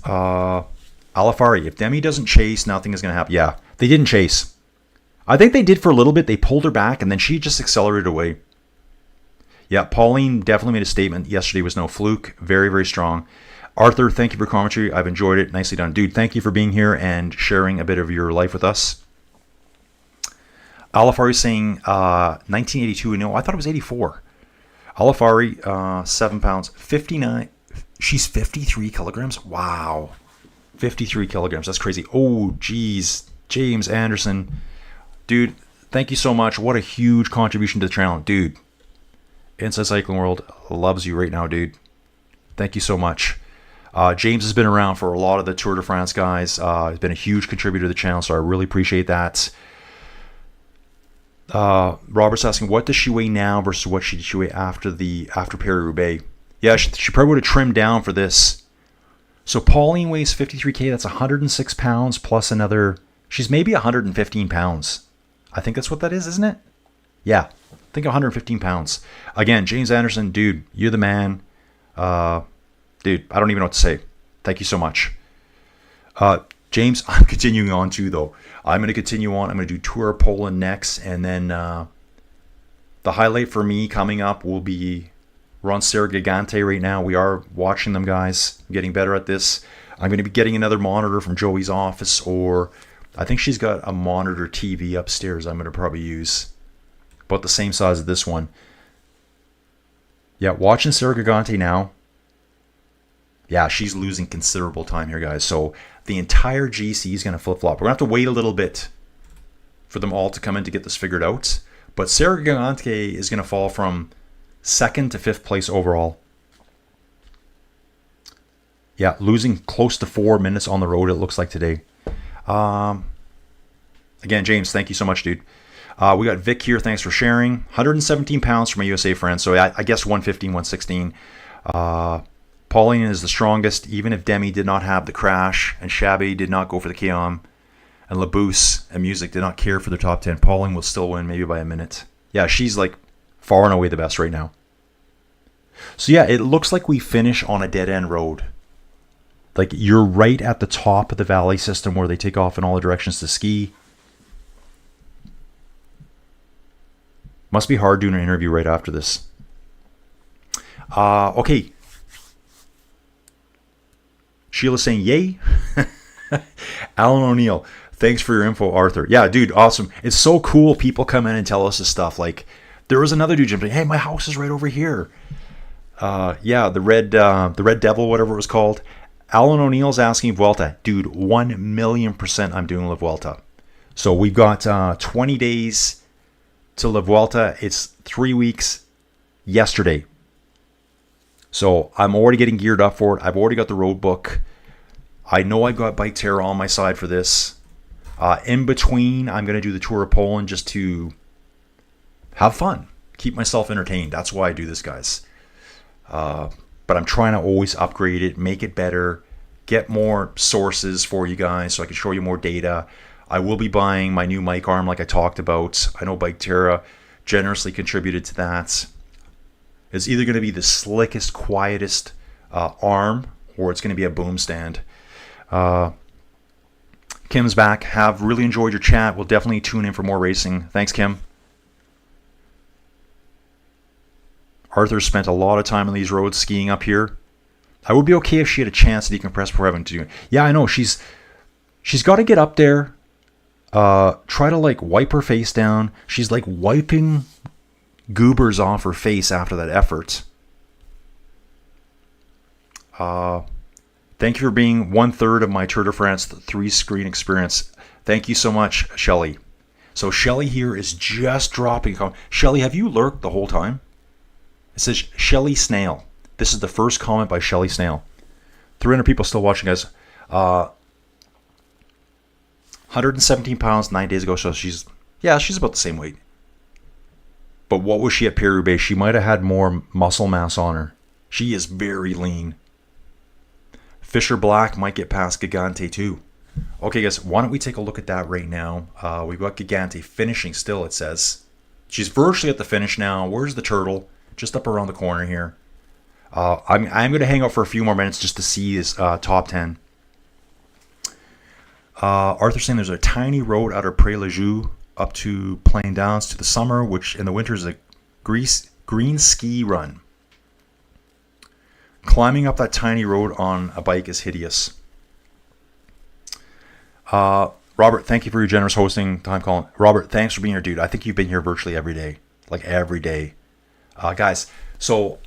Alifari, if Demi doesn't chase, nothing is going to happen. Yeah, they didn't chase. I think they did for a little bit. They pulled her back, and then she just accelerated away. Yeah, Pauline definitely made a statement. Yesterday was no fluke. Very, very strong. Arthur, thank you for commentary. I've enjoyed it. Nicely done. Dude, thank you for being here and sharing a bit of your life with us. Alifari saying 1982. No, I thought it was 84. Alifari, 7 pounds, 59. She's 53 kilograms. Wow. 53 kilograms. That's crazy. Oh, geez. James Anderson. Dude, thank you so much. What a huge contribution to the channel. Dude, Inside Cycling World loves you right now, dude. Thank you so much. James has been around for a lot of the Tour de France guys. He's been a huge contributor to the channel, so I really appreciate that. Robert's asking, what does she weigh now versus what she weigh after Paris-Roubaix? Yeah, she probably would have trimmed down for this. So Pauline weighs 53K. That's 106 pounds plus another. She's maybe 115 pounds. I think that's what that is, isn't it? Yeah, think 115 pounds. Again, James Anderson, dude, you're the man. Dude, I don't even know what to say. Thank you so much. James, I'm continuing on too, though. I'm going to continue on. I'm going to do Tour of Poland next. And then the highlight for me coming up will be, we're on Serra Gigante right now. We are watching them, guys. I'm getting better at this. I'm going to be getting another monitor from Joey's office, or I think she's got a monitor TV upstairs I'm going to probably use. About the same size as this one. Yeah, watching Serra Gigante now. Yeah, she's losing considerable time here, guys. So the entire GC is going to flip-flop. We're going to have to wait a little bit for them all to come in to get this figured out. But Serra Gigante is going to fall from 2nd to 5th place overall. Yeah, losing close to 4 minutes on the road, it looks like today. Again, James, thank you so much, dude. We got Vic here. Thanks for sharing. 117 pounds for my USA friend. So I guess 115, 116. Pauline is the strongest, even if Demi did not have the crash, and Shabby did not go for the Keom, and Labousse and Music did not care for their top 10. Pauline will still win, maybe by a minute. Yeah, she's like far and away the best right now. So yeah, it looks like we finish on a dead-end road. Like, you're right at the top of the valley system where they take off in all the directions to ski. Must be hard doing an interview right after this. Okay. Sheila's saying, yay. Alan O'Neill, thanks for your info, Arthur. Yeah, dude, awesome. It's so cool people come in and tell us this stuff. Like, there was another dude jumping, hey, my house is right over here. Yeah, the Red Devil, whatever it was called. Alan O'Neill's asking Vuelta. Dude, 1,000,000% I'm doing La Vuelta. So we've got 20 days to La Vuelta. It's 3 weeks yesterday. So I'm already getting geared up for it. I've already got the road book. I know I've got biketerra on my side for this. In between, I'm going to do the Tour of Poland just to have fun. Keep myself entertained. That's why I do this, guys. But I'm trying to always upgrade it, make it better, get more sources for you guys so I can show you more data. I will be buying my new mic arm like I talked about. I know biketerra generously contributed to that. It's either going to be the slickest, quietest arm, or it's going to be a boom stand. Kim's back. Have really enjoyed your chat. We'll definitely tune in for more racing. Thanks, Kim. Arthur spent a lot of time on these roads skiing up here. I would be okay if she had a chance to decompress before having to do it. Yeah, I know. She's got to get up there. Try to like wipe her face down. She's like wiping goobers off her face after that effort. Thank you for being 1/3 of my Tour de France 3-screen experience. Thank you so much, Shelly. So Shelly here is just dropping. Shelly, have you lurked the whole time? It says Shelly Snail. This is the first comment by Shelly Snail. 300 people still watching, guys. 117 pounds 9 days ago. So she's about the same weight. But what was she at Paris-Roubaix? She might have had more muscle mass on her. She is very lean. Fisher Black might get past Gigante too. Okay, guys, why don't we take a look at that right now? We've got Gigante finishing still, it says. She's virtually at the finish now. Where's the turtle? Just up around the corner here. I'm going to hang out for a few more minutes just to see his top 10. Arthur saying there's a tiny road out of Pré-le-Joux up to Plain Downs to the summer, which in the winter is a green ski run. Climbing up that tiny road on a bike is hideous. Robert, thank you for your generous hosting time, Colin. Robert, thanks for being here, dude. I think you've been here virtually every day. Like every day. Guys, so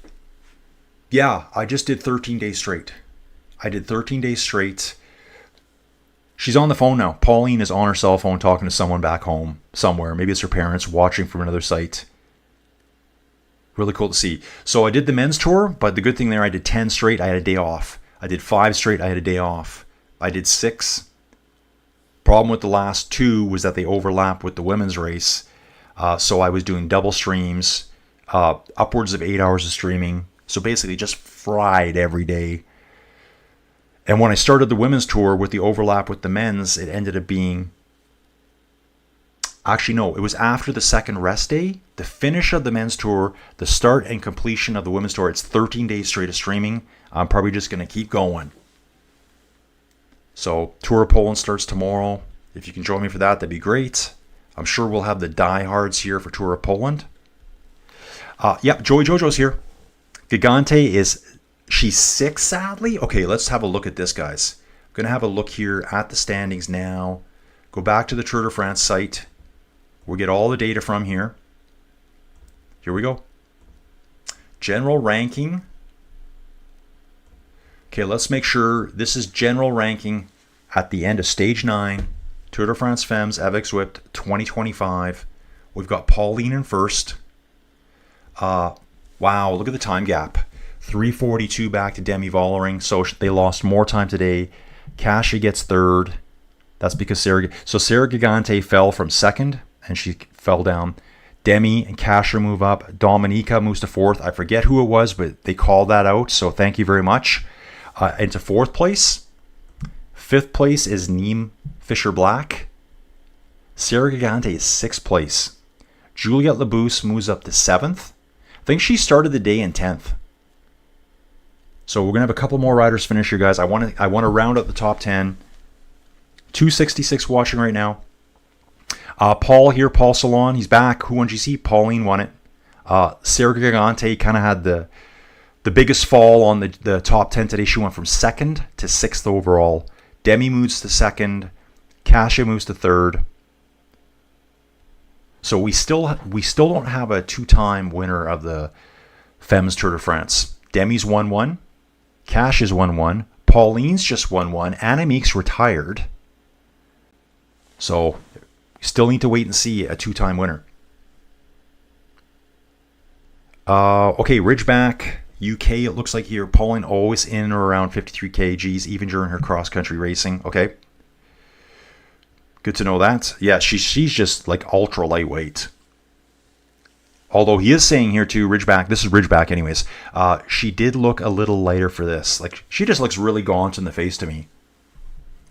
yeah, I just did 13 days straight. I did 13 days straight. She's on the phone now. Pauline is on her cell phone talking to someone back home somewhere. Maybe it's her parents watching from another site. Really cool to see. So I did the men's tour, but the good thing there, I did 10 straight. I had a day off. I did 5 straight. I had a day off. I did 6. Problem with the last 2 was that they overlapped with the women's race. So I was doing double streams, upwards of 8 hours of streaming. So basically just fried every day. And when I started the women's tour with the overlap with the men's, it ended up being Actually, no, it was after the second rest day, the finish of the men's tour, the start and completion of the women's tour. It's 13 days straight of streaming. I'm probably just going to keep going. So, Tour of Poland starts tomorrow. If you can join me for that, that'd be great. I'm sure we'll have the diehards here for Tour of Poland. Yep, Joey Jojo's here. Gigante she's 6, sadly. Okay, let's have a look at this, guys. I'm going to have a look here at the standings now. Go back to the Tour de France site. We'll get all the data from here. Here we go. General ranking. Okay, let's make sure this is general ranking at the end of Stage 9. Tour de France Femmes, avec, Zwift, 2025. We've got Pauline in first. Wow, look at the time gap. 3:42 back to Demi Vollering. So they lost more time today. Kasia gets third. That's because Sarah Gigante fell from second, and she fell down. Demi and Kasia move up. Dominica moves to fourth. I forget who it was, but they called that out, so thank you very much. Into fourth place. Fifth place is Neem Fisher-Black. Sarah Gigante is sixth place. Juliette Labousse moves up to seventh. I think she started the day in 10th. So we're going to have a couple more riders finish here, guys. I want to round out the top 10. 266 watching right now. Paul here, Paul Salon, he's back. Who won GC? Pauline won it. Sarah Gigante kind of had the biggest fall on the top 10 today. She went from second to sixth overall. Demi moves to second. Kasia moves to third. So we still don't have a two-time winner of the Femmes Tour de France. Demi's won one. Kasia's won one. Pauline's just won one. Annemiek's retired. So still need to wait and see a two-time winner. Okay, Ridgeback, UK, it looks like here. Pauline always in or around 53 kgs, even during her cross-country racing. Okay. Good to know that. Yeah, she's just like ultra lightweight. Although he is saying here too, Ridgeback, this is Ridgeback anyways, she did look a little lighter for this. Like, she just looks really gaunt in the face to me.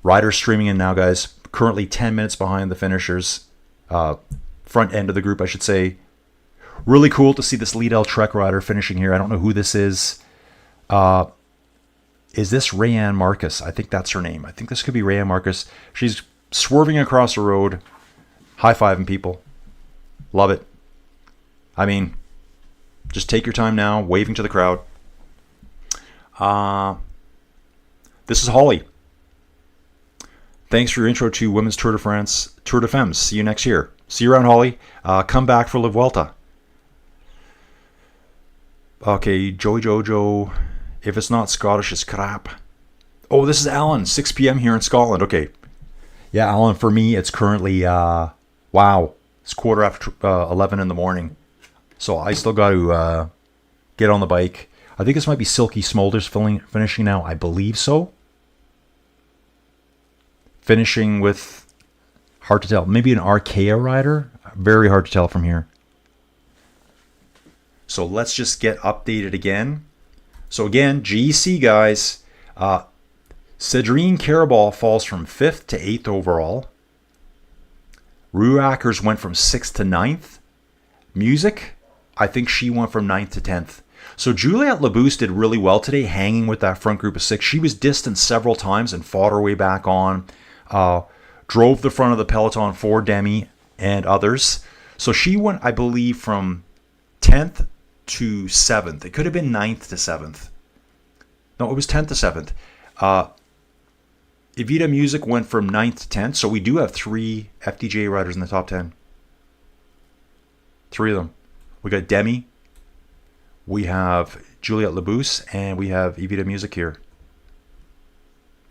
Riders streaming in now, guys. Currently 10 minutes behind the finishers. Front end of the group, I should say. Really cool to see this Lidl Trek rider finishing here. I don't know who this is. Is this Rayanne Marcus? I think that's her name. I think this could be Rayanne Marcus. She's swerving across the road. High-fiving people. Love it. I mean, just take your time now, waving to the crowd. This is Holly. Thanks for your intro to Women's Tour de France, Tour de Femmes. See you next year. See you around, Holly. Come back for La Vuelta. Okay, Joey Jojo. If it's not Scottish, it's crap. Oh, this is Alan. 6 p.m. here in Scotland. Okay. Yeah, Alan, for me, it's currently, wow. It's 11:15 in the morning. So I still got to get on the bike. I think this might be Silky Smolders finishing now. I believe so. Finishing with, hard to tell, maybe an Arkea rider. Very hard to tell from here. So let's just get updated again. So again, GC guys, Cedrine Carabal falls from 5th to 8th overall. Ruakers went from 6th to 9th. Music, I think she went from 9th to 10th. So Juliette Labousse did really well today, hanging with that front group of 6. She was distanced several times and fought her way back on. Drove the front of the peloton for Demi and others. So she went, I believe, from 10th to 7th. It could have been 9th to 7th. No, it was 10th to 7th. Evita Music went from 9th to 10th. So we do have 3 FDJ riders in the top 10. 3 of them. We got Demi. We have Juliette Labousse. And we have Evita Music here.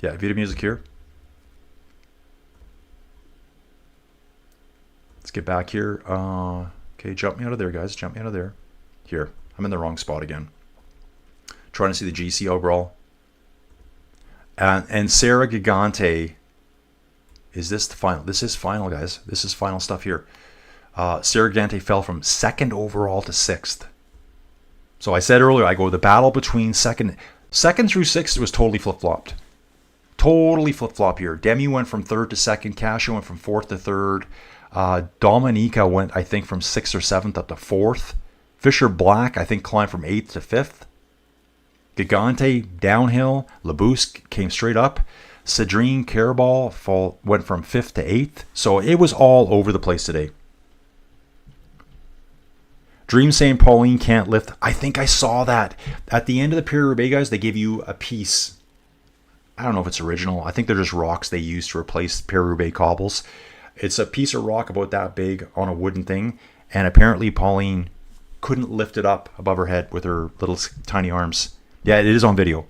Yeah, Evita Music here. Let's get back here. Okay, jump me out of there, guys. Jump me out of there. Here. I'm in the wrong spot again. Trying to see the GC overall. And Sarah Gigante. Is this the final? This is final, guys. This is final stuff here. Sarah Gigante fell from 2nd overall to 6th. So I said earlier, I go the battle between second through 6th was totally flip-flopped. Totally flip-flop here. Demi went from 3rd to 2nd. Kasia went from 4th to 3rd. Dominica went, I think, from 6th or 7th up to 4th. Fisher Black, I think, climbed from 8th to 5th. Gigante downhill. Labousse came straight up. Cedrine Carabal went from 5th to 8th. So it was all over the place today. Dream saying Pauline can't lift. I think I saw that. At the end of the Paris-Roubaix, guys, they give you a piece. I don't know if it's original. I think they're just rocks they use to replace Paris-Roubaix cobbles. It's a piece of rock about that big on a wooden thing. And apparently Pauline couldn't lift it up above her head with her little tiny arms. Yeah, it is on video.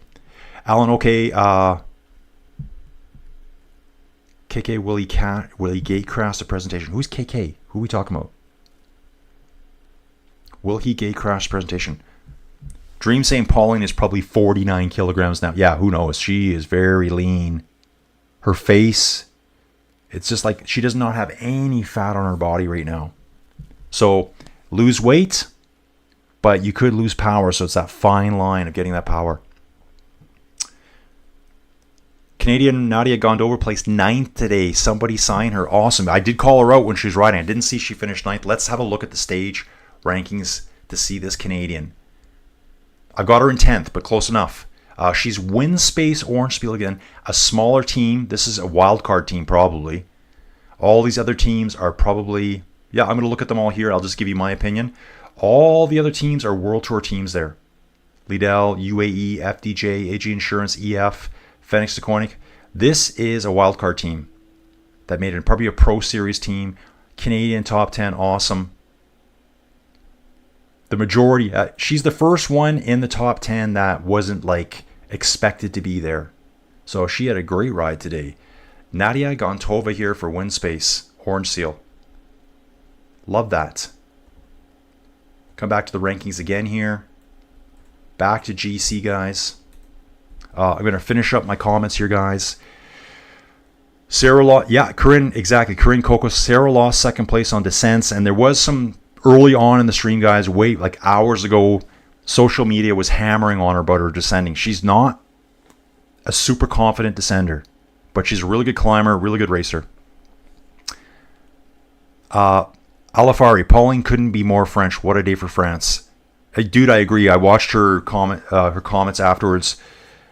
Alan, okay. KK, will he gatecrash the presentation? Who's KK? Who are we talking about? Will he gatecrash the presentation? Dream saying Pauline is probably 49 kilograms now. Yeah, who knows? She is very lean. Her face, it's just like she does not have any fat on her body right now. So lose weight, but you could lose power. So it's that fine line of getting that power. Canadian Nadia Gondover placed 9th today. Somebody sign her. Awesome. I did call her out when she was riding. I didn't see she finished 9th. Let's have a look at the stage rankings to see this Canadian. I got her in 10th, but close enough. She's Windspace Orange Spiel again. A smaller team. This is a wild card team probably. All these other teams are probably... Yeah, I'm going to look at them all here. I'll just give you my opinion. All the other teams are World Tour teams there. Lidl, UAE, FDJ, AG Insurance, EF, Fenix Deconic. This is a wildcard team that made it probably a Pro Series team. Canadian top 10, awesome. The majority, she's the first one in the top 10 that wasn't like expected to be there. So she had a great ride today. Nadia Gontova here for Windspace, Orange Seal. Love that. Come back to the rankings again here. Back to GC, guys. I'm going to finish up my comments here, guys. Sarah lost, yeah, Corinne, exactly. Corinne Kokos. Sarah lost second place on descents, and there was some early on in the stream, guys, like hours ago, social media was hammering on her about her descending. She's not a super confident descender, but she's a really good climber, really good racer. Alafari, Pauline couldn't be more French. What a day for France. Dude, I agree. I watched her comments afterwards.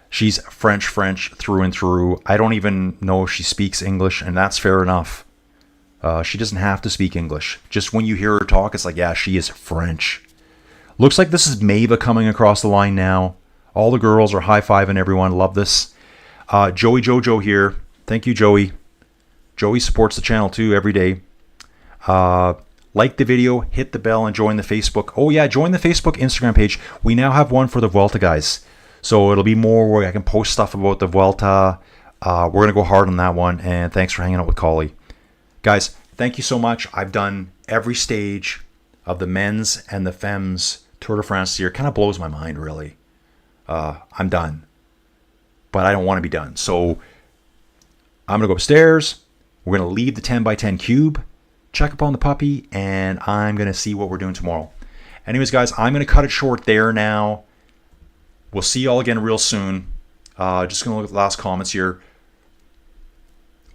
She's French through and through. I don't even know if she speaks English, and that's fair enough. She doesn't have to speak English. Just when you hear her talk, it's like, yeah, she is French. Looks like this is Mava coming across the line now. All the girls are high-fiving everyone. Love this. Joey Jojo here. Thank you, Joey. Joey supports the channel too every day. Like the video, hit the bell, and join the Facebook. Oh yeah, join the Facebook Instagram page. We now have one for the Vuelta, guys. So it'll be more where I can post stuff about the Vuelta. We're going to go hard on that one. And thanks for hanging out with Collie. Guys, thank you so much. I've done every stage of the men's and the femmes Tour de France this year. Kind of blows my mind, really. I'm done. But I don't want to be done. So I'm going to go upstairs. We're going to leave the 10x10 cube. Check up on the puppy. And I'm going to see what we're doing tomorrow. Anyways, guys, I'm going to cut it short there now. We'll see you all again real soon. Just going to look at the last comments here.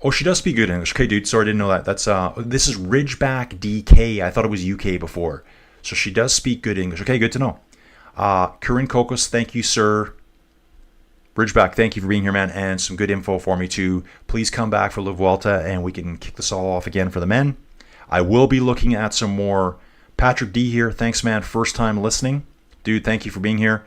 Oh, she does speak good English. Okay, dude. Sorry, I didn't know that. That's this is Ridgeback DK. I thought it was UK before. So she does speak good English. Okay, good to know. Corinne Kokos, thank you, sir. Ridgeback, thank you for being here, man. And some good info for me, too. Please come back for La Vuelta, and we can kick this all off again for the men. I will be looking at some more. Patrick D here. Thanks, man. First time listening. Dude, thank you for being here.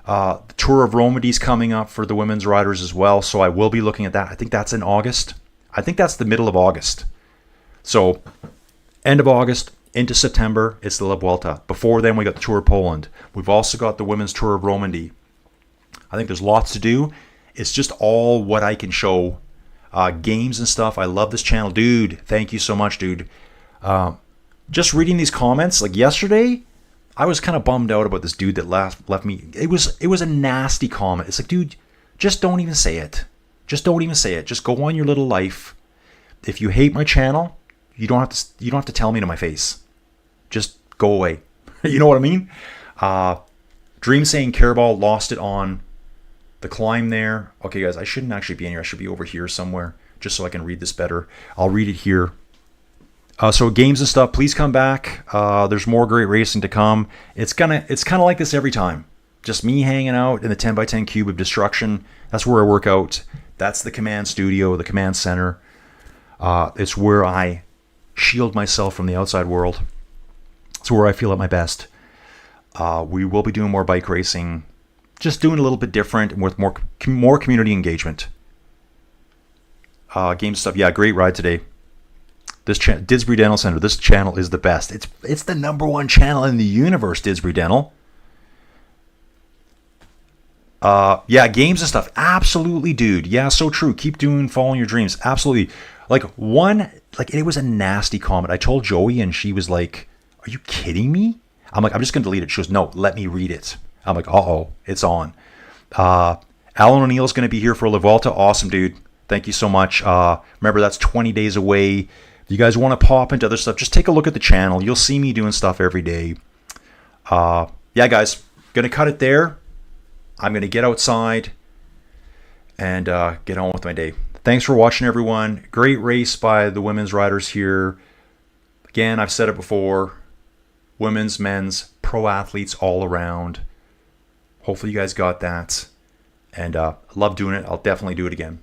The Tour of Romandy's coming up for the women's riders as well. So I will be looking at that. I think that's in August. I think that's the middle of August. So end of August into September, it's the La Vuelta. Before then, we got the Tour of Poland. We've also got the women's Tour of Romandy. I think there's lots to do. It's just all what I can show. Games and stuff. I love this channel. Dude, thank you so much, dude. Just reading these comments, like yesterday, I was kind of bummed out about this dude that left me. It was a nasty comment. It's like, dude, just don't even say it. Just don't even say it. Just go on your little life. If you hate my channel, you don't have to tell me to my face. Just go away. You know what I mean? Dream saying Carabao lost it on the climb there. Okay, guys, I shouldn't actually be in here. I should be over here somewhere just so I can read this better. I'll read it here. So games and stuff, please come back. There's more great racing to come. It's kind of like this every time. Just me hanging out in the 10x10 cube of destruction. That's where I work out. That's the command studio, the command center. It's where I shield myself from the outside world. It's where I feel at my best. We will be doing more bike racing, just doing a little bit different and with more community engagement. Game stuff, yeah, great ride today. This Didsbury Dental Center, this channel is the best. It's the #1 channel in the universe, Didsbury Dental. Yeah, games and stuff. Absolutely, dude. Yeah, so true. Keep following your dreams. Absolutely. It was a nasty comment. I told Joey and she was like, "Are you kidding me?" I'm like, "I'm just going to delete it." She goes, "No, let me read it." I'm like, "Uh-oh, it's on." Alan O'Neill's going to be here for La Vuelta. Awesome, dude. Thank you so much. Remember, that's 20 days away. If you guys want to pop into other stuff, just take a look at the channel. You'll see me doing stuff every day. Yeah, guys, going to cut it there. I'm going to get outside and get on with my day. Thanks for watching, everyone. Great race by the women's riders here. Again, I've said it before. Women's, men's, pro athletes all around. Hopefully you guys got that. And love doing it. I'll definitely do it again.